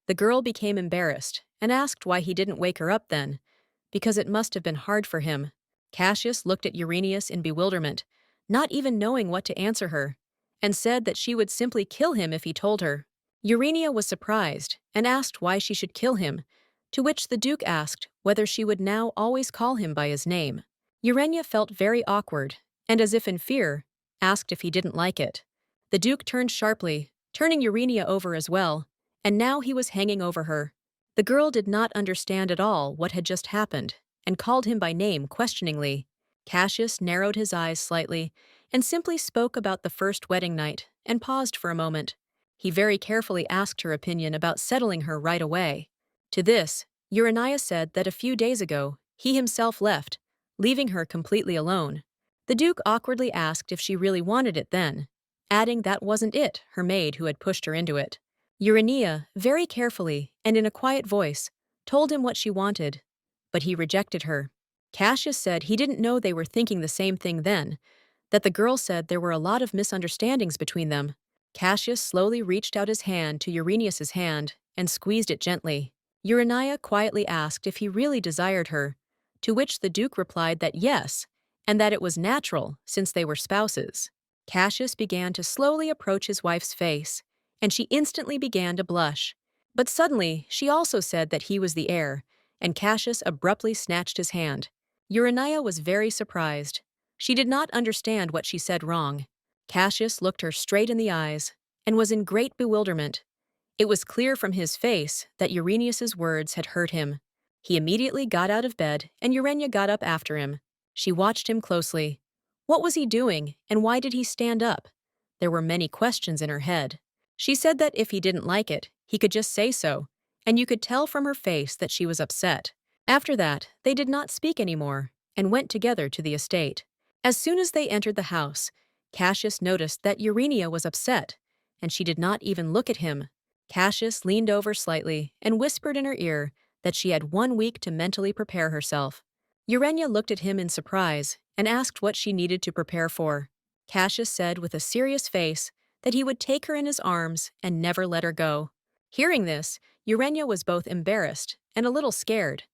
The girl became embarrassed and asked why he didn't wake her up then, because it must have been hard for him. Cassius looked at Uranius in bewilderment, not even knowing what to answer her, and said that she would simply kill him if he told her. Urania was surprised and asked why she should kill him, to which the Duke asked whether she would now always call him by his name. Urania felt very awkward and, as if in fear, asked if he didn't like it. The Duke turned sharply, turning Urania over as well, and now he was hanging over her. The girl did not understand at all what had just happened and called him by name questioningly. Cassius narrowed his eyes slightly and simply spoke about the first wedding night and paused for a moment. He very carefully asked her opinion about settling her right away. To this, Urania said that a few days ago he himself left, leaving her completely alone. The Duke awkwardly asked if she really wanted it then, adding that wasn't it, her maid who had pushed her into it. Urania, very carefully and in a quiet voice, told him what she wanted, but he rejected her. Cassius said he didn't know they were thinking the same thing then, that the girl said there were a lot of misunderstandings between them. Cassius slowly reached out his hand to Eurenius's hand and squeezed it gently. Urania quietly asked if he really desired her, to which the Duke replied that yes, and that it was natural since they were spouses. Cassius began to slowly approach his wife's face, and she instantly began to blush. But suddenly, she also said that he was the heir, and Cassius abruptly snatched his hand. Urania was very surprised. She did not understand what she said wrong. Cassius looked her straight in the eyes and was in great bewilderment. It was clear from his face that Eurenius's words had hurt him. He immediately got out of bed, and Urania got up after him. She watched him closely. What was he doing, and why did he stand up? There were many questions in her head. She said that if he didn't like it, he could just say so, and you could tell from her face that she was upset. After that, they did not speak anymore, and went together to the estate. As soon as they entered the house, Cassius noticed that Urania was upset, and she did not even look at him. Cassius leaned over slightly and whispered in her ear that she had 1 week to mentally prepare herself. Urania looked at him in surprise and asked what she needed to prepare for. Cassius said with a serious face that he would take her in his arms and never let her go. Hearing this, Urania was both embarrassed and a little scared,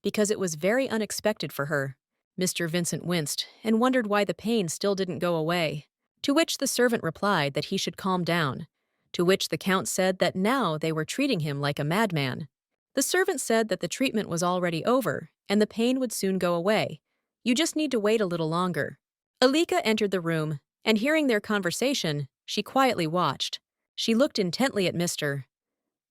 because it was very unexpected for her. Mr. Vincent winced and wondered why the pain still didn't go away, to which the servant replied that he should calm down, to which the Count said that now they were treating him like a madman. The servant said that the treatment was already over and the pain would soon go away. You just need to wait a little longer. Alika entered the room, and hearing their conversation, she quietly watched. She looked intently at Mr.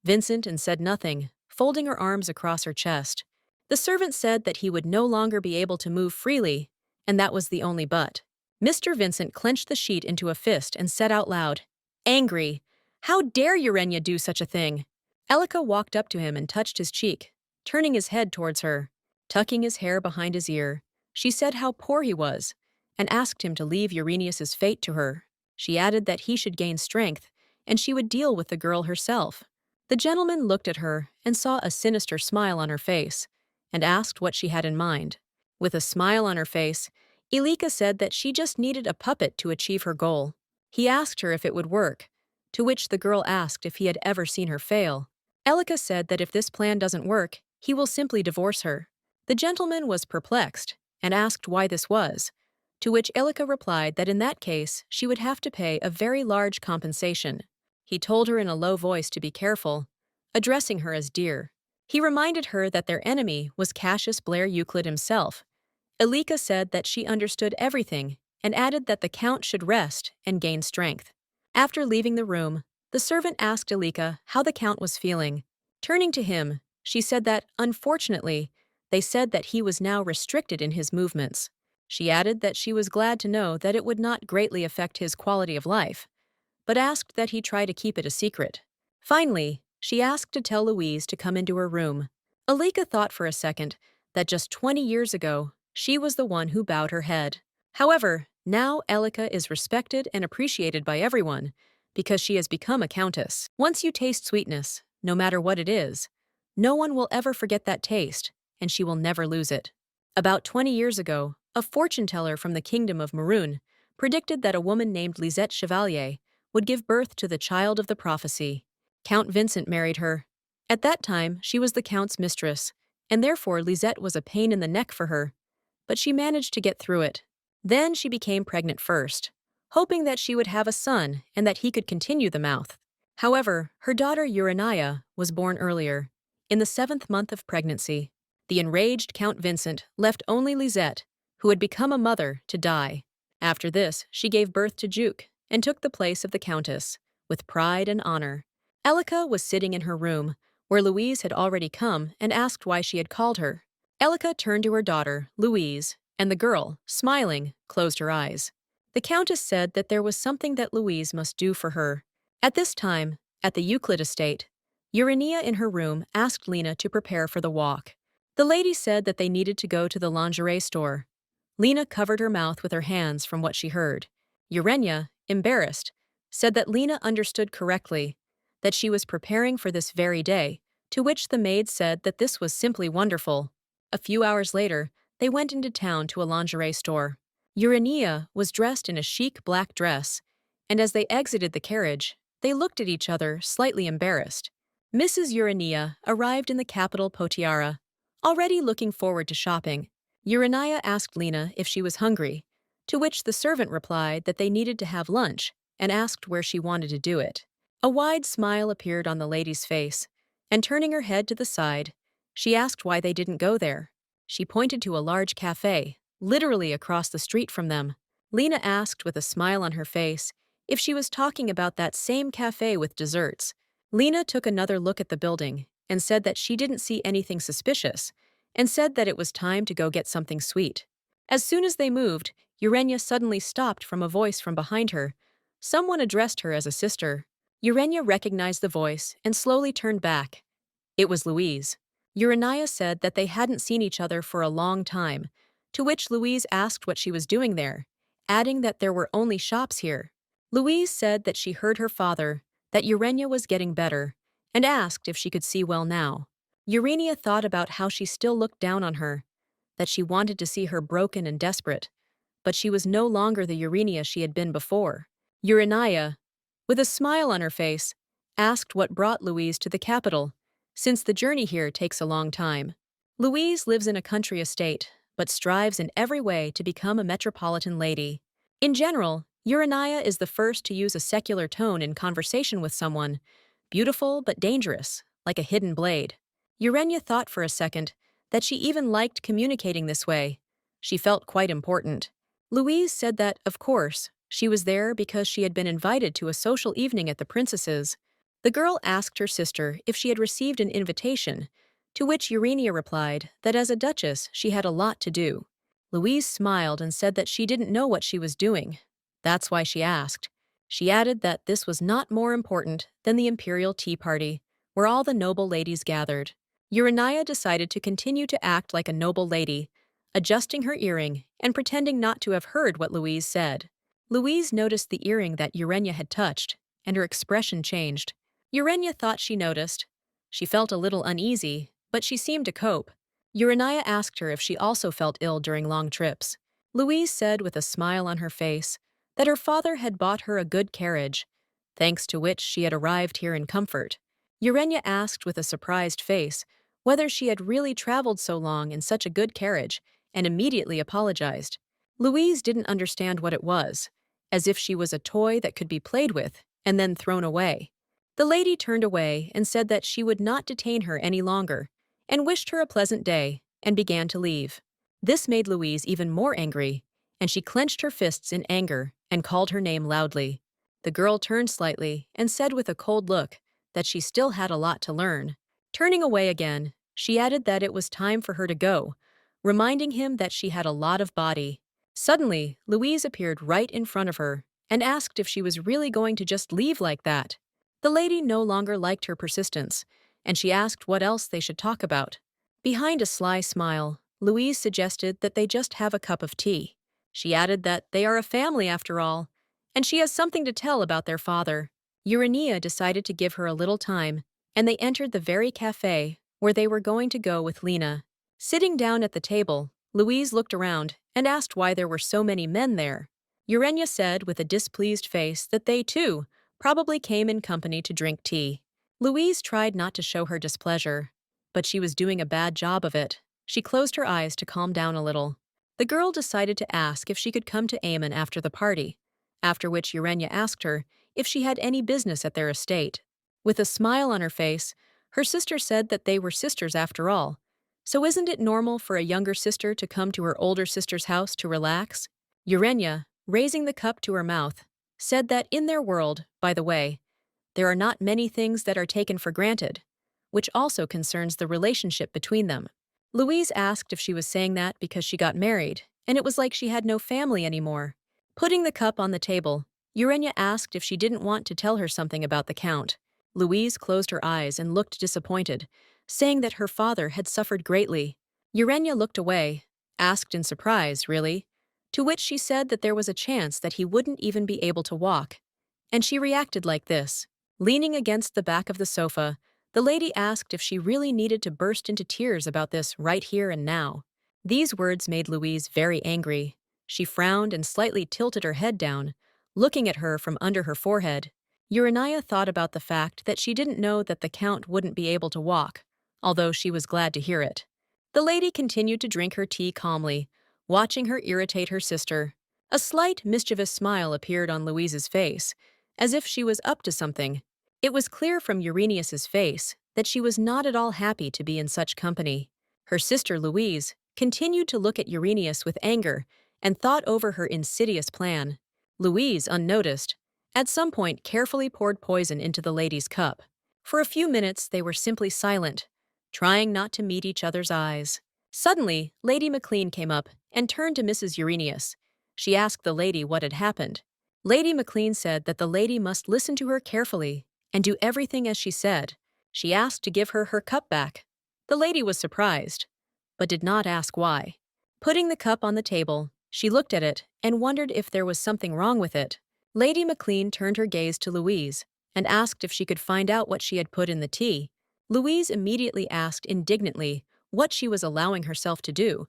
Vincent and said nothing, folding her arms across her chest. The servant said that he would no longer be able to move freely, and that was the only but. Mr. Vincent clenched the sheet into a fist and said out loud, angry, "How dare Urania do such a thing?" Elika walked up to him and touched his cheek, turning his head towards her. Tucking his hair behind his ear, she said how poor he was, and asked him to leave Eurenius's fate to her. She added that he should gain strength, and she would deal with the girl herself. The gentleman looked at her and saw a sinister smile on her face, and asked what she had in mind. With a smile on her face, Elika said that she just needed a puppet to achieve her goal. He asked her if it would work, to which the girl asked if he had ever seen her fail. Elika said that if this plan doesn't work, he will simply divorce her. The gentleman was perplexed and asked why this was, to which Elika replied that in that case she would have to pay a very large compensation. He told her in a low voice to be careful, addressing her as dear. He reminded her that their enemy was Cassius Blair Euclid himself. Elika said that she understood everything and added that the Count should rest and gain strength. After leaving the room, the servant asked Elika how the Count was feeling. Turning to him, she said that, unfortunately, they said that he was now restricted in his movements. She added that she was glad to know that it would not greatly affect his quality of life, but asked that he try to keep it a secret. Finally, she asked to tell Louise to come into her room. Alika thought for a second that just 20 years ago, she was the one who bowed her head. However, now Elika is respected and appreciated by everyone because she has become a countess. Once you taste sweetness, no matter what it is, no one will ever forget that taste, and she will never lose it. About 20 years ago, a fortune teller from the kingdom of Maroon predicted that a woman named Lisette Chevalier would give birth to the child of the prophecy. Count Vincent married her. At that time, she was the Count's mistress, and therefore Lisette was a pain in the neck for her, but she managed to get through it. Then she became pregnant first, hoping that she would have a son and that he could continue the mouth. However, her daughter Urania was born earlier, in the 7th month of pregnancy. The enraged Count Vincent left only Lisette, who had become a mother, to die. After this, she gave birth to Juke and took the place of the countess, with pride and honor. Elika was sitting in her room, where Louise had already come and asked why she had called her. Elika turned to her daughter, Louise, and the girl, smiling, closed her eyes. The countess said that there was something that Louise must do for her. At this time, at the Euclid estate, Urania in her room asked Lena to prepare for the walk. The lady said that they needed to go to the lingerie store. Lena covered her mouth with her hands from what she heard. Urania, embarrassed, said that Lena understood correctly, that she was preparing for this very day, to which the maid said that this was simply wonderful. A few hours later, they went into town to a lingerie store. Urania was dressed in a chic black dress, and as they exited the carriage, they looked at each other, slightly embarrassed. Mrs. Urania arrived in the capital Potiara, already looking forward to shopping. Urania asked Lena if she was hungry, to which the servant replied that they needed to have lunch and asked where she wanted to do it. A wide smile appeared on the lady's face, and turning her head to the side, she asked why they didn't go there. She pointed to a large cafe, literally across the street from them. Lena asked with a smile on her face if she was talking about that same cafe with desserts. Lena took another look at the building and said that she didn't see anything suspicious, and said that it was time to go get something sweet. As soon as they moved, Urania suddenly stopped from a voice from behind her. Someone addressed her as a sister. Urania recognized the voice and slowly turned back. It was Louise. Urania said that they hadn't seen each other for a long time, to which Louise asked what she was doing there, adding that there were only shops here. Louise said that she heard her father, that Urania was getting better, and asked if she could see well now. Urania thought about how she still looked down on her, that she wanted to see her broken and desperate, but she was no longer the Urania she had been before. Urania, with a smile on her face, asked what brought Louise to the capital, since the journey here takes a long time. Louise lives in a country estate, but strives in every way to become a metropolitan lady. In general, Urania is the first to use a secular tone in conversation with someone, beautiful but dangerous, like a hidden blade. Urania thought for a second that she even liked communicating this way. She felt quite important. Louise said that, of course, she was there because she had been invited to a social evening at the princess's. The girl asked her sister if she had received an invitation, to which Urania replied that as a duchess she had a lot to do. Louise smiled and said that she didn't know what she was doing. That's why she asked. She added that this was not more important than the imperial tea party, where all the noble ladies gathered. Urania decided to continue to act like a noble lady, adjusting her earring and pretending not to have heard what Louise said. Louise noticed the earring that Urania had touched, and her expression changed. Urania thought she noticed. She felt a little uneasy, but she seemed to cope. Urania asked her if she also felt ill during long trips. Louise said with a smile on her face that her father had bought her a good carriage, thanks to which she had arrived here in comfort. Urania asked with a surprised face whether she had really traveled so long in such a good carriage, and immediately apologized. Louise didn't understand what it was, as if she was a toy that could be played with and then thrown away. The lady turned away and said that she would not detain her any longer, and wished her a pleasant day, and began to leave. This made Louise even more angry, and she clenched her fists in anger and called her name loudly. The girl turned slightly and said with a cold look that she still had a lot to learn. Turning away again, she added that it was time for her to go, reminding him that she had a lot of body. Suddenly, Louise appeared right in front of her and asked if she was really going to just leave like that. The lady no longer liked her persistence, and she asked what else they should talk about. Behind a sly smile, Louise suggested that they just have a cup of tea. She added that they are a family after all, and she has something to tell about their father. Urania decided to give her a little time, and they entered the very cafe where they were going to go with Lena. Sitting down at the table, Louise looked around and asked why there were so many men there. Urania said with a displeased face that they, too, probably came in company to drink tea. Louise tried not to show her displeasure, but she was doing a bad job of it. She closed her eyes to calm down a little. The girl decided to ask if she could come to Aemon after the party, after which Urania asked her if she had any business at their estate. With a smile on her face, her sister said that they were sisters after all. So isn't it normal for a younger sister to come to her older sister's house to relax? Urania, raising the cup to her mouth, said that in their world, by the way, there are not many things that are taken for granted, which also concerns the relationship between them. Louise asked if she was saying that because she got married, and it was like she had no family anymore. Putting the cup on the table, Urania asked if she didn't want to tell her something about the Count. Louise closed her eyes and looked disappointed, saying that her father had suffered greatly. Urania looked away, asked in surprise, really, to which she said that there was a chance that he wouldn't even be able to walk. And she reacted like this. Leaning against the back of the sofa, the lady asked if she really needed to burst into tears about this right here and now. These words made Louise very angry. She frowned and slightly tilted her head down, looking at her from under her forehead. Urania thought about the fact that she didn't know that the Count wouldn't be able to walk, although she was glad to hear it. The lady continued to drink her tea calmly, watching her irritate her sister. A slight, mischievous smile appeared on Louise's face, as if she was up to something. It was clear from Uranius's face that she was not at all happy to be in such company. Her sister Louise continued to look at Uranius with anger and thought over her insidious plan. Louise, unnoticed, at some point carefully poured poison into the lady's cup. For a few minutes they were simply silent, trying not to meet each other's eyes. Suddenly, Lady McLean came up and turned to Mrs. Uranius. She asked the lady what had happened. Lady McLean said that the lady must listen to her carefully and do everything as she said. She asked to give her her cup back. The lady was surprised, but did not ask why. Putting the cup on the table, she looked at it and wondered if there was something wrong with it. Lady McLean turned her gaze to Louise and asked if she could find out what she had put in the tea. Louise immediately asked indignantly what she was allowing herself to do,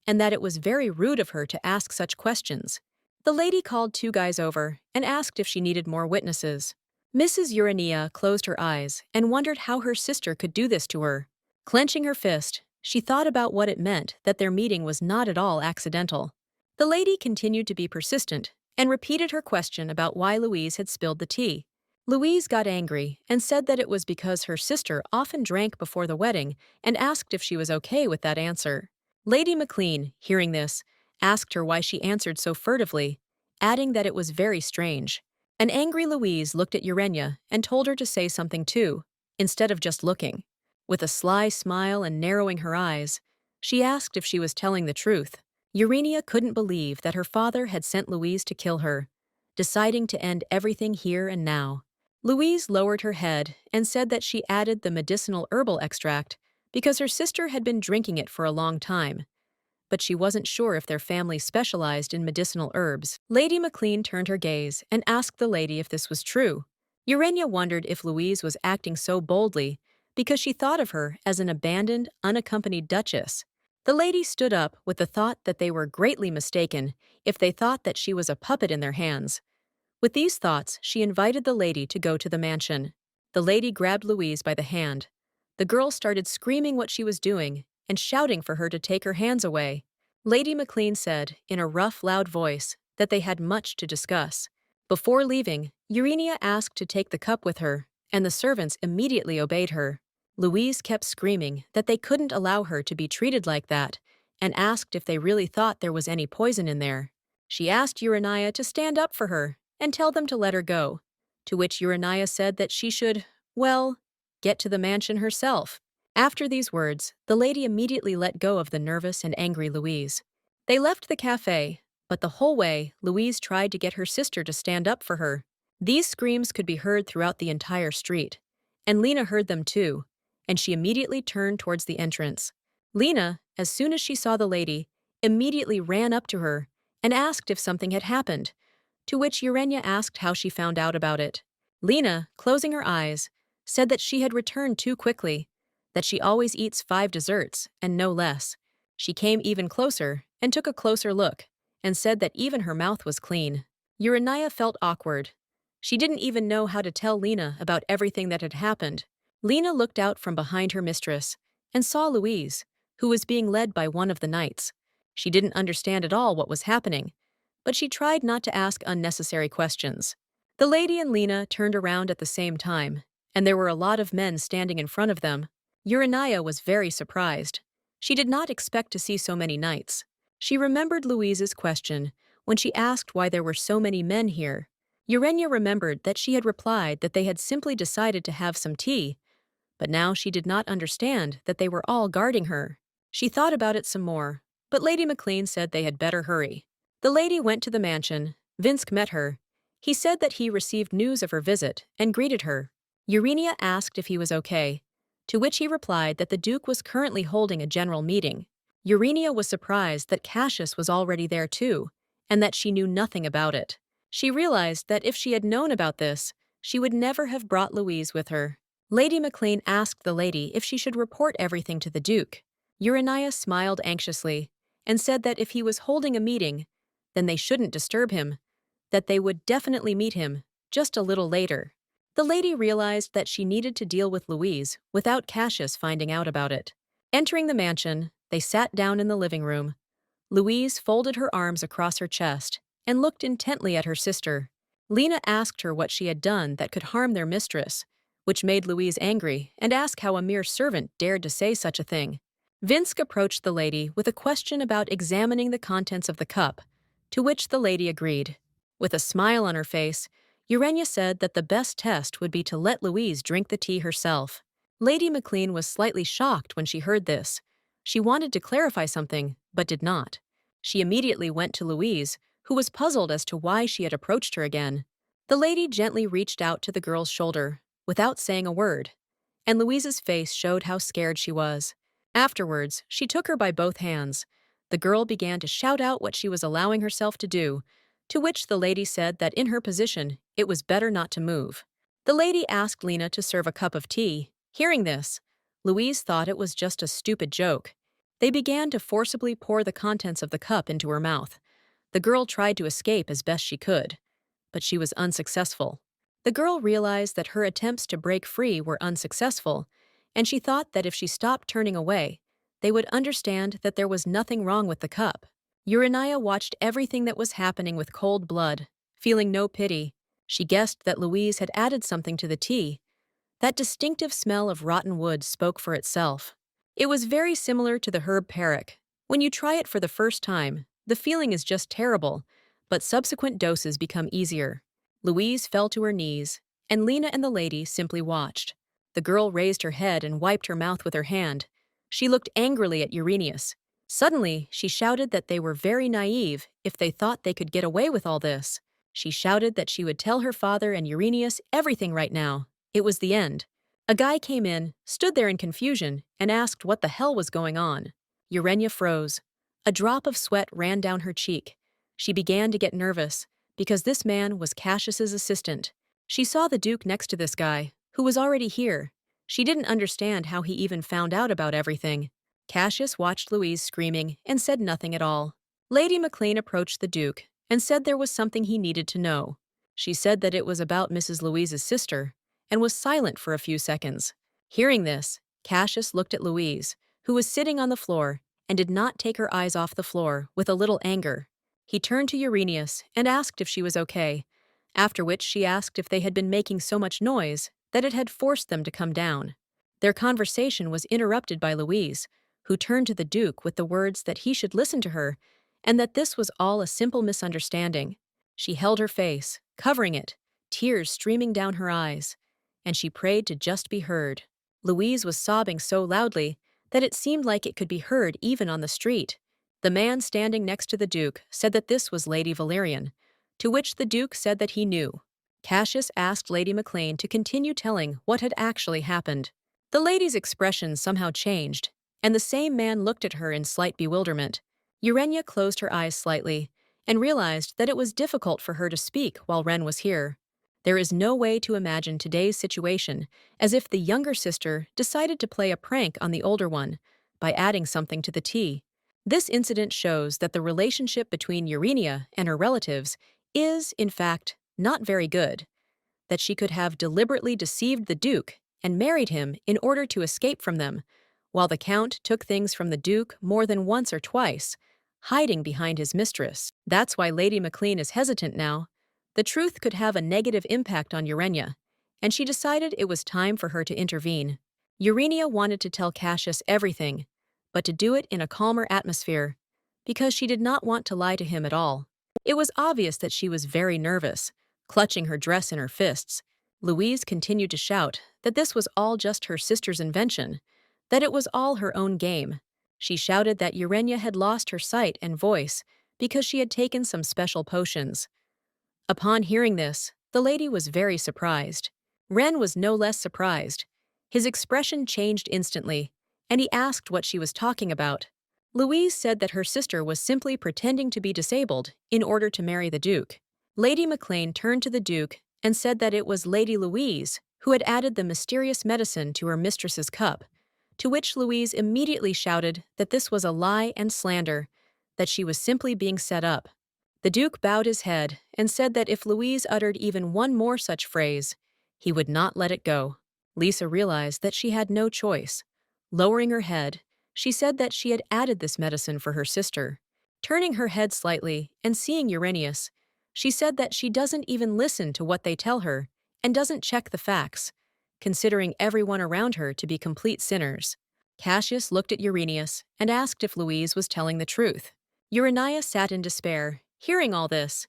and that it was very rude of her to ask such questions. The lady called two guys over and asked if she needed more witnesses. Mrs. Urania closed her eyes and wondered how her sister could do this to her. Clenching her fist, she thought about what it meant that their meeting was not at all accidental. The lady continued to be persistent and repeated her question about why Louise had spilled the tea. Louise got angry and said that it was because her sister often drank before the wedding and asked if she was okay with that answer. Lady McLean, hearing this, asked her why she answered so furtively, adding that it was very strange. An angry Louise looked at Urania and told her to say something too, instead of just looking. With a sly smile and narrowing her eyes, she asked if she was telling the truth. Urania couldn't believe that her father had sent Louise to kill her, deciding to end everything here and now. Louise lowered her head and said that she added the medicinal herbal extract because her sister had been drinking it for a long time, but she wasn't sure if their family specialized in medicinal herbs. Lady McLean turned her gaze and asked the lady if this was true. Urania wondered if Louise was acting so boldly because she thought of her as an abandoned, unaccompanied duchess. The lady stood up with the thought that they were greatly mistaken if they thought that she was a puppet in their hands. With these thoughts, she invited the lady to go to the mansion. The lady grabbed Louise by the hand. The girl started screaming what she was doing and shouting for her to take her hands away. Lady McLean said, in a rough, loud voice, that they had much to discuss. Before leaving, Urania asked to take the cup with her, and the servants immediately obeyed her. Louise kept screaming that they couldn't allow her to be treated like that, and asked if they really thought there was any poison in there. She asked Urania to stand up for her and tell them to let her go, to which Urania said that she should, well, get to the mansion herself. After these words, the lady immediately let go of the nervous and angry Louise. They left the cafe, but the whole way, Louise tried to get her sister to stand up for her. These screams could be heard throughout the entire street, and Lena heard them too, and she immediately turned towards the entrance. Lena, as soon as she saw the lady, immediately ran up to her and asked if something had happened, to which Urania asked how she found out about it. Lena, closing her eyes, said that she had returned too quickly, that she always eats 5 desserts and no less. She came even closer and took a closer look and said that even her mouth was clean. Urania felt awkward. She didn't even know how to tell Lena about everything that had happened. Lena looked out from behind her mistress and saw Louise, who was being led by one of the knights. She didn't understand at all what was happening, but she tried not to ask unnecessary questions. The lady and Lena turned around at the same time, and there were a lot of men standing in front of them. Urania was very surprised. She did not expect to see so many knights. She remembered Louise's question when she asked why there were so many men here. Urania remembered that she had replied that they had simply decided to have some tea, but now she did not understand that they were all guarding her. She thought about it some more, but Lady McLean said they had better hurry. The lady went to the mansion. Vinsk met her. He said that he received news of her visit and greeted her. Urania asked if he was okay, to which he replied that the Duke was currently holding a general meeting. Urania was surprised that Cassius was already there too, and that she knew nothing about it. She realized that if she had known about this, she would never have brought Louise with her. Lady McLean asked the lady if she should report everything to the Duke. Urania smiled anxiously and said that if he was holding a meeting, then they shouldn't disturb him, that they would definitely meet him, just a little later. The lady realized that she needed to deal with Louise without Cassius finding out about it. Entering the mansion, they sat down in the living room. Louise folded her arms across her chest and looked intently at her sister. Lena asked her what she had done that could harm their mistress, which made Louise angry and asked how a mere servant dared to say such a thing. Vinsk approached the lady with a question about examining the contents of the cup, to which the lady agreed. With a smile on her face, Urania said that the best test would be to let Louise drink the tea herself. Lady McLean was slightly shocked when she heard this. She wanted to clarify something, but did not. She immediately went to Louise, who was puzzled as to why she had approached her again. The lady gently reached out to the girl's shoulder, without saying a word, and Louise's face showed how scared she was. Afterwards, she took her by both hands. The girl began to shout out what she was allowing herself to do, to which the lady said that in her position, it was better not to move. The lady asked Lena to serve a cup of tea. Hearing this, Louise thought it was just a stupid joke. They began to forcibly pour the contents of the cup into her mouth. The girl tried to escape as best she could, but she was unsuccessful. The girl realized that her attempts to break free were unsuccessful, and she thought that if she stopped turning away, they would understand that there was nothing wrong with the cup. Urania watched everything that was happening with cold blood, feeling no pity. She guessed that Louise had added something to the tea. That distinctive smell of rotten wood spoke for itself. It was very similar to the herb parik. When you try it for the first time, the feeling is just terrible, but subsequent doses become easier. Louise fell to her knees, and Lena and the lady simply watched. The girl raised her head and wiped her mouth with her hand. She looked angrily at Uranius. Suddenly, she shouted that they were very naive if they thought they could get away with all this. She shouted that she would tell her father and Uranius everything right now. It was the end. A guy came in, stood there in confusion, and asked what the hell was going on. Urania froze. A drop of sweat ran down her cheek. She began to get nervous, because this man was Cassius's assistant. She saw the Duke next to this guy, who was already here. She didn't understand how he even found out about everything. Cassius watched Louise screaming and said nothing at all. Lady McLean approached the Duke and said there was something he needed to know. She said that it was about Mrs. Louise's sister, and was silent for a few seconds. Hearing this, Cassius looked at Louise, who was sitting on the floor, and did not take her eyes off the floor with a little anger. He turned to Uranius and asked if she was okay, after which she asked if they had been making so much noise that it had forced them to come down. Their conversation was interrupted by Louise, who turned to the Duke with the words that he should listen to her and that this was all a simple misunderstanding. She held her face, covering it, tears streaming down her eyes, and she prayed to just be heard. Louise was sobbing so loudly that it seemed like it could be heard even on the street. The man standing next to the Duke said that this was Lady Valerian, to which the Duke said that he knew. Cassius asked Lady McLean to continue telling what had actually happened. The lady's expression somehow changed, and the same man looked at her in slight bewilderment. Urania closed her eyes slightly and realized that it was difficult for her to speak while Ren was here. There is no way to imagine today's situation as if the younger sister decided to play a prank on the older one by adding something to the tea. This incident shows that the relationship between Urania and her relatives is, in fact, not very good, that she could have deliberately deceived the Duke and married him in order to escape from them, while the Count took things from the Duke more than once or twice, hiding behind his mistress. That's why Lady McLean is hesitant now. The truth could have a negative impact on Urania, and she decided it was time for her to intervene. Urania wanted to tell Cassius everything, but to do it in a calmer atmosphere, because she did not want to lie to him at all. It was obvious that she was very nervous, clutching her dress in her fists. Louise continued to shout that this was all just her sister's invention, that it was all her own game. She shouted that Urania had lost her sight and voice because she had taken some special potions. Upon hearing this, the lady was very surprised. Ren was no less surprised. His expression changed instantly, and he asked what she was talking about. Louise said that her sister was simply pretending to be disabled in order to marry the Duke. Lady McLean turned to the Duke and said that it was Lady Louise who had added the mysterious medicine to her mistress's cup, to which Louise immediately shouted that this was a lie and slander, that she was simply being set up. The Duke bowed his head and said that if Louise uttered even one more such phrase, he would not let it go. Lisa realized that she had no choice. Lowering her head, she said that she had added this medicine for her sister. Turning her head slightly and seeing Uranius, she said that she doesn't even listen to what they tell her and doesn't check the facts, considering everyone around her to be complete sinners. Cassius looked at Uranius and asked if Louise was telling the truth. Urania sat in despair, hearing all this.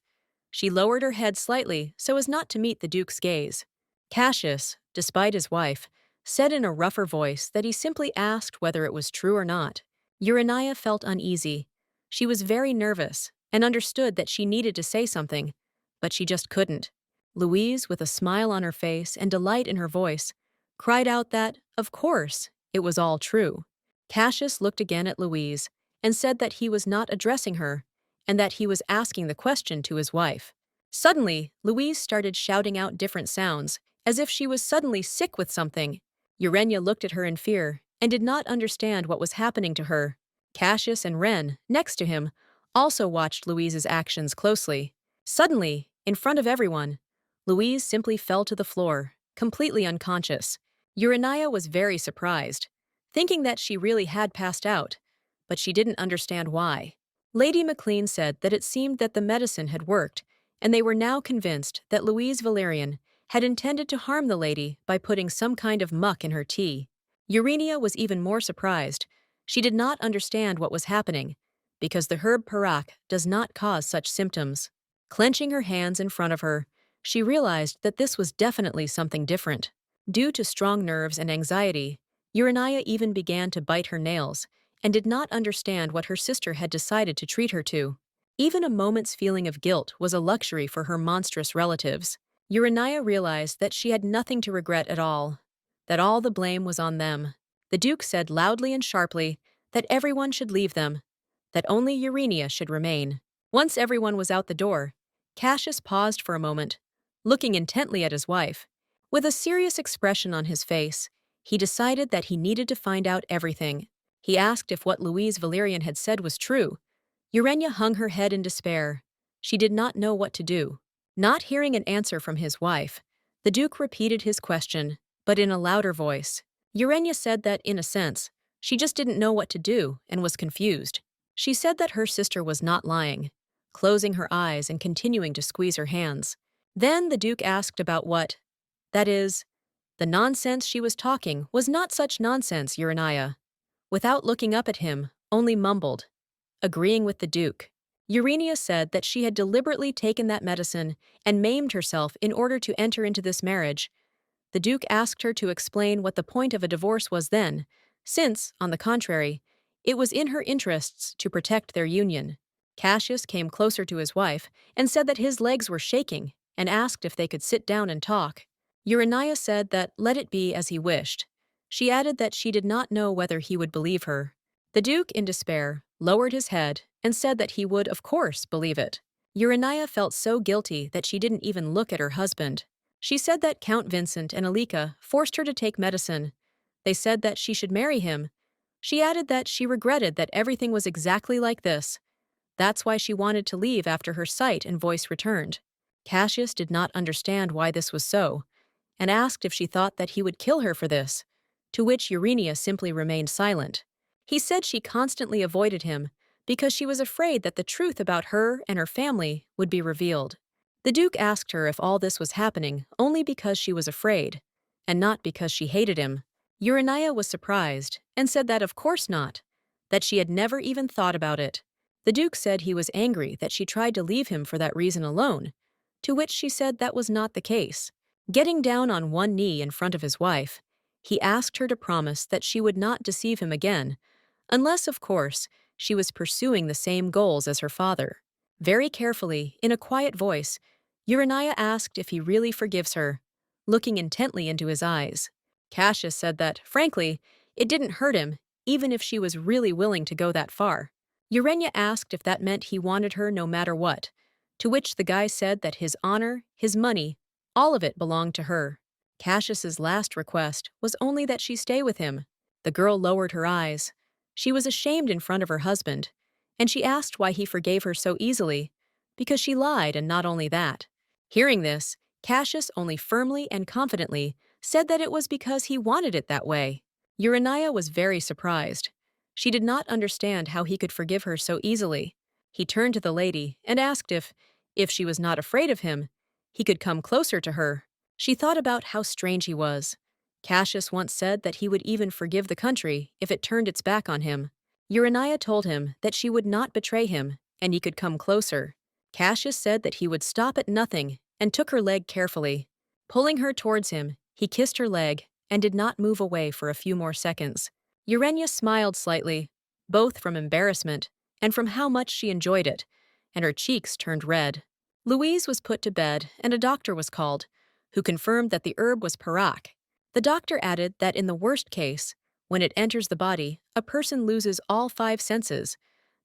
She lowered her head slightly so as not to meet the Duke's gaze. Cassius, despite his wife, said in a rougher voice that he simply asked whether it was true or not. Urania felt uneasy. She was very nervous and understood that she needed to say something, but she just couldn't. Louise, with a smile on her face and delight in her voice, cried out that, of course, it was all true. Cassius looked again at Louise and said that he was not addressing her and that he was asking the question to his wife. Suddenly, Louise started shouting out different sounds, as if she was suddenly sick with something. Urania looked at her in fear and did not understand what was happening to her. Cassius and Ren, next to him, also watched Louise's actions closely. Suddenly, in front of everyone, Louise simply fell to the floor, completely unconscious. Urania was very surprised, thinking that she really had passed out, but she didn't understand why. Lady McLean said that it seemed that the medicine had worked, and they were now convinced that Louise Valerian had intended to harm the lady by putting some kind of muck in her tea. Urania was even more surprised. She did not understand what was happening, because the herb parak does not cause such symptoms. Clenching her hands in front of her, she realized that this was definitely something different. Due to strong nerves and anxiety, Urania even began to bite her nails and did not understand what her sister had decided to treat her to. Even a moment's feeling of guilt was a luxury for her monstrous relatives. Urania realized that she had nothing to regret at all, that all the blame was on them. The Duke said loudly and sharply that everyone should leave them, that only Urania should remain. Once everyone was out the door, Cassius paused for a moment, looking intently at his wife. With a serious expression on his face, he decided that he needed to find out everything. He asked if what Louise Valerian had said was true. Urania hung her head in despair. She did not know what to do. Not hearing an answer from his wife, the Duke repeated his question, but in a louder voice. Urania said that, in a sense, she just didn't know what to do and was confused. She said that her sister was not lying, closing her eyes and continuing to squeeze her hands. Then the Duke asked about what, that is, the nonsense she was talking was not such nonsense, Urania. Without looking up at him, only mumbled, agreeing with the Duke. Urania said that she had deliberately taken that medicine and maimed herself in order to enter into this marriage. The Duke asked her to explain what the point of a divorce was then, since, on the contrary, it was in her interests to protect their union. Cassius came closer to his wife and said that his legs were shaking and asked if they could sit down and talk. Urania said that let it be as he wished. She added that she did not know whether he would believe her. The Duke, in despair, lowered his head and said that he would, of course, believe it. Urania felt so guilty that she didn't even look at her husband. She said that Count Vincent and Alika forced her to take medicine. They said that she should marry him. She added that she regretted that everything was exactly like this. That's why she wanted to leave after her sight and voice returned. Cassius did not understand why this was so, and asked if she thought that he would kill her for this, to which Urania simply remained silent. He said she constantly avoided him because she was afraid that the truth about her and her family would be revealed. The Duke asked her if all this was happening only because she was afraid, and not because she hated him. Urania was surprised and said that of course not, that she had never even thought about it. The Duke said he was angry that she tried to leave him for that reason alone, to which she said that was not the case. Getting down on one knee in front of his wife, he asked her to promise that she would not deceive him again, unless, of course, she was pursuing the same goals as her father. Very carefully, in a quiet voice, Urania asked if he really forgives her, looking intently into his eyes. Cassius said that, frankly, it didn't hurt him, even if she was really willing to go that far. Urania asked if that meant he wanted her no matter what, to which the guy said that his honor, his money, all of it belonged to her. Cassius's last request was only that she stay with him. The girl lowered her eyes. She was ashamed in front of her husband, and she asked why he forgave her so easily, because she lied, and not only that. Hearing this, Cassius only firmly and confidently said that it was because he wanted it that way. Urania was very surprised. She did not understand how he could forgive her so easily. He turned to the lady and asked if she was not afraid of him, he could come closer to her. She thought about how strange he was. Cassius once said that he would even forgive the country if it turned its back on him. Urania told him that she would not betray him and he could come closer. Cassius said that he would stop at nothing and took her leg carefully. Pulling her towards him, he kissed her leg and did not move away for a few more seconds. Urania smiled slightly, both from embarrassment and from how much she enjoyed it, and her cheeks turned red. Louise was put to bed and a doctor was called, who confirmed that the herb was parak. The doctor added that in the worst case, when it enters the body, a person loses all 5 senses.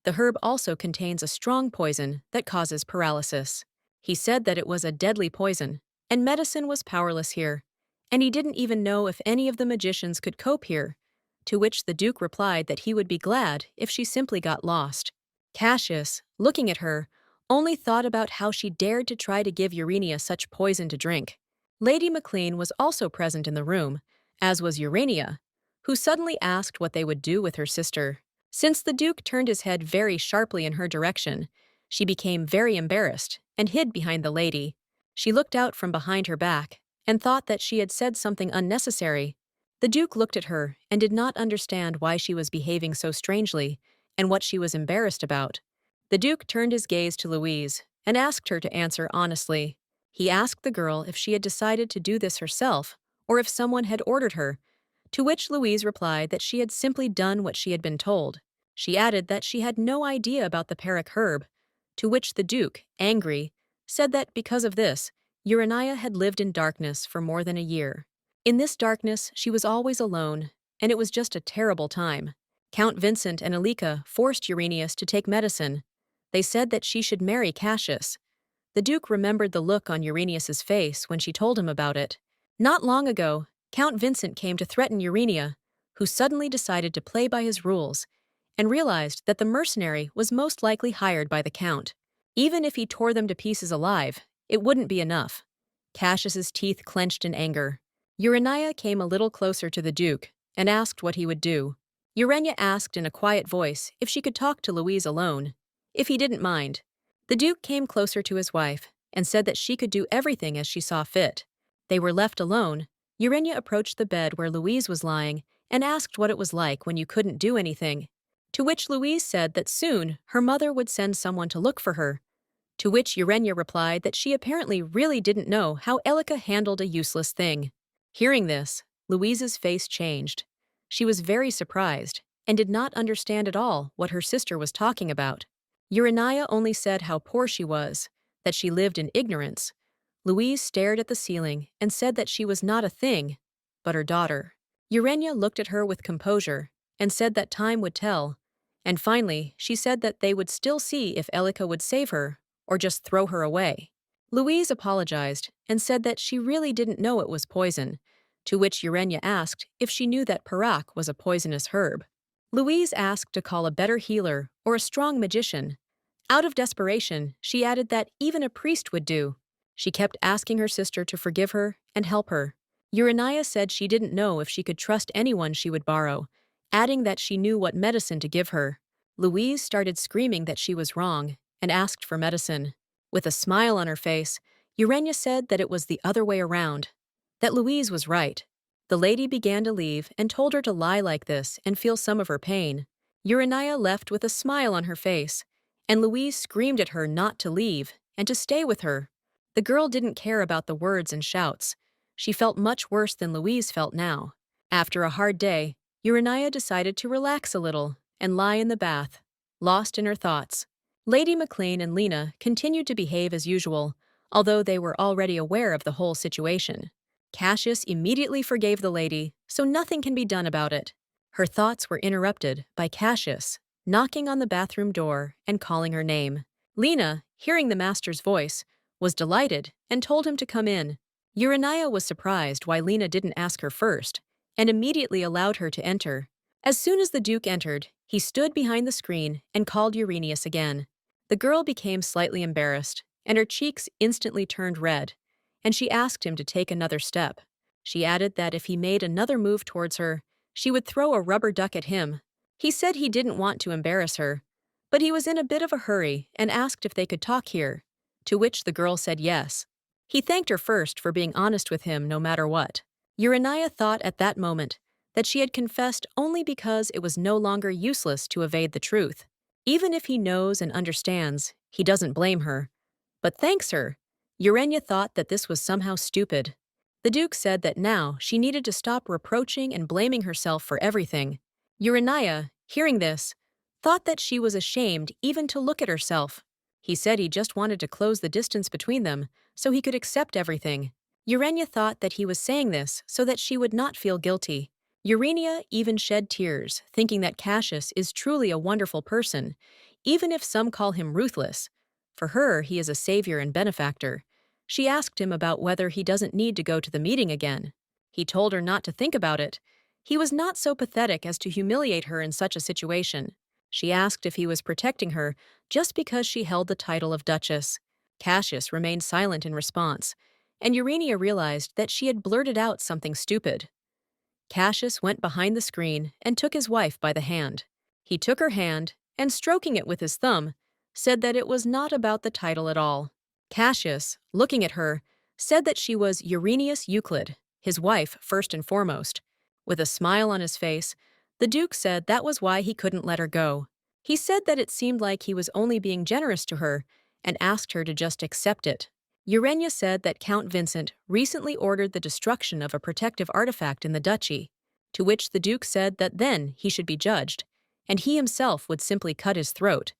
The herb also contains a strong poison that causes paralysis. He said that it was a deadly poison, and medicine was powerless here, and he didn't even know if any of the magicians could cope here, to which the Duke replied that he would be glad if she simply got lost. Cassius, looking at her, only thought about how she dared to try to give Urania such poison to drink. Lady McLean was also present in the room, as was Urania, who suddenly asked what they would do with her sister. Since the Duke turned his head very sharply in her direction, she became very embarrassed and hid behind the lady. She looked out from behind her back and thought that she had said something unnecessary. The Duke looked at her and did not understand why she was behaving so strangely and what she was embarrassed about. The Duke turned his gaze to Louise and asked her to answer honestly. He asked the girl if she had decided to do this herself or if someone had ordered her, to which Louise replied that she had simply done what she had been told. She added that she had no idea about the parak herb, to which the Duke, angry, said that because of this, Urania had lived in darkness for more than a year. In this darkness, she was always alone, and it was just a terrible time. Count Vincent and Alika forced Uranius to take medicine. They said that she should marry Cassius. The Duke remembered the look on Uranius's face when she told him about it. Not long ago, Count Vincent came to threaten Urania, who suddenly decided to play by his rules, and realized that the mercenary was most likely hired by the Count. Even if he tore them to pieces alive, it wouldn't be enough. Cassius's teeth clenched in anger. Urania came a little closer to the Duke and asked what he would do. Urania asked in a quiet voice if she could talk to Louise alone, if he didn't mind. The Duke came closer to his wife and said that she could do everything as she saw fit. They were left alone. Urania approached the bed where Louise was lying and asked what it was like when you couldn't do anything, to which Louise said that soon her mother would send someone to look for her, to which Urania replied that she apparently really didn't know how Elika handled a useless thing. Hearing this, Louise's face changed. She was very surprised and did not understand at all what her sister was talking about. Urania only said how poor she was, that she lived in ignorance. Louise stared at the ceiling and said that she was not a thing, but her daughter. Urania looked at her with composure and said that time would tell, and finally she said that they would still see if Elika would save her or just throw her away. Louise apologized and said that she really didn't know it was poison, to which Urania asked if she knew that parak was a poisonous herb. Louise asked to call a better healer or a strong magician. Out of desperation, she added that even a priest would do. She kept asking her sister to forgive her and help her. Urania said she didn't know if she could trust anyone she would borrow, adding that she knew what medicine to give her. Louise started screaming that she was wrong and asked for medicine. With a smile on her face, Urania said that it was the other way around, that Louise was right. The lady began to leave and told her to lie like this and feel some of her pain. Urania left with a smile on her face, and Louise screamed at her not to leave and to stay with her. The girl didn't care about the words and shouts. She felt much worse than Louise felt now. After a hard day, Urania decided to relax a little and lie in the bath, lost in her thoughts. Lady McLean and Lena continued to behave as usual, although they were already aware of the whole situation. Cassius immediately forgave the lady, so nothing can be done about it. Her thoughts were interrupted by Cassius knocking on the bathroom door and calling her name. Lena, hearing the master's voice, was delighted and told him to come in. Urania was surprised why Lena didn't ask her first, and immediately allowed her to enter. As soon as the Duke entered, he stood behind the screen and called Uranius again. The girl became slightly embarrassed, and her cheeks instantly turned red, and she asked him to take another step. She added that if he made another move towards her, she would throw a rubber duck at him. He said he didn't want to embarrass her, but he was in a bit of a hurry and asked if they could talk here, to which the girl said yes. He thanked her first for being honest with him no matter what. Urania thought at that moment that she had confessed only because it was no longer useless to evade the truth. Even if he knows and understands, he doesn't blame her, but thanks her. Urania thought that this was somehow stupid. The Duke said that now she needed to stop reproaching and blaming herself for everything. Urania, hearing this, thought that she was ashamed even to look at herself. He said he just wanted to close the distance between them so he could accept everything. Urania thought that he was saying this so that she would not feel guilty. Urania even shed tears, thinking that Cassius is truly a wonderful person, even if some call him ruthless. For her, he is a savior and benefactor. She asked him about whether he doesn't need to go to the meeting again. He told her not to think about it. He was not so pathetic as to humiliate her in such a situation. She asked if he was protecting her just because she held the title of Duchess. Cassius remained silent in response, and Urania realized that she had blurted out something stupid. Cassius went behind the screen and took his wife by the hand. He took her hand and, stroking it with his thumb, said that it was not about the title at all. Cassius, looking at her, said that she was Uranius Euclid, his wife first and foremost. With a smile on his face, the Duke said that was why he couldn't let her go. He said that it seemed like he was only being generous to her and asked her to just accept it. Urania said that Count Vincent recently ordered the destruction of a protective artifact in the duchy, to which the Duke said that then he should be judged, and he himself would simply cut his throat.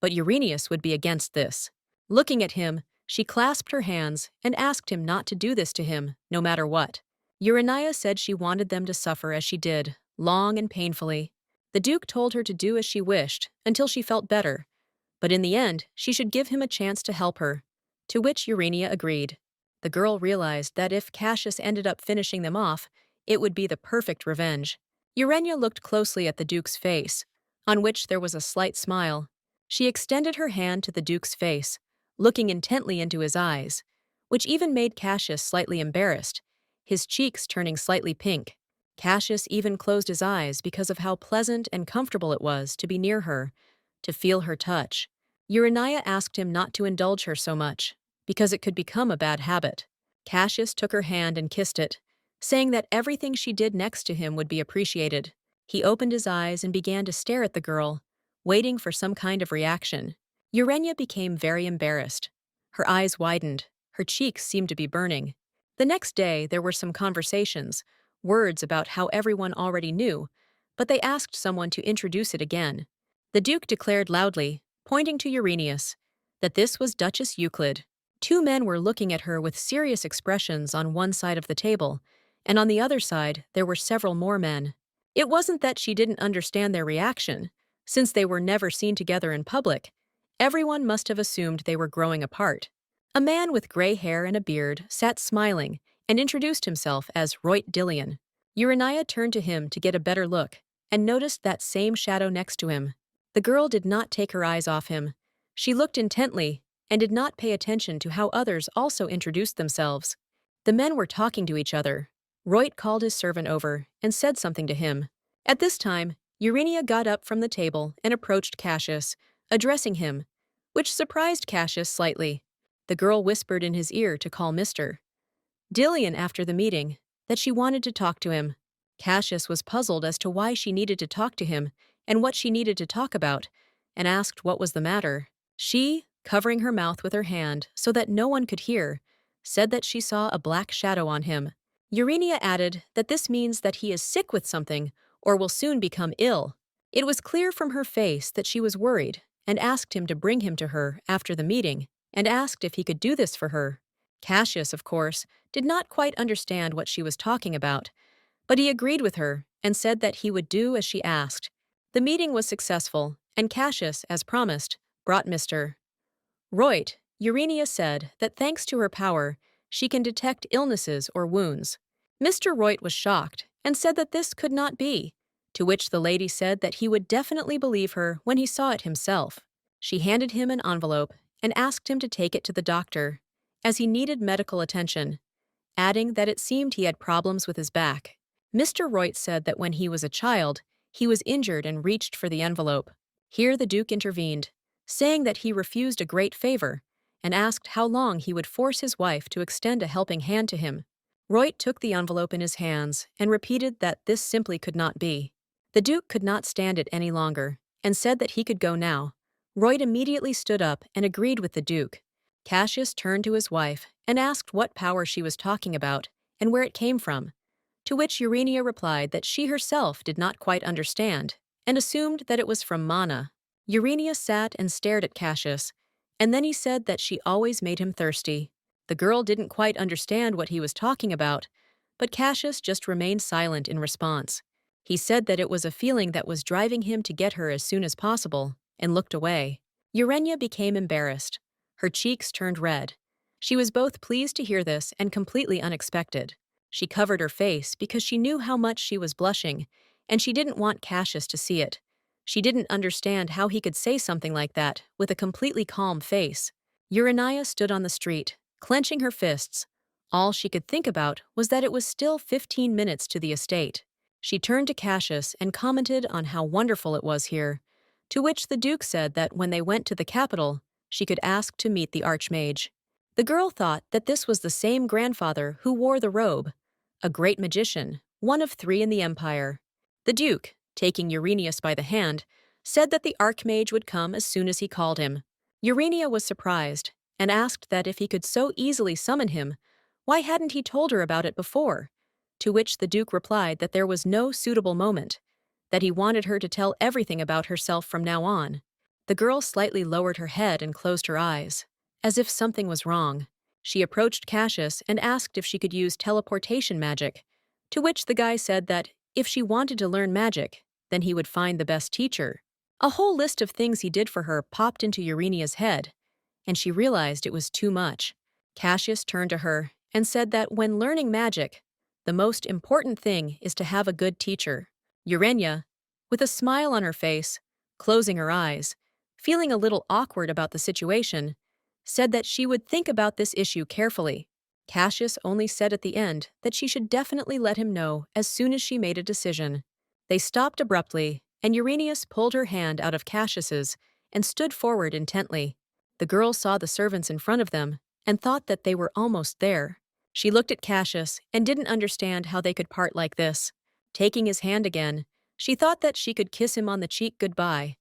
But Uranius would be against this. Looking at him, she clasped her hands and asked him not to do this to him, no matter what. Urania said she wanted them to suffer as she did, long and painfully. The Duke told her to do as she wished until she felt better, but in the end, she should give him a chance to help her, to which Urania agreed. The girl realized that if Cassius ended up finishing them off, it would be the perfect revenge. Urania looked closely at the Duke's face, on which there was a slight smile. She extended her hand to the Duke's face, looking intently into his eyes, which even made Cassius slightly embarrassed, his cheeks turning slightly pink. Cassius even closed his eyes because of how pleasant and comfortable it was to be near her, to feel her touch. Urania asked him not to indulge her so much, because it could become a bad habit. Cassius took her hand and kissed it, saying that everything she did next to him would be appreciated. He opened his eyes and began to stare at the girl, waiting for some kind of reaction. Urania became very embarrassed. Her eyes widened, her cheeks seemed to be burning. The next day, there were some conversations, words about how everyone already knew, but they asked someone to introduce it again. The Duke declared loudly, pointing to Uranius, that this was Duchess Euclid. Two men were looking at her with serious expressions on one side of the table, and on the other side there were several more men. It wasn't that she didn't understand their reaction. Since they were never seen together in public, everyone must have assumed they were growing apart. A man with gray hair and a beard sat smiling and introduced himself as Roit Dillion. Urania turned to him to get a better look and noticed that same shadow next to him. The girl did not take her eyes off him. She looked intently and did not pay attention to how others also introduced themselves. The men were talking to each other. Roit called his servant over and said something to him. At this time, Urania got up from the table and approached Cassius, addressing him, which surprised Cassius slightly. The girl whispered in his ear to call Mr. Dillion after the meeting, that she wanted to talk to him. Cassius was puzzled as to why she needed to talk to him and what she needed to talk about, and asked what was the matter. She, covering her mouth with her hand so that no one could hear, said that she saw a black shadow on him. Urania added that this means that he is sick with something or will soon become ill. It was clear from her face that she was worried and asked him to bring him to her after the meeting and asked if he could do this for her. Cassius, of course, did not quite understand what she was talking about, but he agreed with her and said that he would do as she asked. The meeting was successful, and Cassius, as promised, brought Mr. Roit. Urania said that thanks to her power, she can detect illnesses or wounds. Mr. Roit was shocked and said that this could not be, to which the lady said that he would definitely believe her when he saw it himself. She handed him an envelope and asked him to take it to the doctor, as he needed medical attention, adding that it seemed he had problems with his back. Mr. Royt said that when he was a child, he was injured and reached for the envelope. Here the Duke intervened, saying that he refused a great favor and asked how long he would force his wife to extend a helping hand to him. Royt took the envelope in his hands and repeated that this simply could not be. The Duke could not stand it any longer and said that he could go now. Royt immediately stood up and agreed with the Duke. Cassius turned to his wife and asked what power she was talking about and where it came from, to which Urania replied that she herself did not quite understand and assumed that it was from Mana. Urania sat and stared at Cassius, and then he said that she always made him thirsty. The girl didn't quite understand what he was talking about, but Cassius just remained silent in response. He said that it was a feeling that was driving him to get her as soon as possible, and looked away. Urania became embarrassed. Her cheeks turned red. She was both pleased to hear this and completely unexpected. She covered her face because she knew how much she was blushing, and she didn't want Cassius to see it. She didn't understand how he could say something like that with a completely calm face. Urania stood on the street, clenching her fists. All she could think about was that it was still 15 minutes to the estate. She turned to Cassius and commented on how wonderful it was here, to which the Duke said that when they went to the capital, she could ask to meet the Archmage. The girl thought that this was the same grandfather who wore the robe, a great magician, one of 3 in the Empire. The Duke, taking Uranius by the hand, said that the Archmage would come as soon as he called him. Urania was surprised and asked that if he could so easily summon him, why hadn't he told her about it before? To which the Duke replied that there was no suitable moment, that he wanted her to tell everything about herself from now on. The girl slightly lowered her head and closed her eyes, as if something was wrong. She approached Cassius and asked if she could use teleportation magic, to which the guy said that if she wanted to learn magic, then he would find the best teacher. A whole list of things he did for her popped into Urania's head, and she realized it was too much. Cassius turned to her and said that when learning magic, the most important thing is to have a good teacher. Urania, with a smile on her face, closing her eyes, feeling a little awkward about the situation, said that she would think about this issue carefully. Cassius only said at the end that she should definitely let him know as soon as she made a decision. They stopped abruptly, and Uranius pulled her hand out of Cassius's and stood forward intently. The girl saw the servants in front of them and thought that they were almost there. She looked at Cassius and didn't understand how they could part like this. Taking his hand again, she thought that she could kiss him on the cheek goodbye,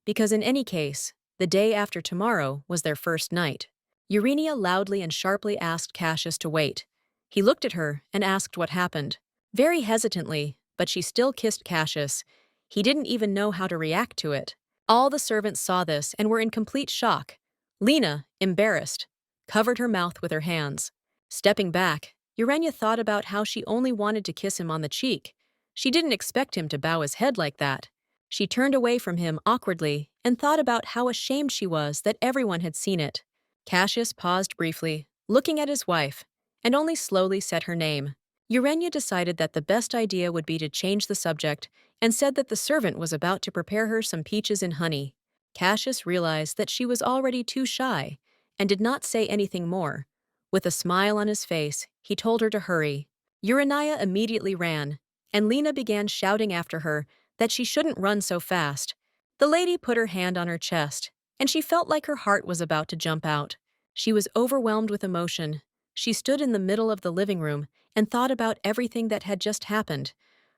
because in any case, the day after tomorrow was their first night. Urania loudly and sharply asked Cassius to wait. He looked at her and asked what happened. Very hesitantly, but she still kissed Cassius. He didn't even know how to react to it. All the servants saw this and were in complete shock. Lena, embarrassed, covered her mouth with her hands. Stepping back, Urania thought about how she only wanted to kiss him on the cheek. She didn't expect him to bow his head like that. She turned away from him awkwardly and thought about how ashamed she was that everyone had seen it. Cassius paused briefly, looking at his wife, and only slowly said her name. Urania decided that the best idea would be to change the subject and said that the servant was about to prepare her some peaches and honey. Cassius realized that she was already too shy and did not say anything more. With a smile on his face, he told her to hurry. Urania immediately ran, and Lena began shouting after her that she shouldn't run so fast. The lady put her hand on her chest, and she felt like her heart was about to jump out. She was overwhelmed with emotion. She stood in the middle of the living room and thought about everything that had just happened.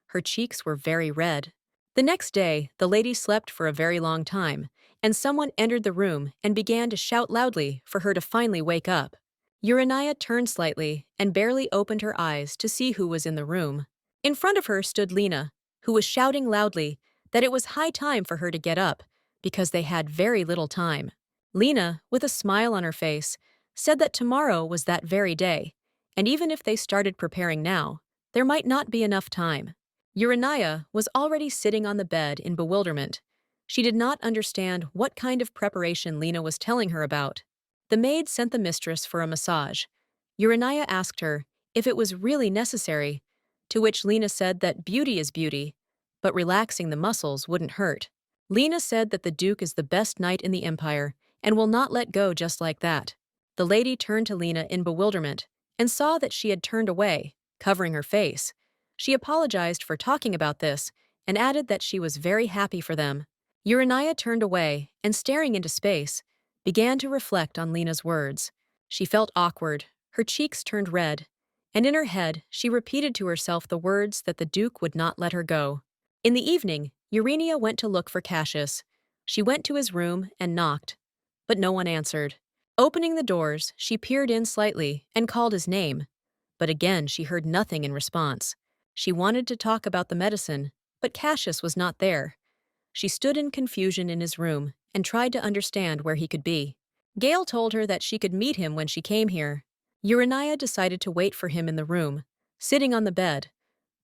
Her cheeks were very red. The next day, the lady slept for a very long time, and someone entered the room and began to shout loudly for her to finally wake up. Urania turned slightly and barely opened her eyes to see who was in the room. In front of her stood Lena, who was shouting loudly that it was high time for her to get up because they had very little time. Lena, with a smile on her face, said that tomorrow was that very day, and even if they started preparing now, there might not be enough time. Urania was already sitting on the bed in bewilderment. She did not understand what kind of preparation Lena was telling her about. The maid sent the mistress for a massage. Urania asked her if it was really necessary, to which Lena said that beauty is beauty, but relaxing the muscles wouldn't hurt. Lena said that the Duke is the best knight in the Empire and will not let go just like that. The lady turned to Lena in bewilderment and saw that she had turned away, covering her face. She apologized for talking about this and added that she was very happy for them. Urania turned away and, staring into space, began to reflect on Lena's words. She felt awkward, her cheeks turned red, and in her head she repeated to herself the words that the Duke would not let her go. In the evening, Urania went to look for Cassius. She went to his room and knocked, but no one answered. Opening the doors, she peered in slightly and called his name, but again she heard nothing in response. She wanted to talk about the medicine, but Cassius was not there. She stood in confusion in his room and tried to understand where he could be. Gale told her that she could meet him when she came here. Urania decided to wait for him in the room, sitting on the bed,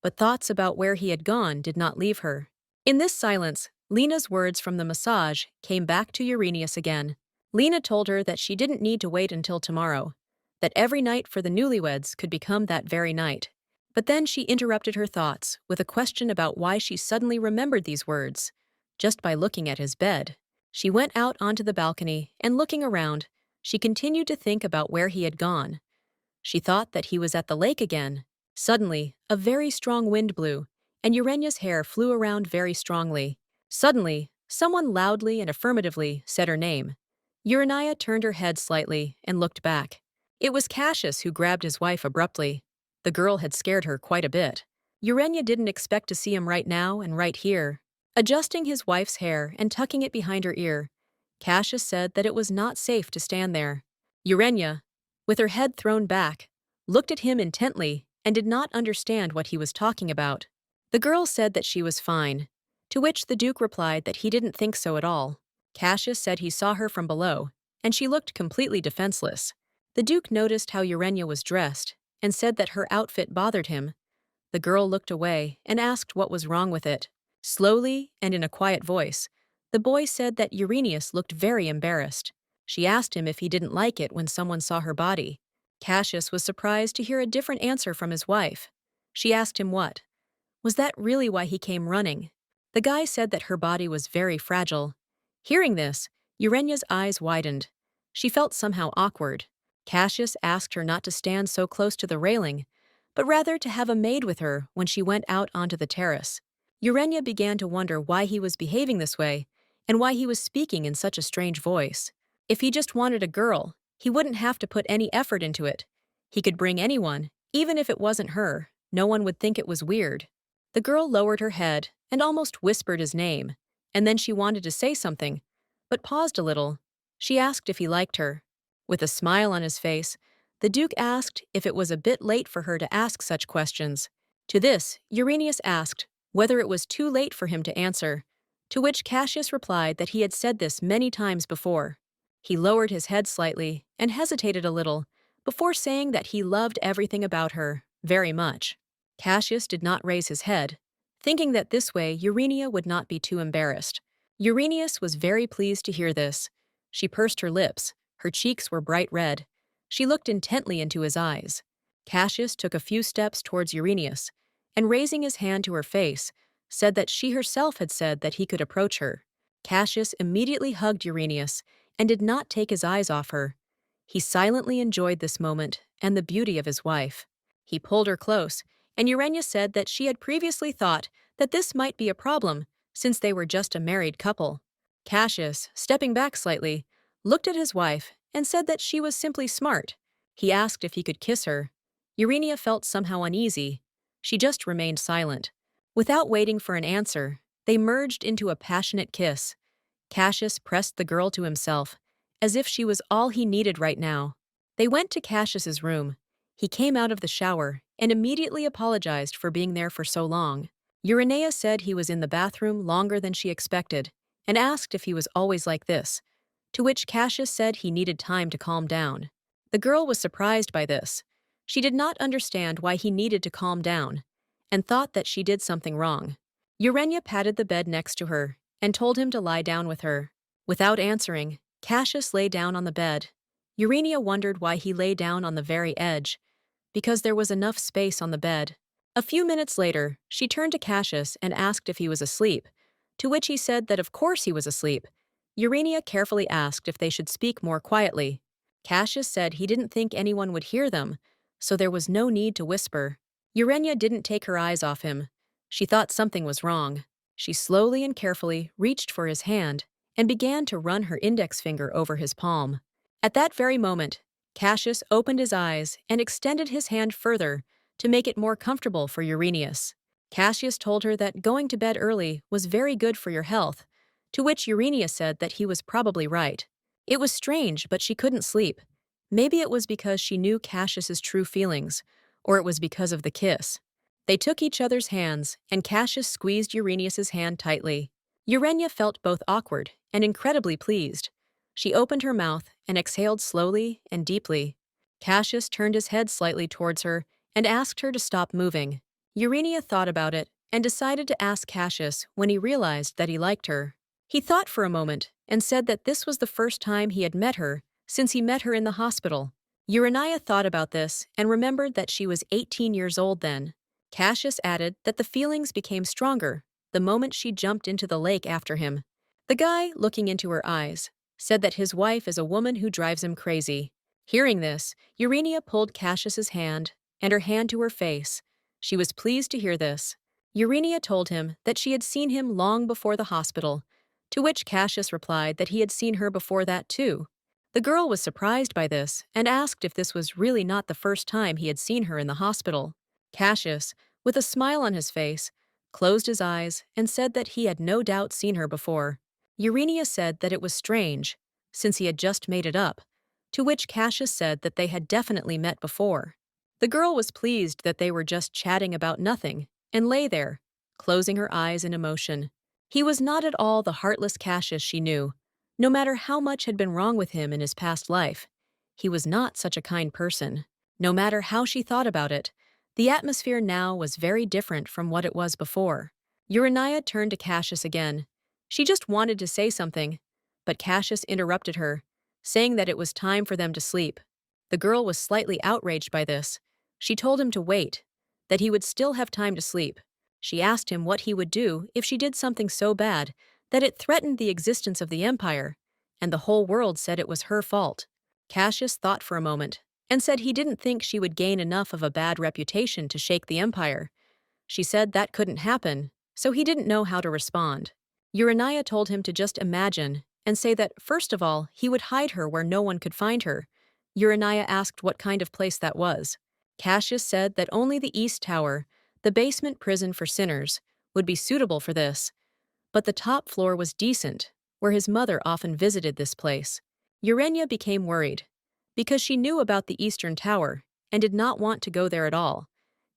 but thoughts about where he had gone did not leave her. In this silence, Lena's words from the massage came back to Uranius again. Lena told her that she didn't need to wait until tomorrow, that every night for the newlyweds could become that very night. But then she interrupted her thoughts with a question about why she suddenly remembered these words, just by looking at his bed. She went out onto the balcony and, looking around, she continued to think about where he had gone. She thought that he was at the lake again. Suddenly, a very strong wind blew, and Urania's hair flew around very strongly. Suddenly, someone loudly and affirmatively said her name. Urania turned her head slightly and looked back. It was Cassius who grabbed his wife abruptly. The girl had scared her quite a bit. Urania didn't expect to see him right now and right here. Adjusting his wife's hair and tucking it behind her ear, Cassius said that it was not safe to stand there. Urania, with her head thrown back, looked at him intently and did not understand what he was talking about. The girl said that she was fine, to which the Duke replied that he didn't think so at all. Cassius said he saw her from below, and she looked completely defenseless. The Duke noticed how Urania was dressed and said that her outfit bothered him. The girl looked away and asked what was wrong with it. Slowly and in a quiet voice, the boy said that Uranius looked very embarrassed. She asked him if he didn't like it when someone saw her body. Cassius was surprised to hear a different answer from his wife. She asked him what. Was that really why he came running? The guy said that her body was very fragile. Hearing this, Urania's eyes widened. She felt somehow awkward. Cassius asked her not to stand so close to the railing, but rather to have a maid with her when she went out onto the terrace. Urania began to wonder why he was behaving this way and why he was speaking in such a strange voice. If he just wanted a girl, he wouldn't have to put any effort into it. He could bring anyone, even if it wasn't her. No one would think it was weird. The girl lowered her head and almost whispered his name, and then she wanted to say something, but paused a little. She asked if he liked her. With a smile on his face, the Duke asked if it was a bit late for her to ask such questions. To this, Uranius asked whether it was too late for him to answer, to which Cassius replied that he had said this many times before. He lowered his head slightly and hesitated a little before saying that he loved everything about her very much. Cassius did not raise his head, thinking that this way Urania would not be too embarrassed. Uranius was very pleased to hear this. She pursed her lips. Her cheeks were bright red. She looked intently into his eyes. Cassius took a few steps towards Uranius, and raising his hand to her face, said that she herself had said that he could approach her. Cassius immediately hugged Uranius and did not take his eyes off her. He silently enjoyed this moment and the beauty of his wife. He pulled her close, and Urania said that she had previously thought that this might be a problem since they were just a married couple. Cassius, stepping back slightly, looked at his wife and said that she was simply smart. He asked if he could kiss her. Urania felt somehow uneasy. She just remained silent. Without waiting for an answer, they merged into a passionate kiss. Cassius pressed the girl to himself, as if she was all he needed right now. They went to Cassius's room. He came out of the shower and immediately apologized for being there for so long. Urania said he was in the bathroom longer than she expected and asked if he was always like this, to which Cassius said he needed time to calm down. The girl was surprised by this. She did not understand why he needed to calm down and thought that she did something wrong. Urania patted the bed next to her and told him to lie down with her. Without answering, Cassius lay down on the bed. Urania wondered why he lay down on the very edge, because there was enough space on the bed. A few minutes later, she turned to Cassius and asked if he was asleep, to which he said that of course he was asleep. Urania carefully asked if they should speak more quietly. Cassius said he didn't think anyone would hear them, so there was no need to whisper. Urania didn't take her eyes off him. She thought something was wrong. She slowly and carefully reached for his hand and began to run her index finger over his palm. At that very moment, Cassius opened his eyes and extended his hand further to make it more comfortable for Uranius. Cassius told her that going to bed early was very good for your health, to which Urania said that he was probably right. It was strange, but she couldn't sleep. Maybe it was because she knew Cassius's true feelings, or it was because of the kiss. They took each other's hands, and Cassius squeezed Uranius's hand tightly. Urania felt both awkward and incredibly pleased. She opened her mouth and exhaled slowly and deeply. Cassius turned his head slightly towards her and asked her to stop moving. Urania thought about it and decided to ask Cassius when he realized that he liked her. He thought for a moment and said that this was the first time he had met her since he met her in the hospital. Urania thought about this and remembered that she was 18 years old then. Cassius added that the feelings became stronger the moment she jumped into the lake after him. The guy, looking into her eyes, said that his wife is a woman who drives him crazy. Hearing this, Urania pulled Cassius's hand and her hand to her face. She was pleased to hear this. Urania told him that she had seen him long before the hospital, to which Cassius replied that he had seen her before that too. The girl was surprised by this and asked if this was really not the first time he had seen her in the hospital. Cassius, with a smile on his face, closed his eyes and said that he had no doubt seen her before. Urania said that it was strange, since he had just made it up, to which Cassius said that they had definitely met before. The girl was pleased that they were just chatting about nothing, and lay there, closing her eyes in emotion. He was not at all the heartless Cassius she knew. No matter how much had been wrong with him in his past life, he was not such a kind person. No matter how she thought about it, the atmosphere now was very different from what it was before. Urania turned to Cassius again. She just wanted to say something, but Cassius interrupted her, saying that it was time for them to sleep. The girl was slightly outraged by this. She told him to wait, that he would still have time to sleep. She asked him what he would do if she did something so bad that it threatened the existence of the empire, and the whole world said it was her fault. Cassius thought for a moment and said he didn't think she would gain enough of a bad reputation to shake the empire. She said that couldn't happen, so he didn't know how to respond. Urania told him to just imagine and say that, first of all, he would hide her where no one could find her. Urania asked what kind of place that was. Cassius said that only the East Tower, the basement prison for sinners, would be suitable for this, but the top floor was decent, where his mother often visited this place. Urania became worried, because she knew about the Eastern Tower and did not want to go there at all.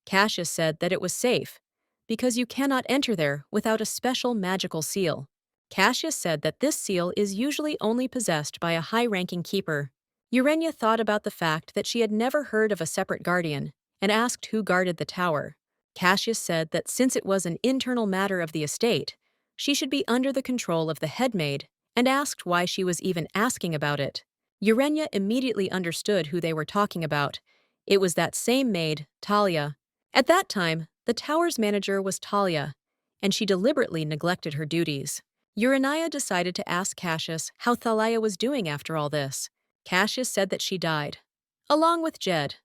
Cassius said that it was safe, because you cannot enter there without a special magical seal. Cassius said that this seal is usually only possessed by a high-ranking keeper. Urania thought about the fact that she had never heard of a separate guardian and asked who guarded the tower. Cassius said that since it was an internal matter of the estate, she should be under the control of the headmaid and asked why she was even asking about it. Urania immediately understood who they were talking about. It was that same maid, Talia. At that time, the tower's manager was Talia, and she deliberately neglected her duties. Urania decided to ask Cassius how Thalia was doing after all this. Cassius said that she died, along with Jed.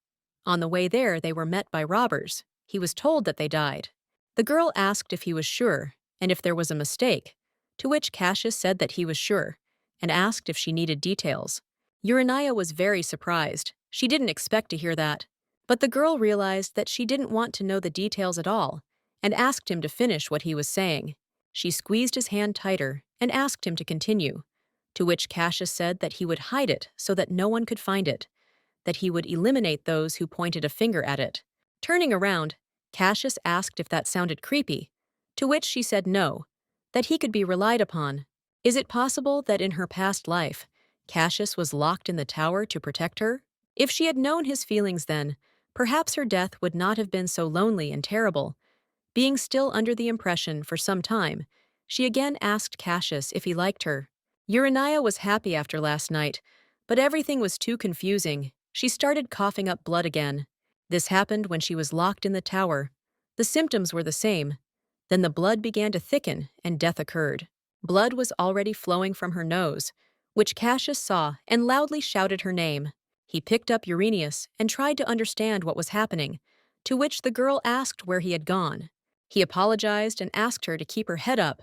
On the way there, they were met by robbers. He was told that they died. The girl asked if he was sure, and if there was a mistake, to which Cassius said that he was sure, and asked if she needed details. Urania was very surprised. She didn't expect to hear that. But the girl realized that she didn't want to know the details at all, and asked him to finish what he was saying. She squeezed his hand tighter and asked him to continue, to which Cassius said that he would hide it so that no one could find it, that he would eliminate those who pointed a finger at it. Turning around, Cassius asked if that sounded creepy, to which she said no, that he could be relied upon. Is it possible that in her past life, Cassius was locked in the tower to protect her? If she had known his feelings then, perhaps her death would not have been so lonely and terrible. Being still under the impression for some time, she again asked Cassius if he liked her. Urania was happy after last night, but everything was too confusing. She started coughing up blood again. This happened when she was locked in the tower. The symptoms were the same. Then the blood began to thicken and death occurred. Blood was already flowing from her nose, which Cassius saw and loudly shouted her name. He picked up Uranius and tried to understand what was happening, to which the girl asked where he had gone. He apologized and asked her to keep her head up,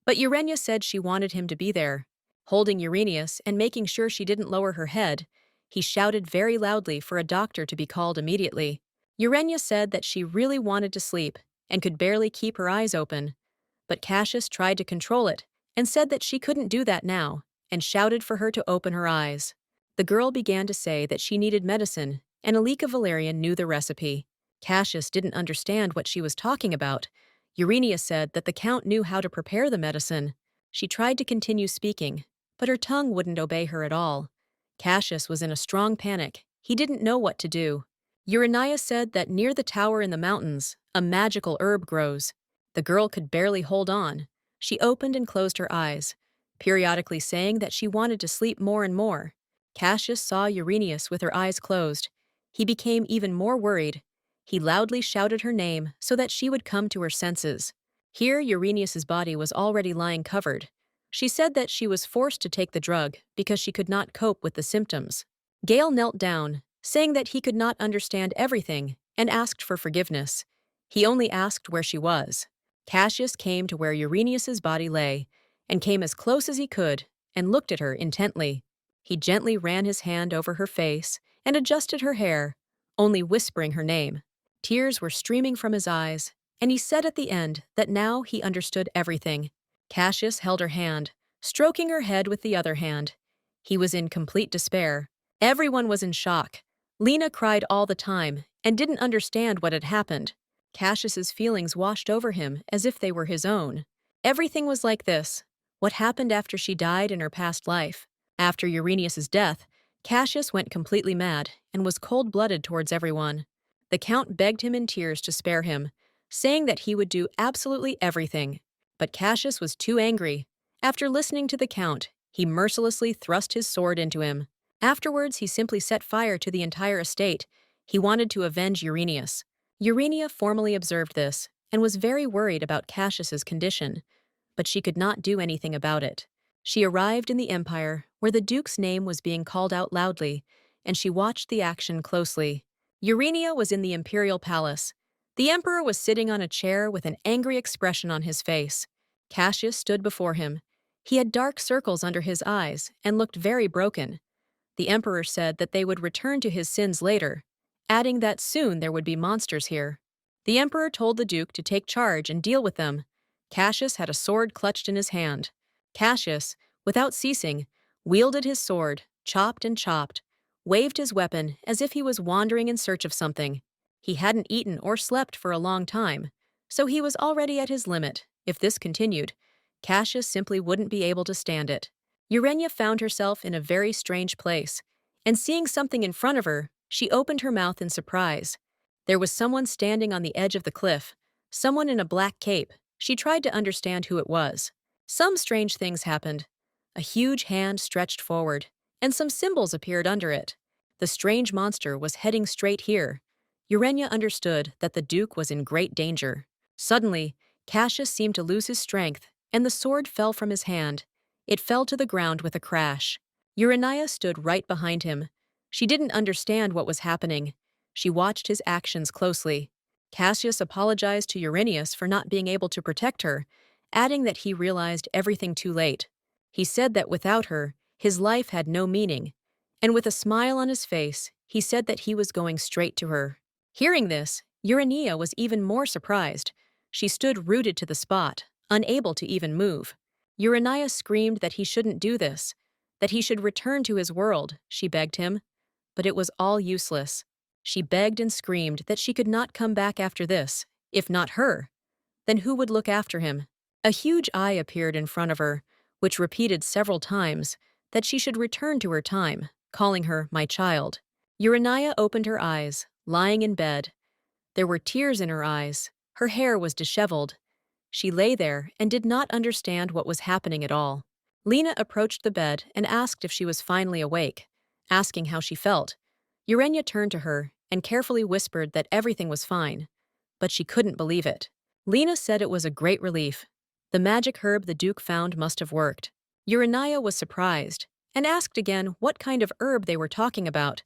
but Urania said she wanted him to be there. Holding Uranius and making sure she didn't lower her head, he shouted very loudly for a doctor to be called immediately. Urania said that she really wanted to sleep and could barely keep her eyes open, but Cassius tried to control it and said that she couldn't do that now and shouted for her to open her eyes. The girl began to say that she needed medicine, and Alika Valerian knew the recipe. Cassius didn't understand what she was talking about. Urania said that the Count knew how to prepare the medicine. She tried to continue speaking, but her tongue wouldn't obey her at all. Cassius was in a strong panic. He didn't know what to do. Urania said that near the tower in the mountains, a magical herb grows. The girl could barely hold on. She opened and closed her eyes, periodically saying that she wanted to sleep more and more. Cassius saw Uranius with her eyes closed. He became even more worried. He loudly shouted her name so that she would come to her senses. Here, Uranius's body was already lying covered. She said that she was forced to take the drug because she could not cope with the symptoms. Gale knelt down, saying that he could not understand everything, and asked for forgiveness. He only asked where she was. Cassius came to where Uranius's body lay, and came as close as he could, and looked at her intently. He gently ran his hand over her face and adjusted her hair, only whispering her name. Tears were streaming from his eyes, and he said at the end that now he understood everything. Cassius held her hand, stroking her head with the other hand. He was in complete despair. Everyone was in shock. Lena cried all the time and didn't understand what had happened. Cassius's feelings washed over him as if they were his own. Everything was like this. What happened after she died in her past life? After Uranius's death, Cassius went completely mad and was cold-blooded towards everyone. The Count begged him in tears to spare him, saying that he would do absolutely everything. But Cassius was too angry. After listening to the Count, he mercilessly thrust his sword into him. Afterwards, he simply set fire to the entire estate. He wanted to avenge Uranius. Urania formally observed this and was very worried about Cassius's condition, but she could not do anything about it. She arrived in the Empire, where the Duke's name was being called out loudly, and she watched the action closely. Urania was in the Imperial Palace. The Emperor was sitting on a chair with an angry expression on his face. Cassius stood before him. He had dark circles under his eyes and looked very broken. The Emperor said that they would return to his sins later, adding that soon there would be monsters here. The Emperor told the Duke to take charge and deal with them. Cassius had a sword clutched in his hand. Cassius, without ceasing, wielded his sword, chopped and chopped, waved his weapon as if he was wandering in search of something. He hadn't eaten or slept for a long time, so he was already at his limit. If this continued, Cassius simply wouldn't be able to stand it. Urania found herself in a very strange place, and seeing something in front of her, she opened her mouth in surprise. There was someone standing on the edge of the cliff, someone in a black cape. She tried to understand who it was. Some strange things happened. A huge hand stretched forward, and some symbols appeared under it. The strange monster was heading straight here. Urania understood that the Duke was in great danger. Suddenly, Cassius seemed to lose his strength, and the sword fell from his hand. It fell to the ground with a crash. Urania stood right behind him. She didn't understand what was happening. She watched his actions closely. Cassius apologized to Uranius for not being able to protect her, adding that he realized everything too late. He said that without her, his life had no meaning, and with a smile on his face, he said that he was going straight to her. Hearing this, Urania was even more surprised. She stood rooted to the spot, unable to even move. Urania screamed that he shouldn't do this, that he should return to his world, she begged him. But it was all useless. She begged and screamed that she could not come back after this. If not her, then who would look after him? A huge eye appeared in front of her, which repeated several times that she should return to her time, calling her my child. Urania opened her eyes, lying in bed. There were tears in her eyes. Her hair was disheveled. She lay there and did not understand what was happening at all. Lena approached the bed and asked if she was finally awake, asking how she felt. Urania turned to her and carefully whispered that everything was fine, but she couldn't believe it. Lena said it was a great relief. The magic herb the Duke found must have worked. Urania was surprised and asked again what kind of herb they were talking about,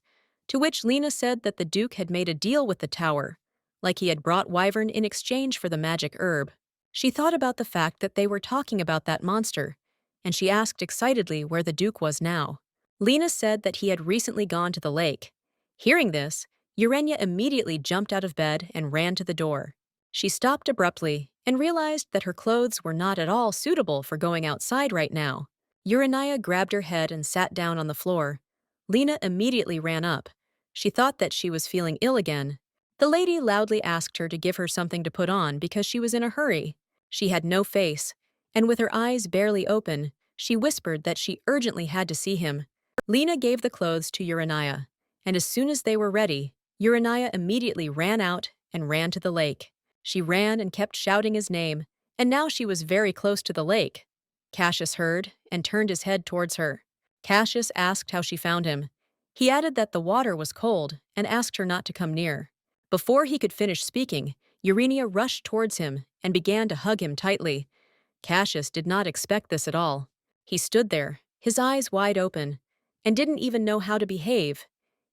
to which Lena said that the Duke had made a deal with the tower, like he had brought Wyvern in exchange for the magic herb. She thought about the fact that they were talking about that monster, and she asked excitedly where the Duke was now. Lena said that he had recently gone to the lake. Hearing this, Urania immediately jumped out of bed and ran to the door. She stopped abruptly and realized that her clothes were not at all suitable for going outside right now. Urania grabbed her head and sat down on the floor. Lena immediately ran up. She thought that she was feeling ill again. The lady loudly asked her to give her something to put on because she was in a hurry. She had no face, and with her eyes barely open, she whispered that she urgently had to see him. Lena gave the clothes to Urania, and as soon as they were ready, Urania immediately ran out and ran to the lake. She ran and kept shouting his name, and now she was very close to the lake. Cassius heard and turned his head towards her. Cassius asked how she found him. He added that the water was cold and asked her not to come near. Before he could finish speaking, Urania rushed towards him and began to hug him tightly. Cassius did not expect this at all. He stood there, his eyes wide open, and didn't even know how to behave.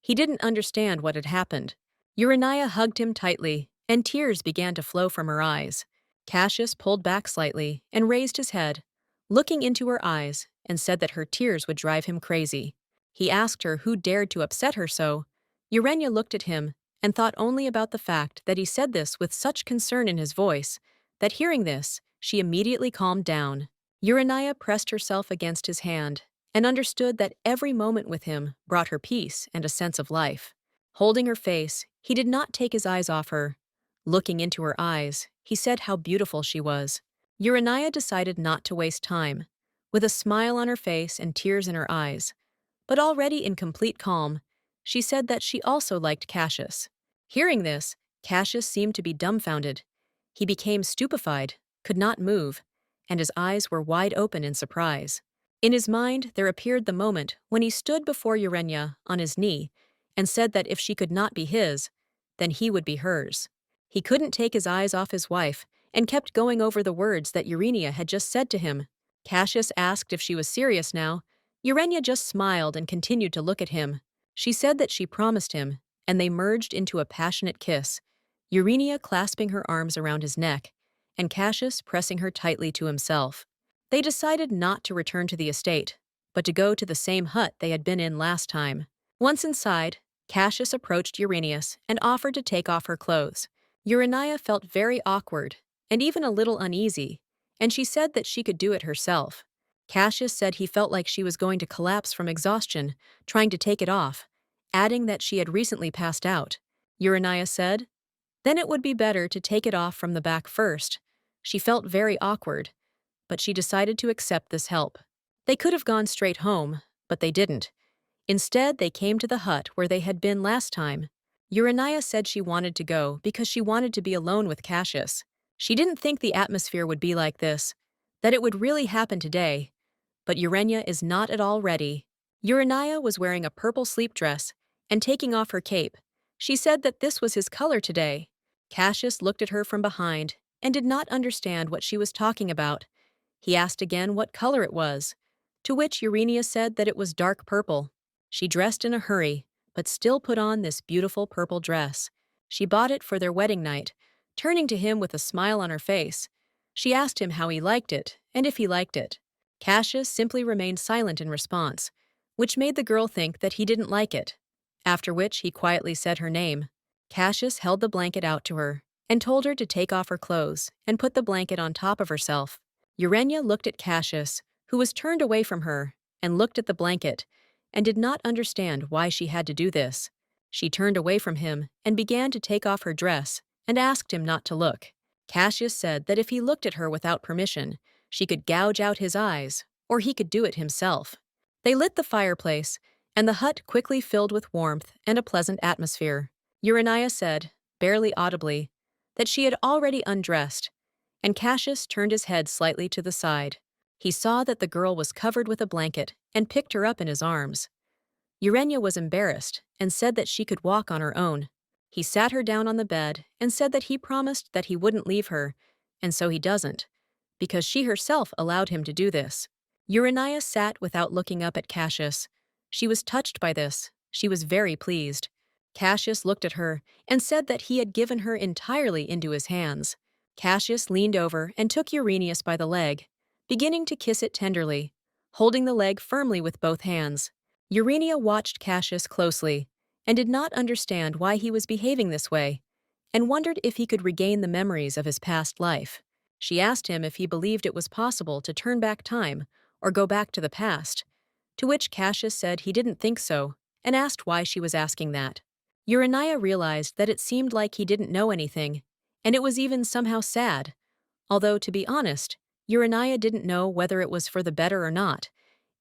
He didn't understand what had happened. Urania hugged him tightly, and tears began to flow from her eyes. Cassius pulled back slightly and raised his head, looking into her eyes, and said that her tears would drive him crazy. He asked her who dared to upset her so. Urania looked at him and thought only about the fact that he said this with such concern in his voice, that hearing this, she immediately calmed down. Urania pressed herself against his hand and understood that every moment with him brought her peace and a sense of life. Holding her face, he did not take his eyes off her. Looking into her eyes, he said how beautiful she was. Urania decided not to waste time. With a smile on her face and tears in her eyes, but already in complete calm, she said that she also liked Cassius. Hearing this, Cassius seemed to be dumbfounded. He became stupefied, could not move, and his eyes were wide open in surprise. In his mind, there appeared the moment when he stood before Urania on his knee and said that if she could not be his, then he would be hers. He couldn't take his eyes off his wife and kept going over the words that Urania had just said to him. Cassius asked if she was serious now. Urania just smiled and continued to look at him. She said that she promised him, and they merged into a passionate kiss, Urania clasping her arms around his neck, and Cassius pressing her tightly to himself. They decided not to return to the estate, but to go to the same hut they had been in last time. Once inside, Cassius approached Uranius and offered to take off her clothes. Urania felt very awkward and even a little uneasy, and she said that she could do it herself. Cassius said he felt like she was going to collapse from exhaustion, trying to take it off, adding that she had recently passed out. Urania said, then it would be better to take it off from the back first. She felt very awkward, but she decided to accept this help. They could have gone straight home, but they didn't. Instead, they came to the hut where they had been last time. Urania said she wanted to go because she wanted to be alone with Cassius. She didn't think the atmosphere would be like this, that it would really happen today. But Urania is not at all ready. Urania was wearing a purple sleep dress and taking off her cape. She said that this was his color today. Cassius looked at her from behind and did not understand what she was talking about. He asked again what color it was, to which Urania said that it was dark purple. She dressed in a hurry, but still put on this beautiful purple dress. She bought it for their wedding night, turning to him with a smile on her face. She asked him how he liked it and if he liked it. Cassius simply remained silent in response, which made the girl think that he didn't like it, after which he quietly said her name. Cassius held the blanket out to her and told her to take off her clothes and put the blanket on top of herself. Urania looked at Cassius, who was turned away from her, and looked at the blanket, and did not understand why she had to do this. She turned away from him and began to take off her dress and asked him not to look. Cassius said that if he looked at her without permission, she could gouge out his eyes, or he could do it himself. They lit the fireplace, and the hut quickly filled with warmth and a pleasant atmosphere. Urania said, barely audibly, that she had already undressed, and Cassius turned his head slightly to the side. He saw that the girl was covered with a blanket and picked her up in his arms. Urania was embarrassed and said that she could walk on her own. He sat her down on the bed and said that he promised that he wouldn't leave her and so he doesn't, because she herself allowed him to do this. Urania sat without looking up at Cassius. She was touched by this. She was very pleased. Cassius looked at her and said that he had given her entirely into his hands. Cassius leaned over and took Uranius by the leg, beginning to kiss it tenderly, holding the leg firmly with both hands. Urania watched Cassius closely and did not understand why he was behaving this way, and wondered if he could regain the memories of his past life. She asked him if he believed it was possible to turn back time or go back to the past, to which Cassius said he didn't think so, and asked why she was asking that. Urania realized that it seemed like he didn't know anything, and it was even somehow sad, although, to be honest, Urania didn't know whether it was for the better or not.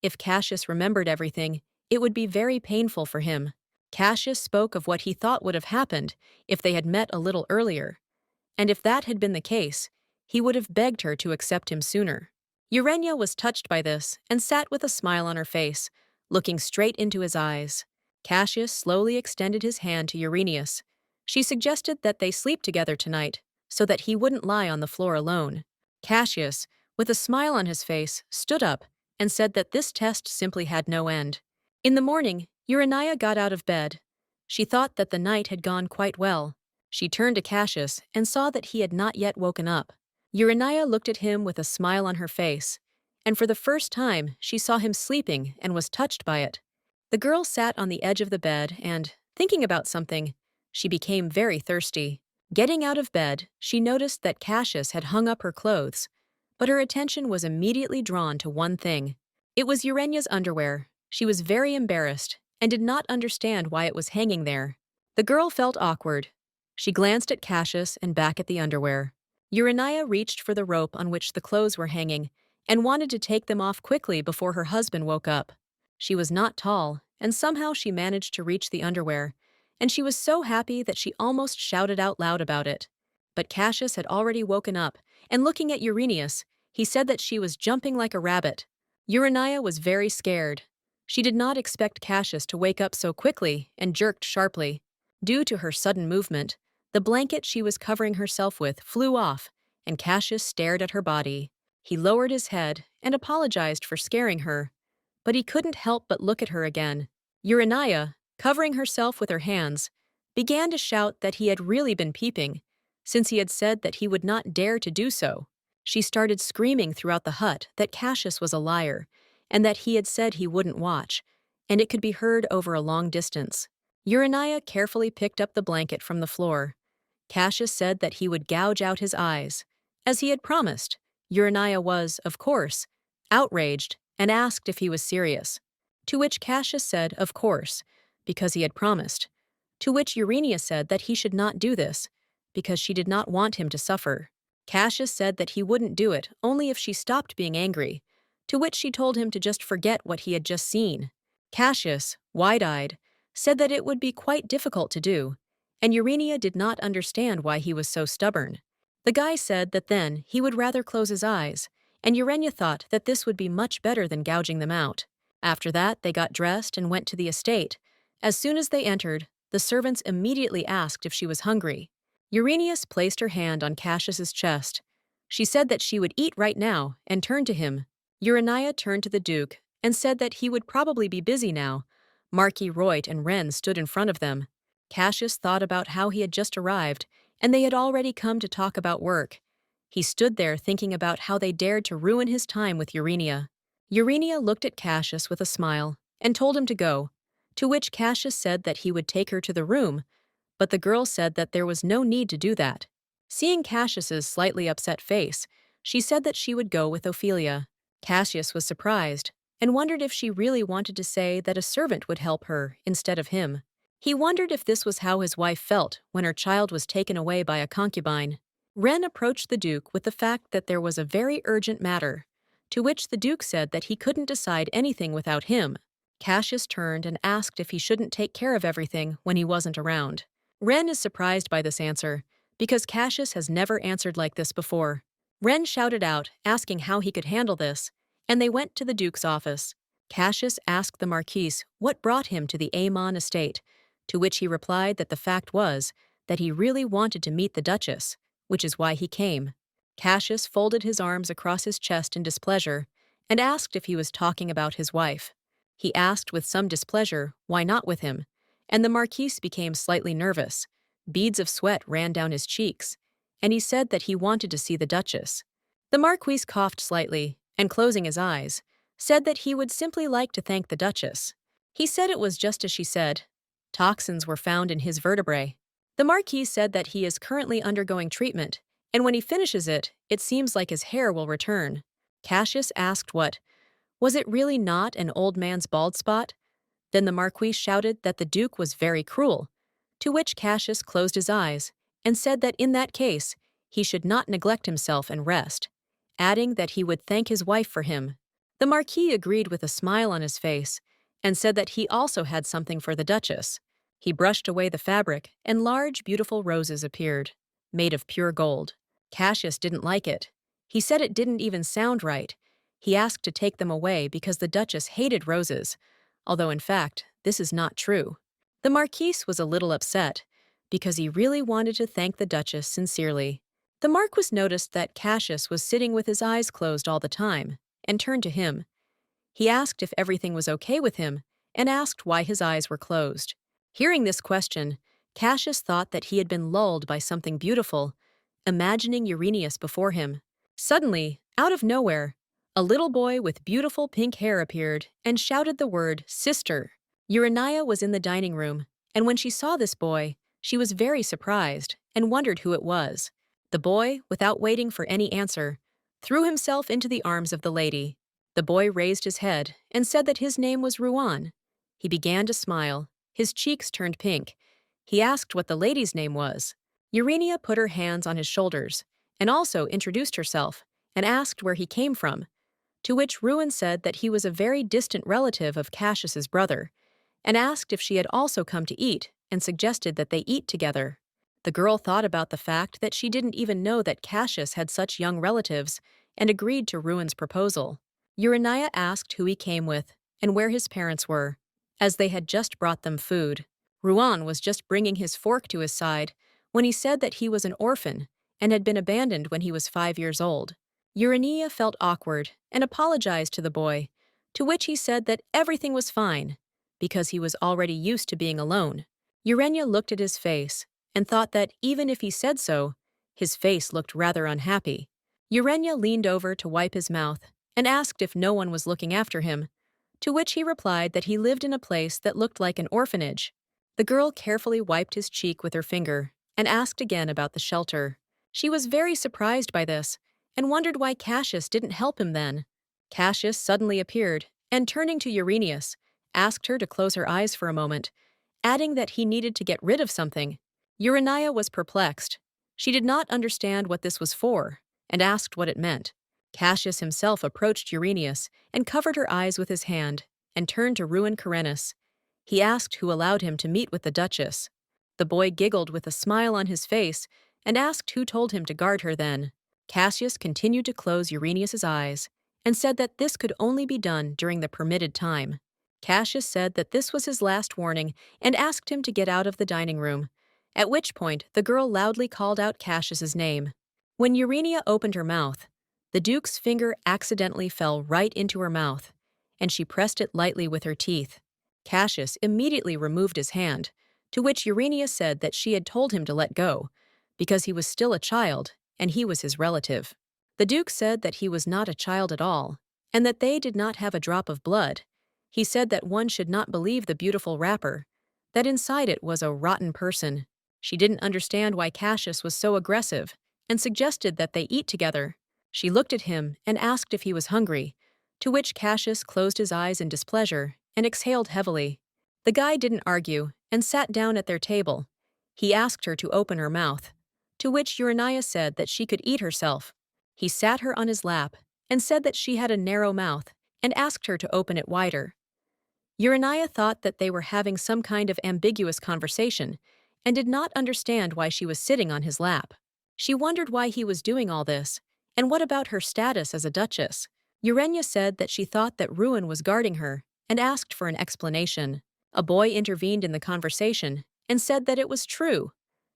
If Cassius remembered everything, it would be very painful for him. Cassius spoke of what he thought would have happened if they had met a little earlier, and if that had been the case, he would have begged her to accept him sooner. Urania was touched by this and sat with a smile on her face, looking straight into his eyes. Cassius slowly extended his hand to Uranius. She suggested that they sleep together tonight, so that he wouldn't lie on the floor alone. Cassius, with a smile on his face, stood up and said that this test simply had no end. In the morning, Urania got out of bed. She thought that the night had gone quite well. She turned to Cassius and saw that he had not yet woken up. Urania looked at him with a smile on her face, and for the first time she saw him sleeping and was touched by it. The girl sat on the edge of the bed and, thinking about something, she became very thirsty. Getting out of bed, she noticed that Cassius had hung up her clothes, but her attention was immediately drawn to one thing. It was Urania's underwear. She was very embarrassed and did not understand why it was hanging there. The girl felt awkward. She glanced at Cassius and back at the underwear. Urania reached for the rope on which the clothes were hanging and wanted to take them off quickly before her husband woke up. She was not tall, and somehow she managed to reach the underwear, and she was so happy that she almost shouted out loud about it. But Cassius had already woken up, and looking at Uranius, he said that she was jumping like a rabbit. Urania was very scared. She did not expect Cassius to wake up so quickly and jerked sharply. Due to her sudden movement, the blanket she was covering herself with flew off, and Cassius stared at her body. He lowered his head and apologized for scaring her, but he couldn't help but look at her again. Urania, covering herself with her hands, began to shout that he had really been peeping, since he had said that he would not dare to do so. She started screaming throughout the hut that Cassius was a liar, and that he had said he wouldn't watch, and it could be heard over a long distance. Urania carefully picked up the blanket from the floor. Cassius said that he would gouge out his eyes. As he had promised, Urania was, of course, outraged and asked if he was serious. To which Cassius said, of course, because he had promised. To which Urania said that he should not do this, because she did not want him to suffer. Cassius said that he wouldn't do it only if she stopped being angry, to which she told him to just forget what he had just seen. Cassius, wide-eyed, said that it would be quite difficult to do, and Urania did not understand why he was so stubborn. The guy said that then he would rather close his eyes, and Urania thought that this would be much better than gouging them out. After that, they got dressed and went to the estate. As soon as they entered, the servants immediately asked if she was hungry. Uranius placed her hand on Cassius's chest. She said that she would eat right now and turned to him. Urania turned to the Duke and said that he would probably be busy now. Marquis Roit and Wren stood in front of them. Cassius thought about how he had just arrived, and they had already come to talk about work. He stood there thinking about how they dared to ruin his time with Urania. Urania looked at Cassius with a smile and told him to go, to which Cassius said that he would take her to the room, but the girl said that there was no need to do that. Seeing Cassius's slightly upset face, she said that she would go with Ophelia. Cassius was surprised and wondered if she really wanted to say that a servant would help her instead of him. He wondered if this was how his wife felt when her child was taken away by a concubine. Wren approached the Duke with the fact that there was a very urgent matter, to which the Duke said that he couldn't decide anything without him. Cassius turned and asked if he shouldn't take care of everything when he wasn't around. Wren is surprised by this answer, because Cassius has never answered like this before. Wren shouted out, asking how he could handle this, and they went to the Duke's office. Cassius asked the Marquis what brought him to the Amon estate, to which he replied that the fact was that he really wanted to meet the Duchess, which is why he came. Cassius folded his arms across his chest in displeasure and asked if he was talking about his wife. He asked with some displeasure why not with him, and the Marquis became slightly nervous. Beads of sweat ran down his cheeks, and he said that he wanted to see the Duchess. The Marquis coughed slightly and, closing his eyes, said that he would simply like to thank the Duchess. He said it was just as she said. Toxins were found in his vertebrae. The Marquis said that he is currently undergoing treatment, and when he finishes it, it seems like his hair will return. Cassius asked what. Was it really not an old man's bald spot? Then the Marquis shouted that the Duke was very cruel, to which Cassius closed his eyes and said that in that case, he should not neglect himself and rest, adding that he would thank his wife for him. The Marquis agreed with a smile on his face and said that he also had something for the Duchess. He brushed away the fabric, and large, beautiful roses appeared, made of pure gold. Cassius didn't like it. He said it didn't even sound right. He asked to take them away because the Duchess hated roses, although in fact, this is not true. The Marquis was a little upset, because he really wanted to thank the Duchess sincerely. The Marquis noticed that Cassius was sitting with his eyes closed all the time, and turned to him. He asked if everything was okay with him, and asked why his eyes were closed. Hearing this question, Cassius thought that he had been lulled by something beautiful, imagining Villainess before him. Suddenly, out of nowhere, a little boy with beautiful pink hair appeared and shouted the word, "Sister." Urania was in the dining room, and when she saw this boy, she was very surprised and wondered who it was. The boy, without waiting for any answer, threw himself into the arms of the lady. The boy raised his head and said that his name was Ruan. He began to smile. His cheeks turned pink. He asked what the lady's name was. Urania put her hands on his shoulders and also introduced herself and asked where he came from, to which Ruan said that he was a very distant relative of Cassius's brother, and asked if she had also come to eat and suggested that they eat together. The girl thought about the fact that she didn't even know that Cassius had such young relatives and agreed to Ruan's proposal. Urania asked who he came with and where his parents were, as they had just brought them food. Ruan was just bringing his fork to his side when he said that he was an orphan and had been abandoned when he was 5 years old. Urania felt awkward and apologized to the boy, to which he said that everything was fine, because he was already used to being alone. Urania looked at his face and thought that even if he said so, his face looked rather unhappy. Urania leaned over to wipe his mouth and asked if no one was looking after him, to which he replied that he lived in a place that looked like an orphanage. The girl carefully wiped his cheek with her finger and asked again about the shelter. She was very surprised by this and wondered why Cassius didn't help him then. Cassius suddenly appeared and, turning to Uranius, asked her to close her eyes for a moment, adding that he needed to get rid of something. Urania was perplexed. She did not understand what this was for and asked what it meant. Cassius himself approached Uranius and covered her eyes with his hand and turned to Ruan Karennis. He asked who allowed him to meet with the Duchess. The boy giggled with a smile on his face and asked who told him to guard her then. Cassius continued to close Uranius's eyes and said that this could only be done during the permitted time. Cassius said that this was his last warning and asked him to get out of the dining room, at which point the girl loudly called out Cassius's name. When Urania opened her mouth, the Duke's finger accidentally fell right into her mouth, and she pressed it lightly with her teeth. Cassius immediately removed his hand, to which Urania said that she had told him to let go, because he was still a child and he was his relative. The Duke said that he was not a child at all, and that they did not have a drop of blood. He said that one should not believe the beautiful wrapper, that inside it was a rotten person. She didn't understand why Cassius was so aggressive, and suggested that they eat together. She looked at him and asked if he was hungry, to which Cassius closed his eyes in displeasure and exhaled heavily. The guy didn't argue and sat down at their table. He asked her to open her mouth, to which Urania said that she could eat herself. He sat her on his lap and said that she had a narrow mouth and asked her to open it wider. Urania thought that they were having some kind of ambiguous conversation and did not understand why she was sitting on his lap. She wondered why he was doing all this, and what about her status as a duchess. Urania said that she thought that Ruan was guarding her and asked for an explanation. A boy intervened in the conversation and said that it was true,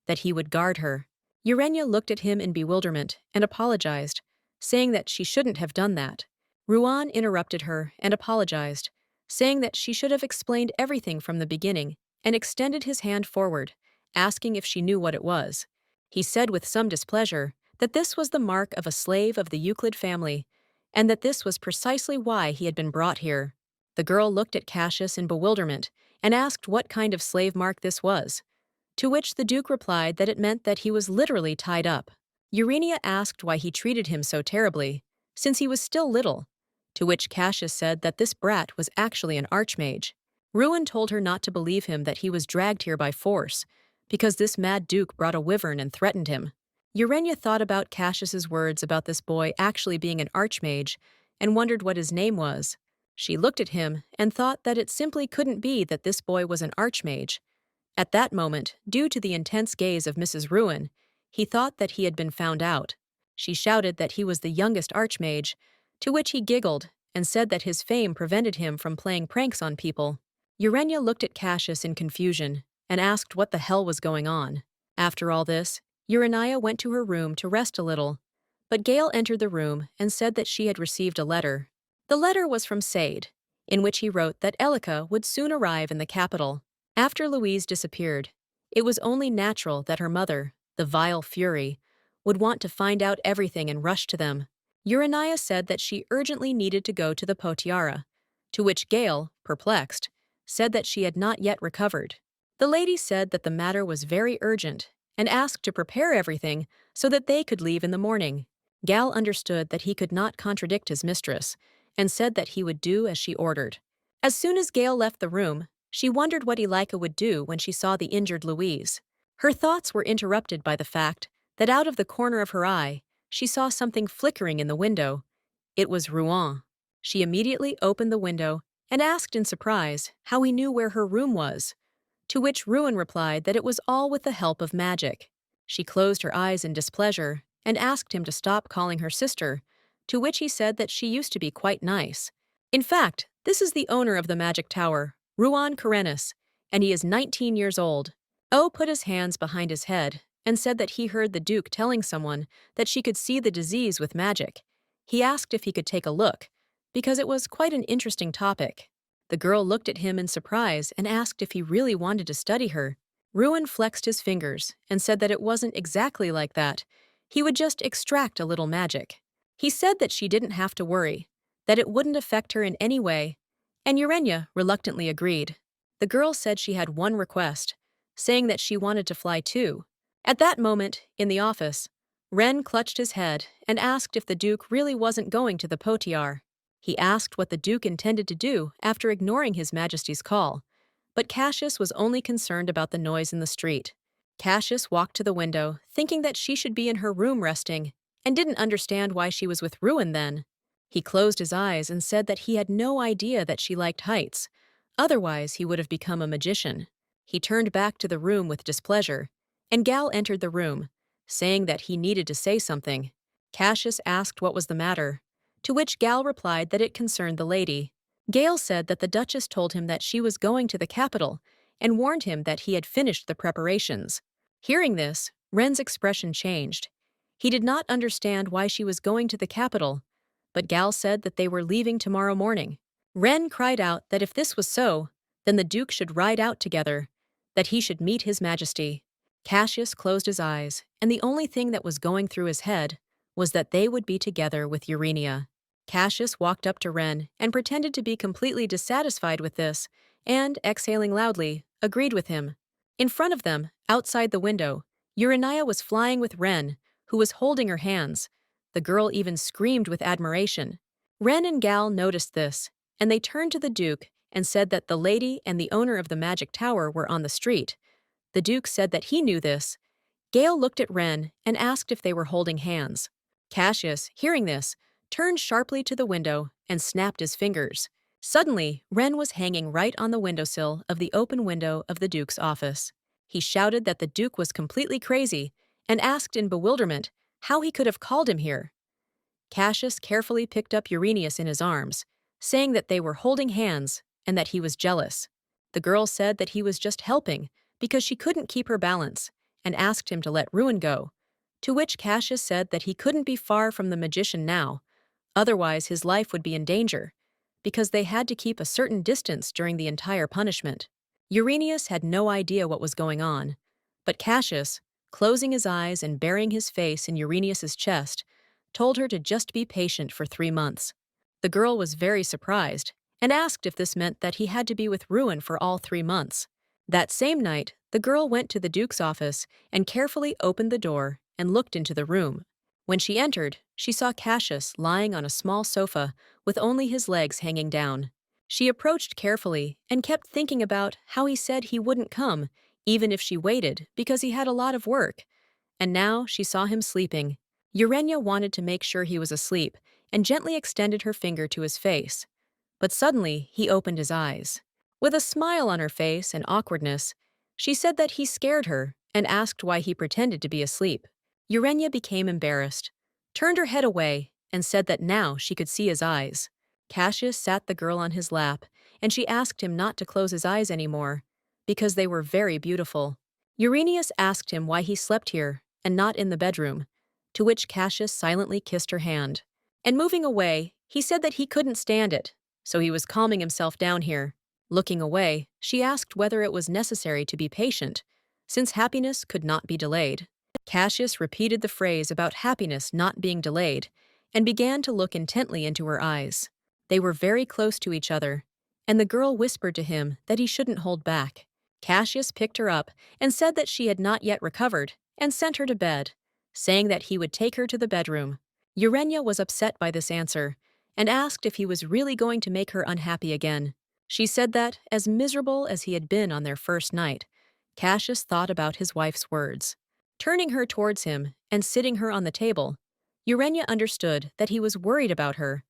that he would guard her. Urania looked at him in bewilderment and apologized, saying that she shouldn't have done that. Ruan interrupted her and apologized, saying that she should have explained everything from the beginning, and extended his hand forward, asking if she knew what it was. He said with some displeasure that this was the mark of a slave of the Euclid family, and that this was precisely why he had been brought here. The girl looked at Cassius in bewilderment and asked what kind of slave mark this was, to which the Duke replied that it meant that he was literally tied up. Urania asked why he treated him so terribly, since he was still little, to which Cassius said that this brat was actually an archmage. Ruin told her not to believe him that he was dragged here by force, because this mad duke brought a wyvern and threatened him. Urania thought about Cassius's words about this boy actually being an archmage and wondered what his name was. She looked at him and thought that it simply couldn't be that this boy was an archmage. At that moment, due to the intense gaze of Mrs. Ruin, he thought that he had been found out. She shouted that he was the youngest archmage, to which he giggled and said that his fame prevented him from playing pranks on people. Urania looked at Cassius in confusion and asked what the hell was going on. After all this, Urania went to her room to rest a little, but Gale entered the room and said that she had received a letter. The letter was from Sade, in which he wrote that Elika would soon arrive in the capital. After Louise disappeared, it was only natural that her mother, the vile Fury, would want to find out everything and rush to them. Urania said that she urgently needed to go to the Potiara, to which Gale, perplexed, said that she had not yet recovered. The lady said that the matter was very urgent and asked to prepare everything so that they could leave in the morning. Gal understood that he could not contradict his mistress and said that he would do as she ordered. As soon as Gale left the room, she wondered what Elika would do when she saw the injured Louise. Her thoughts were interrupted by the fact that out of the corner of her eye, she saw something flickering in the window. It was Ruan. She immediately opened the window and asked in surprise how he knew where her room was, to which Ruin replied that it was all with the help of magic. She closed her eyes in displeasure and asked him to stop calling her sister, to which he said that she used to be quite nice. In fact, this is the owner of the magic tower, Ruan Karenis, and he is 19 years old. O put his hands behind his head and said that he heard the Duke telling someone that she could see the disease with magic. He asked if he could take a look, because it was quite an interesting topic. The girl looked at him in surprise and asked if he really wanted to study her. Ruin flexed his fingers and said that it wasn't exactly like that. He would just extract a little magic. He said that she didn't have to worry, that it wouldn't affect her in any way, and Urania reluctantly agreed. The girl said she had one request, saying that she wanted to fly too. At that moment, in the office, Ren clutched his head and asked if the Duke really wasn't going to the Potiar. He asked what the Duke intended to do after ignoring His Majesty's call, but Cassius was only concerned about the noise in the street. Cassius walked to the window, thinking that she should be in her room resting, and didn't understand why she was with Ruin then. He closed his eyes and said that he had no idea that she liked heights, otherwise he would have become a magician. He turned back to the room with displeasure, and Gal entered the room, saying that he needed to say something. Cassius asked what was the matter, to which Gal replied that it concerned the lady. Gale said that the Duchess told him that she was going to the capital and warned him that he had finished the preparations. Hearing this, Ren's expression changed. He did not understand why she was going to the capital, but Gal said that they were leaving tomorrow morning. Ren cried out that if this was so, then the Duke should ride out together, that he should meet His Majesty. Cassius closed his eyes, and the only thing that was going through his head was that they would be together with Urania. Cassius walked up to Ren and pretended to be completely dissatisfied with this, and, exhaling loudly, agreed with him. In front of them, outside the window, Urania was flying with Ren, who was holding her hands. The girl even screamed with admiration. Ren and Gal noticed this, and they turned to the Duke and said that the lady and the owner of the magic tower were on the street. The Duke said that he knew this. Gale looked at Ren and asked if they were holding hands. Cassius, hearing this, turned sharply to the window and snapped his fingers. Suddenly, Ren was hanging right on the windowsill of the open window of the Duke's office. He shouted that the Duke was completely crazy and asked in bewilderment how he could have called him here. Cassius carefully picked up Uranius in his arms, saying that they were holding hands and that he was jealous. The girl said that he was just helping because she couldn't keep her balance and asked him to let Ruin go, To which Cassius said that he couldn't be far from the magician now, otherwise his life would be in danger, because they had to keep a certain distance during the entire punishment. Uranius had no idea what was going on, but Cassius, closing his eyes and burying his face in Uranius's chest, told her to just be patient for 3 months. The girl was very surprised and asked if this meant that he had to be with Ruin for all 3 months. That same night, the girl went to the Duke's office and carefully opened the door and looked into the room. When she entered, she saw Cassius lying on a small sofa with only his legs hanging down. She approached carefully and kept thinking about how he said he wouldn't come, even if she waited, because he had a lot of work. And now she saw him sleeping. Urania wanted to make sure he was asleep and gently extended her finger to his face. But suddenly, he opened his eyes. With a smile on her face and awkwardness, she said that he scared her and asked why he pretended to be asleep. Urania became embarrassed, turned her head away, and said that now she could see his eyes. Cassius sat the girl on his lap, and she asked him not to close his eyes anymore, because they were very beautiful. Uranius asked him why he slept here and not in the bedroom, to which Cassius silently kissed her hand. And moving away, he said that he couldn't stand it, so he was calming himself down here. Looking away, she asked whether it was necessary to be patient, since happiness could not be delayed. Cassius repeated the phrase about happiness not being delayed and began to look intently into her eyes. They were very close to each other, and the girl whispered to him that he shouldn't hold back. Cassius picked her up and said that she had not yet recovered and sent her to bed, saying that he would take her to the bedroom. Urania was upset by this answer and asked if he was really going to make her unhappy again. She said that, as miserable as he had been on their first night, Cassius thought about his wife's words. Turning her towards him and sitting her on the table, Urania understood that he was worried about her,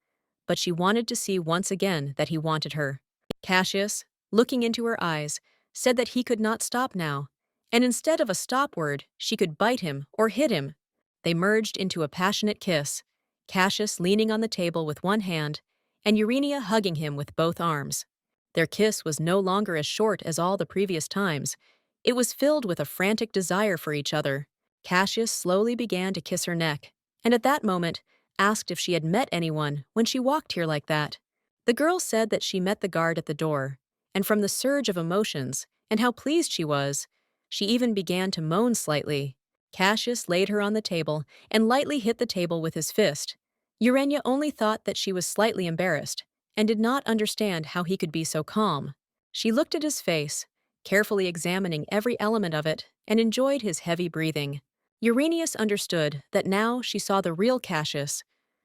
but she wanted to see once again that he wanted her. Cassius, looking into her eyes, said that he could not stop now, and instead of a stop word, she could bite him or hit him. They merged into a passionate kiss, Cassius leaning on the table with one hand and Urania hugging him with both arms. Their kiss was no longer as short as all the previous times. It was filled with a frantic desire for each other. Cassius slowly began to kiss her neck, and at that moment asked if she had met anyone when she walked here like that. The girl said that she met the guard at the door, and from the surge of emotions and how pleased she was, she even began to moan slightly. Cassius laid her on the table and lightly hit the table with his fist. Urania only thought that she was slightly embarrassed and did not understand how he could be so calm. She looked at his face, carefully examining every element of it, and enjoyed his heavy breathing. Uranius understood that now she saw the real Cassius,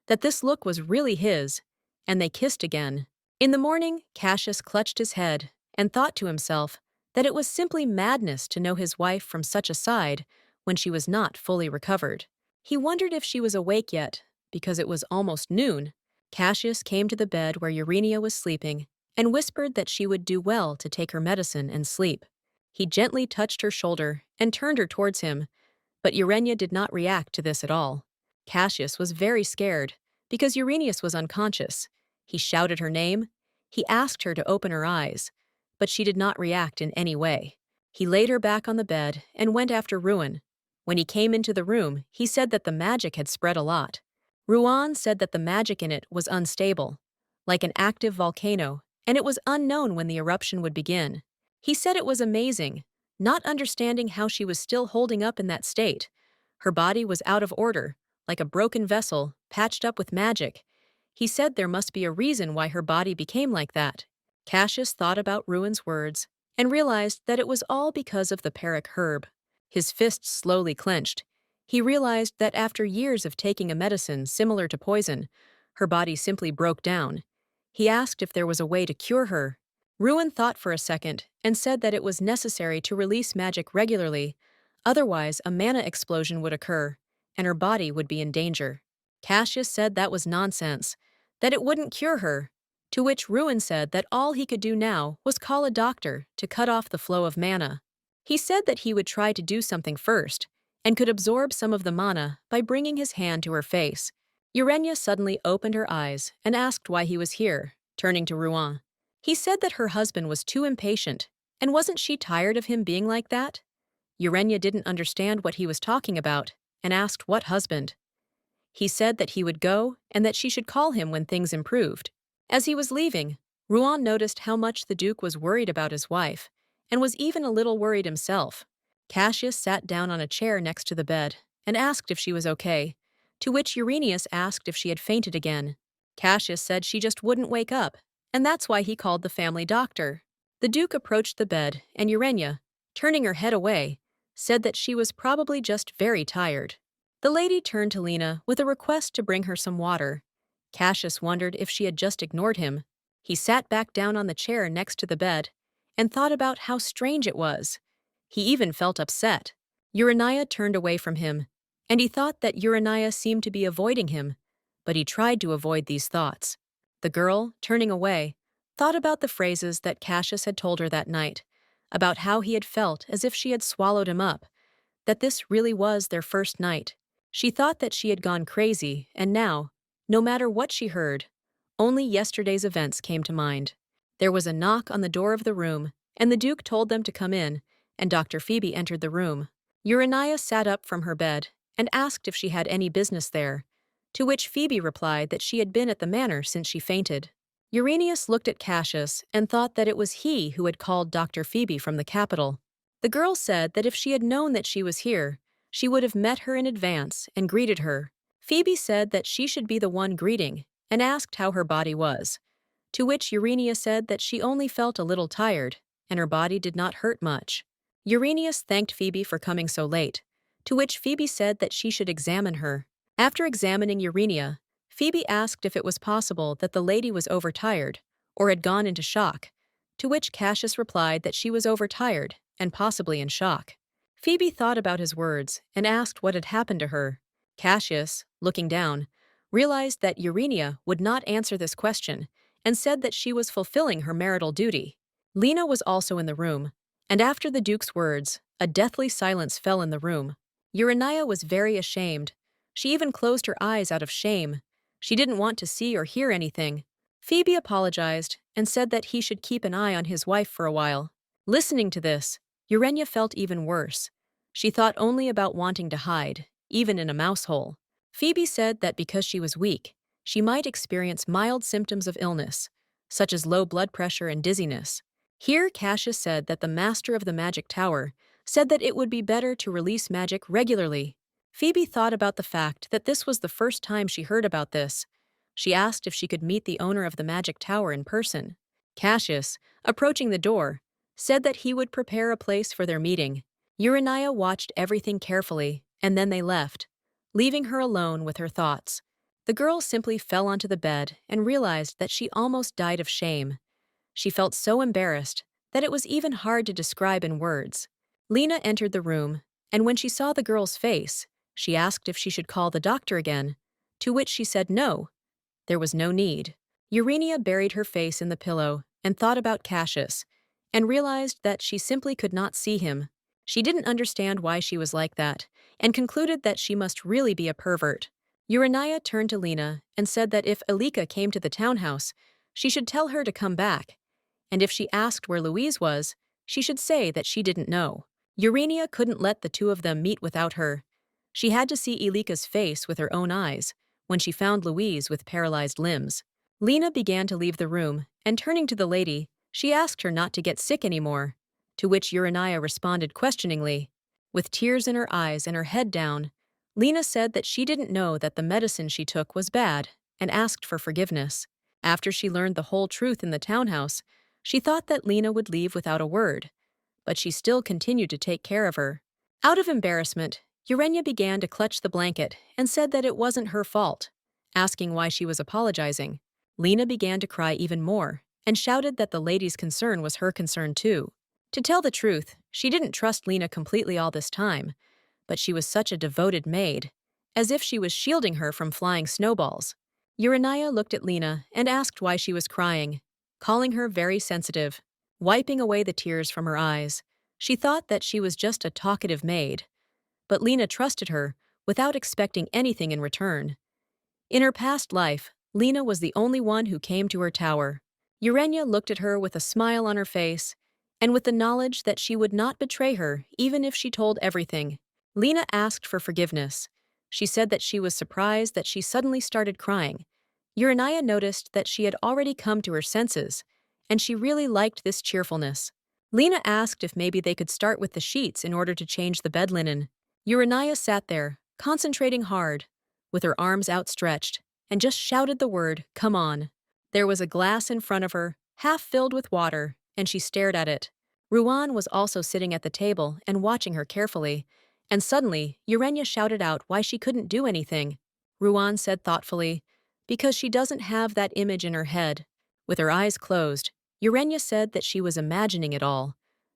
that this look was really his, and they kissed again. In the morning, Cassius clutched his head and thought to himself that it was simply madness to know his wife from such a side when she was not fully recovered. He wondered if she was awake yet, because it was almost noon. Cassius came to the bed where Urania was sleeping and whispered that she would do well to take her medicine and sleep. He gently touched her shoulder and turned her towards him, but Urania did not react to this at all. Cassius was very scared because Uranius was unconscious. He shouted her name. He asked her to open her eyes, but she did not react in any way. He laid her back on the bed and went after Ruin. When he came into the room, he said that the magic had spread a lot. Ruan said that the magic in it was unstable, like an active volcano, and it was unknown when the eruption would begin. He said it was amazing, not understanding how she was still holding up in that state. Her body was out of order, like a broken vessel, patched up with magic. He said there must be a reason why her body became like that. Cassius thought about Ruin's words and realized that it was all because of the Peric herb. His fists slowly clenched. He realized that after years of taking a medicine similar to poison, her body simply broke down. He asked if there was a way to cure her. Ruin thought for a second and said that it was necessary to release magic regularly, otherwise a mana explosion would occur, and her body would be in danger. Cassius said that was nonsense, that it wouldn't cure her, to which Ruin said that all he could do now was call a doctor to cut off the flow of mana. He said that he would try to do something first, and could absorb some of the mana by bringing his hand to her face. Urania suddenly opened her eyes and asked why he was here, turning to Ruan. He said that her husband was too impatient, and wasn't she tired of him being like that? Urania didn't understand what he was talking about, and asked what husband. He said that he would go and that she should call him when things improved. As he was leaving, Ruan noticed how much the Duke was worried about his wife, and was even a little worried himself. Cassius sat down on a chair next to the bed and asked if she was okay, to which Uranius asked if she had fainted again. Cassius said she just wouldn't wake up, and that's why he called the family doctor. The Duke approached the bed, and Urania, turning her head away, said that she was probably just very tired. The lady turned to Lena with a request to bring her some water. Cassius wondered if she had just ignored him. He sat back down on the chair next to the bed and thought about how strange it was. He even felt upset. Urania turned away from him, and he thought that Urania seemed to be avoiding him, but he tried to avoid these thoughts. The girl, turning away, thought about the phrases that Cassius had told her that night, about how he had felt as if she had swallowed him up, that this really was their first night. She thought that she had gone crazy, and now, no matter what she heard, only yesterday's events came to mind. There was a knock on the door of the room, and the Duke told them to come in, and Dr. Phoebe entered the room. Urania sat up from her bed and asked if she had any business there, to which Phoebe replied that she had been at the manor since she fainted. Uranius looked at Cassius and thought that it was he who had called Dr. Phoebe from the capital. The girl said that if she had known that she was here, she would have met her in advance and greeted her. Phoebe said that she should be the one greeting and asked how her body was, to which Urania said that she only felt a little tired and her body did not hurt much. Uranius thanked Phoebe for coming so late, to which Phoebe said that she should examine her. After examining Urania, Phoebe asked if it was possible that the lady was overtired or had gone into shock, to which Cassius replied that she was overtired and possibly in shock. Phoebe thought about his words and asked what had happened to her. Cassius, looking down, realized that Urania would not answer this question and said that she was fulfilling her marital duty. Lena was also in the room, and after the Duke's words, a deathly silence fell in the room. Urania was very ashamed. She even closed her eyes out of shame. She didn't want to see or hear anything. Phoebe apologized and said that he should keep an eye on his wife for a while. Listening to this, Urania felt even worse. She thought only about wanting to hide, even in a mouse hole. Phoebe said that because she was weak, she might experience mild symptoms of illness, such as low blood pressure and dizziness. Here Cassius said that the master of the magic tower said that it would be better to release magic regularly. Phoebe thought about the fact that this was the first time she heard about this. She asked if she could meet the owner of the magic tower in person. Cassius, approaching the door, said that he would prepare a place for their meeting. Urania watched everything carefully, and then they left, leaving her alone with her thoughts. The girl simply fell onto the bed and realized that she almost died of shame. She felt so embarrassed that it was even hard to describe in words. Lena entered the room, and when she saw the girl's face, she asked if she should call the doctor again, to which she said no. There was no need. Urania buried her face in the pillow and thought about Cassius, and realized that she simply could not see him. She didn't understand why she was like that, and concluded that she must really be a pervert. Urania turned to Lena and said that if Elika came to the townhouse, she should tell her to come back, and if she asked where Louise was, she should say that she didn't know. Urania couldn't let the two of them meet without her. She had to see Elika's face with her own eyes when she found Louise with paralyzed limbs. Lena began to leave the room, and turning to the lady, she asked her not to get sick anymore, to which Urania responded questioningly. With tears in her eyes and her head down, Lena said that she didn't know that the medicine she took was bad and asked for forgiveness. After she learned the whole truth in the townhouse, she thought that Lena would leave without a word, but she still continued to take care of her. Out of embarrassment, Urania began to clutch the blanket and said that it wasn't her fault, asking why she was apologizing. Lena began to cry even more and shouted that the lady's concern was her concern too. To tell the truth, she didn't trust Lena completely all this time, but she was such a devoted maid, as if she was shielding her from flying snowballs. Urania looked at Lena and asked why she was crying, calling her very sensitive, wiping away the tears from her eyes. She thought that she was just a talkative maid, but Lena trusted her without expecting anything in return. In her past life, Lena was the only one who came to her tower. Urania looked at her with a smile on her face, and with the knowledge that she would not betray her even if she told everything. Lena asked for forgiveness. She said that she was surprised that she suddenly started crying. Urania noticed that she had already come to her senses, and she really liked this cheerfulness. Lena asked if maybe they could start with the sheets in order to change the bed linen. Urania sat there, concentrating hard, with her arms outstretched, and just shouted the word, "Come on." There was a glass in front of her, half filled with water, and she stared at it. Ruan was also sitting at the table and watching her carefully, and suddenly Urania shouted out why she couldn't do anything. Ruan said thoughtfully, "Because she doesn't have that image in her head." With her eyes closed, Urania said that she was imagining it all,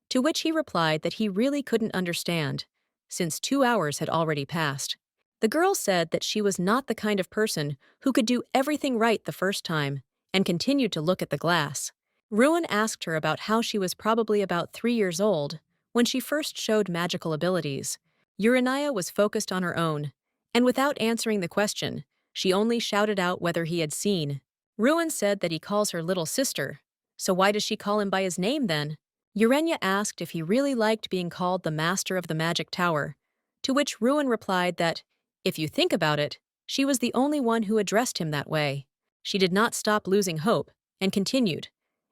to which he replied that he really couldn't understand, since 2 hours had already passed. The girl said that she was not the kind of person who could do everything right the first time, and continued to look at the glass. Ruan asked her about how she was probably about 3 years old when she first showed magical abilities. Urania was focused on her own, and without answering the question, she only shouted out whether he had seen. Ruan said that he calls her little sister, so why does she call him by his name then? Urania asked if he really liked being called the master of the magic tower, to which Ruan replied that, if you think about it, she was the only one who addressed him that way. She did not stop losing hope, and continued.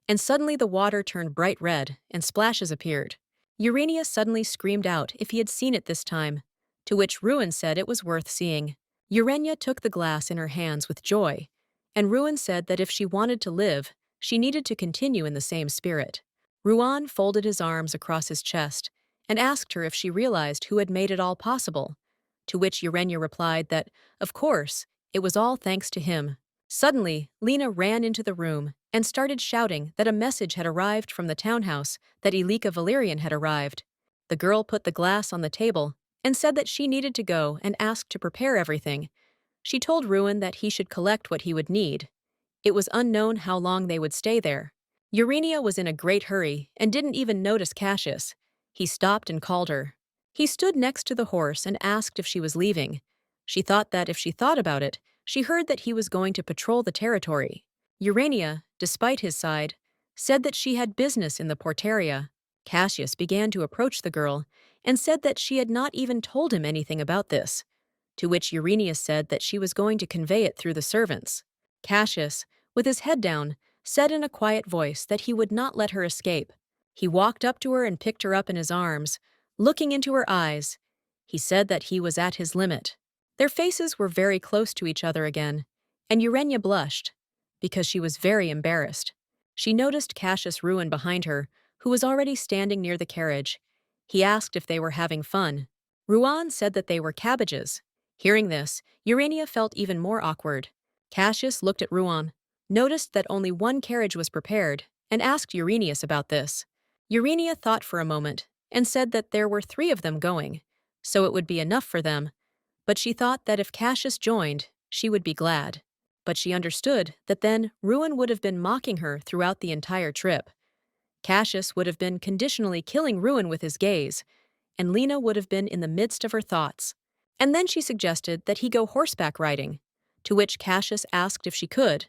And suddenly the water turned bright red, and splashes appeared. Urania suddenly screamed out if he had seen it this time, to which Ruan said it was worth seeing. Urania took the glass in her hands with joy, and Ruan said that if she wanted to live, she needed to continue in the same spirit. Ruan folded his arms across his chest and asked her if she realized who had made it all possible, to which Urania replied that, of course, it was all thanks to him. Suddenly, Lena ran into the room and started shouting that a message had arrived from the townhouse that Elika Valerian had arrived. The girl put the glass on the table and said that she needed to go and asked to prepare everything. She told Ruan that he should collect what he would need. It was unknown how long they would stay there. Urania was in a great hurry and didn't even notice Cassius. He stopped and called her. He stood next to the horse and asked if she was leaving. She thought that if she thought about it, she heard that he was going to patrol the territory. Urania, despite his side, said that she had business in the porteria. Cassius began to approach the girl and said that she had not even told him anything about this, to which Urania said that she was going to convey it through the servants. Cassius, with his head down, said in a quiet voice that he would not let her escape. He walked up to her and picked her up in his arms, looking into her eyes. He said that he was at his limit. Their faces were very close to each other again, and Urania blushed, because she was very embarrassed. She noticed Cassius Ruin behind her, who was already standing near the carriage. He asked if they were having fun. Ruan said that they were cabbages. Hearing this, Urania felt even more awkward. Cassius looked at Ruan, noticed that only one carriage was prepared, and asked Uranius about this. Urania thought for a moment, and said that there were 3 of them going, so it would be enough for them, but she thought that if Cassius joined, she would be glad. But she understood that then Ruin would have been mocking her throughout the entire trip. Cassius would have been conditionally killing Ruin with his gaze, and Lena would have been in the midst of her thoughts. And then she suggested that he go horseback riding, to which Cassius asked if she could.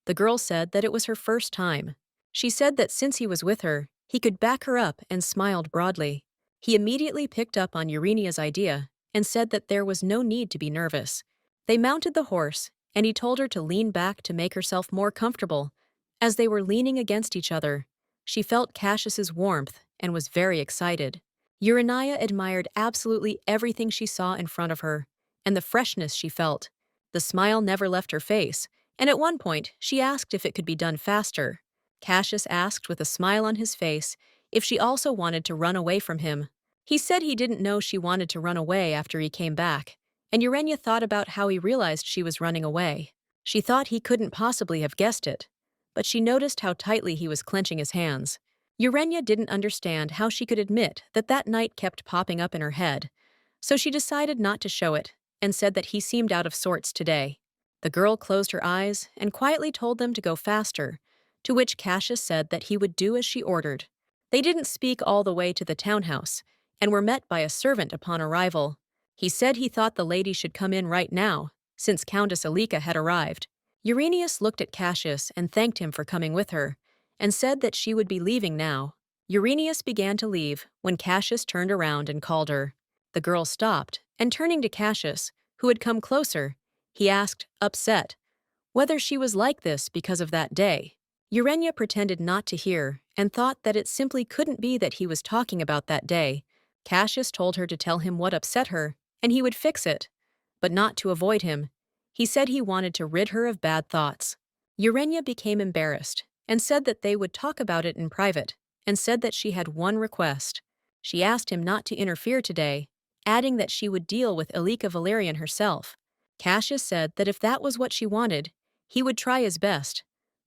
The girl said that it was her first time. She said that since he was with her, he could back her up and smiled broadly. He immediately picked up on Urania's idea and said that there was no need to be nervous. They mounted the horse, and he told her to lean back to make herself more comfortable. As they were leaning against each other, she felt Cassius's warmth and was very excited. Urania admired absolutely everything she saw in front of her, and the freshness she felt. The smile never left her face, and at one point she asked if it could be done faster. Cassius asked with a smile on his face if she also wanted to run away from him. He said he didn't know she wanted to run away after he came back, and Urania thought about how he realized she was running away. She thought he couldn't possibly have guessed it, but she noticed how tightly he was clenching his hands. Urania didn't understand how she could admit that that night kept popping up in her head, so she decided not to show it and said that he seemed out of sorts today. The girl closed her eyes and quietly told them to go faster, to which Cassius said that he would do as she ordered. They didn't speak all the way to the townhouse and were met by a servant upon arrival. He said he thought the lady should come in right now, since Countess Elika had arrived. Uranius looked at Cassius and thanked him for coming with her, and said that she would be leaving now. Uranius began to leave when Cassius turned around and called her. The girl stopped, and turning to Cassius, who had come closer, he asked, upset, whether she was like this because of that day. Urania pretended not to hear and thought that it simply couldn't be that he was talking about that day. Cassius told her to tell him what upset her, and he would fix it. But not to avoid him. He said he wanted to rid her of bad thoughts. Urania became embarrassed and said that they would talk about it in private, and said that she had one request. She asked him not to interfere today, adding that she would deal with Elika Valerian herself. Cassius said that if that was what she wanted, he would try his best,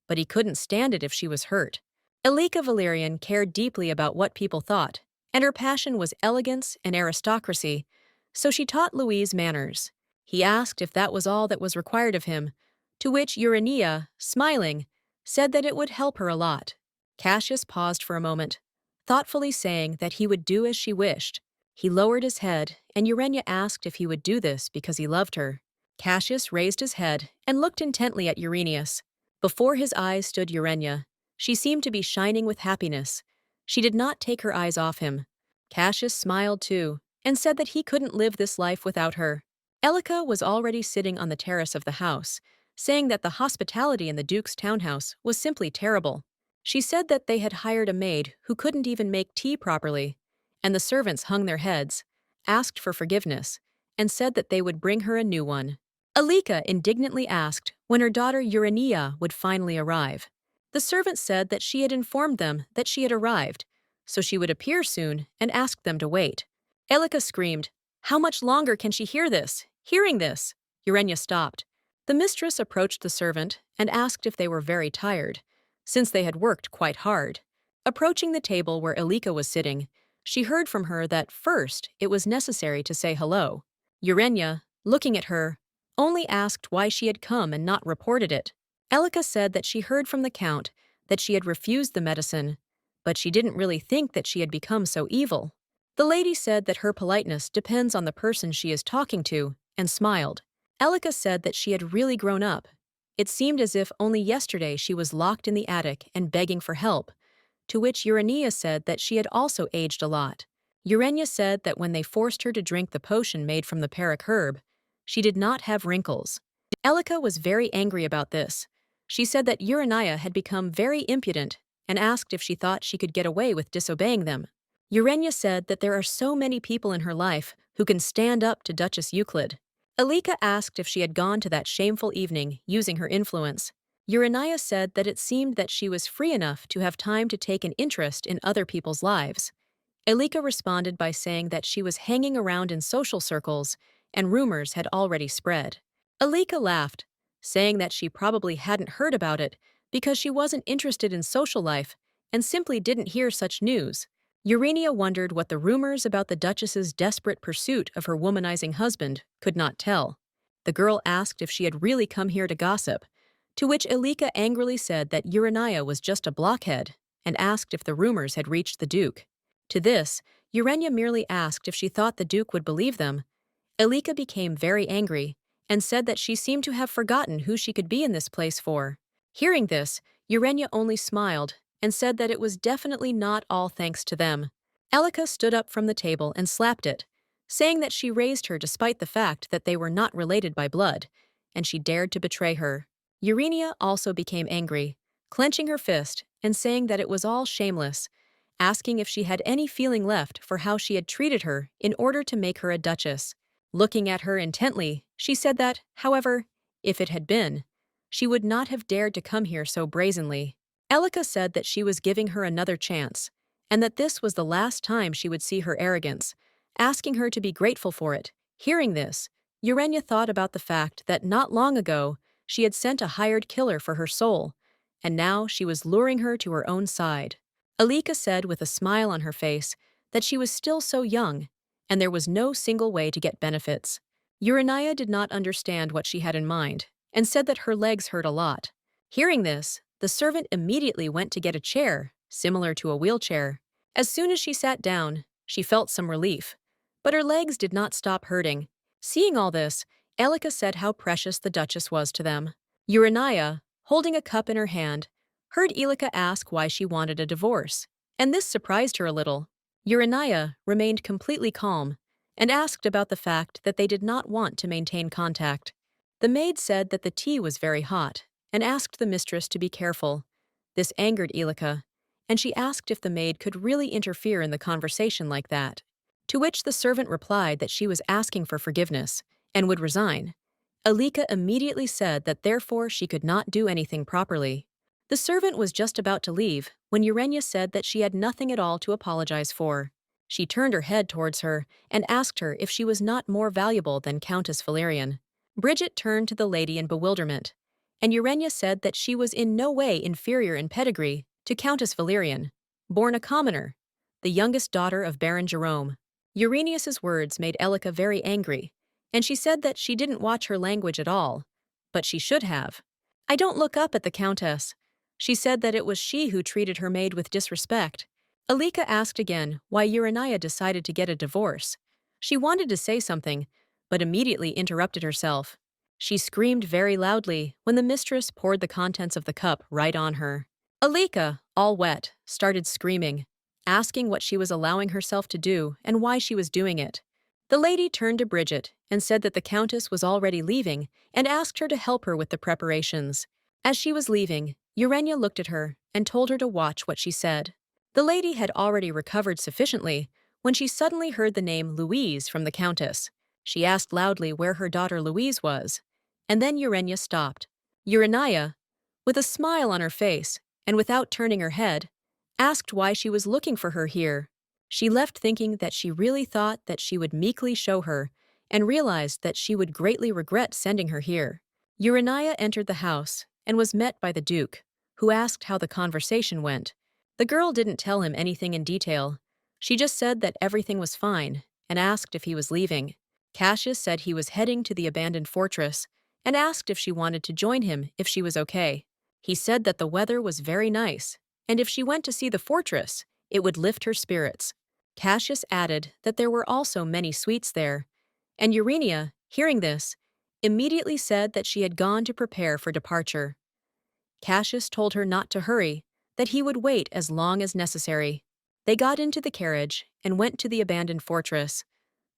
but he couldn't stand it if she was hurt. Elika Valerian cared deeply about what people thought, and her passion was elegance and aristocracy, so she taught Louise manners. He asked if that was all that was required of him, to which Urania, smiling, said that it would help her a lot. Cassius paused for a moment, thoughtfully saying that he would do as she wished. He lowered his head, and Urania asked if he would do this because he loved her. Cassius raised his head and looked intently at Uranius. Before his eyes stood Urania. She seemed to be shining with happiness. She did not take her eyes off him. Cassius smiled too, and said that he couldn't live this life without her. Elika was already sitting on the terrace of the house, saying that the hospitality in the Duke's townhouse was simply terrible. She said that they had hired a maid who couldn't even make tea properly, and the servants hung their heads, asked for forgiveness, and said that they would bring her a new one. Elika indignantly asked when her daughter Urania would finally arrive. The servant said that she had informed them that she had arrived, so she would appear soon, and asked them to wait. Elika screamed, "How much longer can she hear this? Hearing this?" Urania stopped. The mistress approached the servant and asked if they were very tired, since they had worked quite hard. Approaching the table where Elika was sitting, she heard from her that first it was necessary to say hello. Urania, looking at her, only asked why she had come and not reported it. Elika said that she heard from the Count that she had refused the medicine, but she didn't really think that she had become so evil. The lady said that her politeness depends on the person she is talking to, and smiled. Elika said that she had really grown up. It seemed as if only yesterday she was locked in the attic and begging for help, to which Urania said that she had also aged a lot. Urania said that when they forced her to drink the potion made from the peric herb, she did not have wrinkles. Elika was very angry about this. She said that Urania had become very impudent and asked if she thought she could get away with disobeying them. Urania said that there are so many people in her life who can stand up to Duchess Euclid. Elika asked if she had gone to that shameful evening using her influence. Urania said that it seemed that she was free enough to have time to take an interest in other people's lives. Elika responded by saying that she was hanging around in social circles and rumors had already spread. Elika laughed, saying that she probably hadn't heard about it because she wasn't interested in social life and simply didn't hear such news. Urania wondered what the rumors about the Duchess's desperate pursuit of her womanizing husband could not tell. The girl asked if she had really come here to gossip, to which Elika angrily said that Urania was just a blockhead and asked if the rumors had reached the Duke. To this, Urania merely asked if she thought the Duke would believe them. Elika became very angry and said that she seemed to have forgotten who she could be in this place for. Hearing this, Urania only smiled and said that it was definitely not all thanks to them. Elika stood up from the table and slapped it, saying that she raised her despite the fact that they were not related by blood, and she dared to betray her. Urania also became angry, clenching her fist and saying that it was all shameless, asking if she had any feeling left for how she had treated her in order to make her a duchess. Looking at her intently, she said that, however, if it had been, she would not have dared to come here so brazenly. Elika said that she was giving her another chance, and that this was the last time she would see her arrogance, asking her to be grateful for it. Hearing this, Urania thought about the fact that not long ago she had sent a hired killer for her soul, and now she was luring her to her own side. Elika said with a smile on her face that she was still so young, and there was no single way to get benefits. Urania did not understand what she had in mind, and said that her legs hurt a lot. Hearing this, the servant immediately went to get a chair, similar to a wheelchair. As soon as she sat down, she felt some relief, but her legs did not stop hurting. Seeing all this, Elika said how precious the Duchess was to them. Urania, holding a cup in her hand, heard Elika ask why she wanted a divorce, and this surprised her a little. Urania remained completely calm and asked about the fact that they did not want to maintain contact. The maid said that the tea was very hot and asked the mistress to be careful. This angered Elika, and she asked if the maid could really interfere in the conversation like that. To which the servant replied that she was asking for forgiveness and would resign. Elika immediately said that therefore she could not do anything properly. The servant was just about to leave when Urania said that she had nothing at all to apologize for. She turned her head towards her and asked her if she was not more valuable than Countess Valerian. Bridget turned to the lady in bewilderment, and Urania said that she was in no way inferior in pedigree to Countess Valerian, born a commoner, the youngest daughter of Baron Jerome. Uranius's words made Elika very angry, and she said that she didn't watch her language at all, but she should have. I don't look up at the Countess. She said that it was she who treated her maid with disrespect. Elika asked again why Urania decided to get a divorce. She wanted to say something, but immediately interrupted herself. She screamed very loudly when the mistress poured the contents of the cup right on her. Elika, all wet, started screaming, asking what she was allowing herself to do and why she was doing it. The lady turned to Bridget and said that the Countess was already leaving and asked her to help her with the preparations. As she was leaving, Urania looked at her and told her to watch what she said. The lady had already recovered sufficiently when she suddenly heard the name Louise from the Countess. She asked loudly where her daughter Louise was, and then Urania stopped. Urania, with a smile on her face and without turning her head, asked why she was looking for her here. She left thinking that she really thought that she would meekly show her and realized that she would greatly regret sending her here. Urania entered the house and was met by the Duke, who asked how the conversation went. The girl didn't tell him anything in detail. She just said that everything was fine and asked if he was leaving. Cassius said he was heading to the abandoned fortress and asked if she wanted to join him if she was okay. He said that the weather was very nice, and if she went to see the fortress, it would lift her spirits. Cassius added that there were also many sweets there, and Urania, hearing this, immediately said that she had gone to prepare for departure. Cassius told her not to hurry, that he would wait as long as necessary. They got into the carriage and went to the abandoned fortress.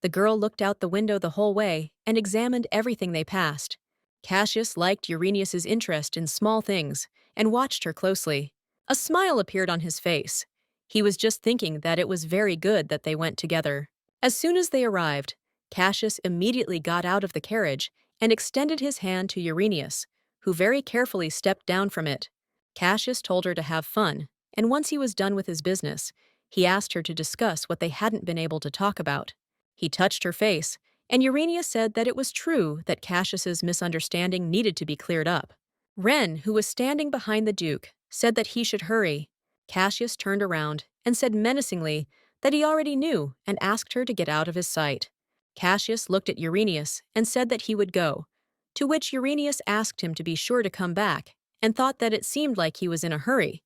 The girl looked out the window the whole way and examined everything they passed. Cassius liked Uranius's interest in small things and watched her closely. A smile appeared on his face. He was just thinking that it was very good that they went together. As soon as they arrived, Cassius immediately got out of the carriage and extended his hand to Uranius, who very carefully stepped down from it. Cassius told her to have fun, and once he was done with his business, he asked her to discuss what they hadn't been able to talk about. He touched her face, and Urania said that it was true that Cassius's misunderstanding needed to be cleared up. Ren, who was standing behind the Duke, said that he should hurry. Cassius turned around and said menacingly that he already knew and asked her to get out of his sight. Cassius looked at Uranius and said that he would go, to which Uranius asked him to be sure to come back and thought that it seemed like he was in a hurry.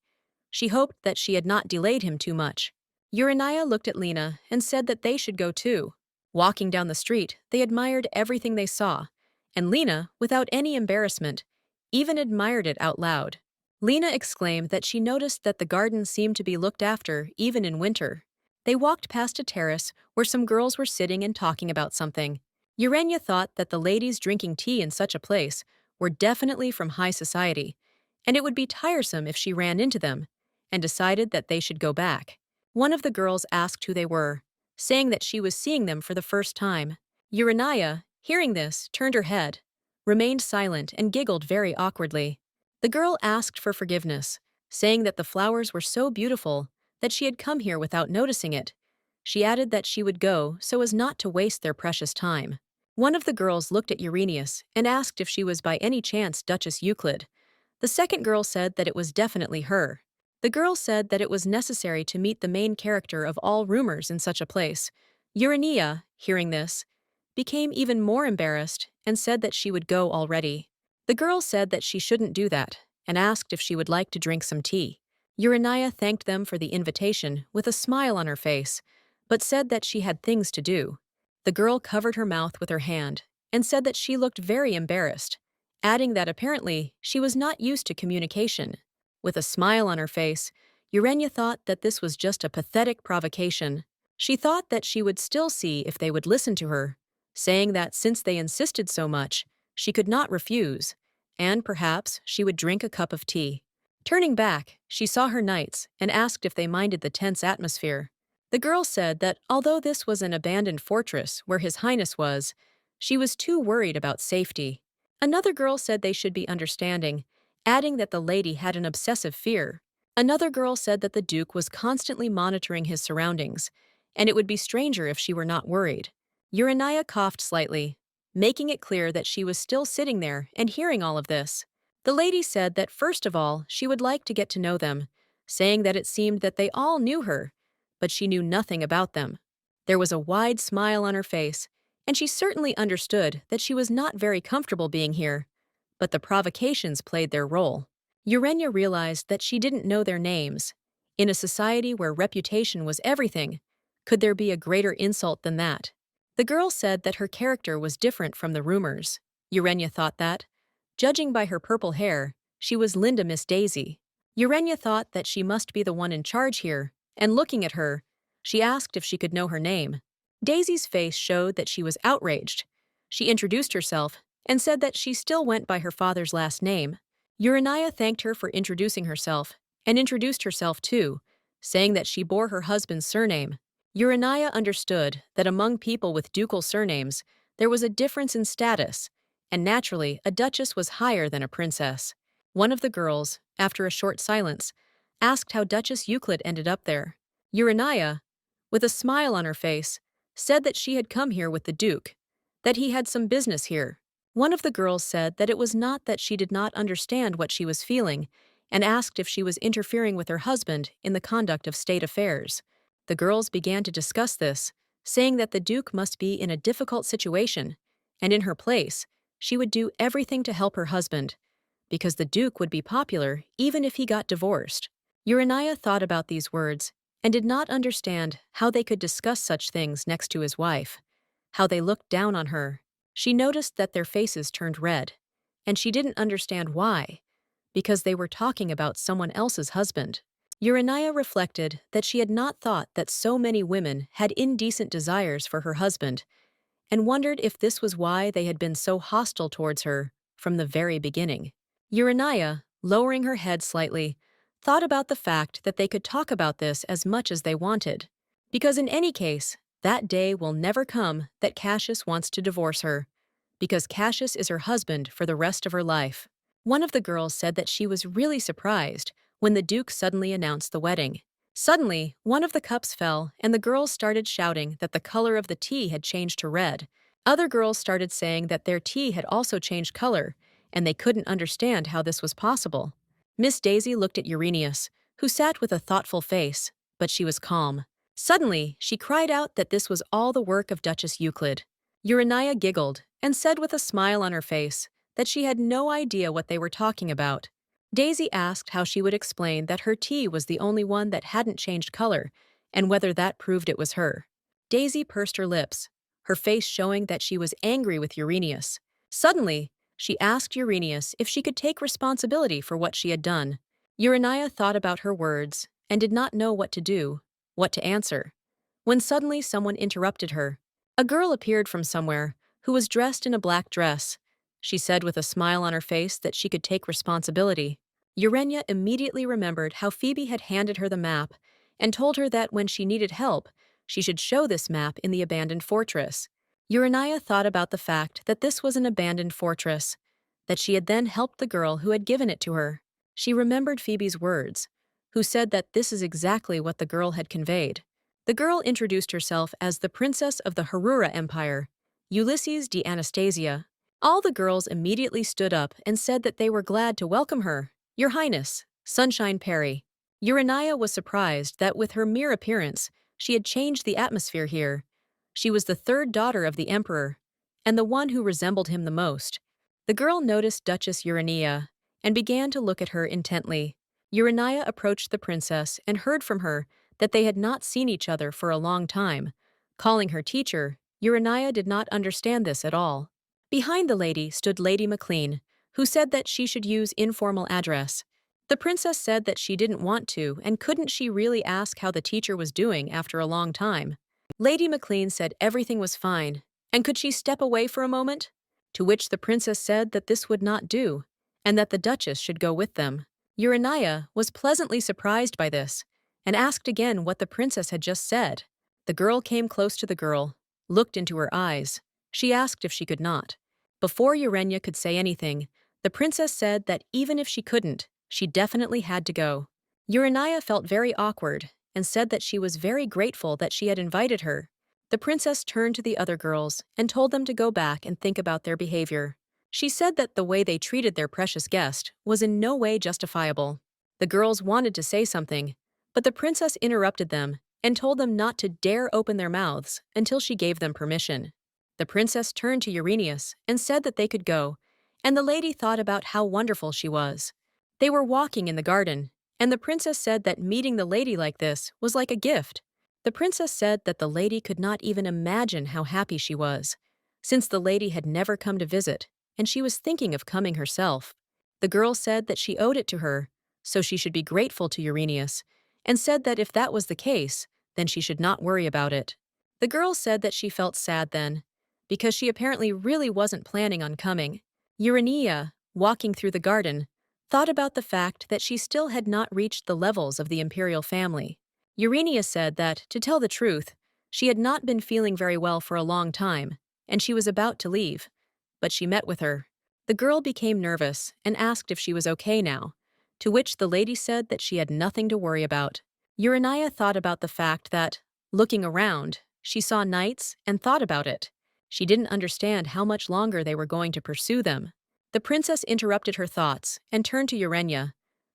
She hoped that she had not delayed him too much. Urania looked at Lena and said that they should go too. Walking down the street, they admired everything they saw, and Lena, without any embarrassment, even admired it out loud. Lena exclaimed that she noticed that the garden seemed to be looked after even in winter. They walked past a terrace where some girls were sitting and talking about something. Urania thought that the ladies drinking tea in such a place were definitely from high society, and it would be tiresome if she ran into them, and decided that they should go back. One of the girls asked who they were, saying that she was seeing them for the first time. Urania, hearing this, turned her head, remained silent, and giggled very awkwardly. The girl asked for forgiveness, saying that the flowers were so beautiful that she had come here without noticing it. She added that she would go so as not to waste their precious time. One of the girls looked at Uranius and asked if she was by any chance Duchess Euclid. The second girl said that it was definitely her. The girl said that it was necessary to meet the main character of all rumors in such a place. Urania, hearing this, became even more embarrassed and said that she would go already. The girl said that she shouldn't do that and asked if she would like to drink some tea. Urania thanked them for the invitation with a smile on her face, but said that she had things to do. The girl covered her mouth with her hand and said that she looked very embarrassed, adding that apparently she was not used to communication. With a smile on her face, Urania thought that this was just a pathetic provocation. She thought that she would still see if they would listen to her, saying that since they insisted so much, she could not refuse, and perhaps she would drink a cup of tea. Turning back, she saw her knights and asked if they minded the tense atmosphere. The girl said that although this was an abandoned fortress where His Highness was, she was too worried about safety. Another girl said they should be understanding, adding that the lady had an obsessive fear. Another girl said that the Duke was constantly monitoring his surroundings, and it would be stranger if she were not worried. Urania coughed slightly, making it clear that she was still sitting there and hearing all of this. The lady said that first of all she would like to get to know them, saying that it seemed that they all knew her, but she knew nothing about them. There was a wide smile on her face, and she certainly understood that she was not very comfortable being here, but the provocations played their role. Urania realized that she didn't know their names. In a society where reputation was everything, could there be a greater insult than that? The girl said that her character was different from the rumors. Urania thought that, judging by her purple hair, she was Linda Miss Daisy. Urania thought that she must be the one in charge here, and looking at her, she asked if she could know her name. Daisy's face showed that she was outraged. She introduced herself and said that she still went by her father's last name. Urania thanked her for introducing herself, and introduced herself too, saying that she bore her husband's surname. Urania understood that among people with ducal surnames, there was a difference in status, and naturally, a duchess was higher than a princess. One of the girls, after a short silence, asked how Duchess Euclid ended up there. Urania, with a smile on her face, said that she had come here with the Duke, that he had some business here. One of the girls said that it was not that she did not understand what she was feeling, and asked if she was interfering with her husband in the conduct of state affairs. The girls began to discuss this, saying that the Duke must be in a difficult situation, and in her place, she would do everything to help her husband, because the Duke would be popular even if he got divorced. Urania thought about these words and did not understand how they could discuss such things next to his wife, how they looked down on her. She noticed that their faces turned red, and she didn't understand why, because they were talking about someone else's husband. Urania reflected that she had not thought that so many women had indecent desires for her husband, and wondered if this was why they had been so hostile towards her from the very beginning. Urania, lowering her head slightly, thought about the fact that they could talk about this as much as they wanted, because in any case, that day will never come that Cassius wants to divorce her, because Cassius is her husband for the rest of her life. One of the girls said that she was really surprised when the Duke suddenly announced the wedding. Suddenly, one of the cups fell, and the girls started shouting that the color of the tea had changed to red. Other girls started saying that their tea had also changed color, and they couldn't understand how this was possible. Miss Daisy looked at Uranius, who sat with a thoughtful face, but she was calm. Suddenly, she cried out that this was all the work of Duchess Euclid. Urania giggled and said with a smile on her face that she had no idea what they were talking about. Daisy asked how she would explain that her tea was the only one that hadn't changed color, and whether that proved it was her. Daisy pursed her lips, her face showing that she was angry with Uranius. Suddenly, she asked Uranius if she could take responsibility for what she had done. Urania thought about her words and did not know what to do, what to answer, when suddenly someone interrupted her. A girl appeared from somewhere, who was dressed in a black dress. She said with a smile on her face that she could take responsibility. Urania immediately remembered how Phoebe had handed her the map and told her that when she needed help, she should show this map in the abandoned fortress. Urania thought about the fact that this was an abandoned fortress, that she had then helped the girl who had given it to her. She remembered Phoebe's words, who said that this is exactly what the girl had conveyed. The girl introduced herself as the princess of the Harura Empire, Ulysses de Anastasia. All the girls immediately stood up and said that they were glad to welcome her, Your Highness, Sunshine Perry. Urania was surprised that with her mere appearance, she had changed the atmosphere here. She was the third daughter of the emperor, and the one who resembled him the most. The girl noticed Duchess Urania and began to look at her intently. Urania approached the princess and heard from her that they had not seen each other for a long time. Calling her teacher, Urania did not understand this at all. Behind the lady stood Lady McLean, who said that she should use informal address. The princess said that she didn't want to, and couldn't she really ask how the teacher was doing after a long time. Lady McLean said everything was fine, and could she step away for a moment? To which the princess said that this would not do, and that the Duchess should go with them. Urania was pleasantly surprised by this, and asked again what the princess had just said. The girl came close to the girl, looked into her eyes. She asked if she could not. Before Urania could say anything, the princess said that even if she couldn't, she definitely had to go. Urania felt very awkward and said that she was very grateful that she had invited her. The princess turned to the other girls and told them to go back and think about their behavior. She said that the way they treated their precious guest was in no way justifiable. The girls wanted to say something, but the princess interrupted them and told them not to dare open their mouths until she gave them permission. The princess turned to Uranius and said that they could go, and the lady thought about how wonderful she was. They were walking in the garden, and the princess said that meeting the lady like this was like a gift. The princess said that the lady could not even imagine how happy she was, since the lady had never come to visit, and she was thinking of coming herself. The girl said that she owed it to her, so she should be grateful to Uranius, and said that if that was the case, then she should not worry about it. The girl said that she felt sad then, because she apparently really wasn't planning on coming. Urania, walking through the garden, thought about the fact that she still had not reached the levels of the imperial family. Urania said that, to tell the truth, she had not been feeling very well for a long time, and she was about to leave. But she met with her. The girl became nervous and asked if she was okay now, to which the lady said that she had nothing to worry about. Urania thought about the fact that, looking around, she saw knights and thought about it. She didn't understand how much longer they were going to pursue them. The princess interrupted her thoughts and turned to Urania.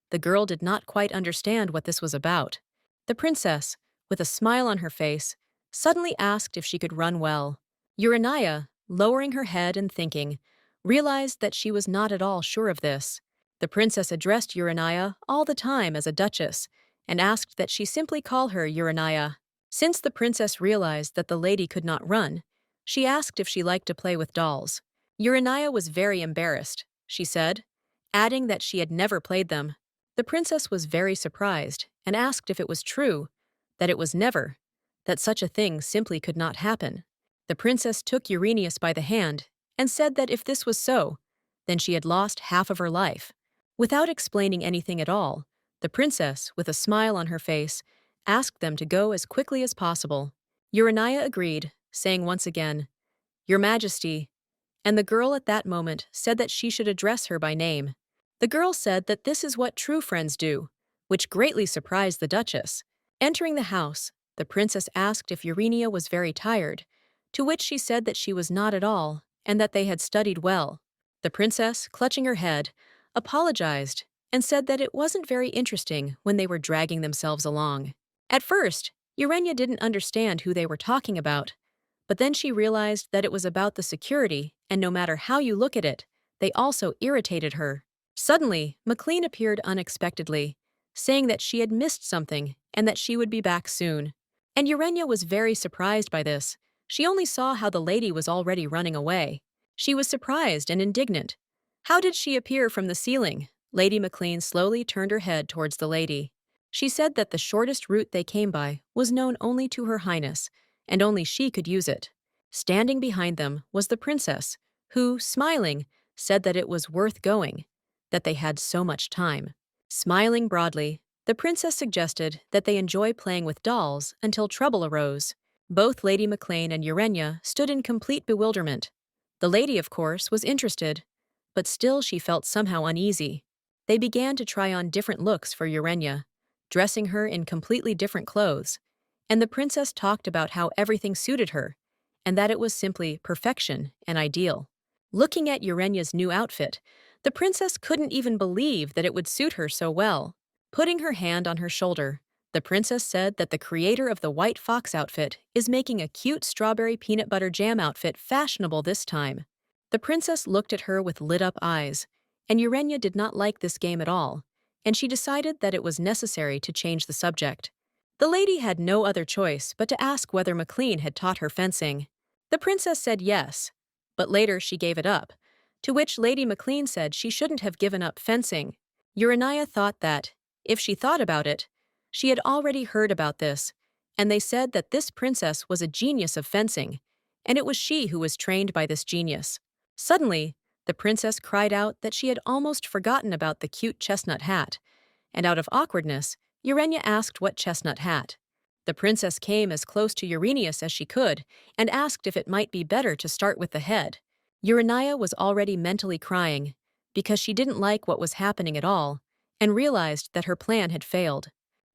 The girl did not quite understand what this was about. The princess, with a smile on her face, suddenly asked if she could run well. Urania, lowering her head and thinking, realized that she was not at all sure of this. The princess addressed Urania all the time as a duchess and asked that she simply call her Urania. Since the princess realized that the lady could not run, she asked if she liked to play with dolls. Urania was very embarrassed, she said, adding that she had never played them. The princess was very surprised and asked if it was true, that it was never, that such a thing simply could not happen. The princess took Uranius by the hand and said that if this was so, then she had lost half of her life. Without explaining anything at all, the princess, with a smile on her face, asked them to go as quickly as possible. Urania agreed, saying once again, "Your Majesty," and the girl at that moment said that she should address her by name. The girl said that this is what true friends do, which greatly surprised the Duchess. Entering the house, the princess asked if Urania was very tired, to which she said that she was not at all, and that they had studied well. The princess, clutching her head, apologized and said that it wasn't very interesting when they were dragging themselves along. At first, Urania didn't understand who they were talking about, but then she realized that it was about the security, and no matter how you look at it, they also irritated her. Suddenly, McLean appeared unexpectedly, saying that she had missed something and that she would be back soon. And Urania was very surprised by this. She only saw how the lady was already running away. She was surprised and indignant. How did she appear from the ceiling? Lady McLean slowly turned her head towards the lady. She said that the shortest route they came by was known only to Her Highness, and only she could use it. Standing behind them was the princess, who, smiling, said that it was worth going, that they had so much time. Smiling broadly, the princess suggested that they enjoy playing with dolls until trouble arose. Both Lady McLean and Urania stood in complete bewilderment. The lady, of course, was interested, but still she felt somehow uneasy. They began to try on different looks for Urania, dressing her in completely different clothes, and the princess talked about how everything suited her, and that it was simply perfection and ideal. Looking at Urania's new outfit, the princess couldn't even believe that it would suit her so well. Putting her hand on her shoulder, the princess said that the creator of the white fox outfit is making a cute strawberry peanut butter jam outfit fashionable this time. The princess looked at her with lit-up eyes, and Urania did not like this game at all, and she decided that it was necessary to change the subject. The lady had no other choice but to ask whether McLean had taught her fencing. The princess said yes, but later she gave it up, to which Lady McLean said she shouldn't have given up fencing. Urania thought that, if she thought about it, she had already heard about this, and they said that this princess was a genius of fencing, and it was she who was trained by this genius. Suddenly, the princess cried out that she had almost forgotten about the cute chestnut hat, and out of awkwardness, Urania asked what chestnut hat. The princess came as close to Uranius as she could and asked if it might be better to start with the head. Urania was already mentally crying because she didn't like what was happening at all and realized that her plan had failed.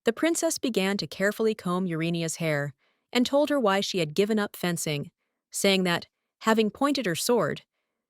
The princess began to carefully comb Urania's hair and told her why she had given up fencing, saying that, having pointed her sword,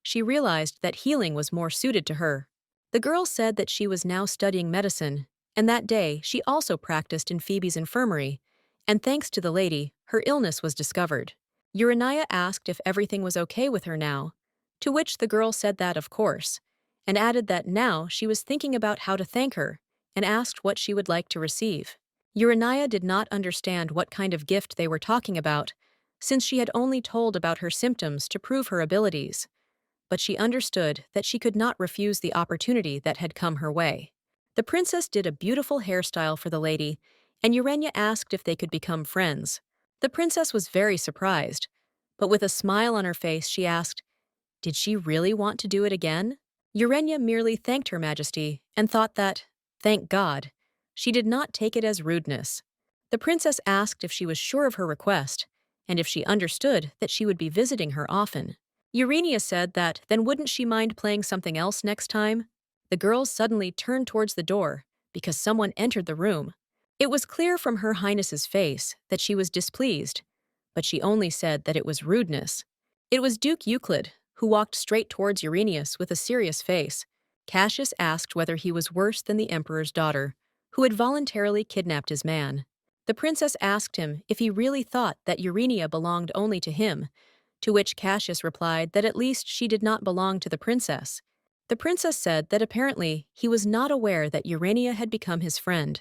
she realized that healing was more suited to her. The girl said that she was now studying medicine, and that day she also practiced in Phoebe's infirmary, and thanks to the lady, her illness was discovered. Urania asked if everything was okay with her now, to which the girl said that of course, and added that now she was thinking about how to thank her, and asked what she would like to receive. Urania did not understand what kind of gift they were talking about, since she had only told about her symptoms to prove her abilities, but she understood that she could not refuse the opportunity that had come her way. The princess did a beautiful hairstyle for the lady, and Urania asked if they could become friends. The princess was very surprised, but with a smile on her face she asked, did she really want to do it again? Urania merely thanked Her Majesty and thought that, thank God, she did not take it as rudeness. The princess asked if she was sure of her request, and if she understood that she would be visiting her often. Urania said that then wouldn't she mind playing something else next time? The girl suddenly turned towards the door because someone entered the room. It was clear from Her Highness's face that she was displeased, but she only said that it was rudeness. It was Duke Euclid, who walked straight towards Uranius with a serious face. Cassius asked whether he was worse than the emperor's daughter, who had voluntarily kidnapped his man. The princess asked him if he really thought that Urania belonged only to him, to which Cassius replied that at least she did not belong to the princess. The princess said that apparently he was not aware that Urania had become his friend,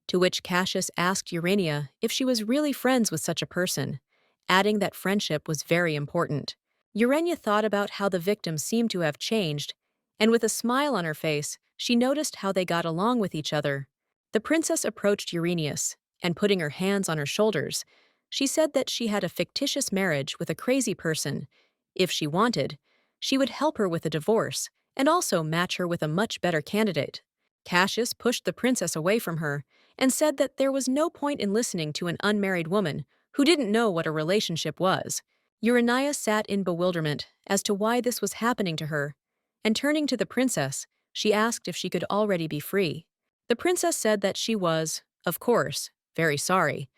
to which Cassius asked Urania if she was really friends with such a person, adding that friendship was very important. Urania thought about how the victim seemed to have changed, and with a smile on her face, she noticed how they got along with each other. The princess approached Uranius, and putting her hands on her shoulders, she said that she had a fictitious marriage with a crazy person. If she wanted, she would help her with a divorce and also match her with a much better candidate. Cassius pushed the princess away from her and said that there was no point in listening to an unmarried woman who didn't know what a relationship was. Urania sat in bewilderment as to why this was happening to her, and turning to the princess, she asked if she could already be free. The princess said that she was, of course, very sorry.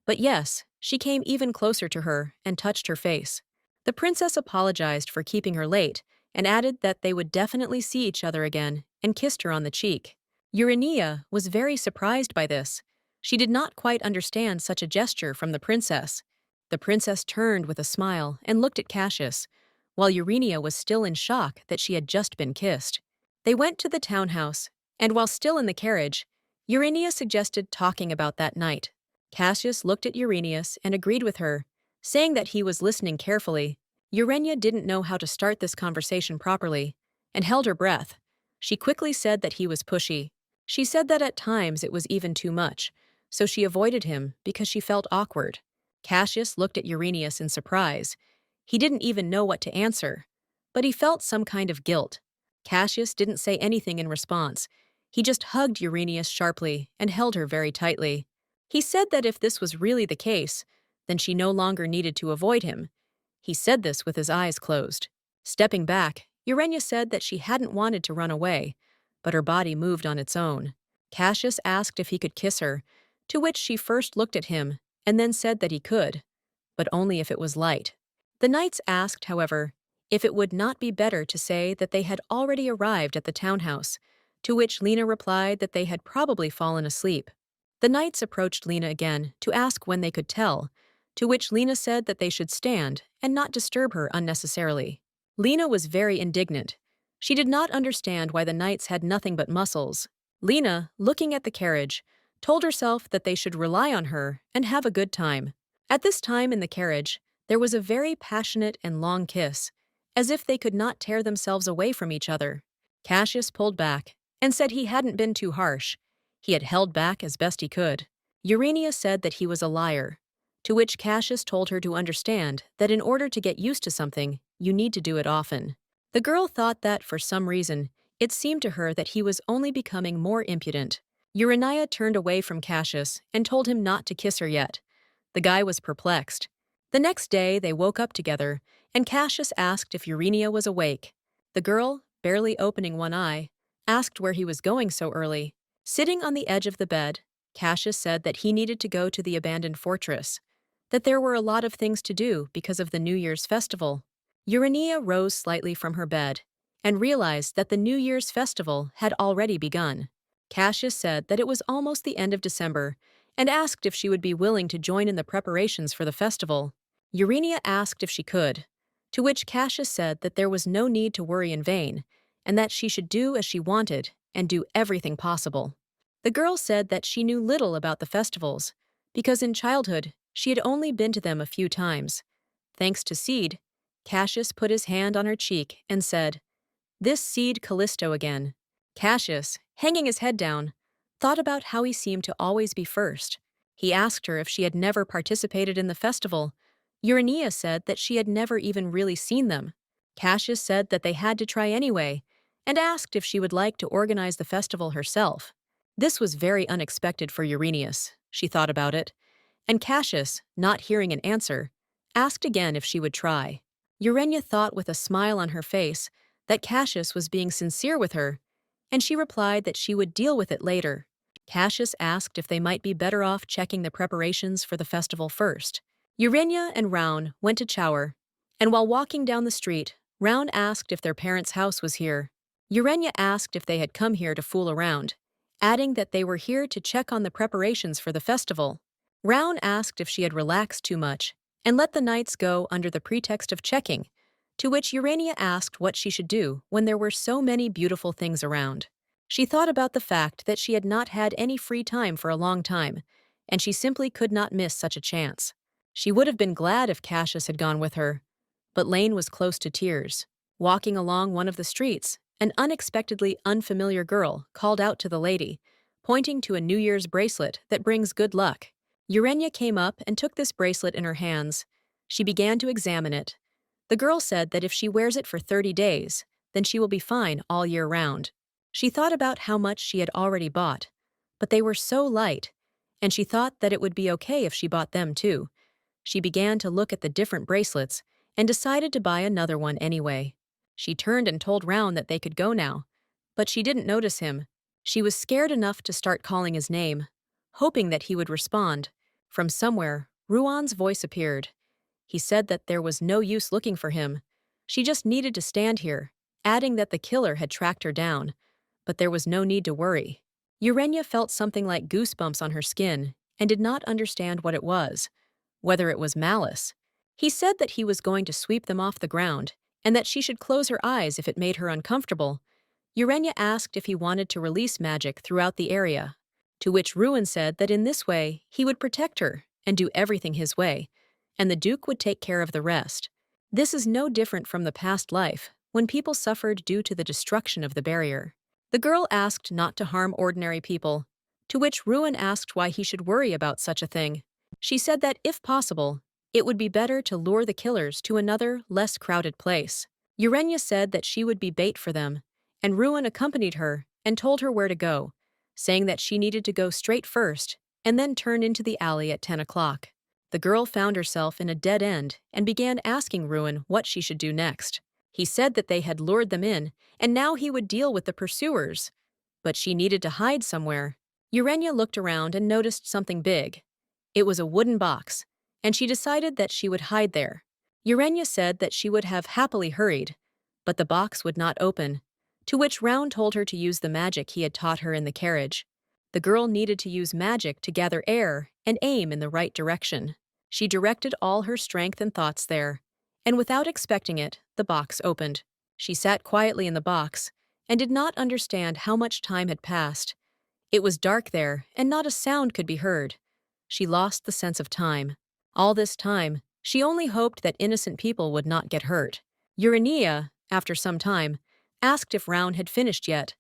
But yes, she came even closer to her and touched her face. The princess apologized for keeping her late and added that they would definitely see each other again and kissed her on the cheek. Urania was very surprised by this. She did not quite understand such a gesture from the princess. The princess turned with a smile and looked at Cassius, while Urania was still in shock that she had just been kissed. They went to the townhouse, and while still in the carriage, Urania suggested talking about that night. Cassius looked at Uranius and agreed with her, saying that he was listening carefully. Urania didn't know how to start this conversation properly, and held her breath. She quickly said that he was pushy. She said that at times it was even too much, so she avoided him because she felt awkward. Cassius looked at Uranius in surprise. He didn't even know what to answer, but he felt some kind of guilt. Cassius didn't say anything in response. He just hugged Uranius sharply and held her very tightly. He said that if this was really the case, then she no longer needed to avoid him. He said this with his eyes closed. Stepping back, Urania said that she hadn't wanted to run away, but her body moved on its own. Cassius asked if he could kiss her, to which she first looked at him and then said that he could, but only if it was light. The knights asked, however, if it would not be better to say that they had already arrived at the townhouse, to which Lena replied that they had probably fallen asleep. The knights approached Lena again to ask when they could tell, to which Lena said that they should stand and not disturb her unnecessarily. Lena was very indignant. She did not understand why the knights had nothing but muscles. Lena, looking at the carriage, told herself that they should rely on her and have a good time. At this time in the carriage, there was a very passionate and long kiss, as if they could not tear themselves away from each other. Cassius pulled back and said he hadn't been too harsh. He had held back as best he could. Urania said that he was a liar, to which Cassius told her to understand that in order to get used to something, you need to do it often. The girl thought that, for some reason, it seemed to her that he was only becoming more impudent. Urania turned away from Cassius and told him not to kiss her yet. The guy was perplexed. The next day, they woke up together, and Cassius asked if Urania was awake. The girl, barely opening one eye, asked where he was going so early. Sitting on the edge of the bed, Cassius said that he needed to go to the abandoned fortress, that there were a lot of things to do because of the New Year's festival. Urania rose slightly from her bed and realized that the New Year's festival had already begun. Cassius said that it was almost the end of December and asked if she would be willing to join in the preparations for the festival. Urania asked if she could, to which Cassius said that there was no need to worry in vain and that she should do as she wanted and do everything possible. The girl said that she knew little about the festivals because in childhood she had only been to them a few times. Thanks to Seed, Cassius put his hand on her cheek and said, "This Seed Callisto again." Cassius, hanging his head down, thought about how he seemed to always be first. He asked her if she had never participated in the festival. Urania said that she had never even really seen them. Cassius said that they had to try anyway, and asked if she would like to organize the festival herself. This was very unexpected for Uranius. She thought about it, and Cassius, not hearing an answer, asked again if she would try. Urania thought with a smile on her face that Cassius was being sincere with her, and she replied that she would deal with it later. Cassius asked if they might be better off checking the preparations for the festival first. Urania and Round went to Chower, and while walking down the street, Round asked if their parents' house was here. Urania asked if they had come here to fool around, adding that they were here to check on the preparations for the festival. Round asked if she had relaxed too much and let the nights go under the pretext of checking, to which Urania asked what she should do when there were so many beautiful things around. She thought about the fact that she had not had any free time for a long time, and she simply could not miss such a chance. She would have been glad if Cassius had gone with her, but Lane was close to tears. Walking along one of the streets, an unexpectedly unfamiliar girl called out to the lady, pointing to a New Year's bracelet that brings good luck. Urania came up and took this bracelet in her hands. She began to examine it. The girl said that if she wears it for 30 days, then she will be fine all year round. She thought about how much she had already bought, but they were so light, and she thought that it would be okay if she bought them too. She began to look at the different bracelets and decided to buy another one anyway. She turned and told Round that they could go now, but she didn't notice him. She was scared enough to start calling his name, hoping that he would respond. From somewhere, Ruan's voice appeared. He said that there was no use looking for him. She just needed to stand here, adding that the killer had tracked her down, but there was no need to worry. Urania felt something like goosebumps on her skin and did not understand what it was, whether it was malice. He said that he was going to sweep them off the ground and that she should close her eyes if it made her uncomfortable. Urania asked if he wanted to release magic throughout the area, to which Ruan said that in this way he would protect her and do everything his way, and the Duke would take care of the rest. This is no different from the past life, when people suffered due to the destruction of the barrier. The girl asked not to harm ordinary people, to which Ruan asked why he should worry about such a thing. She said that, if possible, it would be better to lure the killers to another, less crowded place. Urania said that she would be bait for them, and Ruan accompanied her and told her where to go, saying that she needed to go straight first and then turn into the alley at 10 o'clock. The girl found herself in a dead end and began asking Ruan what she should do next. He said that they had lured them in, and now he would deal with the pursuers. But she needed to hide somewhere. Urania looked around and noticed something big. It was a wooden box, and she decided that she would hide there. Urania said that she would have happily hurried, but the box would not open, to which Round told her to use the magic he had taught her in the carriage. The girl needed to use magic to gather air and aim in the right direction. She directed all her strength and thoughts there, and without expecting it, the box opened. She sat quietly in the box and did not understand how much time had passed. It was dark there, and not a sound could be heard. She lost the sense of time. All this time, she only hoped that innocent people would not get hurt. Urania, after some time, asked if Round had finished yet,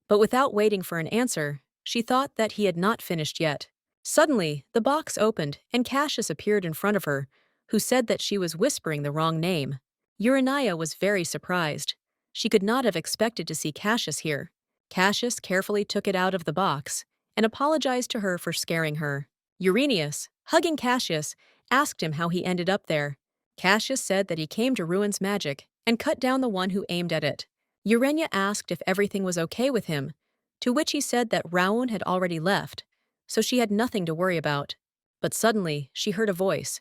but without waiting for an answer, she thought that he had not finished yet. Suddenly, the box opened and Cassius appeared in front of her, who said that she was whispering the wrong name. Urania was very surprised. She could not have expected to see Cassius here. Cassius carefully took it out of the box and apologized to her for scaring her. Uranius, hugging Cassius, asked him how he ended up there. Cassius said that he came to Ruin's magic and cut down the one who aimed at it. Urania asked if everything was okay with him, to which he said that Raoun had already left, so she had nothing to worry about. But suddenly, she heard a voice.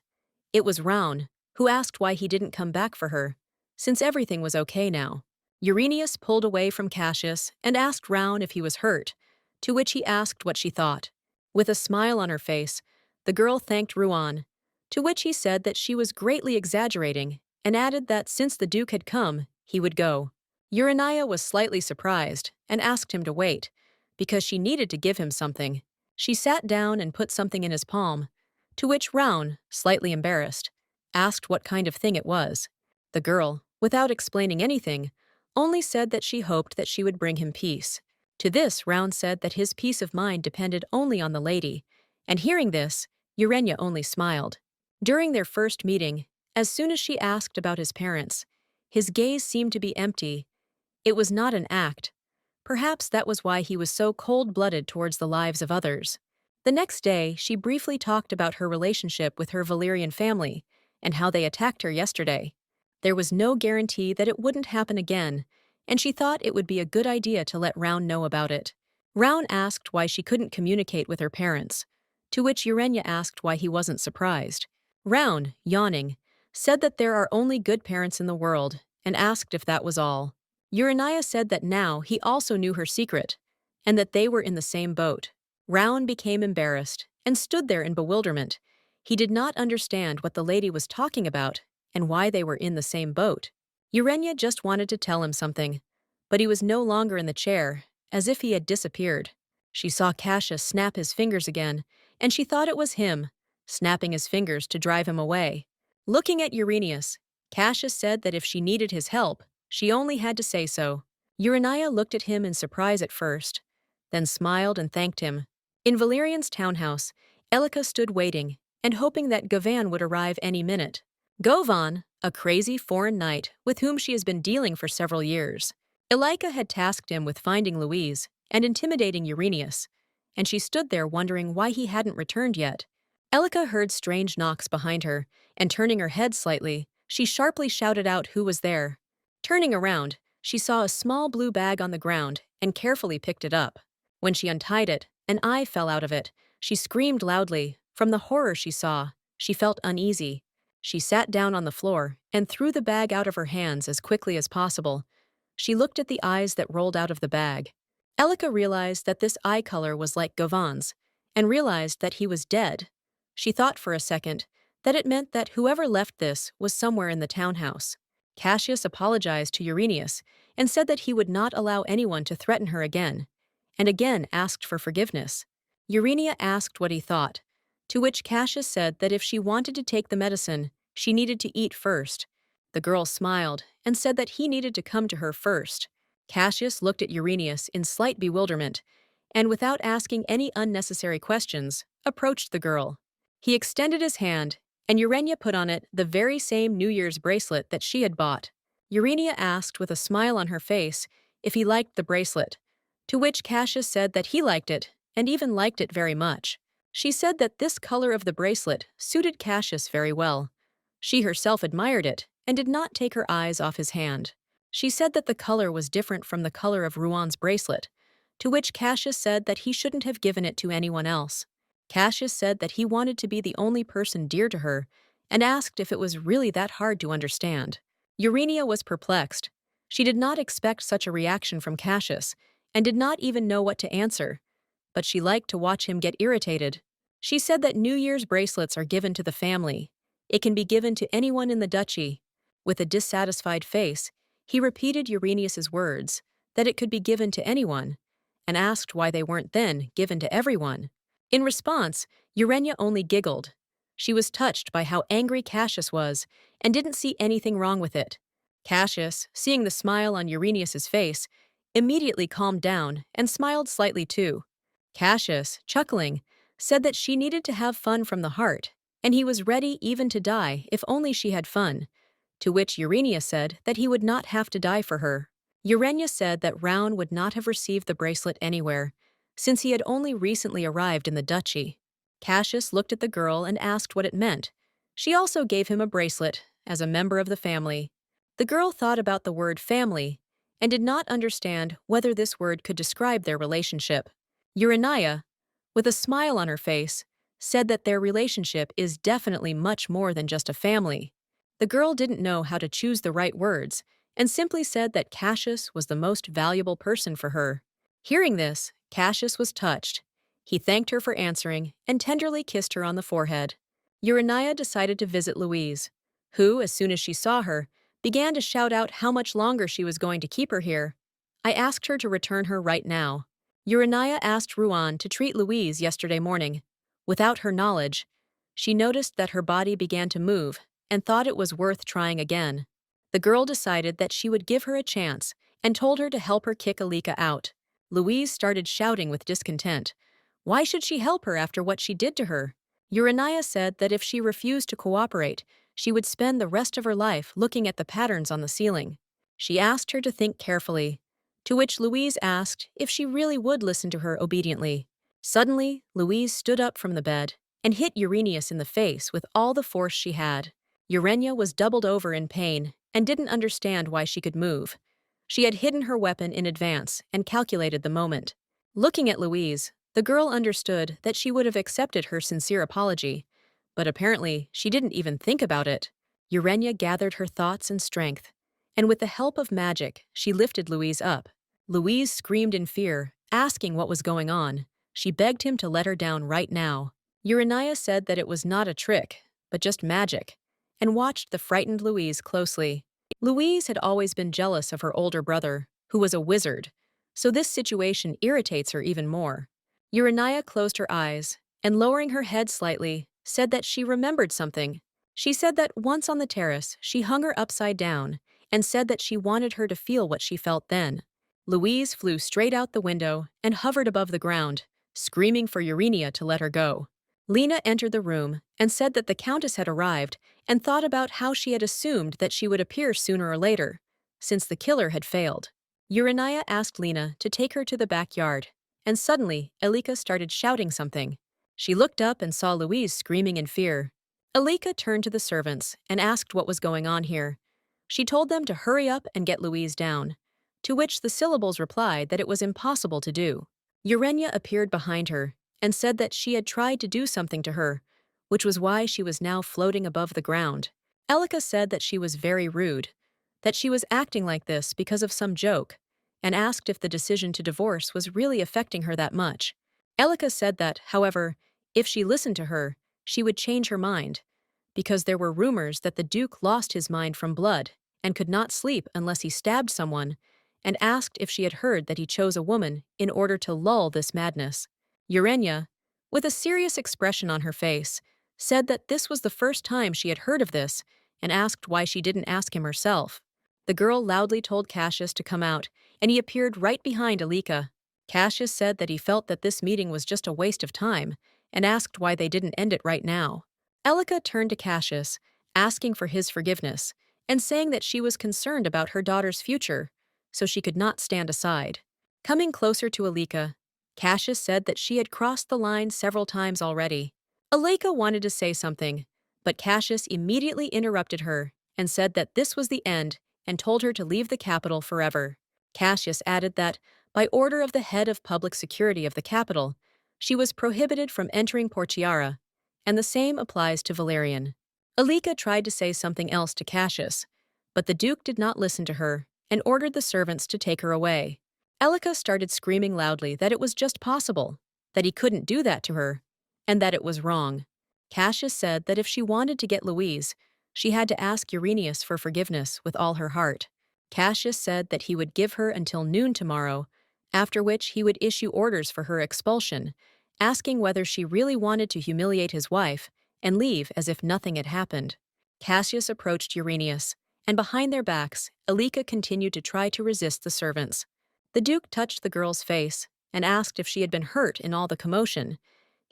It was Raoun, who asked why he didn't come back for her, since everything was okay now. Uranius pulled away from Cassius and asked Raoun if he was hurt, to which he asked what she thought. With a smile on her face, the girl thanked Ruan, to which he said that she was greatly exaggerating and added that since the Duke had come, he would go. Urania was slightly surprised and asked him to wait, because she needed to give him something. She sat down and put something in his palm, to which Raoun, slightly embarrassed, asked what kind of thing it was. The girl, without explaining anything, only said that she hoped that she would bring him peace. To this, Raoun said that his peace of mind depended only on the lady, and hearing this, Urania only smiled. During their first meeting, as soon as she asked about his parents, his gaze seemed to be empty. It was not an act. Perhaps that was why he was so cold-blooded towards the lives of others. The next day, she briefly talked about her relationship with her Valyrian family and how they attacked her yesterday. There was no guarantee that it wouldn't happen again, and she thought it would be a good idea to let Raoun know about it. Raoun asked why she couldn't communicate with her parents, to which Urania asked why he wasn't surprised. Raoun, yawning, said that there are only good parents in the world and asked if that was all. Urania said that now he also knew her secret, and that they were in the same boat. Raoun became embarrassed and stood there in bewilderment. He did not understand what the lady was talking about and why they were in the same boat. Urania just wanted to tell him something, but he was no longer in the chair, as if he had disappeared. She saw Cassius snap his fingers again, and she thought it was him, snapping his fingers to drive him away. Looking at Uranius, Cassius said that if she needed his help, she only had to say so. Urania looked at him in surprise at first, then smiled and thanked him. In Valerian's townhouse, Elika stood waiting and hoping that Gavan would arrive any minute. Govan, a crazy foreign knight with whom she has been dealing for several years. Elika had tasked him with finding Louise and intimidating Uranius, and she stood there wondering why he hadn't returned yet. Elika heard strange knocks behind her, and turning her head slightly, she sharply shouted out who was there. Turning around, she saw a small blue bag on the ground and carefully picked it up. When she untied it, an eye fell out of it. She screamed loudly. From the horror she saw, she felt uneasy. She sat down on the floor and threw the bag out of her hands as quickly as possible. She looked at the eyes that rolled out of the bag. Elika realized that this eye color was like Govan's, and realized that he was dead. She thought for a second that it meant that whoever left this was somewhere in the townhouse. Cassius apologized to Uranius and said that he would not allow anyone to threaten her again, and again asked for forgiveness. Urania asked what he thought, to which Cassius said that if she wanted to take the medicine, she needed to eat first. The girl smiled and said that he needed to come to her first. Cassius looked at Uranius in slight bewilderment, and without asking any unnecessary questions, approached the girl. He extended his hand, and Urania put on it the very same New Year's bracelet that she had bought. Urania asked with a smile on her face if he liked the bracelet, to which Cassius said that he liked it, and even liked it very much. She said that this color of the bracelet suited Cassius very well. She herself admired it, and did not take her eyes off his hand. She said that the color was different from the color of Ruan's bracelet, to which Cassius said that he shouldn't have given it to anyone else. Cassius said that he wanted to be the only person dear to her, and asked if it was really that hard to understand. Urania was perplexed. She did not expect such a reaction from Cassius, and did not even know what to answer, but she liked to watch him get irritated. She said that New Year's bracelets are given to the family. It can be given to anyone in the duchy. With a dissatisfied face, he repeated Uranius's words, that it could be given to anyone, and asked why they weren't then given to everyone. In response, Urania only giggled. She was touched by how angry Cassius was, and didn't see anything wrong with it. Cassius, seeing the smile on Uranius's face, immediately calmed down and smiled slightly too. Cassius, chuckling, said that she needed to have fun from the heart, and he was ready even to die if only she had fun, to which Urania said that he would not have to die for her. Urania said that Round would not have received the bracelet anywhere, since he had only recently arrived in the duchy. Cassius looked at the girl and asked what it meant. She also gave him a bracelet, as a member of the family. The girl thought about the word family, and did not understand whether this word could describe their relationship. Urania, with a smile on her face, said that their relationship is definitely much more than just a family. The girl didn't know how to choose the right words, and simply said that Cassius was the most valuable person for her. Hearing this, Cassius was touched. He thanked her for answering and tenderly kissed her on the forehead. Urania decided to visit Louise, who, as soon as she saw her, began to shout out how much longer she was going to keep her here. I asked her to return her right now. Urania asked Ruan to treat Louise yesterday morning. Without her knowledge, she noticed that her body began to move and thought it was worth trying again. The girl decided that she would give her a chance and told her to help her kick Alika out. Louise started shouting with discontent. Why should she help her after what she did to her? Urania said that if she refused to cooperate, she would spend the rest of her life looking at the patterns on the ceiling. She asked her to think carefully, to which Louise asked if she really would listen to her obediently. Suddenly, Louise stood up from the bed and hit Uranius in the face with all the force she had. Urania was doubled over in pain and didn't understand why she could move. She had hidden her weapon in advance and calculated the moment. Looking at Louise, the girl understood that she would have accepted her sincere apology, but apparently she didn't even think about it. Urania gathered her thoughts and strength, and with the help of magic, she lifted Louise up. Louise screamed in fear, asking what was going on. She begged him to let her down right now. Urania said that it was not a trick, but just magic, and watched the frightened Louise closely. Louise had always been jealous of her older brother, who was a wizard, so this situation irritates her even more. Urania closed her eyes, and lowering her head slightly, said that she remembered something. She said that once on the terrace, she hung her upside down, and said that she wanted her to feel what she felt then. Louise flew straight out the window and hovered above the ground, screaming for Urania to let her go. Lena entered the room and said that the Countess had arrived and thought about how she had assumed that she would appear sooner or later, since the killer had failed. Urania asked Lena to take her to the backyard, and suddenly Alika started shouting something. She looked up and saw Louise screaming in fear. Alika turned to the servants and asked what was going on here. She told them to hurry up and get Louise down, to which the syllables replied that it was impossible to do. Urania appeared behind her and said that she had tried to do something to her, which was why she was now floating above the ground. Alika said that she was very rude, that she was acting like this because of some joke, and asked if the decision to divorce was really affecting her that much. Alika said that, however, if she listened to her, she would change her mind, because there were rumors that the Duke lost his mind from blood and could not sleep unless he stabbed someone, and asked if she had heard that he chose a woman in order to lull this madness. Urania, with a serious expression on her face, said that this was the first time she had heard of this and asked why she didn't ask him herself. The girl loudly told Cassius to come out, and he appeared right behind Alika. Cassius said that he felt that this meeting was just a waste of time and asked why they didn't end it right now. Alika turned to Cassius, asking for his forgiveness and saying that she was concerned about her daughter's future, so she could not stand aside. Coming closer to Alika, Cassius said that she had crossed the line several times already. Alika wanted to say something, but Cassius immediately interrupted her and said that this was the end and told her to leave the capital forever. Cassius added that, by order of the head of public security of the capital, she was prohibited from entering Portiara, and the same applies to Valerian. Alika tried to say something else to Cassius, but the Duke did not listen to her and ordered the servants to take her away. Alika started screaming loudly that it was just possible, that he couldn't do that to her, and that it was wrong. Cassius said that if she wanted to get Louise, she had to ask Uranius for forgiveness with all her heart. Cassius said that he would give her until noon tomorrow, after which he would issue orders for her expulsion, asking whether she really wanted to humiliate his wife and leave as if nothing had happened. Cassius approached Uranius, and behind their backs, Alika continued to try to resist the servants. The Duke touched the girl's face and asked if she had been hurt in all the commotion.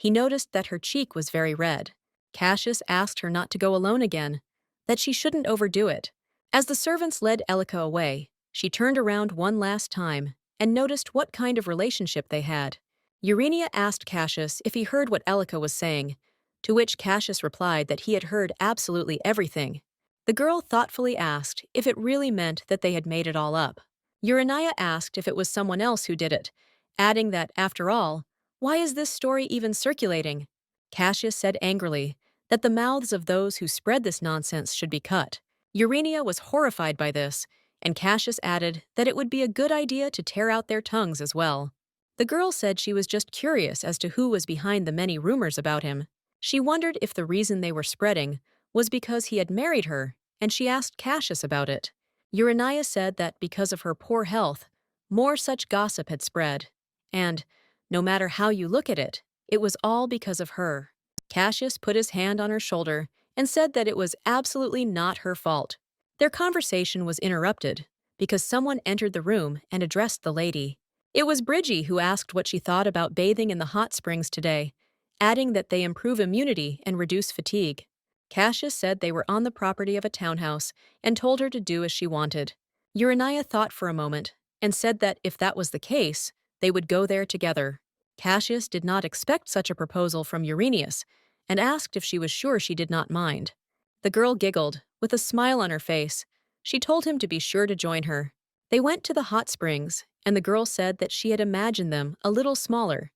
He noticed that her cheek was very red. Cassius asked her not to go alone again, that she shouldn't overdo it. As the servants led Elika away, she turned around one last time and noticed what kind of relationship they had. Urania asked Cassius if he heard what Elika was saying, to which Cassius replied that he had heard absolutely everything. The girl thoughtfully asked if it really meant that they had made it all up. Urania asked if it was someone else who did it, adding that, after all, why is this story even circulating? Cassius said angrily that the mouths of those who spread this nonsense should be cut. Urania was horrified by this, and Cassius added that it would be a good idea to tear out their tongues as well. The girl said she was just curious as to who was behind the many rumors about him. She wondered if the reason they were spreading was because he had married her, and she asked Cassius about it. Urania said that because of her poor health, more such gossip had spread, and, no matter how you look at it, it was all because of her. Cassius put his hand on her shoulder and said that it was absolutely not her fault. Their conversation was interrupted because someone entered the room and addressed the lady. It was Bridgie who asked what she thought about bathing in the hot springs today, adding that they improve immunity and reduce fatigue. Cassius said they were on the property of a townhouse and told her to do as she wanted. Urania thought for a moment and said that if that was the case, they would go there together. Cassius did not expect such a proposal from Uranius and asked if she was sure she did not mind. The girl giggled, with a smile on her face. She told him to be sure to join her. They went to the hot springs, and the girl said that she had imagined them a little smaller.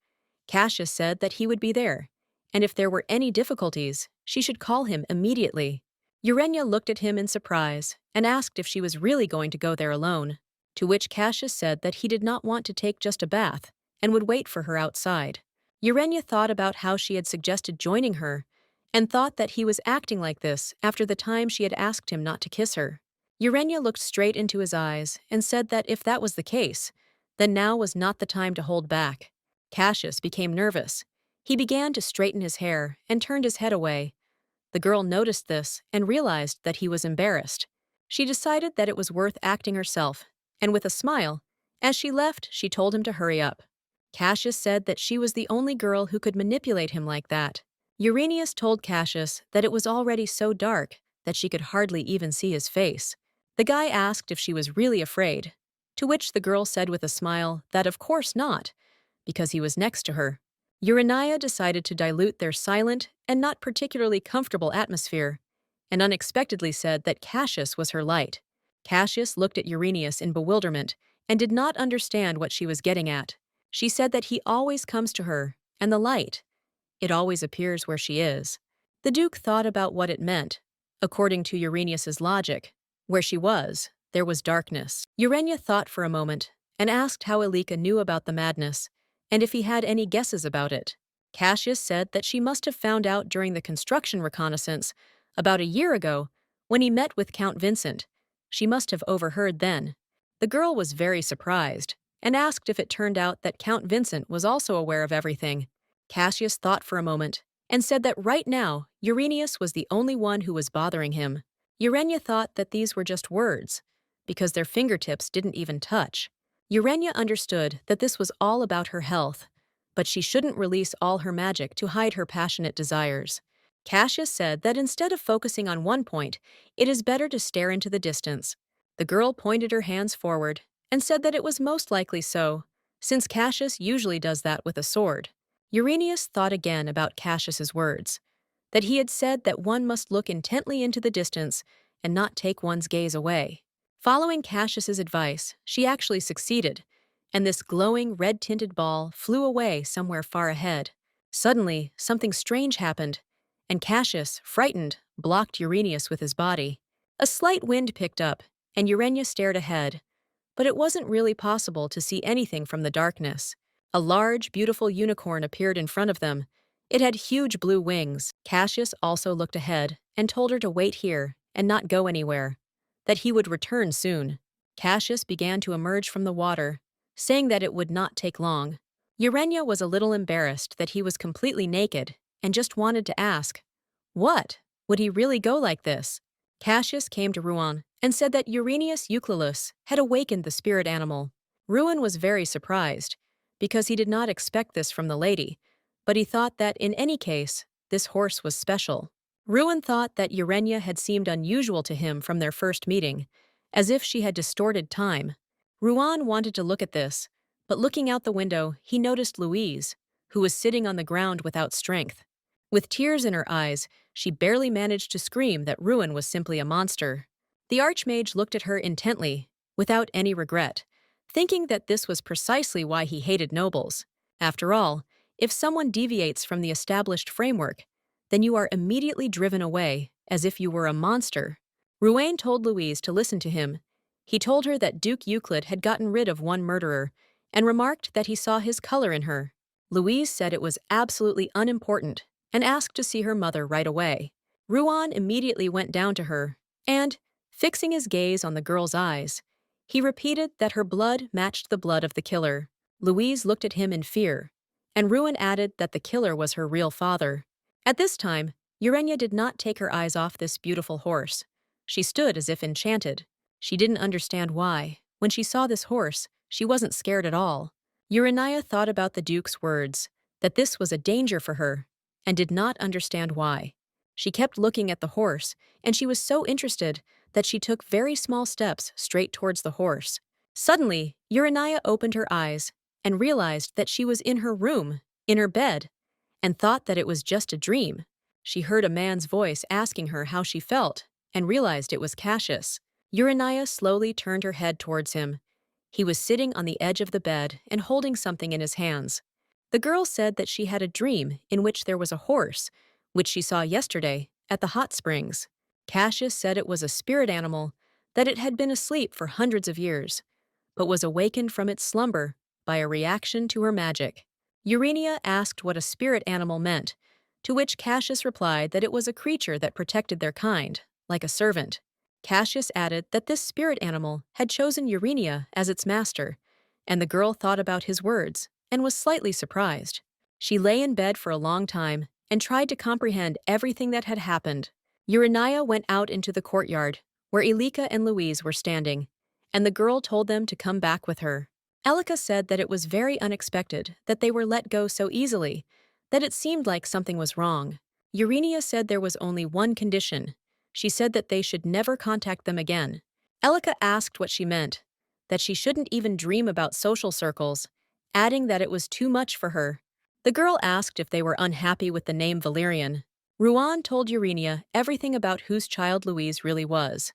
Cassius said that he would be there, and if there were any difficulties, she should call him immediately. Urania looked at him in surprise and asked if she was really going to go there alone, to which Cassius said that he did not want to take just a bath and would wait for her outside. Urania thought about how she had suggested joining her and thought that he was acting like this after the time she had asked him not to kiss her. Urania looked straight into his eyes and said that if that was the case, then now was not the time to hold back. Cassius became nervous. He began to straighten his hair and turned his head away. The girl noticed this and realized that he was embarrassed. She decided that it was worth acting herself, and with a smile, as she left, she told him to hurry up. Cassius said that she was the only girl who could manipulate him like that. Uranius told Cassius that it was already so dark that she could hardly even see his face. The guy asked if she was really afraid, to which the girl said with a smile that of course not, because he was next to her. Urania decided to dilute their silent and not particularly comfortable atmosphere, and unexpectedly said that Cassius was her light. Cassius looked at Uranius in bewilderment and did not understand what she was getting at. She said that he always comes to her, and the light, it always appears where she is. The Duke thought about what it meant. According to Uranius's logic, where she was, there was darkness. Urania thought for a moment and asked how Elika knew about the madness, and if he had any guesses about it. Cassius said that she must have found out during the construction reconnaissance about a year ago when he met with Count Vincent. She must have overheard then. The girl was very surprised and asked if it turned out that Count Vincent was also aware of everything. Cassius thought for a moment and said that right now Uranius was the only one who was bothering him. Urania thought that these were just words, because their fingertips didn't even touch. Urania understood that this was all about her health, but she shouldn't release all her magic to hide her passionate desires. Cassius said that instead of focusing on one point, it is better to stare into the distance. The girl pointed her hands forward and said that it was most likely so, since Cassius usually does that with a sword. Uranius thought again about Cassius's words, that he had said that one must look intently into the distance and not take one's gaze away. Following Cassius's advice, she actually succeeded, and this glowing red-tinted ball flew away somewhere far ahead. Suddenly, something strange happened, and Cassius, frightened, blocked Uranius with his body. A slight wind picked up, and Urania stared ahead, but it wasn't really possible to see anything from the darkness. A large, beautiful unicorn appeared in front of them. It had huge blue wings. Cassius also looked ahead and told her to wait here and not go anywhere, that he would return soon. Cassius began to emerge from the water, saying that it would not take long. Urania was a little embarrassed that he was completely naked and just wanted to ask, what? Would he really go like this? Cassius came to Ruan and said that Uranius Euclilus had awakened the spirit animal. Ruan was very surprised, because he did not expect this from the lady, but he thought that in any case, this horse was special. Ruin thought that Urania had seemed unusual to him from their first meeting, as if she had distorted time. Ruan wanted to look at this, but looking out the window, he noticed Louise, who was sitting on the ground without strength. With tears in her eyes, she barely managed to scream that Ruin was simply a monster. The Archmage looked at her intently, without any regret, thinking that this was precisely why he hated nobles. After all, if someone deviates from the established framework, then you are immediately driven away, as if you were a monster. Ruane told Louise to listen to him. He told her that Duke Euclid had gotten rid of one murderer, and remarked that he saw his color in her. Louise said it was absolutely unimportant, and asked to see her mother right away. Ruan immediately went down to her, and, fixing his gaze on the girl's eyes, he repeated that her blood matched the blood of the killer. Louise looked at him in fear, and Ruan added that the killer was her real father. At this time, Urania did not take her eyes off this beautiful horse. She stood as if enchanted. She didn't understand why. When she saw this horse, she wasn't scared at all. Urania thought about the Duke's words, that this was a danger for her, and did not understand why. She kept looking at the horse, and she was so interested that she took very small steps straight towards the horse. Suddenly, Urania opened her eyes and realized that she was in her room, in her bed, and thought that it was just a dream. She heard a man's voice asking her how she felt and realized it was Cassius. Urania slowly turned her head towards him. He was sitting on the edge of the bed and holding something in his hands. The girl said that she had a dream in which there was a horse, which she saw yesterday at the hot springs. Cassius said it was a spirit animal, that it had been asleep for hundreds of years, but was awakened from its slumber by a reaction to her magic. Urania asked what a spirit animal meant, to which Cassius replied that it was a creature that protected their kind, like a servant. Cassius added that this spirit animal had chosen Urania as its master, and the girl thought about his words and was slightly surprised. She lay in bed for a long time and tried to comprehend everything that had happened. Urania went out into the courtyard, where Elika and Louise were standing, and the girl told them to come back with her. Elika said that it was very unexpected that they were let go so easily, that it seemed like something was wrong. Urania said there was only one condition. She said that they should never contact them again. Elika asked what she meant, that she shouldn't even dream about social circles, adding that it was too much for her. The girl asked if they were unhappy with the name Valerian. Ruan told Urania everything about whose child Louise really was.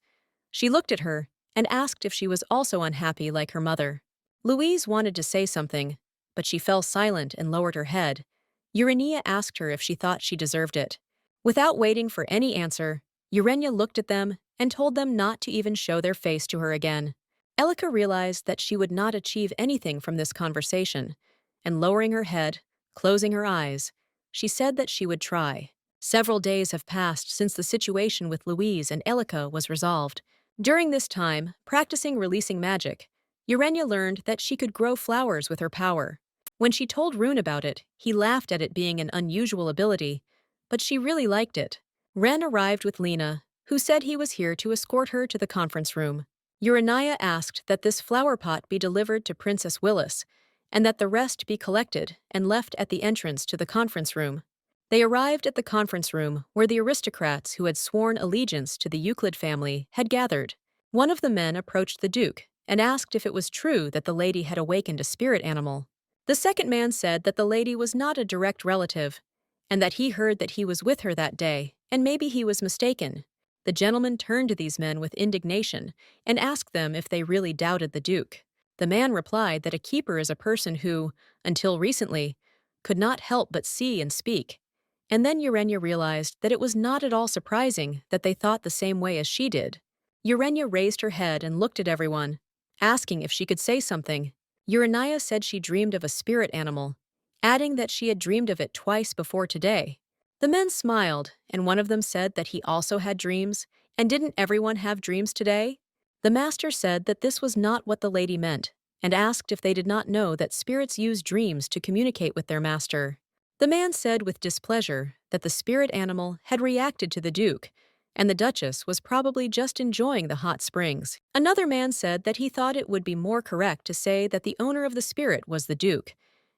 She looked at her and asked if she was also unhappy like her mother. Louise wanted to say something, but she fell silent and lowered her head. Urania asked her if she thought she deserved it. Without waiting for any answer, Urania looked at them and told them not to even show their face to her again. Elika realized that she would not achieve anything from this conversation, and lowering her head, closing her eyes, she said that she would try. Several days have passed since the situation with Louise and Elika was resolved. During this time, practicing releasing magic, Urania learned that she could grow flowers with her power. When she told Rune about it, he laughed at it being an unusual ability, but she really liked it. Ren arrived with Lena, who said he was here to escort her to the conference room. Urania asked that this flower pot be delivered to Princess Willis, and that the rest be collected and left at the entrance to the conference room. They arrived at the conference room where the aristocrats who had sworn allegiance to the Euclid family had gathered. One of the men approached the Duke and asked if it was true that the lady had awakened a spirit animal. The second man said that the lady was not a direct relative, and that he heard that he was with her that day, and maybe he was mistaken. The gentleman turned to these men with indignation and asked them if they really doubted the Duke. The man replied that a keeper is a person who, until recently, could not help but see and speak. And then Urania realized that it was not at all surprising that they thought the same way as she did. Urania raised her head and looked at everyone, asking if she could say something. Urania said she dreamed of a spirit animal, adding that she had dreamed of it twice before today. The men smiled, and one of them said that he also had dreams, and didn't everyone have dreams today? The master said that this was not what the lady meant, and asked if they did not know that spirits use dreams to communicate with their master. The man said with displeasure that the spirit animal had reacted to the Duke, and the Duchess was probably just enjoying the hot springs. Another man said that he thought it would be more correct to say that the owner of the spirit was the Duke,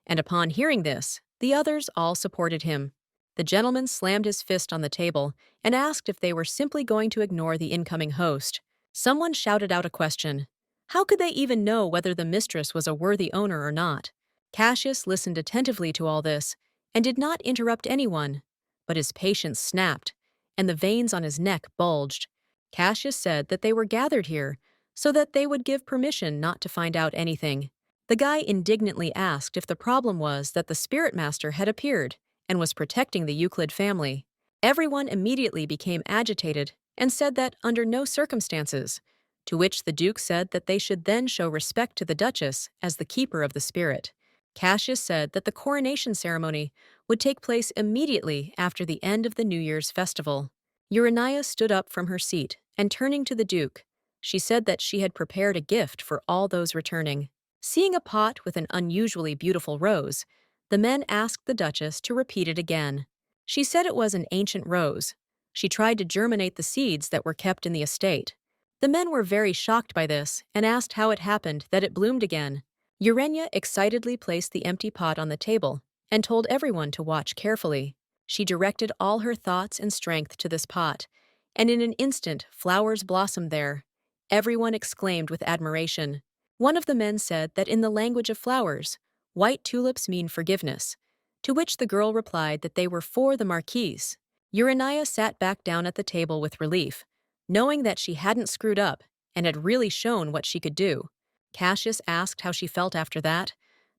and upon hearing this, The others all supported him. The gentleman slammed his fist on the table and asked if they were simply going to ignore the incoming host. Someone shouted out a question. How could they even know whether the mistress was a worthy owner or not? Cassius listened attentively to all this and did not interrupt anyone, but his patience snapped, and the veins on his neck bulged. Cassius said that they were gathered here so that they would give permission not to find out anything. The guy indignantly asked if the problem was that the spirit master had appeared and was protecting the Euclid family. Everyone immediately became agitated and said that under no circumstances, to which the Duke said that they should then show respect to the Duchess as the keeper of the spirit. Cassius said that the coronation ceremony would take place immediately after the end of the New Year's festival. Urania stood up from her seat and turning to the Duke, she said that she had prepared a gift for all those returning. Seeing a pot with an unusually beautiful rose, the men asked the Duchess to repeat it again. She said it was an ancient rose. She tried to germinate the seeds that were kept in the estate. The men were very shocked by this and asked how it happened that it bloomed again. Urania excitedly placed the empty pot on the table and told everyone to watch carefully. She directed all her thoughts and strength to this pot, and in an instant flowers blossomed there. Everyone exclaimed with admiration. One of the men said that in the language of flowers, white tulips mean forgiveness, to which the girl replied that they were for the Marquise. Urania sat back down at the table with relief, knowing that she hadn't screwed up and had really shown what she could do. Cassius asked how she felt after that,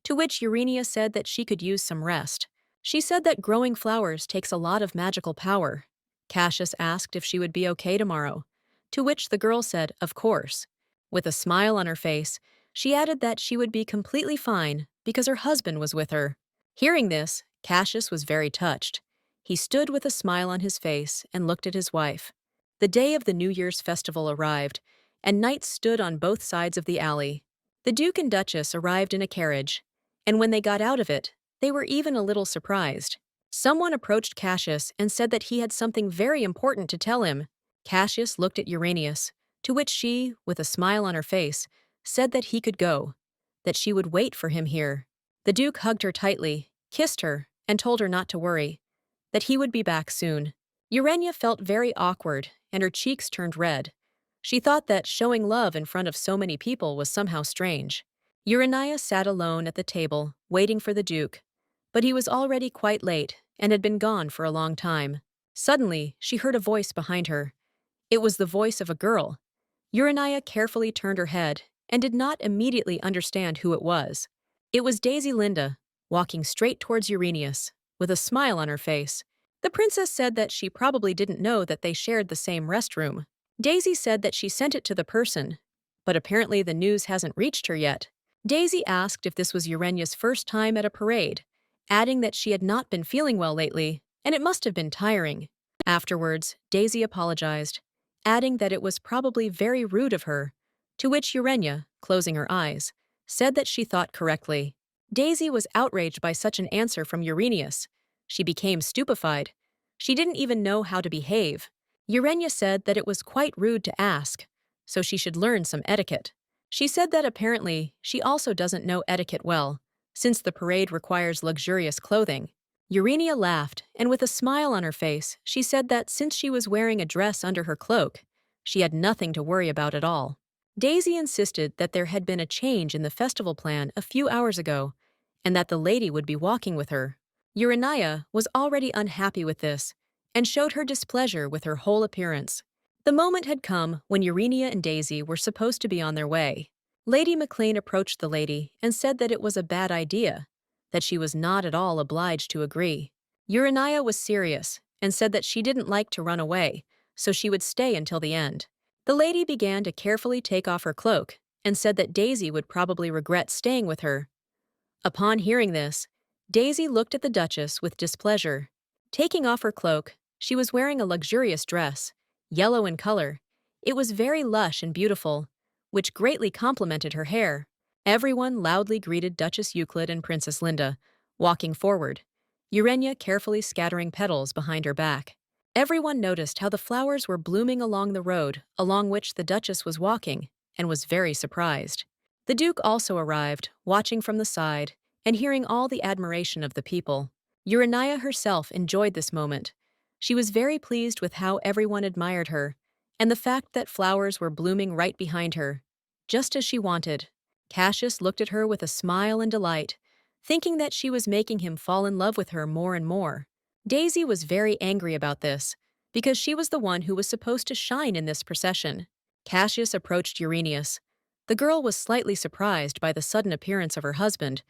to which Urania said that she could use some rest. She said that growing flowers takes a lot of magical power. Cassius asked if she would be okay tomorrow, to which the girl said, of course. With a smile on her face, she added that she would be completely fine because her husband was with her. Hearing this, Cassius was very touched. He stood with a smile on his face and looked at his wife. The day of the New Year's festival arrived, and knights stood on both sides of the alley. The Duke and Duchess arrived in a carriage, and when they got out of it, they were even a little surprised. Someone approached Cassius and said that he had something very important to tell him. Cassius looked at Uranius, to which she, with a smile on her face, said that he could go, that she would wait for him here. The Duke hugged her tightly, kissed her, and told her not to worry, that he would be back soon. Urania felt very awkward, and her cheeks turned red. She thought that showing love in front of so many people was somehow strange. Urania sat alone at the table, waiting for the Duke, but he was already quite late and had been gone for a long time. Suddenly, she heard a voice behind her. It was the voice of a girl. Urania carefully turned her head and did not immediately understand who it was. It was Daisy Linda, walking straight towards Uranius, with a smile on her face. The princess said that she probably didn't know that they shared the same restroom. Daisy said that she sent it to the person, but apparently the news hasn't reached her yet. Daisy asked if this was Urania's first time at a parade, adding that she had not been feeling well lately, and it must have been tiring. Afterwards, Daisy apologized, adding that it was probably very rude of her, to which Urania, closing her eyes, said that she thought correctly. Daisy was outraged by such an answer from Uranius. She became stupefied. She didn't even know how to behave. Urania said that it was quite rude to ask, so she should learn some etiquette. She said that apparently she also doesn't know etiquette well, since the parade requires luxurious clothing. Urania laughed, and with a smile on her face, she said that since she was wearing a dress under her cloak, she had nothing to worry about at all. Daisy insisted that there had been a change in the festival plan a few hours ago, and that the lady would be walking with her. Urania was already unhappy with this, and showed her displeasure with her whole appearance. The moment had come when Urania and Daisy were supposed to be on their way. Lady McLean approached the lady and said that it was a bad idea, that she was not at all obliged to agree. Urania was serious and said that she didn't like to run away, so she would stay until the end. The lady began to carefully take off her cloak and said that Daisy would probably regret staying with her. Upon hearing this, Daisy looked at the Duchess with displeasure. Taking off her cloak, she was wearing a luxurious dress, yellow in color. It was very lush and beautiful, which greatly complemented her hair. Everyone loudly greeted Duchess Euclid and Princess Linda, walking forward, Urania carefully scattering petals behind her back. Everyone noticed how the flowers were blooming along the road along which the Duchess was walking, and was very surprised. The Duke also arrived, watching from the side, and hearing all the admiration of the people. Urania herself enjoyed this moment. She was very pleased with how everyone admired her, and the fact that flowers were blooming right behind her, just as she wanted. Cassius looked at her with a smile and delight, thinking that she was making him fall in love with her more and more. Daisy was very angry about this, because she was the one who was supposed to shine in this procession. Cassius approached Uranius. The girl was slightly surprised by the sudden appearance of her husband,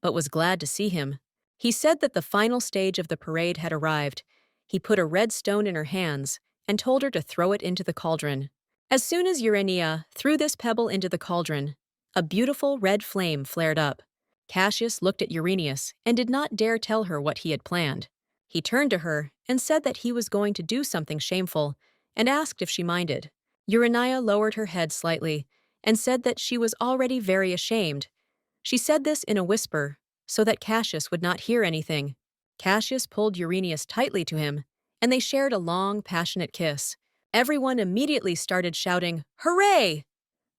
but was glad to see him. He said that the final stage of the parade had arrived. He put a red stone in her hands and told her to throw it into the cauldron. As soon as Urania threw this pebble into the cauldron, a beautiful red flame flared up. Cassius looked at Uranius and did not dare tell her what he had planned. He turned to her and said that he was going to do something shameful and asked if she minded. Urania lowered her head slightly and said that she was already very ashamed. She said this in a whisper so that Cassius would not hear anything. Cassius pulled Uranius tightly to him, and they shared a long, passionate kiss. Everyone immediately started shouting, "Hooray!"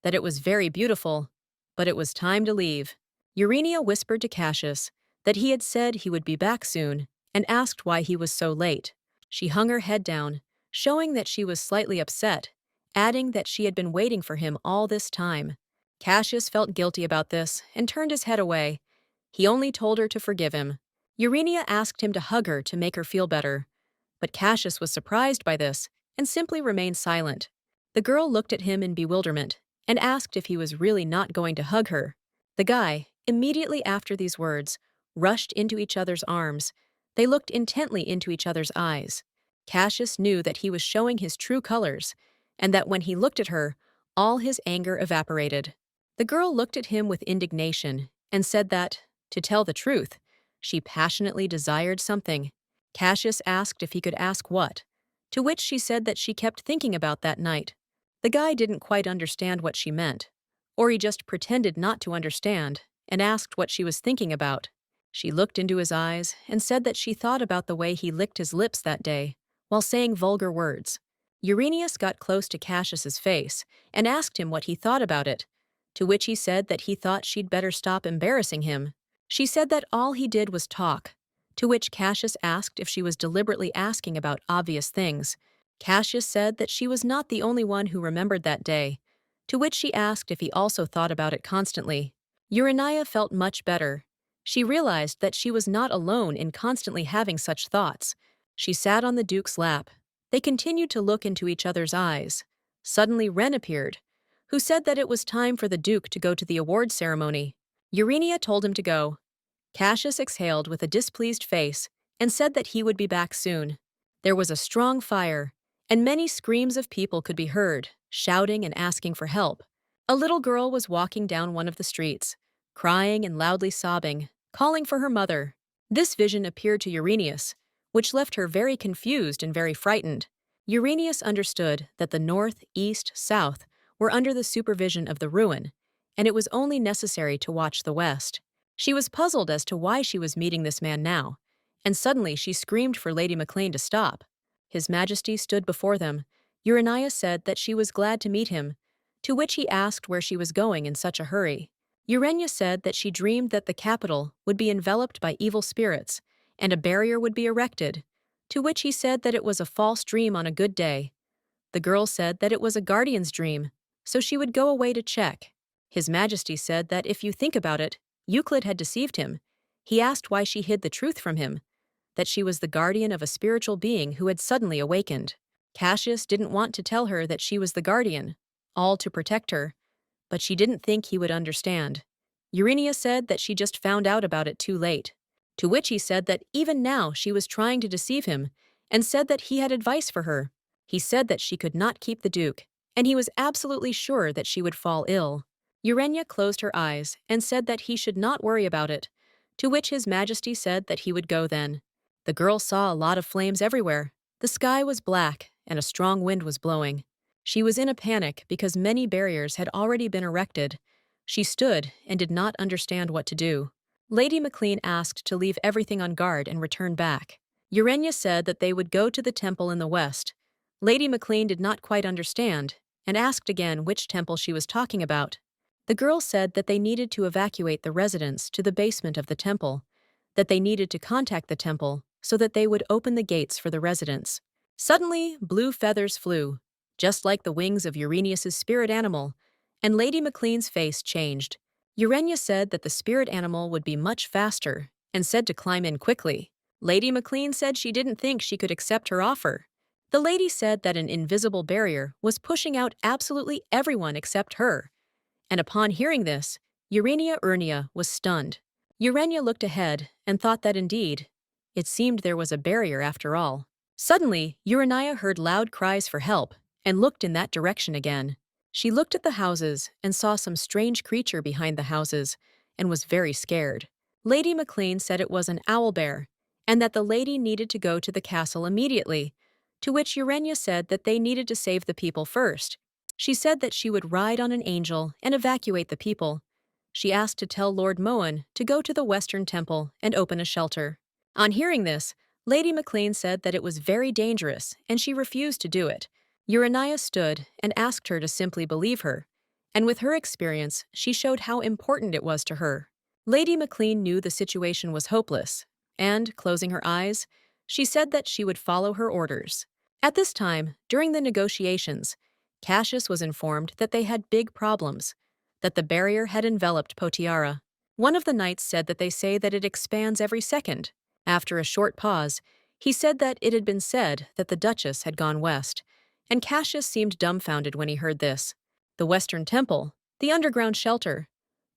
that it was very beautiful, but it was time to leave. Urania whispered to Cassius that he had said he would be back soon and asked why he was so late. She hung her head down, showing that she was slightly upset, adding that she had been waiting for him all this time. Cassius felt guilty about this and turned his head away. He only told her to forgive him. Urania asked him to hug her to make her feel better, but Cassius was surprised by this and simply remained silent. The girl looked at him in bewilderment and asked if he was really not going to hug her. The guy, immediately after these words, rushed into each other's arms. They looked intently into each other's eyes. Cassius knew that he was showing his true colors, and that when he looked at her, all his anger evaporated. The girl looked at him with indignation and said that, to tell the truth, she passionately desired something. Cassius asked if he could ask what, to which she said that she kept thinking about that night. The guy didn't quite understand what she meant, or he just pretended not to understand and asked what she was thinking about. She looked into his eyes and said that she thought about the way he licked his lips that day while saying vulgar words. Uranius got close to Cassius's face and asked him what he thought about it, to which he said that he thought she'd better stop embarrassing him. She said that all he did was talk, to which Cassius asked if she was deliberately asking about obvious things. Cassius said that she was not the only one who remembered that day, to which she asked if he also thought about it constantly. Urania felt much better. She realized that she was not alone in constantly having such thoughts. She sat on the Duke's lap. They continued to look into each other's eyes. Suddenly Ren appeared, who said that it was time for the Duke to go to the awards ceremony. Urania told him to go. Cassius exhaled with a displeased face and said that he would be back soon. There was a strong fire, and many screams of people could be heard, shouting and asking for help. A little girl was walking down one of the streets, crying and loudly sobbing, calling for her mother. This vision appeared to Uranius, which left her very confused and very frightened. Uranius understood that the north, east, south were under the supervision of the ruin, and it was only necessary to watch the west. She was puzzled as to why she was meeting this man now, and suddenly she screamed for Lady McLean to stop. His Majesty stood before them. Urania said that she was glad to meet him, to which he asked where she was going in such a hurry. Urania said that she dreamed that the capital would be enveloped by evil spirits, and a barrier would be erected, to which he said that it was a false dream on a good day. The girl said that it was a guardian's dream, so she would go away to check. His Majesty said that if you think about it, Euclid had deceived him. He asked why she hid the truth from him, that she was the guardian of a spiritual being who had suddenly awakened. Cassius didn't want to tell her that she was the guardian, all to protect her, but she didn't think he would understand. Urania said that she just found out about it too late, to which he said that even now she was trying to deceive him, and said that he had advice for her. He said that she could not keep the Duke, and he was absolutely sure that she would fall ill. Urania closed her eyes and said that he should not worry about it, to which His Majesty said that he would go then. The girl saw a lot of flames everywhere. The sky was black, and a strong wind was blowing. She was in a panic because many barriers had already been erected. She stood and did not understand what to do. Lady McLean asked to leave everything on guard and return back. Urania said that they would go to the temple in the west. Lady McLean did not quite understand and asked again which temple she was talking about. The girl said that they needed to evacuate the residents to the basement of the temple, that they needed to contact the temple so that they would open the gates for the residents. Suddenly, blue feathers flew, just like the wings of Uranius's spirit animal, and Lady McLean's face changed. Urania said that the spirit animal would be much faster and said to climb in quickly. Lady McLean said she didn't think she could accept her offer. The lady said that an invisible barrier was pushing out absolutely everyone except her. And upon hearing this, Urania was stunned. Urania looked ahead and thought that indeed, it seemed there was a barrier after all. Suddenly, Urania heard loud cries for help and looked in that direction again. She looked at the houses and saw some strange creature behind the houses and was very scared. Lady McLean said it was an owlbear and that the lady needed to go to the castle immediately, to which Urania said that they needed to save the people first. She said that she would ride on an angel and evacuate the people. She asked to tell Lord Moen to go to the Western Temple and open a shelter. On hearing this, Lady McLean said that it was very dangerous and she refused to do it. Urania stood and asked her to simply believe her, and with her experience, she showed how important it was to her. Lady McLean knew the situation was hopeless, and, closing her eyes, she said that she would follow her orders. At this time, during the negotiations, Cassius was informed that they had big problems, that the barrier had enveloped Potiara. One of the knights said that they say that it expands every second. After a short pause, he said that it had been said that the Duchess had gone west, and Cassius seemed dumbfounded when he heard this. The Western Temple, the underground shelter.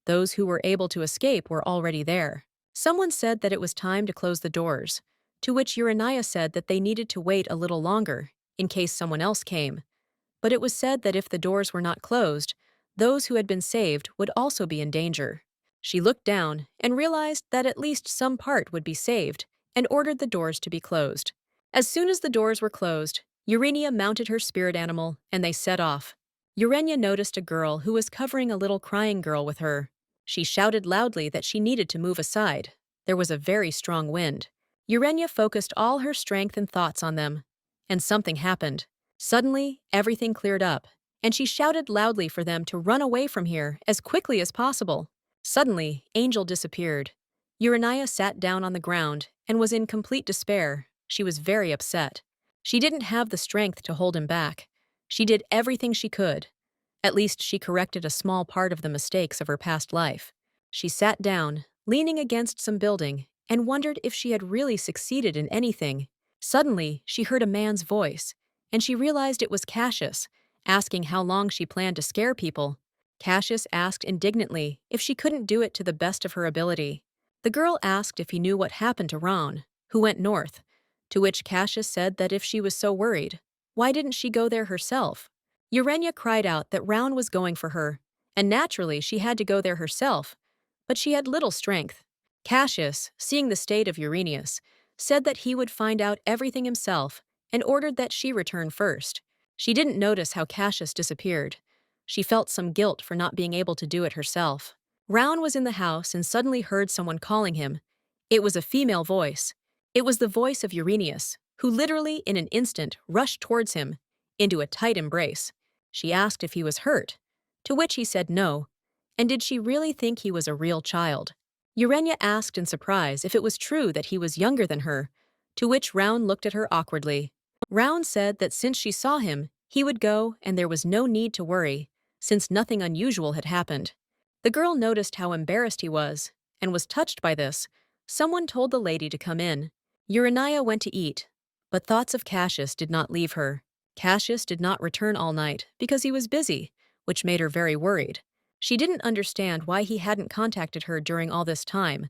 Those who were able to escape were already there. Someone said that it was time to close the doors, to which Urania said that they needed to wait a little longer, in case someone else came. But it was said that if the doors were not closed, those who had been saved would also be in danger. She looked down and realized that at least some part would be saved and ordered the doors to be closed. As soon as the doors were closed, Urania mounted her spirit animal and they set off. Urania noticed a girl who was covering a little crying girl with her. She shouted loudly that she needed to move aside. There was a very strong wind. Urania focused all her strength and thoughts on them. And something happened. Suddenly, everything cleared up, and she shouted loudly for them to run away from here as quickly as possible. Suddenly, Angel disappeared. Urania sat down on the ground and was in complete despair. She was very upset. She didn't have the strength to hold him back. She did everything she could. At least she corrected a small part of the mistakes of her past life. She sat down, leaning against some building, and wondered if she had really succeeded in anything. Suddenly, she heard a man's voice, and she realized it was Cassius, asking how long she planned to scare people. Cassius asked indignantly if she couldn't do it to the best of her ability. The girl asked if he knew what happened to Ron, who went north, to which Cassius said that if she was so worried, why didn't she go there herself? Urania cried out that Round was going for her, and naturally she had to go there herself, but she had little strength. Cassius, seeing the state of Uranius, said that he would find out everything himself and ordered that she return first. She didn't notice how Cassius disappeared. She felt some guilt for not being able to do it herself. Round was in the house and suddenly heard someone calling him. It was a female voice. It was the voice of Uranius, who literally in an instant rushed towards him, into a tight embrace. She asked if he was hurt, to which he said no, and did she really think he was a real child? Urania asked in surprise if it was true that he was younger than her, to which Round looked at her awkwardly. Round said that since she saw him, he would go and there was no need to worry, since nothing unusual had happened. The girl noticed how embarrassed he was, and was touched by this. Someone told the lady to come in. Urania went to eat, but thoughts of Cassius did not leave her. Cassius did not return all night because he was busy, which made her very worried. She didn't understand why he hadn't contacted her during all this time,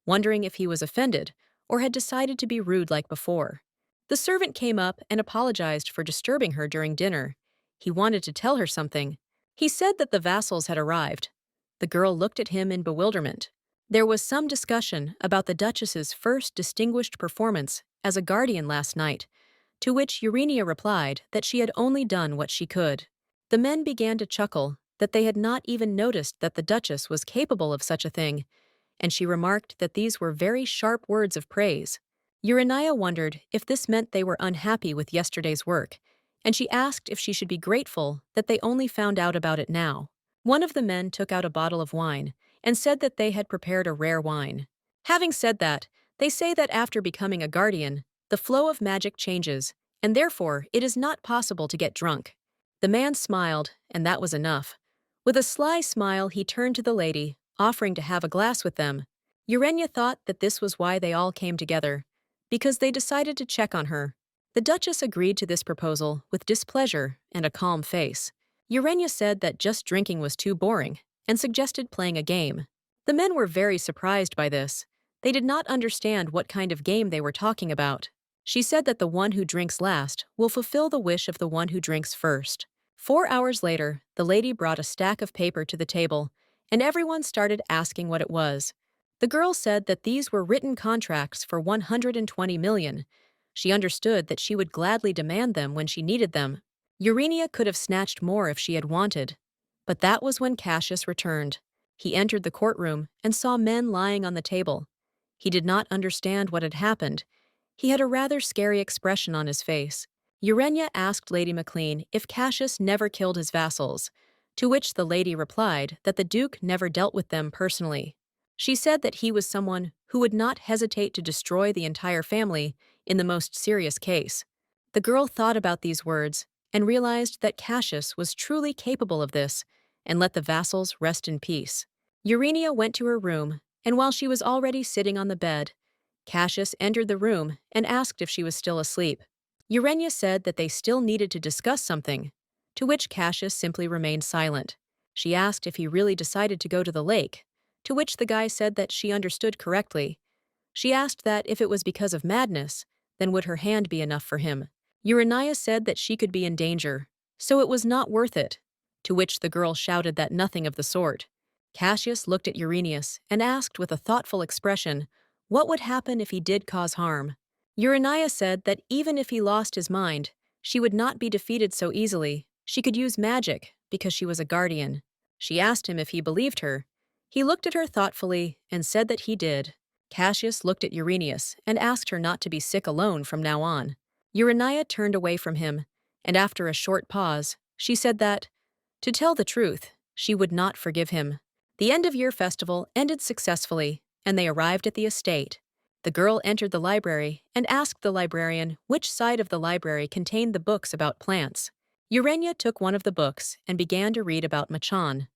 wondering if he was offended or had decided to be rude like before. The servant came up and apologized for disturbing her during dinner. He wanted to tell her something. He said that the vassals had arrived. The girl looked at him in bewilderment. There was some discussion about the Duchess's first distinguished performance as a guardian last night, to which Urania replied that she had only done what she could. The men began to chuckle that they had not even noticed that the Duchess was capable of such a thing, and she remarked that these were very sharp words of praise. Urania wondered if this meant they were unhappy with yesterday's work, and she asked if she should be grateful that they only found out about it now. One of the men took out a bottle of wine and said that they had prepared a rare wine. Having said that, they say that after becoming a guardian, the flow of magic changes, and therefore it is not possible to get drunk. The man smiled, and that was enough. With a sly smile, he turned to the lady, offering to have a glass with them. Urania thought that this was why they all came together, because they decided to check on her. The Duchess agreed to this proposal with displeasure and a calm face. Urania said that just drinking was too boring and suggested playing a game. The men were very surprised by this. They did not understand what kind of game they were talking about. She said that the one who drinks last will fulfill the wish of the one who drinks first. 4 hours later, the lady brought a stack of paper to the table, and everyone started asking what it was. The girl said that these were written contracts for 120 million. She understood that she would gladly demand them when she needed them. Urania could have snatched more if she had wanted. But that was when Cassius returned. He entered the courtroom and saw men lying on the table. He did not understand what had happened. He had a rather scary expression on his face. Urania asked Lady Maclean if Cassius never killed his vassals, to which the lady replied that the Duke never dealt with them personally. She said that he was someone who would not hesitate to destroy the entire family in the most serious case. The girl thought about these words and realized that Cassius was truly capable of this, and let the vassals rest in peace. Urania went to her room, and while she was already sitting on the bed, Cassius entered the room and asked if she was still asleep. Urania said that they still needed to discuss something, to which Cassius simply remained silent. She asked if he really decided to go to the lake, to which the guy said that she understood correctly. She asked that if it was because of madness, then would her hand be enough for him? Urania said that she could be in danger, so it was not worth it, to which the girl shouted that nothing of the sort. Cassius looked at Uranius and asked with a thoughtful expression what would happen if he did cause harm. Urania said that even if he lost his mind, she would not be defeated so easily. She could use magic because she was a guardian. She asked him if he believed her. He looked at her thoughtfully and said that he did. Cassius looked at Uranius and asked her not to be sick alone from now on. Urania turned away from him, and after a short pause, she said that, to tell the truth, she would not forgive him. The end-of-year festival ended successfully, and they arrived at the estate. The girl entered the library and asked the librarian which side of the library contained the books about plants. Urania took one of the books and began to read about Machan,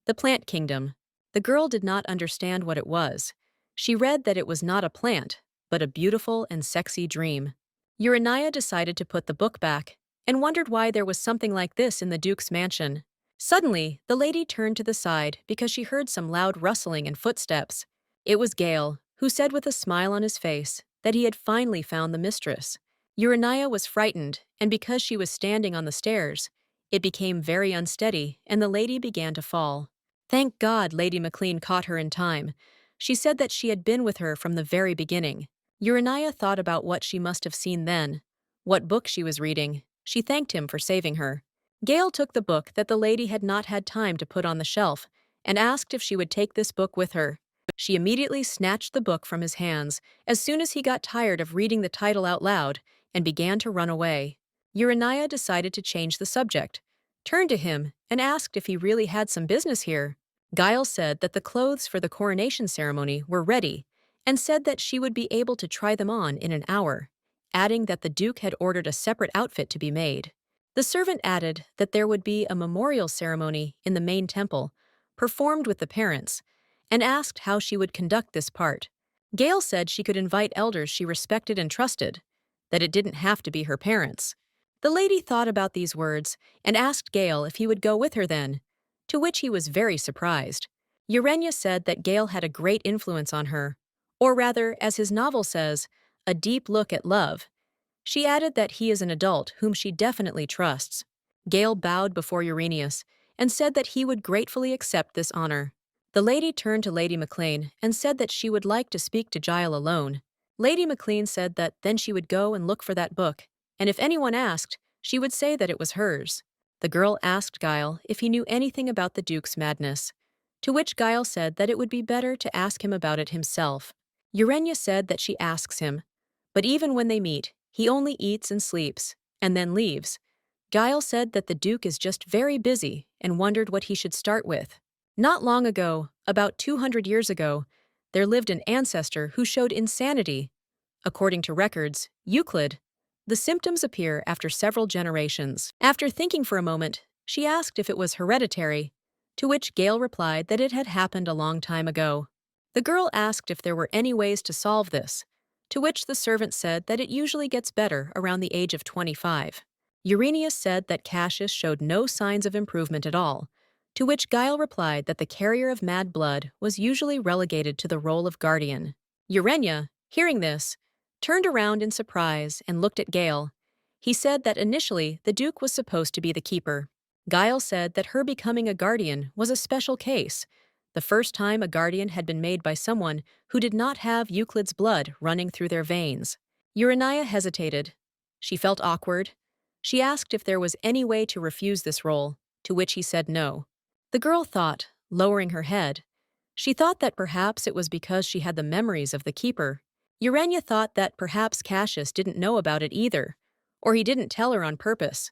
the plant kingdom. The girl did not understand what it was. She read that it was not a plant, but a beautiful and sexy dream. Urania decided to put the book back and wondered why there was something like this in the Duke's mansion. Suddenly, the lady turned to the side because she heard some loud rustling and footsteps. It was Gale, who said with a smile on his face that he had finally found the mistress. Urania was frightened, and because she was standing on the stairs, it became very unsteady and the lady began to fall. Thank God Lady Maclean caught her in time. She said that she had been with her from the very beginning. Urania thought about what she must have seen then, what book she was reading. She thanked him for saving her. Gale took the book that the lady had not had time to put on the shelf and asked if she would take this book with her. She immediately snatched the book from his hands as soon as he got tired of reading the title out loud and began to run away. Urania decided to change the subject, turned to him, and asked if he really had some business here. Gile said that the clothes for the coronation ceremony were ready and said that she would be able to try them on in an hour, adding that the Duke had ordered a separate outfit to be made. The servant added that there would be a memorial ceremony in the main temple, performed with the parents, and asked how she would conduct this part. Gale said she could invite elders she respected and trusted, that it didn't have to be her parents. The lady thought about these words and asked Gale if he would go with her then, to which he was very surprised. Urania said that Gale had a great influence on her, or rather, as his novel says, a deep look at love. She added that he is an adult whom she definitely trusts. Gale bowed before Uranius and said that he would gratefully accept this honor. The lady turned to Lady Maclean and said that she would like to speak to Gile alone. Lady Maclean said that then she would go and look for that book, and if anyone asked, she would say that it was hers. The girl asked Gile if he knew anything about the Duke's madness, to which Gile said that it would be better to ask him about it himself. Urania said that she asks him, but even when they meet, he only eats and sleeps, and then leaves. Gile said that the Duke is just very busy and wondered what he should start with. Not long ago, about 200 years ago, there lived an ancestor who showed insanity. According to records, Euclid, the symptoms appear after several generations. After thinking for a moment, she asked if it was hereditary, to which Gale replied that it had happened a long time ago. The girl asked if there were any ways to solve this, to which the servant said that it usually gets better around the age of 25. Uranius said that Cassius showed no signs of improvement at all, to which Guile replied that the carrier of mad blood was usually relegated to the role of guardian. Urania, hearing this, turned around in surprise and looked at Gale. He said that initially the Duke was supposed to be the keeper. Guile said that her becoming a guardian was a special case, the first time a guardian had been made by someone who did not have Euclid's blood running through their veins. Urania hesitated. She felt awkward. She asked if there was any way to refuse this role, to which he said no. The girl thought, lowering her head. She thought that perhaps it was because she had the memories of the keeper. Urania thought that perhaps Cassius didn't know about it either, or he didn't tell her on purpose.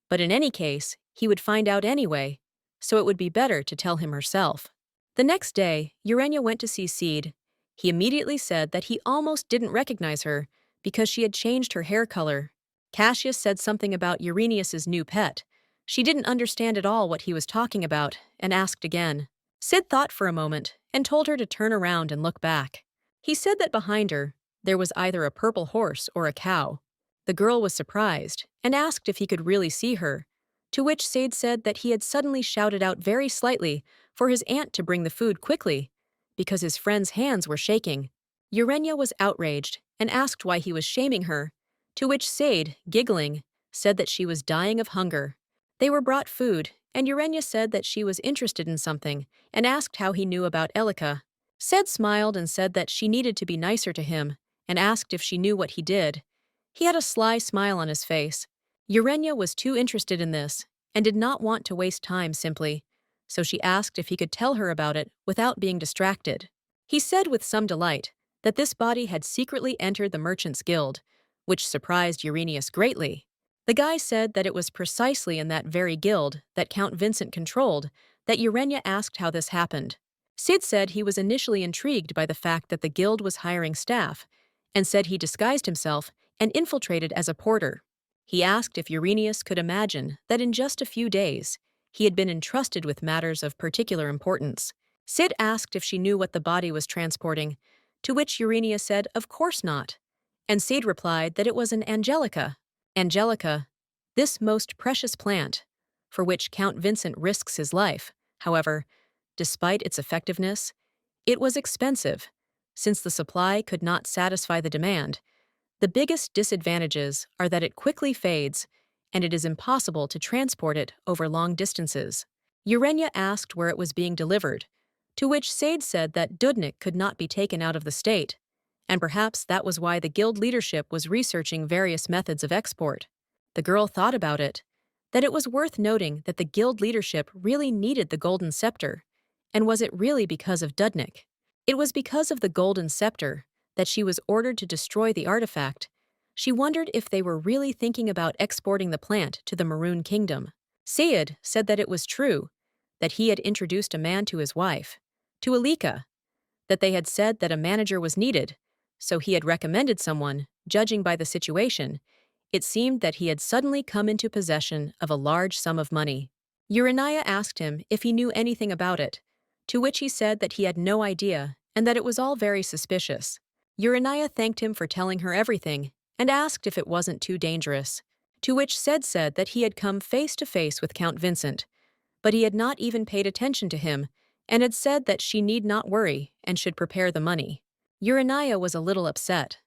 But in any case, he would find out anyway, so it would be better to tell him herself. The next day, Urania went to see Cid. He immediately said that he almost didn't recognize her because she had changed her hair color. Cassius said something about Uranius's new pet. She didn't understand at all what he was talking about and asked again. Cid thought for a moment and told her to turn around and look back. He said that behind her, there was either a purple horse or a cow. The girl was surprised and asked if he could really see her, to which Cid said that he had suddenly shouted out very slightly for his aunt to bring the food quickly, because his friend's hands were shaking. Urania was outraged and asked why he was shaming her, to which Cid, giggling, said that she was dying of hunger. They were brought food, and Urania said that she was interested in something and asked how he knew about Elica. Cid smiled and said that she needed to be nicer to him and asked if she knew what he did. He had a sly smile on his face. Urania was too interested in this and did not want to waste time simply, so she asked if he could tell her about it without being distracted. He said with some delight that this body had secretly entered the Merchants' Guild, which surprised Uranius greatly. The guy said that it was precisely in that very guild that Count Vincent controlled that Urania asked how this happened. Cid said he was initially intrigued by the fact that the guild was hiring staff, and said he disguised himself and infiltrated as a porter. He asked if Uranius could imagine that in just a few days, he had been entrusted with matters of particular importance. Cid asked if she knew what the body was transporting, to which Urania said of course not, and Cid replied that it was an angelica. Angelica, this most precious plant, for which Count Vincent risks his life. However, despite its effectiveness, it was expensive, since the supply could not satisfy the demand. The biggest disadvantages are that it quickly fades, and it is impossible to transport it over long distances. Urania asked where it was being delivered, to which Cid said that Dudnik could not be taken out of the state, and perhaps that was why the guild leadership was researching various methods of export. The girl thought about it, that it was worth noting that the guild leadership really needed the golden scepter, and was it really because of Dudnik? It was because of the golden scepter that she was ordered to destroy the artifact. She wondered if they were really thinking about exporting the plant to the Maroon Kingdom. Cid said that it was true, that he had introduced a man to his wife, to Alika, that they had said that a manager was needed, so he had recommended someone. Judging by the situation, it seemed that he had suddenly come into possession of a large sum of money. Urania asked him if he knew anything about it, to which he said that he had no idea and that it was all very suspicious. Urania thanked him for telling her everything and asked if it wasn't too dangerous, to which Cid said that he had come face to face with Count Vincent, but he had not even paid attention to him and had said that she need not worry and should prepare the money. Urania was a little upset,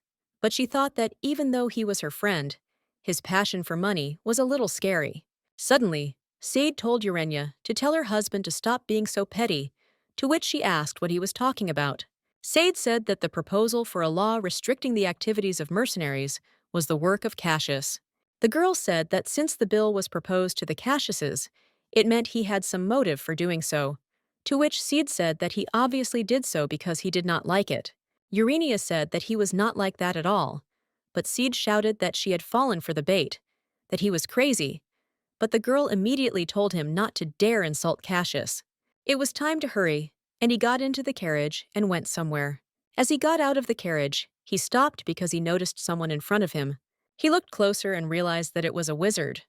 but she thought that even though he was her friend, his passion for money was a little scary. Suddenly, Cid told Urania to tell her husband to stop being so petty, to which she asked what he was talking about. Cid said that the proposal for a law restricting the activities of mercenaries was the work of Cassius. The girl said that since the bill was proposed to the Cassiuses, it meant he had some motive for doing so, to which Cid said that he obviously did so because he did not like it. Urania said that he was not like that at all, but Cid shouted that she had fallen for the bait, that he was crazy, but the girl immediately told him not to dare insult Cassius. It was time to hurry, and he got into the carriage and went somewhere. As he got out of the carriage, he stopped because he noticed someone in front of him. He looked closer and realized that it was a wizard.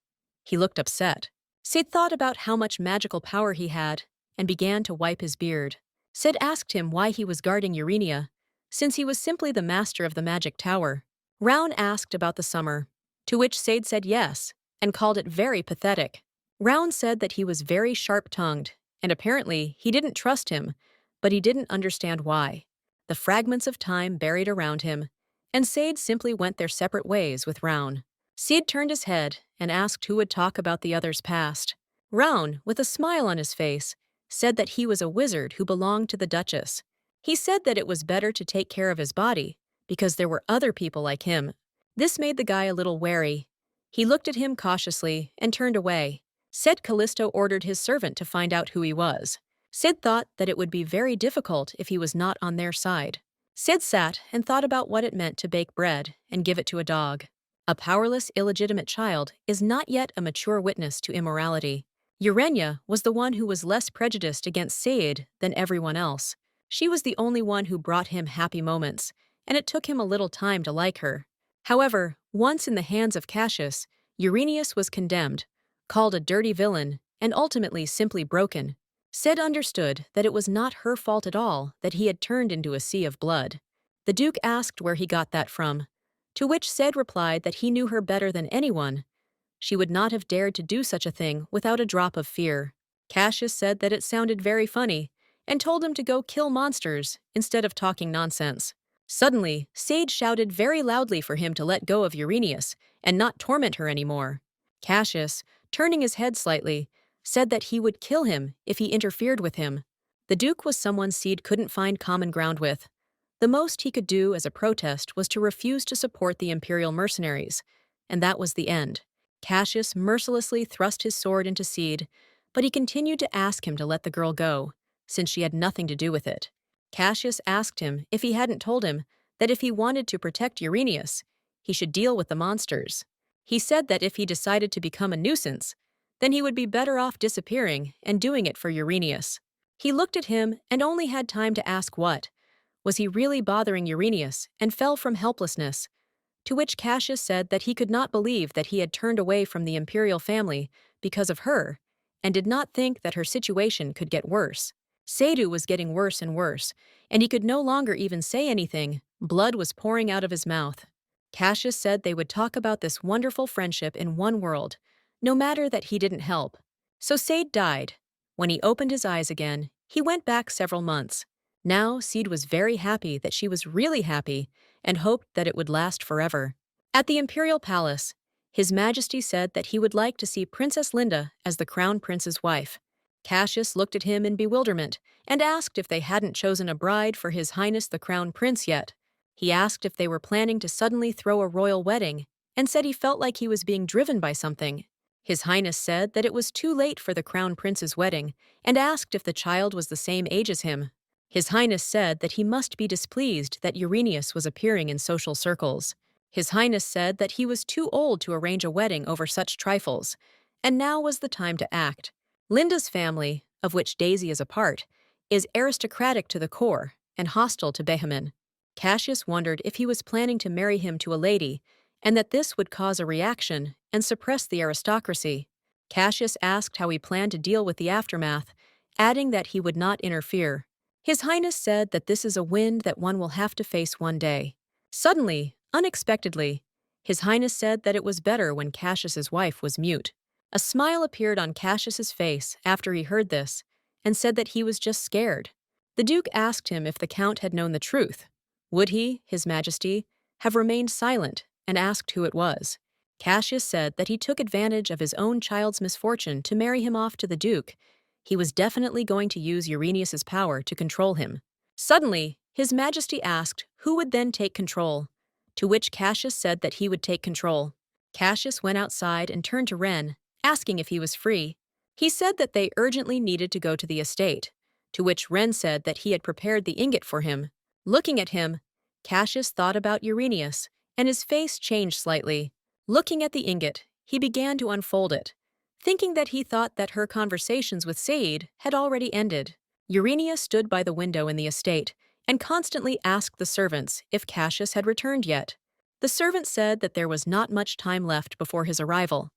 He looked upset. Sid thought about how much magical power he had and began to wipe his beard. Sid asked him why he was guarding Urania, since he was simply the master of the magic tower. Round asked about the summer, to which Sade said yes, and called it very pathetic. Round said that he was very sharp-tongued, and apparently he didn't trust him, but he didn't understand why. The fragments of time buried around him, and Sade simply went their separate ways with Round. Sid turned his head and asked who would talk about the other's past. Round, with a smile on his face, said that he was a wizard who belonged to the Duchess. He said that it was better to take care of his body, because there were other people like him. This made the guy a little wary. He looked at him cautiously and turned away. Said Callisto ordered his servant to find out who he was. Sid thought that it would be very difficult if he was not on their side. Sid sat and thought about what it meant to bake bread and give it to a dog. A powerless, illegitimate child is not yet a mature witness to immorality. Urania was the one who was less prejudiced against Sayid than everyone else. She was the only one who brought him happy moments, and it took him a little time to like her. However, once in the hands of Cassius, Uranius was condemned, called a dirty villain, and ultimately simply broken. Sid understood that it was not her fault at all that he had turned into a sea of blood. The Duke asked where he got that from, to which Sid replied that he knew her better than anyone. She would not have dared to do such a thing without a drop of fear. Cassius said that it sounded very funny, and told him to go kill monsters instead of talking nonsense. Suddenly, Sage shouted very loudly for him to let go of Uranius and not torment her anymore. Cassius, turning his head slightly, said that he would kill him if he interfered with him. The Duke was someone Seed couldn't find common ground with. The most he could do as a protest was to refuse to support the Imperial mercenaries, and that was the end. Cassius mercilessly thrust his sword into Seed, but he continued to ask him to let the girl go, since she had nothing to do with it. Cassius asked him if he hadn't told him that if he wanted to protect Uranius, he should deal with the monsters. He said that if he decided to become a nuisance, then he would be better off disappearing and doing it for Uranius. He looked at him and only had time to ask what. Was he really bothering Uranius, and fell from helplessness, to which Cassius said that he could not believe that he had turned away from the imperial family because of her, and did not think that her situation could get worse. Sadu was getting worse and worse, and he could no longer even say anything. Blood was pouring out of his mouth. Cassius said they would talk about this wonderful friendship in one world, no matter that he didn't help. So Sade died. When he opened his eyes again, he went back several months. Now Seed was very happy that she was really happy and hoped that it would last forever. At the Imperial Palace, His Majesty said that he would like to see Princess Linda as the Crown Prince's wife. Cassius looked at him in bewilderment and asked if they hadn't chosen a bride for His Highness the Crown Prince yet. He asked if they were planning to suddenly throw a royal wedding and said he felt like he was being driven by something. His Highness said that it was too late for the Crown Prince's wedding and asked if the child was the same age as him. His Highness said that he must be displeased that Uranius was appearing in social circles. His Highness said that he was too old to arrange a wedding over such trifles, and now was the time to act. Linda's family, of which Daisy is a part, is aristocratic to the core and hostile to Behamin. Cassius wondered if he was planning to marry him to a lady, and that this would cause a reaction and suppress the aristocracy. Cassius asked how he planned to deal with the aftermath, adding that he would not interfere. His Highness said that this is a wind that one will have to face one day. Suddenly, unexpectedly, His Highness said that it was better when Cassius's wife was mute. A smile appeared on Cassius's face after he heard this, and said that he was just scared. The Duke asked him if the Count had known the truth. Would he, His Majesty, have remained silent and asked who it was? Cassius said that he took advantage of his own child's misfortune to marry him off to the Duke. He was definitely going to use Uranius's power to control him. Suddenly, His Majesty asked who would then take control, to which Cassius said that he would take control. Cassius went outside and turned to Ren, asking if he was free. He said that they urgently needed to go to the estate, to which Ren said that he had prepared the ingot for him. Looking at him, Cassius thought about Uranius, and his face changed slightly. Looking at the ingot, he began to unfold it. thinking that he thought that her conversations with Said had already ended. Urania stood by the window in the estate and constantly asked the servants if Cassius had returned yet. The servant said that there was not much time left before his arrival,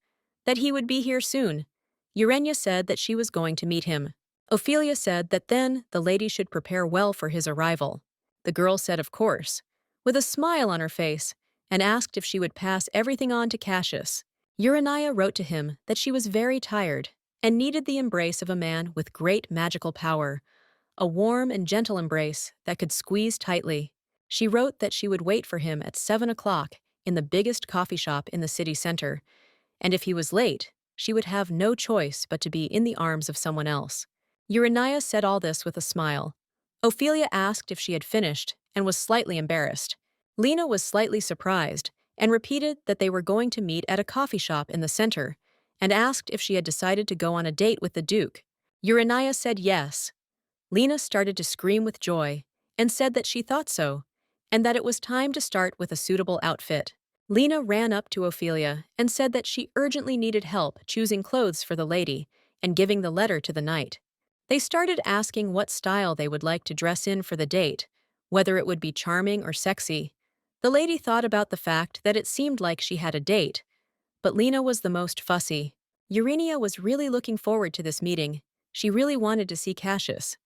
that he would be here soon. Urania said that she was going to meet him. Ophelia said that then the lady should prepare well for his arrival. The girl said of course, with a smile on her face, and asked if she would pass everything on to Cassius. Urania wrote to him that she was very tired and needed the embrace of a man with great magical power, a warm and gentle embrace that could squeeze tightly. She wrote that she would wait for him at 7 o'clock in the biggest coffee shop in the city center, and if he was late, she would have no choice but to be in the arms of someone else. Urania said all this with a smile. Ophelia asked if she had finished and was slightly embarrassed. Lena was slightly surprised and repeated that they were going to meet at a coffee shop in the center and asked if she had decided to go on a date with the Duke. Urania said yes. Lena started to scream with joy and said that she thought so, and that it was time to start with a suitable outfit. Lena ran up to Ophelia and said that she urgently needed help choosing clothes for the lady and giving the letter to the knight. They started asking what style they would like to dress in for the date, whether it would be charming or sexy. The lady thought about the fact that it seemed like she had a date, but Lena was the most fussy. Urania was really looking forward to this meeting. She really wanted to see Cassius.